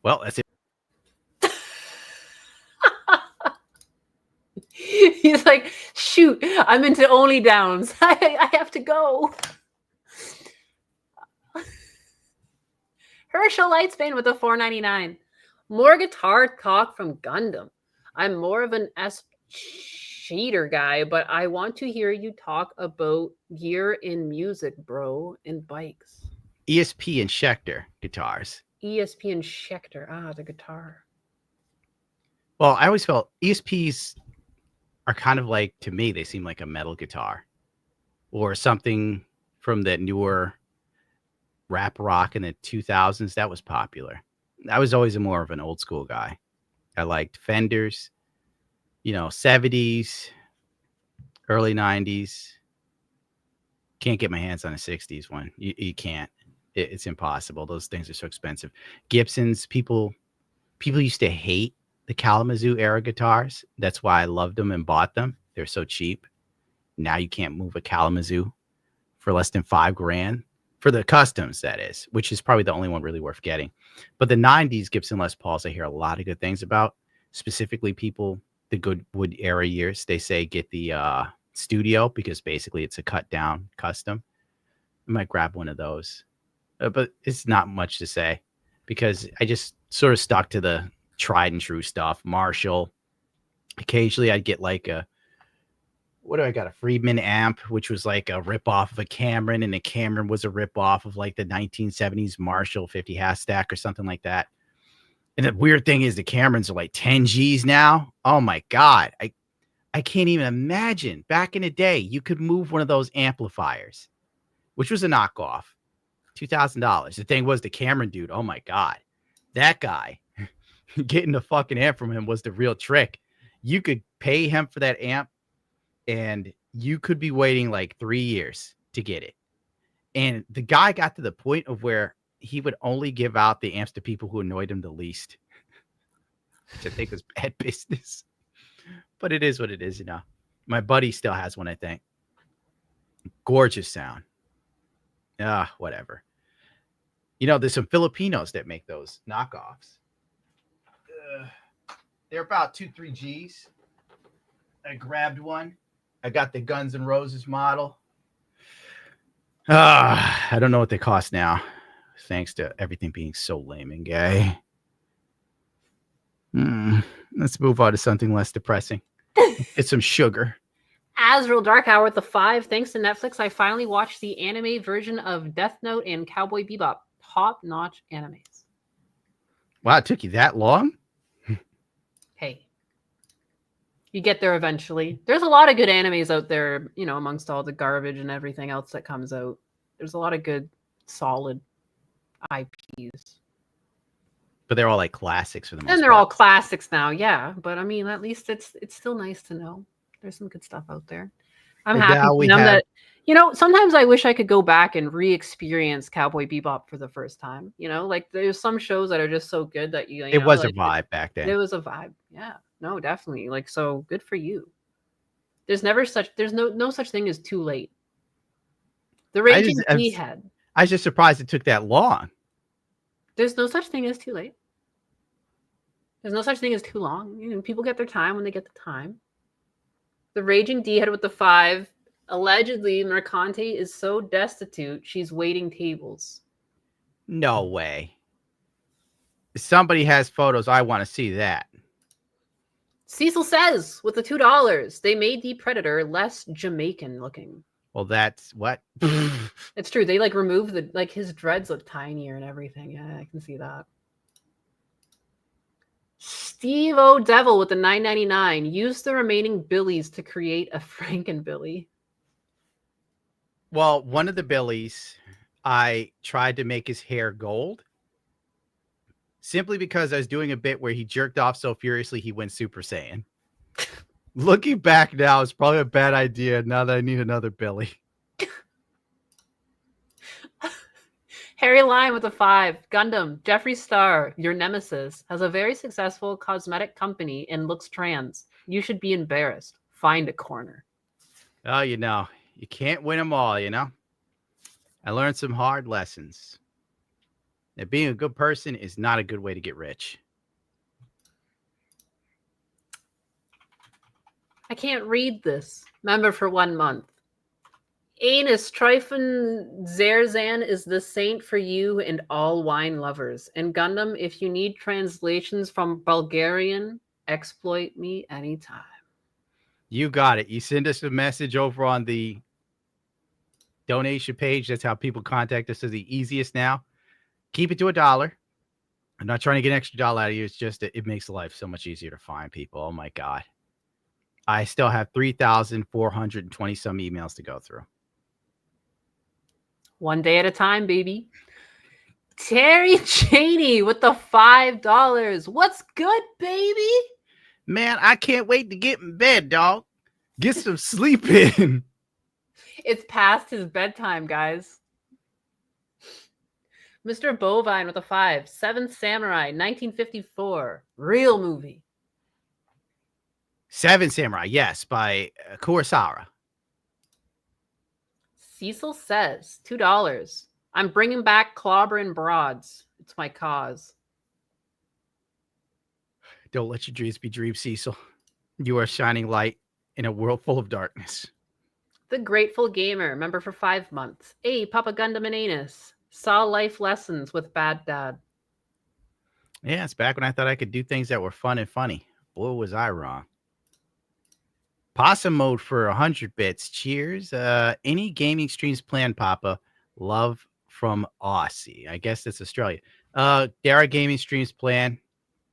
Well, that's it. He's like, shoot, I'm into only downs. I have to go. Herschel Lightspan with a $4.99. More guitar talk from Gundam. I'm more of an shader guy, but I want to hear you talk about gear in music, bro, and bikes. ESP and Schecter guitars. ESP and Schecter. The guitar. Well, I always felt ESPs are kind of like, to me, they seem like a metal guitar or something from that newer rap rock in the 2000s that was popular. I was always more of an old school guy. I liked Fenders, 70s, early 90s. Can't get my hands on a 60s one. You can't. It's impossible. Those things are so expensive. Gibsons, people used to hate the Kalamazoo era guitars. That's why I loved them and bought them. They're so cheap. Now you can't move a Kalamazoo for less than $5,000 for the customs, that is, which is probably the only one really worth getting. But the 90s Gibson Les Pauls, I hear a lot of good things about. Specifically, people, the good wood era years, they say get the studio because basically it's a cut down custom. I might grab one of those, but it's not much to say because I just sort of stuck to the tried and true stuff. Marshall. Occasionally I'd get like a Friedman amp, which was like a rip off of a Cameron, and the Cameron was a rip off of like the 1970s Marshall 50 half stack or something like that. And the weird thing is the Camerons are like 10 G's now. Oh my God. I can't even imagine. Back in the day, you could move one of those amplifiers, which was a knockoff, $2,000. The thing was the Cameron dude. Oh my God. That guy, getting the fucking amp from him was the real trick. You could pay him for that amp and you could be waiting like 3 years to get it. And the guy got to the point of where he would only give out the amps to people who annoyed him the least, which I think was bad business. But it is what it is, you know. My buddy still has one, I think. Gorgeous sound. Whatever. You know, there's some Filipinos that make those knockoffs. They're about 2-3 G's. I grabbed one. I got the Guns N' Roses model. I don't know what they cost now, thanks to everything being so lame and gay. Let's move on to something less depressing. Get some sugar. Azrael Dark Hour with the 5. Thanks to Netflix, I finally watched the anime version of Death Note and Cowboy Bebop. Top-notch animes. Wow, it took you that long? Hey. You get there eventually. There's a lot of good animes out there, you know, amongst all the garbage and everything else that comes out. There's a lot of good, solid IPs. But they're all like classics for the most And they're part. all classics now, yeah. But I mean, at least it's still nice to know there's some good stuff out there. I'm And happy now we to know have- that, you know, sometimes I wish I could go back and re-experience Cowboy Bebop for the first time. You know, like there's some shows that are just so good that you It know, was a like, vibe back then. It was a vibe. Yeah. No, definitely. Like, so good for you. There's no such thing as too late. The Raging Jihad. I was just surprised it took that long. There's no such thing as too late. There's no such thing as too long. You know, people get their time when they get the time. The Raging D-head with the 5. Allegedly, Mercante is so destitute, she's waiting tables. No way. If somebody has photos, I want to see that. Cecil says, with the $2, they made the Predator less Jamaican looking. Well, that's what? It's true. They like removed the, like his dreads look tinier and everything. Yeah, I can see that. Steve O'Devil with the $9.99. Use the remaining Billies to create a Frankenbilly. Well, one of the Billies, I tried to make his hair gold. Simply because I was doing a bit where he jerked off so furiously he went Super Saiyan. Looking back now, it's probably a bad idea now that I need another Billy. Harry Lime with a 5. Gundam, Jeffree Star, your nemesis, has a very successful cosmetic company and looks trans. You should be embarrassed. Find a corner. Oh, you know, you can't win them all, you know? I learned some hard lessons. That being a good person is not a good way to get rich. I can't read this. Member for 1 month. Anus Tryphon Zerzan is the saint for you and all wine lovers. And Gundam, if you need translations from Bulgarian, exploit me anytime. You got it. You send us a message over on the donation page. That's how people contact us. Is the easiest now. Keep it to $1. I'm not trying to get an extra $1 out of you. It's just that it makes life so much easier to find people. Oh my God. I still have 3,420 some emails to go through. One day at a time, baby. Terry Cheney with the $5. What's good, baby? Man, I can't wait to get in bed, dog. Get some sleep in. It's past his bedtime, guys. Mr. Bovine with a 5. Seventh Samurai, 1954. Real movie. Seven Samurai, yes, by Kurosawa. Cecil says, $2. I'm bringing back clobbering broads. It's my cause. Don't let your dreams be dreams, Cecil. You are a shining light in a world full of darkness. The Grateful Gamer, member for 5 months. Hey, Papa Gundam and Anus. Saw life lessons with Bad Dad. Yeah, it's back when I thought I could do things that were fun and funny. Boy, was I wrong. Possum mode for 100 bits. Cheers. Any gaming streams planned, Papa? Love from Aussie. I guess that's Australia. There are gaming streams planned.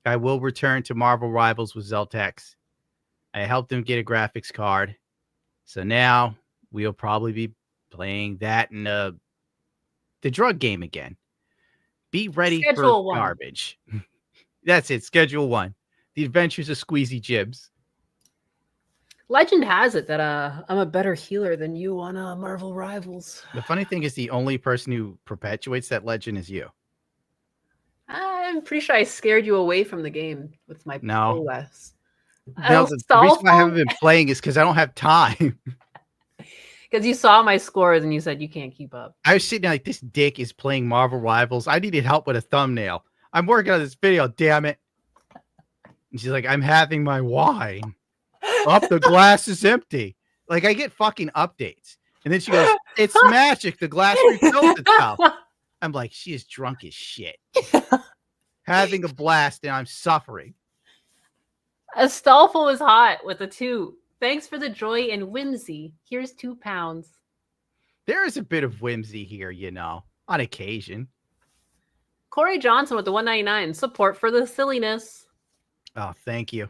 I will return to Marvel Rivals with Zeltex. I helped him get a graphics card. So now we'll probably be playing that and the drug game again. Be ready Schedule for 1. garbage. That's it. Schedule 1. The Adventures of Squeezy Jibs. Legend has it that I'm a better healer than you on Marvel Rivals. The funny thing is the only person who perpetuates that legend is you. I'm pretty sure I scared you away from the game with my No. OS. No, the reason why I haven't been playing is because I don't have time. Because you saw my scores and you said you can't keep up. I was sitting there like, this dick is playing Marvel Rivals. I needed help with a thumbnail. I'm working on this video, damn it. And she's like, I'm having my wine. Up, the glass is empty. Like, I get fucking updates. And then she goes, it's magic. The glass refills itself. I'm like, she is drunk as shit. Having a blast and I'm suffering. Astolfo is hot with a 2. Thanks for the joy and whimsy. Here's £2. There is a bit of whimsy here, you know, on occasion. Corey Johnson with the 199. Support for the silliness. Oh, thank you.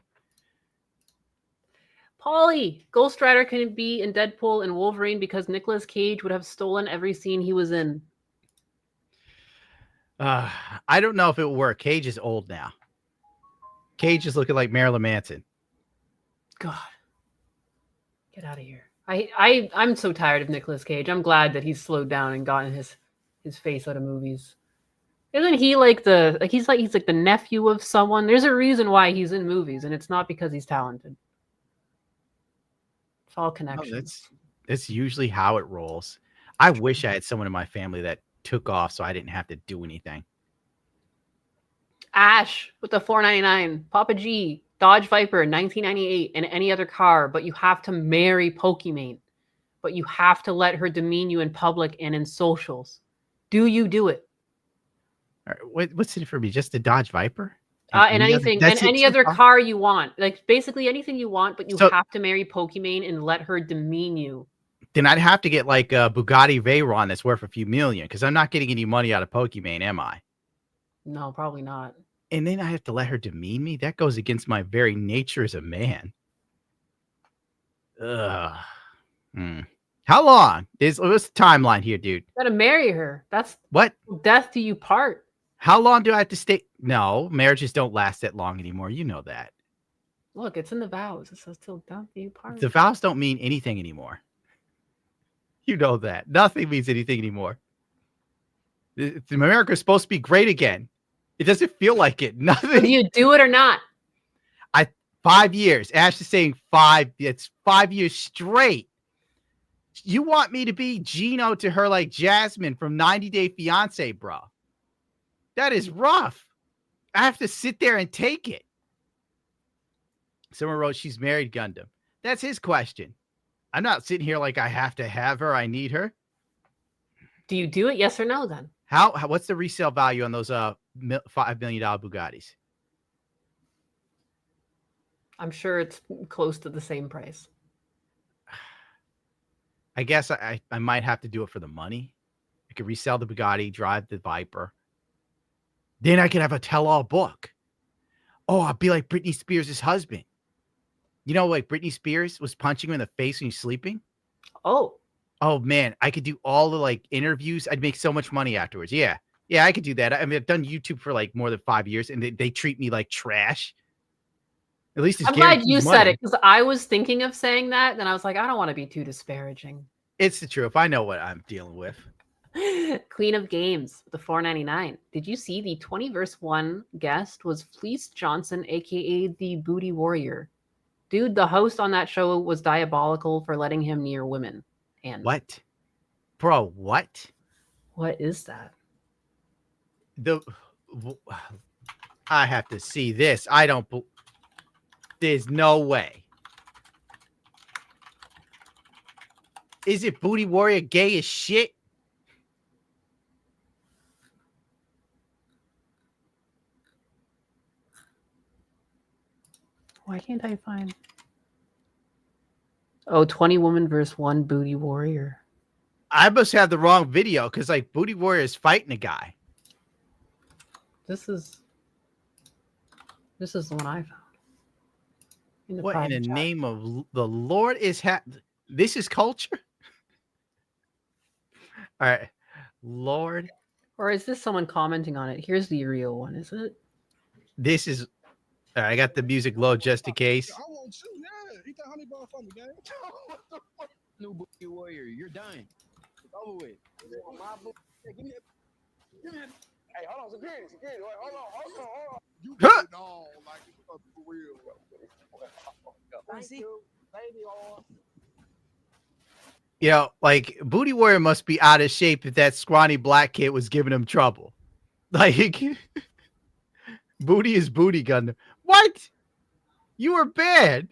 Paulie, Ghost Rider can be in Deadpool and Wolverine because Nicolas Cage would have stolen every scene he was in. I don't know if it will work. Cage is old now. Cage is looking like Marilyn Manson. God. Get out of here. I'm so tired of Nicolas Cage. I'm glad that he's slowed down and gotten his face out of movies. Isn't he like he's like the nephew of someone? There's a reason why he's in movies, and it's not because he's talented. It's all connections. That's usually how it rolls. I wish I had someone in my family that took off so I didn't have to do anything. Ash with the 499. Papa G, Dodge Viper 1998 and any other car, but you have to marry Pokimane. But you have to let her demean you in public and in socials. Do you do it? All right, what's in it for me? Just the Dodge Viper? And anything, and any other car you want. Like basically anything you want, but you have to marry Pokimane and let her demean you. Then I'd have to get like a Bugatti Veyron that's worth a few million because I'm not getting any money out of Pokimane, am I? No, probably not. And then I have to let her demean me? That goes against my very nature as a man. Ugh. How long? What's the timeline here, dude? You gotta marry her. That's what? Death do you part. How long do I have to stay? No, marriages don't last that long anymore. You know that. Look, it's in the vows. It says till death do you part. The vows don't mean anything anymore. You know that. Nothing means anything anymore. America is supposed to be great again. It doesn't feel like it. Nothing. Do you do it or not? 5 years. Ash is saying 5. It's 5 years straight. You want me to be Gino to her like Jasmine from 90 Day Fiance, bro. That is rough. I have to sit there and take it. Someone wrote she's married Gundam. That's his question. I'm not sitting here like I have to have her. I need her. Do you do it? Yes or no then? What's the resale value on those $5 million Bugattis? I'm sure it's close to the same price. I guess I might have to do it for the money. I could resell the Bugatti, drive the Viper. Then I could have a tell-all book. Oh, I'll be like Britney Spears' husband. You know, like Britney Spears was punching him in the face when he's sleeping? Oh, man. I could do all the like interviews. I'd make so much money afterwards. Yeah, I could do that. I mean, I've done YouTube for like more than 5 years, and they treat me like trash. At least it's I'm glad you money. said it because I was thinking of saying that. Then I was like, I don't want to be too disparaging. It's the truth. I know what I'm dealing with. Queen of Games, the $4.99. Did you see the 20 verse 1 guest was Fleece Johnson, aka the Booty Warrior? Dude, the host on that show was diabolical for letting him near women. And What? Bro, what? what is that? I have to see this. I don't. There's no way. Is it Booty Warrior gay as shit? Why can't I find? Oh, 20 woman versus 1 Booty Warrior. I must have the wrong video because like Booty Warrior is fighting a guy. This is the one I found. What in the name of the Lord is this is culture? All right. Lord. Or is this someone commenting on it? Here's the real one, is it? This is all right, I got the music low just in case. I want you, yeah. Eat that honey ball from me, gang. New Booty Warrior, you're done. It's over with. Hey, give me that. Hey, hold on, security. Wait, hold on. You get it all like it's for real. Thank you, baby. You know, like Booty Warrior must be out of shape if that scrawny black kid was giving him trouble. Like booty is booty, Gundam. What? You were bad.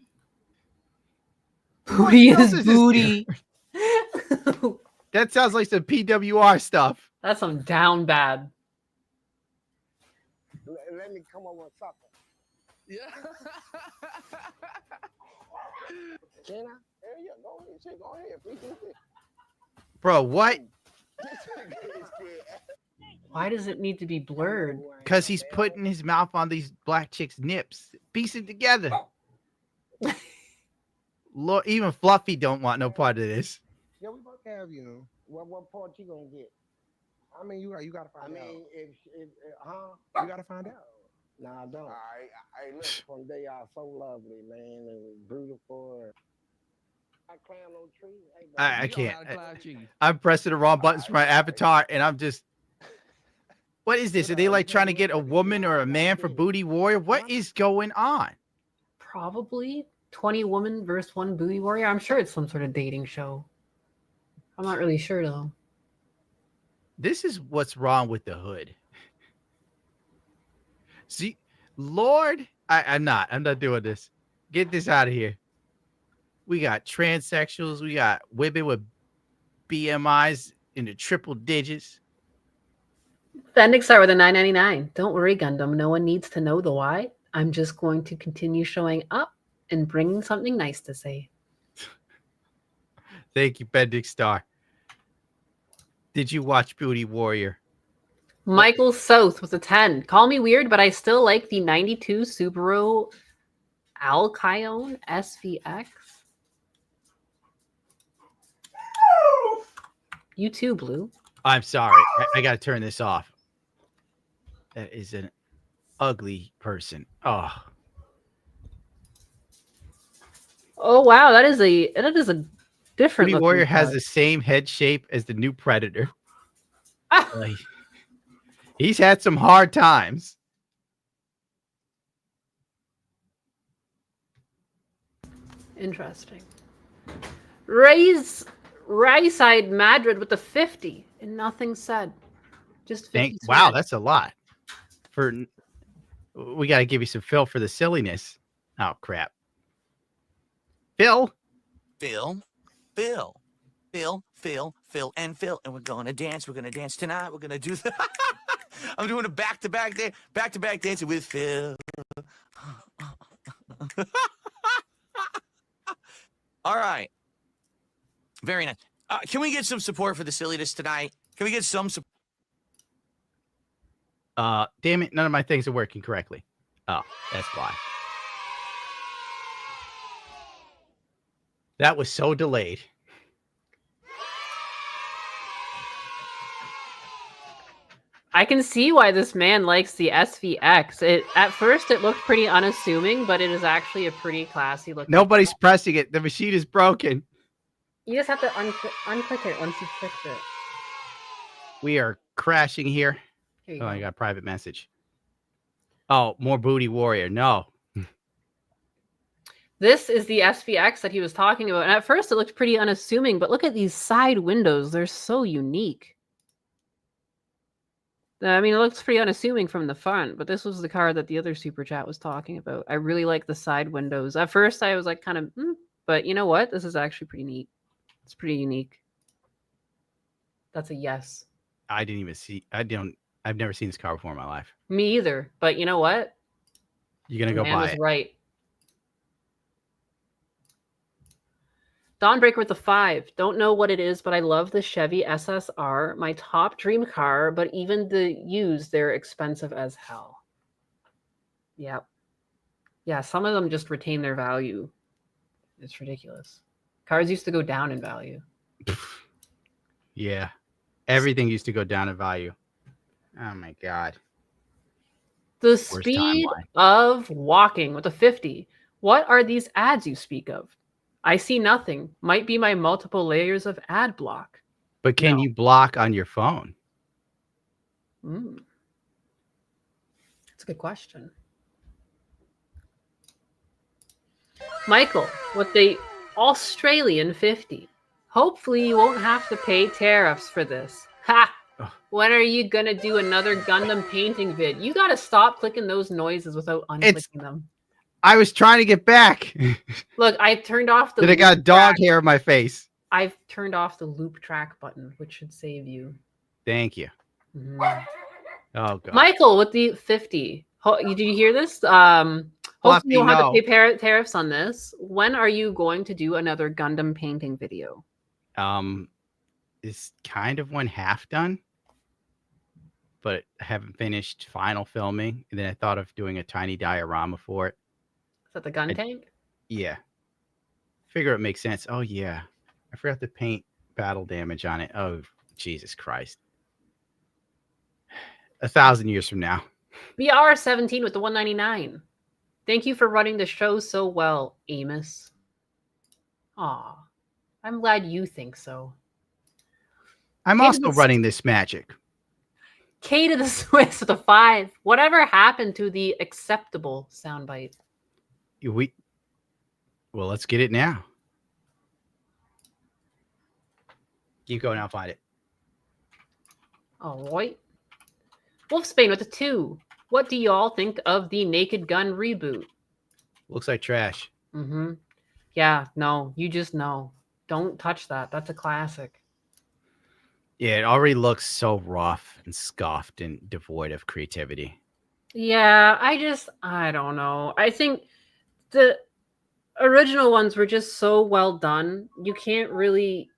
Booty is booty. That sounds like some PWR stuff. That's some down bad. Let me come over and suck her. Yeah. Can I? Hell yeah, go ahead. Shit, go ahead. Please do it. Bro, what? Why does it need to be blurred? Because he's putting his mouth on these black chicks' nips. Piece it together. Lord, even Fluffy don't want no part of this. Yeah, we both have, you know. What part you gonna get? I mean, you gotta find out. I mean, if you gotta find out. Nah, I don't. I look, from day y'all so lovely, man, and beautiful. I climb on trees. Hey, I can't. I'm pressing the wrong buttons for my avatar, and I'm just. What is this? Are they like trying to get a woman or a man for Booty Warrior? What is going on? Probably 20 woman versus 1 Booty Warrior. I'm sure it's some sort of dating show. I'm not really sure though. This is what's wrong with the hood. See, Lord, I'm not doing this. Get this out of here. We got transsexuals. We got women with BMIs in the triple digits. Bendix start with a $9.99. Don't worry, Gundam. No one needs to know the why. I'm just going to continue showing up and bringing something nice to say. Thank you, Bendix Star. Did you watch Booty Warrior? Michael South was a 10. Call me weird, but I still like the 92 Subaru Alcyon SVX. You too, Blue. I'm sorry. I got to turn this off. That is an ugly person. Oh. Oh wow, that is a different. Booty Warrior has the same head shape as the new Predator. He's had some hard times. Interesting. Rayside Madrid with the 50 and nothing said. Just 50. Wow, that's a lot. We got to give you some Phil for the silliness. Oh crap. Phil, and Phil, and we're gonna dance. We're gonna dance tonight. We're gonna do. I'm doing a back-to-back dancing with Phil. All right, very nice. Can we get some support for the silliness tonight? Can we get some support? Damn it! None of my things are working correctly. Oh, that's why. That was so delayed. I can see why this man likes the SVX. At first it looked pretty unassuming, but it is actually a pretty classy look. Nobody's pressing it. The machine is broken. You just have to unclick it once you clicked it. We are crashing here. Here you Oh, go. I got a private message. Oh, more booty warrior. No. This is the SVX that he was talking about. And at first it looked pretty unassuming, but look at these side windows. They're so unique. I mean, it looks pretty unassuming from the front, but this was the car that the other super chat was talking about. I really like the side windows. At first I was like kind of, but you know what? This is actually pretty neat. It's pretty unique. That's a yes. I didn't even see. I've never seen this car before in my life. Me either. But you know what? You're going to The go man buy was it. right. Dawnbreaker with the 5. Don't know what it is, but I love the Chevy SSR. My top dream car, but even the used, they're expensive as hell. Yep. Yeah, some of them just retain their value. It's ridiculous. Cars used to go down in value. Yeah. Everything used to go down in value. Oh my God. The speed of walking with a 50. What are these ads you speak of? I see nothing. Might be my multiple layers of ad block. But can you block on your phone? That's a good question. Michael with the Australian 50. Hopefully you won't have to pay tariffs for this. Ha! When are you going to do another Gundam painting vid? You got to stop clicking those noises without unclicking them. I was trying to get back. Look, I turned off the Then I got dog hair in my face. I've turned off the loop track button, which should save you. Thank you. Oh, God. Michael with the 50. Did you hear this? Hopefully you won't have to pay tariffs on this. When are you going to do another Gundam painting video? Is kind of one half done, but I haven't finished final filming. And then I thought of doing a tiny diorama for it. Is that the gun tank? Yeah. Figure it makes sense. Oh, yeah. I forgot to paint battle damage on it. Oh, Jesus Christ. 1,000 years from now. BR17 with the 199. Thank you for running the show so well, Amos. Aw, I'm glad you think so. I'm also running this magic. K to the Swiss with a 5. Whatever happened to the acceptable soundbite? Well, let's get it now. Keep going. I'll find it. All right. Wolfsbane with a 2. What do y'all think of the Naked Gun reboot? Looks like trash. Yeah, no, you just know. Don't touch that. That's a classic. Yeah, it already looks so rough and scuffed and devoid of creativity. Yeah, I don't know. I think the original ones were just so well done. You can't really,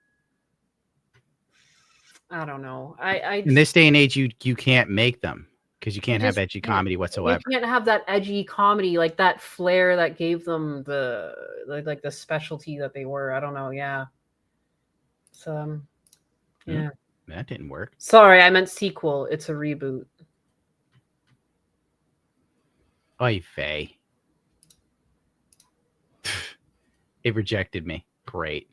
I don't know. In this day and age, you can't make them because you can't have edgy comedy whatsoever. You can't have that edgy comedy, like that flair that gave them the like the specialty that they were. I don't know. Yeah. So, yeah. That didn't work. Sorry, I meant sequel. It's a reboot. Oy vey. It rejected me. Great.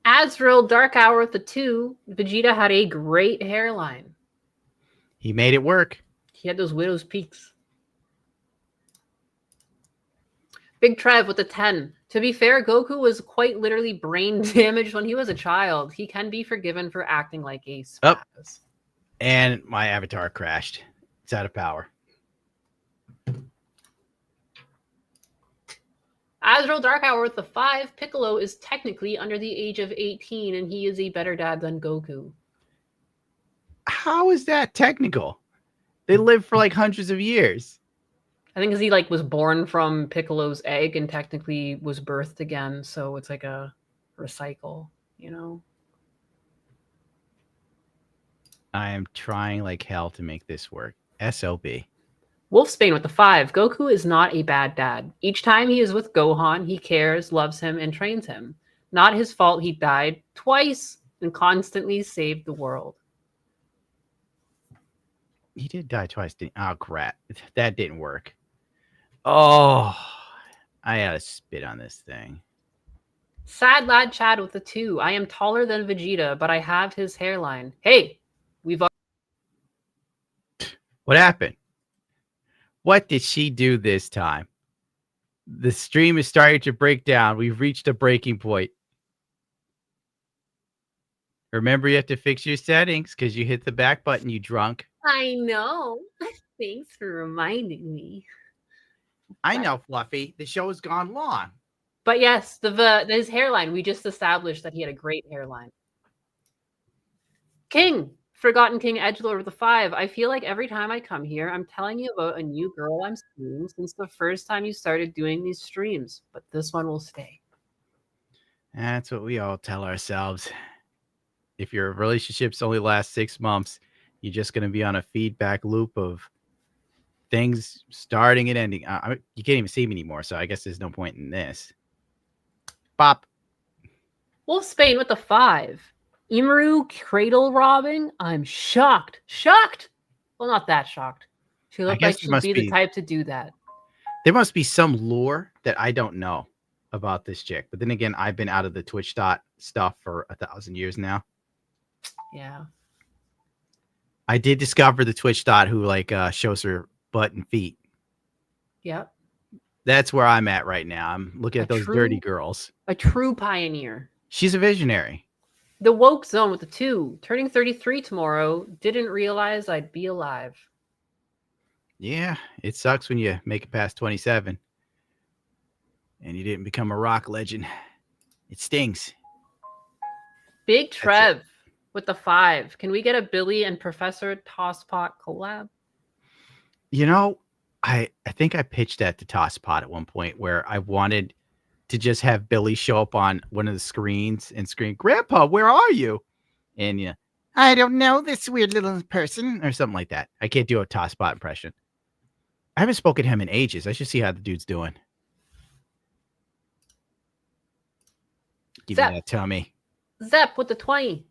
Azrael Dark Hour with the 2. Vegeta had a great hairline. He made it work. He had those widow's peaks. Big Trev with the 10. To be fair, Goku was quite literally brain damaged when he was a child. He can be forgiven for acting like a spaz. And my avatar crashed. It's out of power. Azrael Dark Hour with the 5. Piccolo is technically under the age of 18, and he is a better dad than Goku. How is that technical? They lived for like hundreds of years. I think because he was born from Piccolo's egg and technically was birthed again, so it's like a recycle, you know? I am trying like hell to make this work. SOB. Wolfsbane with the 5. Goku is not a bad dad. Each time he is with Gohan, he cares, loves him, and trains him. Not his fault he died twice and constantly saved the world. He did die twice, didn't he? Oh, crap. That didn't work. Oh, I gotta spit on this thing. Sad Lad Chad with the 2. I am taller than Vegeta, but I have his hairline. Hey, we've What happened? What did she do this time? The stream is starting to break down. We've reached a breaking point. Remember, you have to fix your settings because you hit the back button, you drunk. I know. Thanks for reminding me. I know, Fluffy. The show has gone long. But yes, his hairline. We just established that he had a great hairline. King, Forgotten King Edgelord with the 5. I feel like every time I come here, I'm telling you about a new girl I'm seeing since the first time you started doing these streams. But this one will stay. That's what we all tell ourselves. If your relationships only last 6 months, you're just going to be on a feedback loop of things starting and ending. You can't even see me anymore, so I guess there's no point in this. Bop. Wolf Spain with the 5. Imaru cradle robbing? I'm shocked. Shocked? Well, not that shocked. She looked like she'd be the type to do that. There must be some lore that I don't know about this chick. But then again, I've been out of the Twitch stuff for 1,000 years now. Yeah. I did discover the Twitch who shows her butt and feet. Yep. That's where I'm at right now. I'm looking at those dirty girls. A true pioneer. She's a visionary. The Woke Zone with the 2. Turning 33 tomorrow. Didn't realize I'd be alive. Yeah, it sucks when you make it past 27 and you didn't become a rock legend. It stings. Big Trev with the 5. Can we get a Billy and Professor Tosspot collab? You know, I think I pitched that to Tosspot at one point where I wanted to just have Billy show up on one of the screens and scream, "Grandpa, where are you?" And yeah, I don't know, this weird little person, or something like that. I can't do a Tosspot impression. I haven't spoken to him in ages. I should see how the dude's doing. Give me that tummy. Zep with the 20.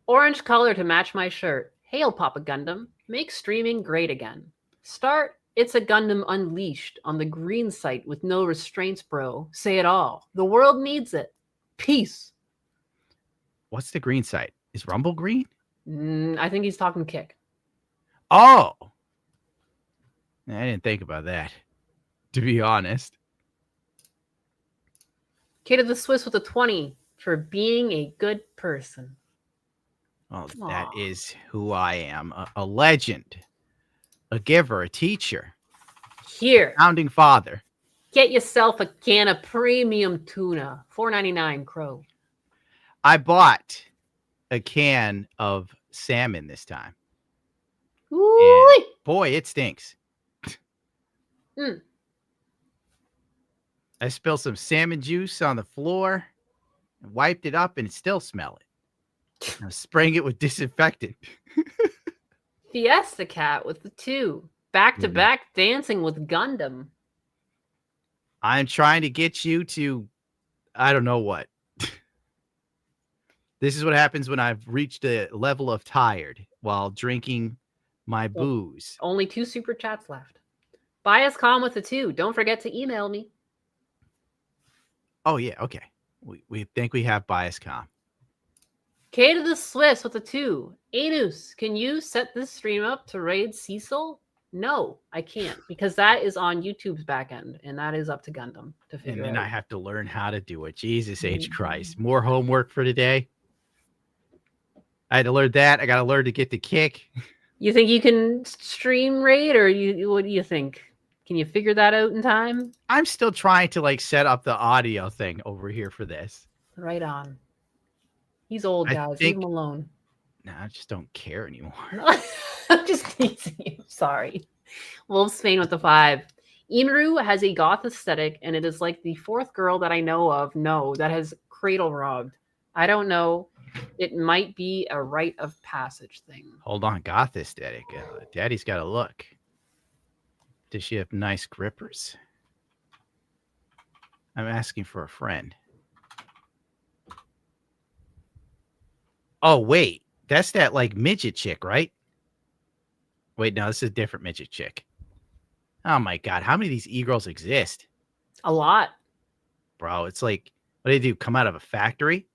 Orange color to match my shirt. Hail, Papa Gundam. Make streaming great again. Start It's a Gundam Unleashed on the green site with no restraints, bro. Say it all. The world needs it. Peace. What's the green site? Is Rumble green? I think he's talking Kick. Oh. I didn't think about that, to be honest. Kid of the Swiss with a 20 for being a good person. Oh, that is who I am. A legend. A giver, a teacher. Here. Founding father. Get yourself a can of premium tuna. $4.99 Crow. I bought a can of salmon this time. Ooh. Boy, it stinks. I spilled some salmon juice on the floor and wiped it up and still smell it. I was spraying it with disinfectant. Fiesta Cat with the 2. Back-to-back dancing with Gundam. I'm trying to get you to, I don't know what. This is what happens when I've reached a level of tired while drinking my booze. Only 2 super chats left. Bias Calm with the 2. Don't forget to email me. Oh, yeah. Okay. We think we have Bias Com. K to the Swiss with the 2. Anus, can you set this stream up to raid Cecil? No, I can't, because that is on YouTube's back end, and that is up to Gundam to figure out. And then I have to learn how to do it. Jesus H. Christ. More homework for today. I had to learn that. I got to learn to get the kick. You think you can stream raid, or what do you think? Can you figure that out in time? I'm still trying to set up the audio thing over here for this. Right on. He's old, guys. Leave him alone. No, I just don't care anymore. I'm just teasing you. Sorry. Wolf Spain with the 5. Imaru has a goth aesthetic, and it is like the 4th girl that I know of, that has cradle robbed. I don't know. It might be a rite of passage thing. Hold on. Goth aesthetic. Daddy's got to look. Does she have nice grippers? I'm asking for a friend. Oh, wait. That's that midget chick, right? Wait, no, this is a different midget chick. Oh my God. How many of these e-girls exist? A lot. Bro, it's what do they do? Come out of a factory?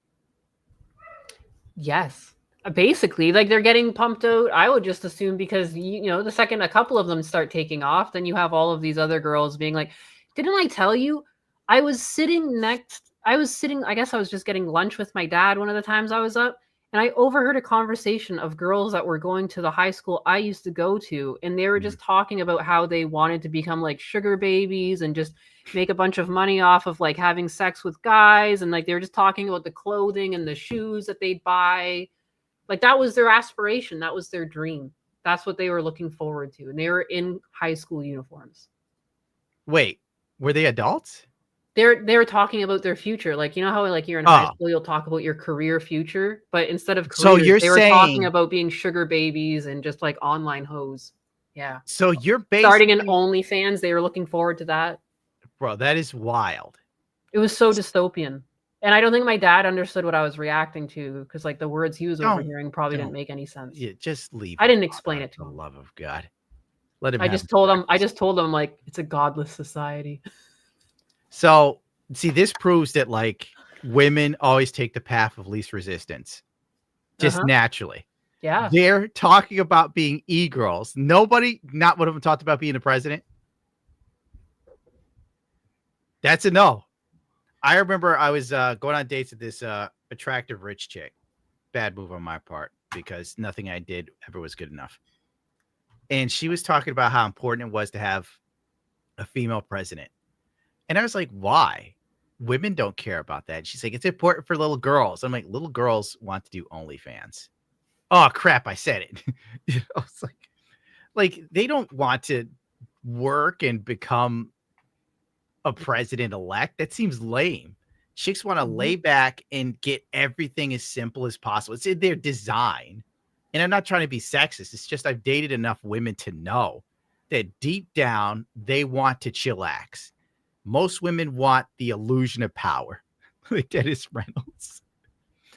Yes. Basically, like they're getting pumped out. I would just assume because you know the second a couple of them start taking off, then you have all of these other girls being like, "Didn't I tell you?" I was sitting. I guess I was just getting lunch with my dad one of the times I was up, and I overheard a conversation of girls that were going to the high school I used to go to, and they were just talking about how they wanted to become like sugar babies and just make a bunch of money off of like having sex with guys, and like they were just talking about the clothing and the shoes that they'd buy. Like that was their aspiration. That was their dream. That's what they were looking forward to. And they were in high school uniforms. Wait, were they adults? They were talking about their future. Like, you know how like you're in high school, you'll talk about your career future, but instead of careers, they were talking about being sugar babies and just like online hoes. Yeah. So you're starting an OnlyFans. They were looking forward to that. Bro, that is wild. It was so dystopian. And I don't think my dad understood what I was reacting to because, like, the words he was overhearing probably didn't make any sense. Yeah, just leave. I didn't explain it to him. For the love of God, let him. I just told him like it's a godless society. So, see, this proves that like women always take the path of least resistance, just naturally. Yeah, they're talking about being e-girls. Nobody, not one of them, talked about being a president. That's a no. I remember I was going on dates with this attractive rich chick. Bad move on my part because nothing I did ever was good enough. And she was talking about how important it was to have a female president. And I was like, why? Women don't care about that. She's like, it's important for little girls. I'm like, little girls want to do OnlyFans. Oh, crap. I said it. You know, it's like they don't want to work and become a president-elect. That seems lame. Chicks want to lay back and get everything as simple as possible. It's in their design. And I'm not trying to be sexist. It's just I've dated enough women to know that deep down, they want to chillax. Most women want the illusion of power. Like Dennis Reynolds.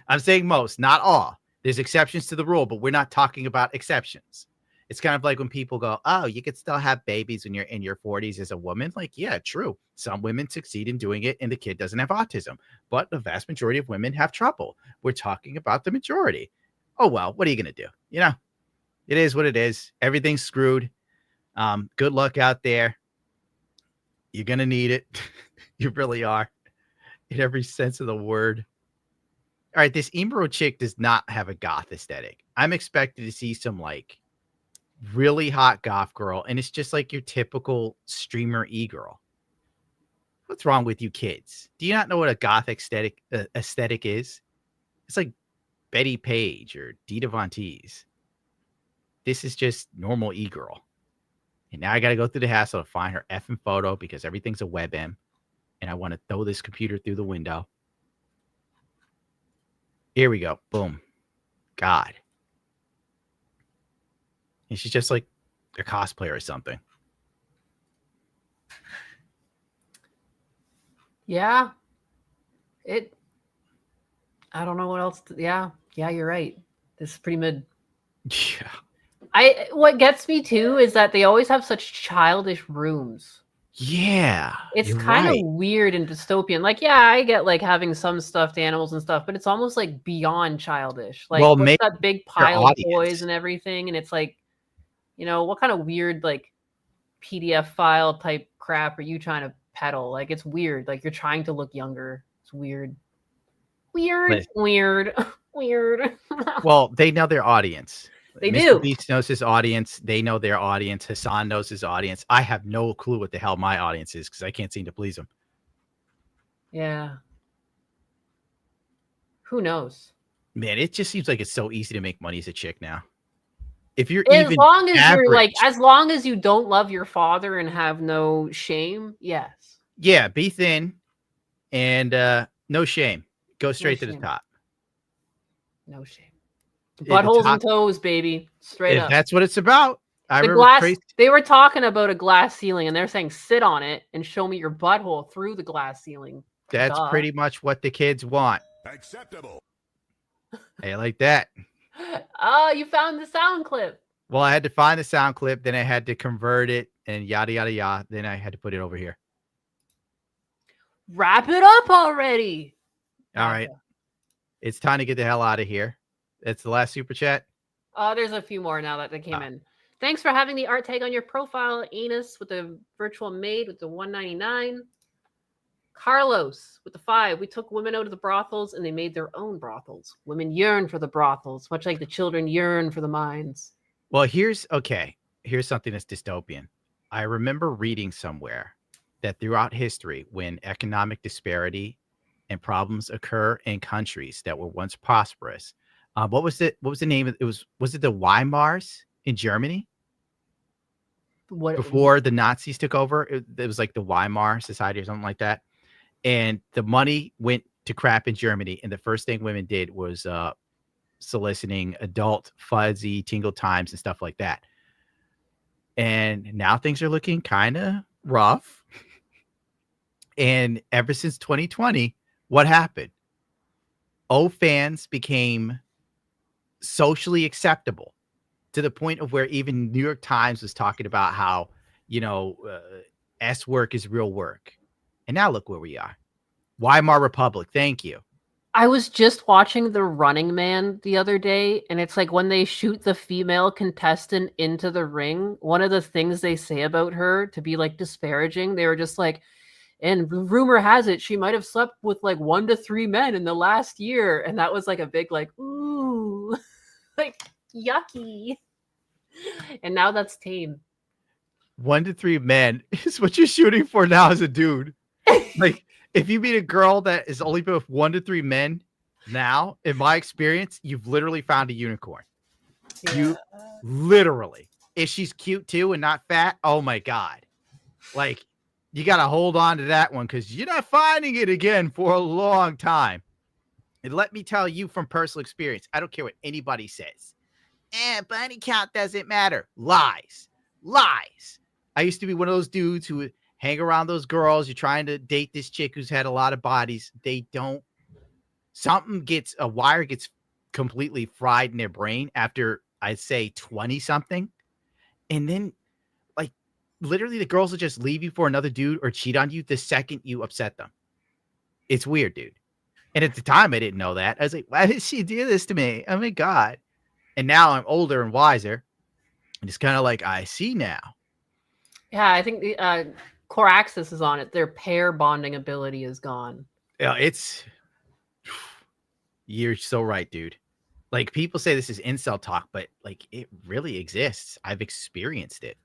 I'm saying most, not all. There's exceptions to the rule, but we're not talking about exceptions. It's kind of like when people go, oh, you could still have babies when you're in your 40s as a woman. Like, yeah, true. Some women succeed in doing it and the kid doesn't have autism. But the vast majority of women have trouble. We're talking about the majority. Oh, well, what are you going to do? You know, it is what it is. Everything's screwed. Good luck out there. You're going to need it. You really are. In every sense of the word. All right, this emo chick does not have a goth aesthetic. I'm expected to see some, like, really hot goth girl, and it's just like your typical streamer e-girl. What's wrong with you kids? Do you not know what a goth aesthetic is? It's like Betty Page or Dita Von Teese. This is just normal e-girl. And now I got to go through the hassle to find her effing photo because everything's a WebM, and I want to throw this computer through the window. Here we go. Boom. God. And she's just like a cosplayer or something. Yeah. I don't know what else. Yeah, you're right. This is pretty mid. Yeah. What gets me too is that they always have such childish rooms. Yeah. It's kind of weird and dystopian. Like, yeah, I get like having some stuffed animals and stuff, but it's almost like beyond childish. Like, well, what's that big pile of toys and everything? And it's like, you know, what kind of weird like PDF file type crap are you trying to peddle? Like, it's weird. Like, you're trying to look younger. It's weird. Weird. Well, they know their audience. They Mr. do. Beast knows his audience. They know their audience. Hassan knows his audience. I have no clue what the hell my audience is because I can't seem to please them. Yeah. Who knows? Man, it just seems like it's so easy to make money as a chick now. If you're as even long as average, you're like, as long as you don't love your father and have no shame, yes. Yeah, be thin and no shame. Go straight to the top. No shame. Buttholes and toes, baby. Straight up. That's what it's about. They were talking about a glass ceiling and they're saying sit on it and show me your butthole through the glass ceiling. That's pretty much what the kids want. Acceptable. Hey, like that. Oh, you found the sound clip. Well, I had to find the sound clip, then I had to convert it and yada, yada, yada. Then I had to put it over here. Wrap it up already. All right. It's time to get the hell out of here. That's the last super chat. There's a few more now that they came in. Thanks for having the art tag on your profile, Anus, with the virtual maid with the 199. Carlos with the 5. We took women out of the brothels and they made their own brothels. Women yearn for the brothels, much like the children yearn for the mines. Well, here's something that's dystopian. I remember reading somewhere that throughout history, when economic disparity and problems occur in countries that were once prosperous, what was the name of it? Was it the Weimars in Germany? Before the Nazis took over, it was like the Weimar Society or something like that. And the money went to crap in Germany. And the first thing women did was soliciting adult fuzzy tingle times and stuff like that. And now things are looking kind of rough. And ever since 2020, what happened? OnlyFans became socially acceptable to the point of where even New York Times was talking about how, S work is real work. And now look where we are. Weimar Republic. Thank you. I was just watching The Running Man the other day, and it's like when they shoot the female contestant into the ring, one of the things they say about her to be like disparaging, they were just like, and rumor has it she might have slept with like 1 to 3 men in the last year. And that was like a big like, ooh, like yucky. And now that's tame. 1 to 3 men is what you're shooting for now as a dude. Like, if you meet a girl that is only been with 1 to 3 men now, in my experience, you've literally found a unicorn. Yeah. You literally, if she's cute too and not fat, oh my God. Like, you got to hold on to that one because you're not finding it again for a long time. And let me tell you from personal experience, I don't care what anybody says. Body count doesn't matter. Lies. I used to be one of those dudes who would hang around those girls. You're trying to date this chick who's had a lot of bodies. A wire gets completely fried in their brain after I'd say 20 something. And then like literally the girls will just leave you for another dude or cheat on you the second you upset them. It's weird, dude. And at the time I didn't know that. I was like, why did she do this to me? Oh my God. And now I'm older and wiser. And it's kind of like, I see now. Yeah, I think the core axis is on it. Their pair bonding ability is gone. Yeah, you're so right, dude. Like people say this is incel talk, but like it really exists. I've experienced it.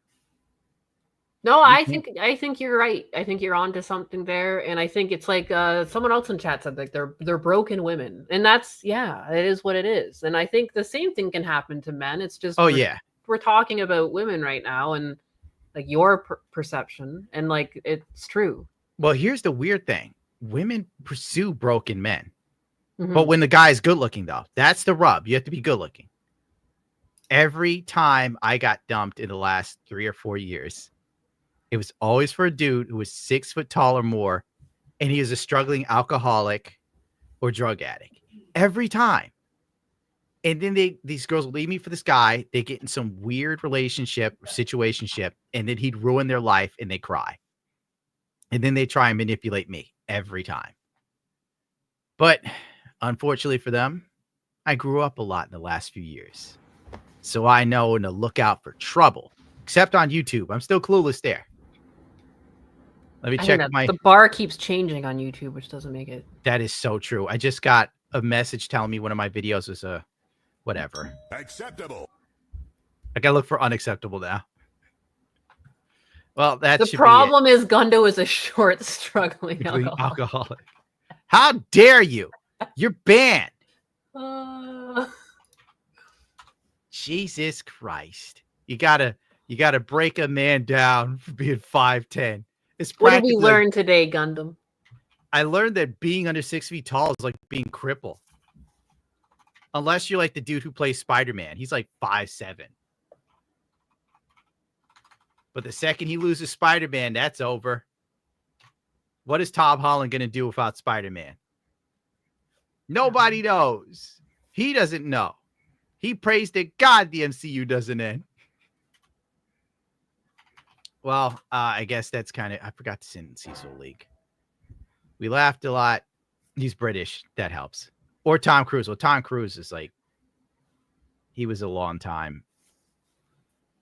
No, I think you're right. I think you're onto something there, and I think it's like someone else in chat said like they're broken women, and that's it is what it is. And I think the same thing can happen to men. It's just we're talking about women right now, and like your perception, and like it's true. Well, here's the weird thing: women pursue broken men, but when the guy is good looking, though, that's the rub. You have to be good looking. Every time I got dumped in the last 3 or 4 years. It was always for a dude who was 6 foot tall or more, and he was a struggling alcoholic or drug addict. Every time. And then these girls leave me for this guy. They get in some weird relationship or situationship, and then he'd ruin their life, and they cry. And then they try and manipulate me every time. But unfortunately for them, I grew up a lot in the last few years. So I know to look out for trouble, except on YouTube. I'm still clueless there. Let me check the bar keeps changing on YouTube, which doesn't make it. That is so true. I just got a message telling me one of my videos was whatever. Acceptable. I gotta look for unacceptable now. Well, the problem is Gundo is a short, struggling alcoholic. How dare you? You're banned. Jesus Christ. You gotta break a man down for being 5'10". What did we learn today, Gundam? I learned that being under 6 feet tall is like being crippled. Unless you're like the dude who plays Spider-Man. He's like 5'7". But the second he loses Spider-Man, that's over. What is Tom Holland going to do without Spider-Man? Nobody knows. He doesn't know. He prays to God the MCU doesn't end. Well, I guess that's kind of... I forgot to send Cecil League. We laughed a lot. He's British. That helps. Or Tom Cruise. Well, Tom Cruise is like He was a long time.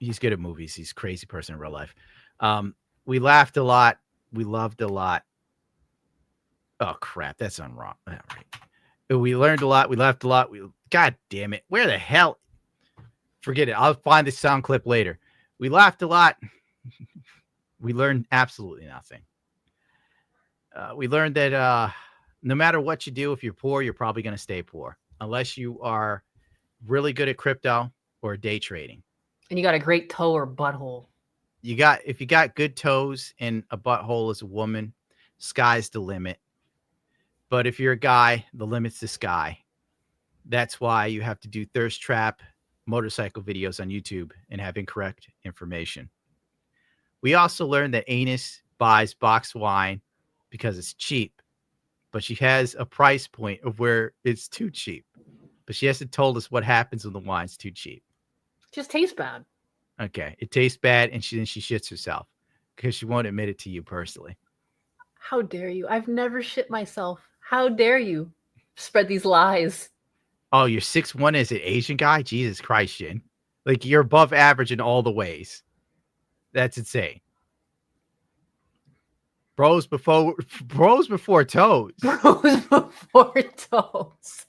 He's good at movies. He's a crazy person in real life. We laughed a lot. We loved a lot. Oh, crap. That's wrong. All right. We learned a lot. We laughed a lot. God damn it. Where the hell? Forget it. I'll find the sound clip later. We laughed a lot. We learned absolutely nothing. We learned that no matter what you do, if you're poor, you're probably going to stay poor. Unless you are really good at crypto or day trading. And you got a great toe or butthole. If you got good toes and a butthole as a woman, sky's the limit. But if you're a guy, the limit's the sky. That's why you have to do thirst trap motorcycle videos on YouTube and have incorrect information. We also learned that Anus buys boxed wine because it's cheap, but she has a price point of where it's too cheap. But she hasn't told us what happens when the wine's too cheap. Just tastes bad. Okay, it tastes bad, and she shits herself because she won't admit it to you personally. How dare you? I've never shit myself. How dare you spread these lies? Oh, you're 6'1" as an Asian guy? Jesus Christ, Shin. Like, you're above average in all the ways. That's insane. Bros before toes. Bros before toes.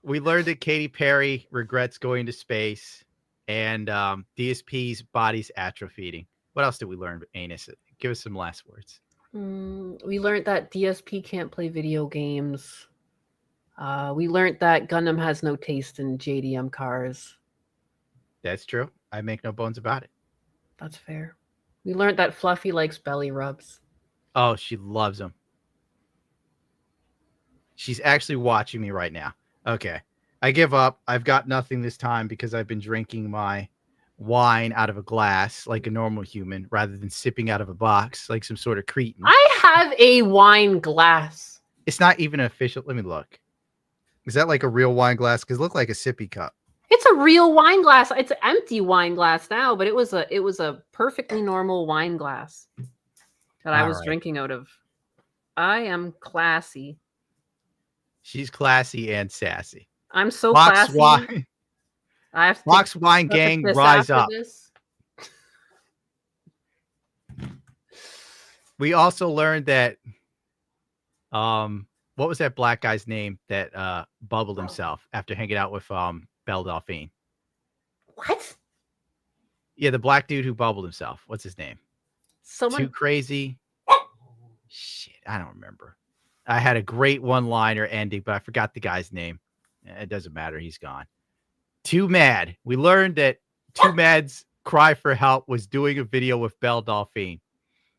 We learned that Katy Perry regrets going to space, and DSP's body's atrophying. What else did we learn, Anus? Give us some last words. We learned that DSP can't play video games. We learned that Gundam has no taste in JDM cars. That's true. I make no bones about it. That's fair. We learned that Fluffy likes belly rubs. Oh, she loves them. She's actually watching me right now. Okay. I give up. I've got nothing this time because I've been drinking my wine out of a glass like a normal human rather than sipping out of a box like some sort of cretin. I have a wine glass. It's not even official. Let me look. Is that like a real wine glass? Because it looked like a sippy cup. It's a real wine glass. It's an empty wine glass now, but it was a perfectly normal wine glass that I was drinking out of. I am classy. She's classy and sassy. I'm so classy. Wine. I have to Fox Wine Gang, rise up. We also learned that what was that black guy's name that bubbled himself after hanging out with Belle Delphine? What? Yeah, the black dude who bubbled himself. What's his name? Someone Too crazy. Shit, I don't remember. I had a great one-liner ending, but I forgot the guy's name. It doesn't matter. He's gone. Too Mad. We learned that Too Mad's cry for help was doing a video with Belle Delphine.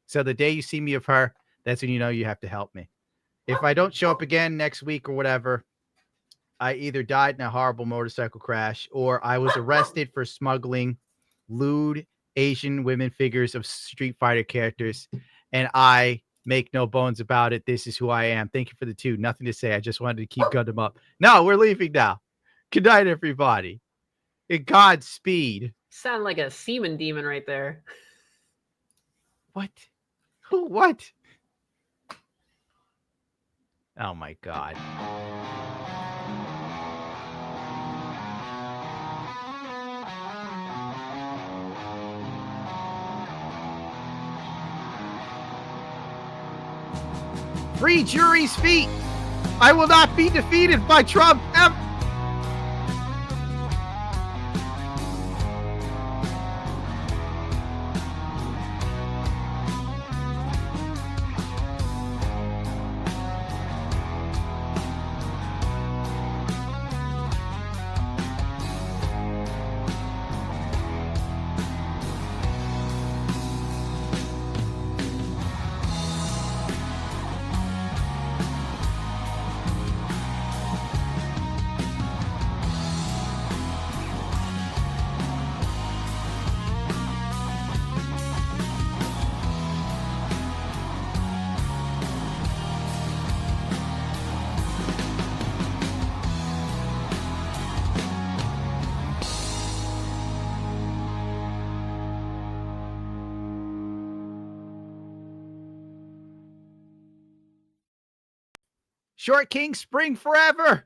So the day you see me of her, that's when you know you have to help me. If I don't show up again next week or whatever, I either died in a horrible motorcycle crash or I was arrested for smuggling lewd Asian women figures of Street Fighter characters, and I make no bones about it. This is who I am. Thank you for the 2. Nothing to say. I just wanted to keep Gundam up. No, we're leaving now. Good night, everybody. And Godspeed. Sound like a semen demon right there. What? Who? What? Oh my God. Free jury's feet. I will not be defeated by Trump ever. Short King, spring forever.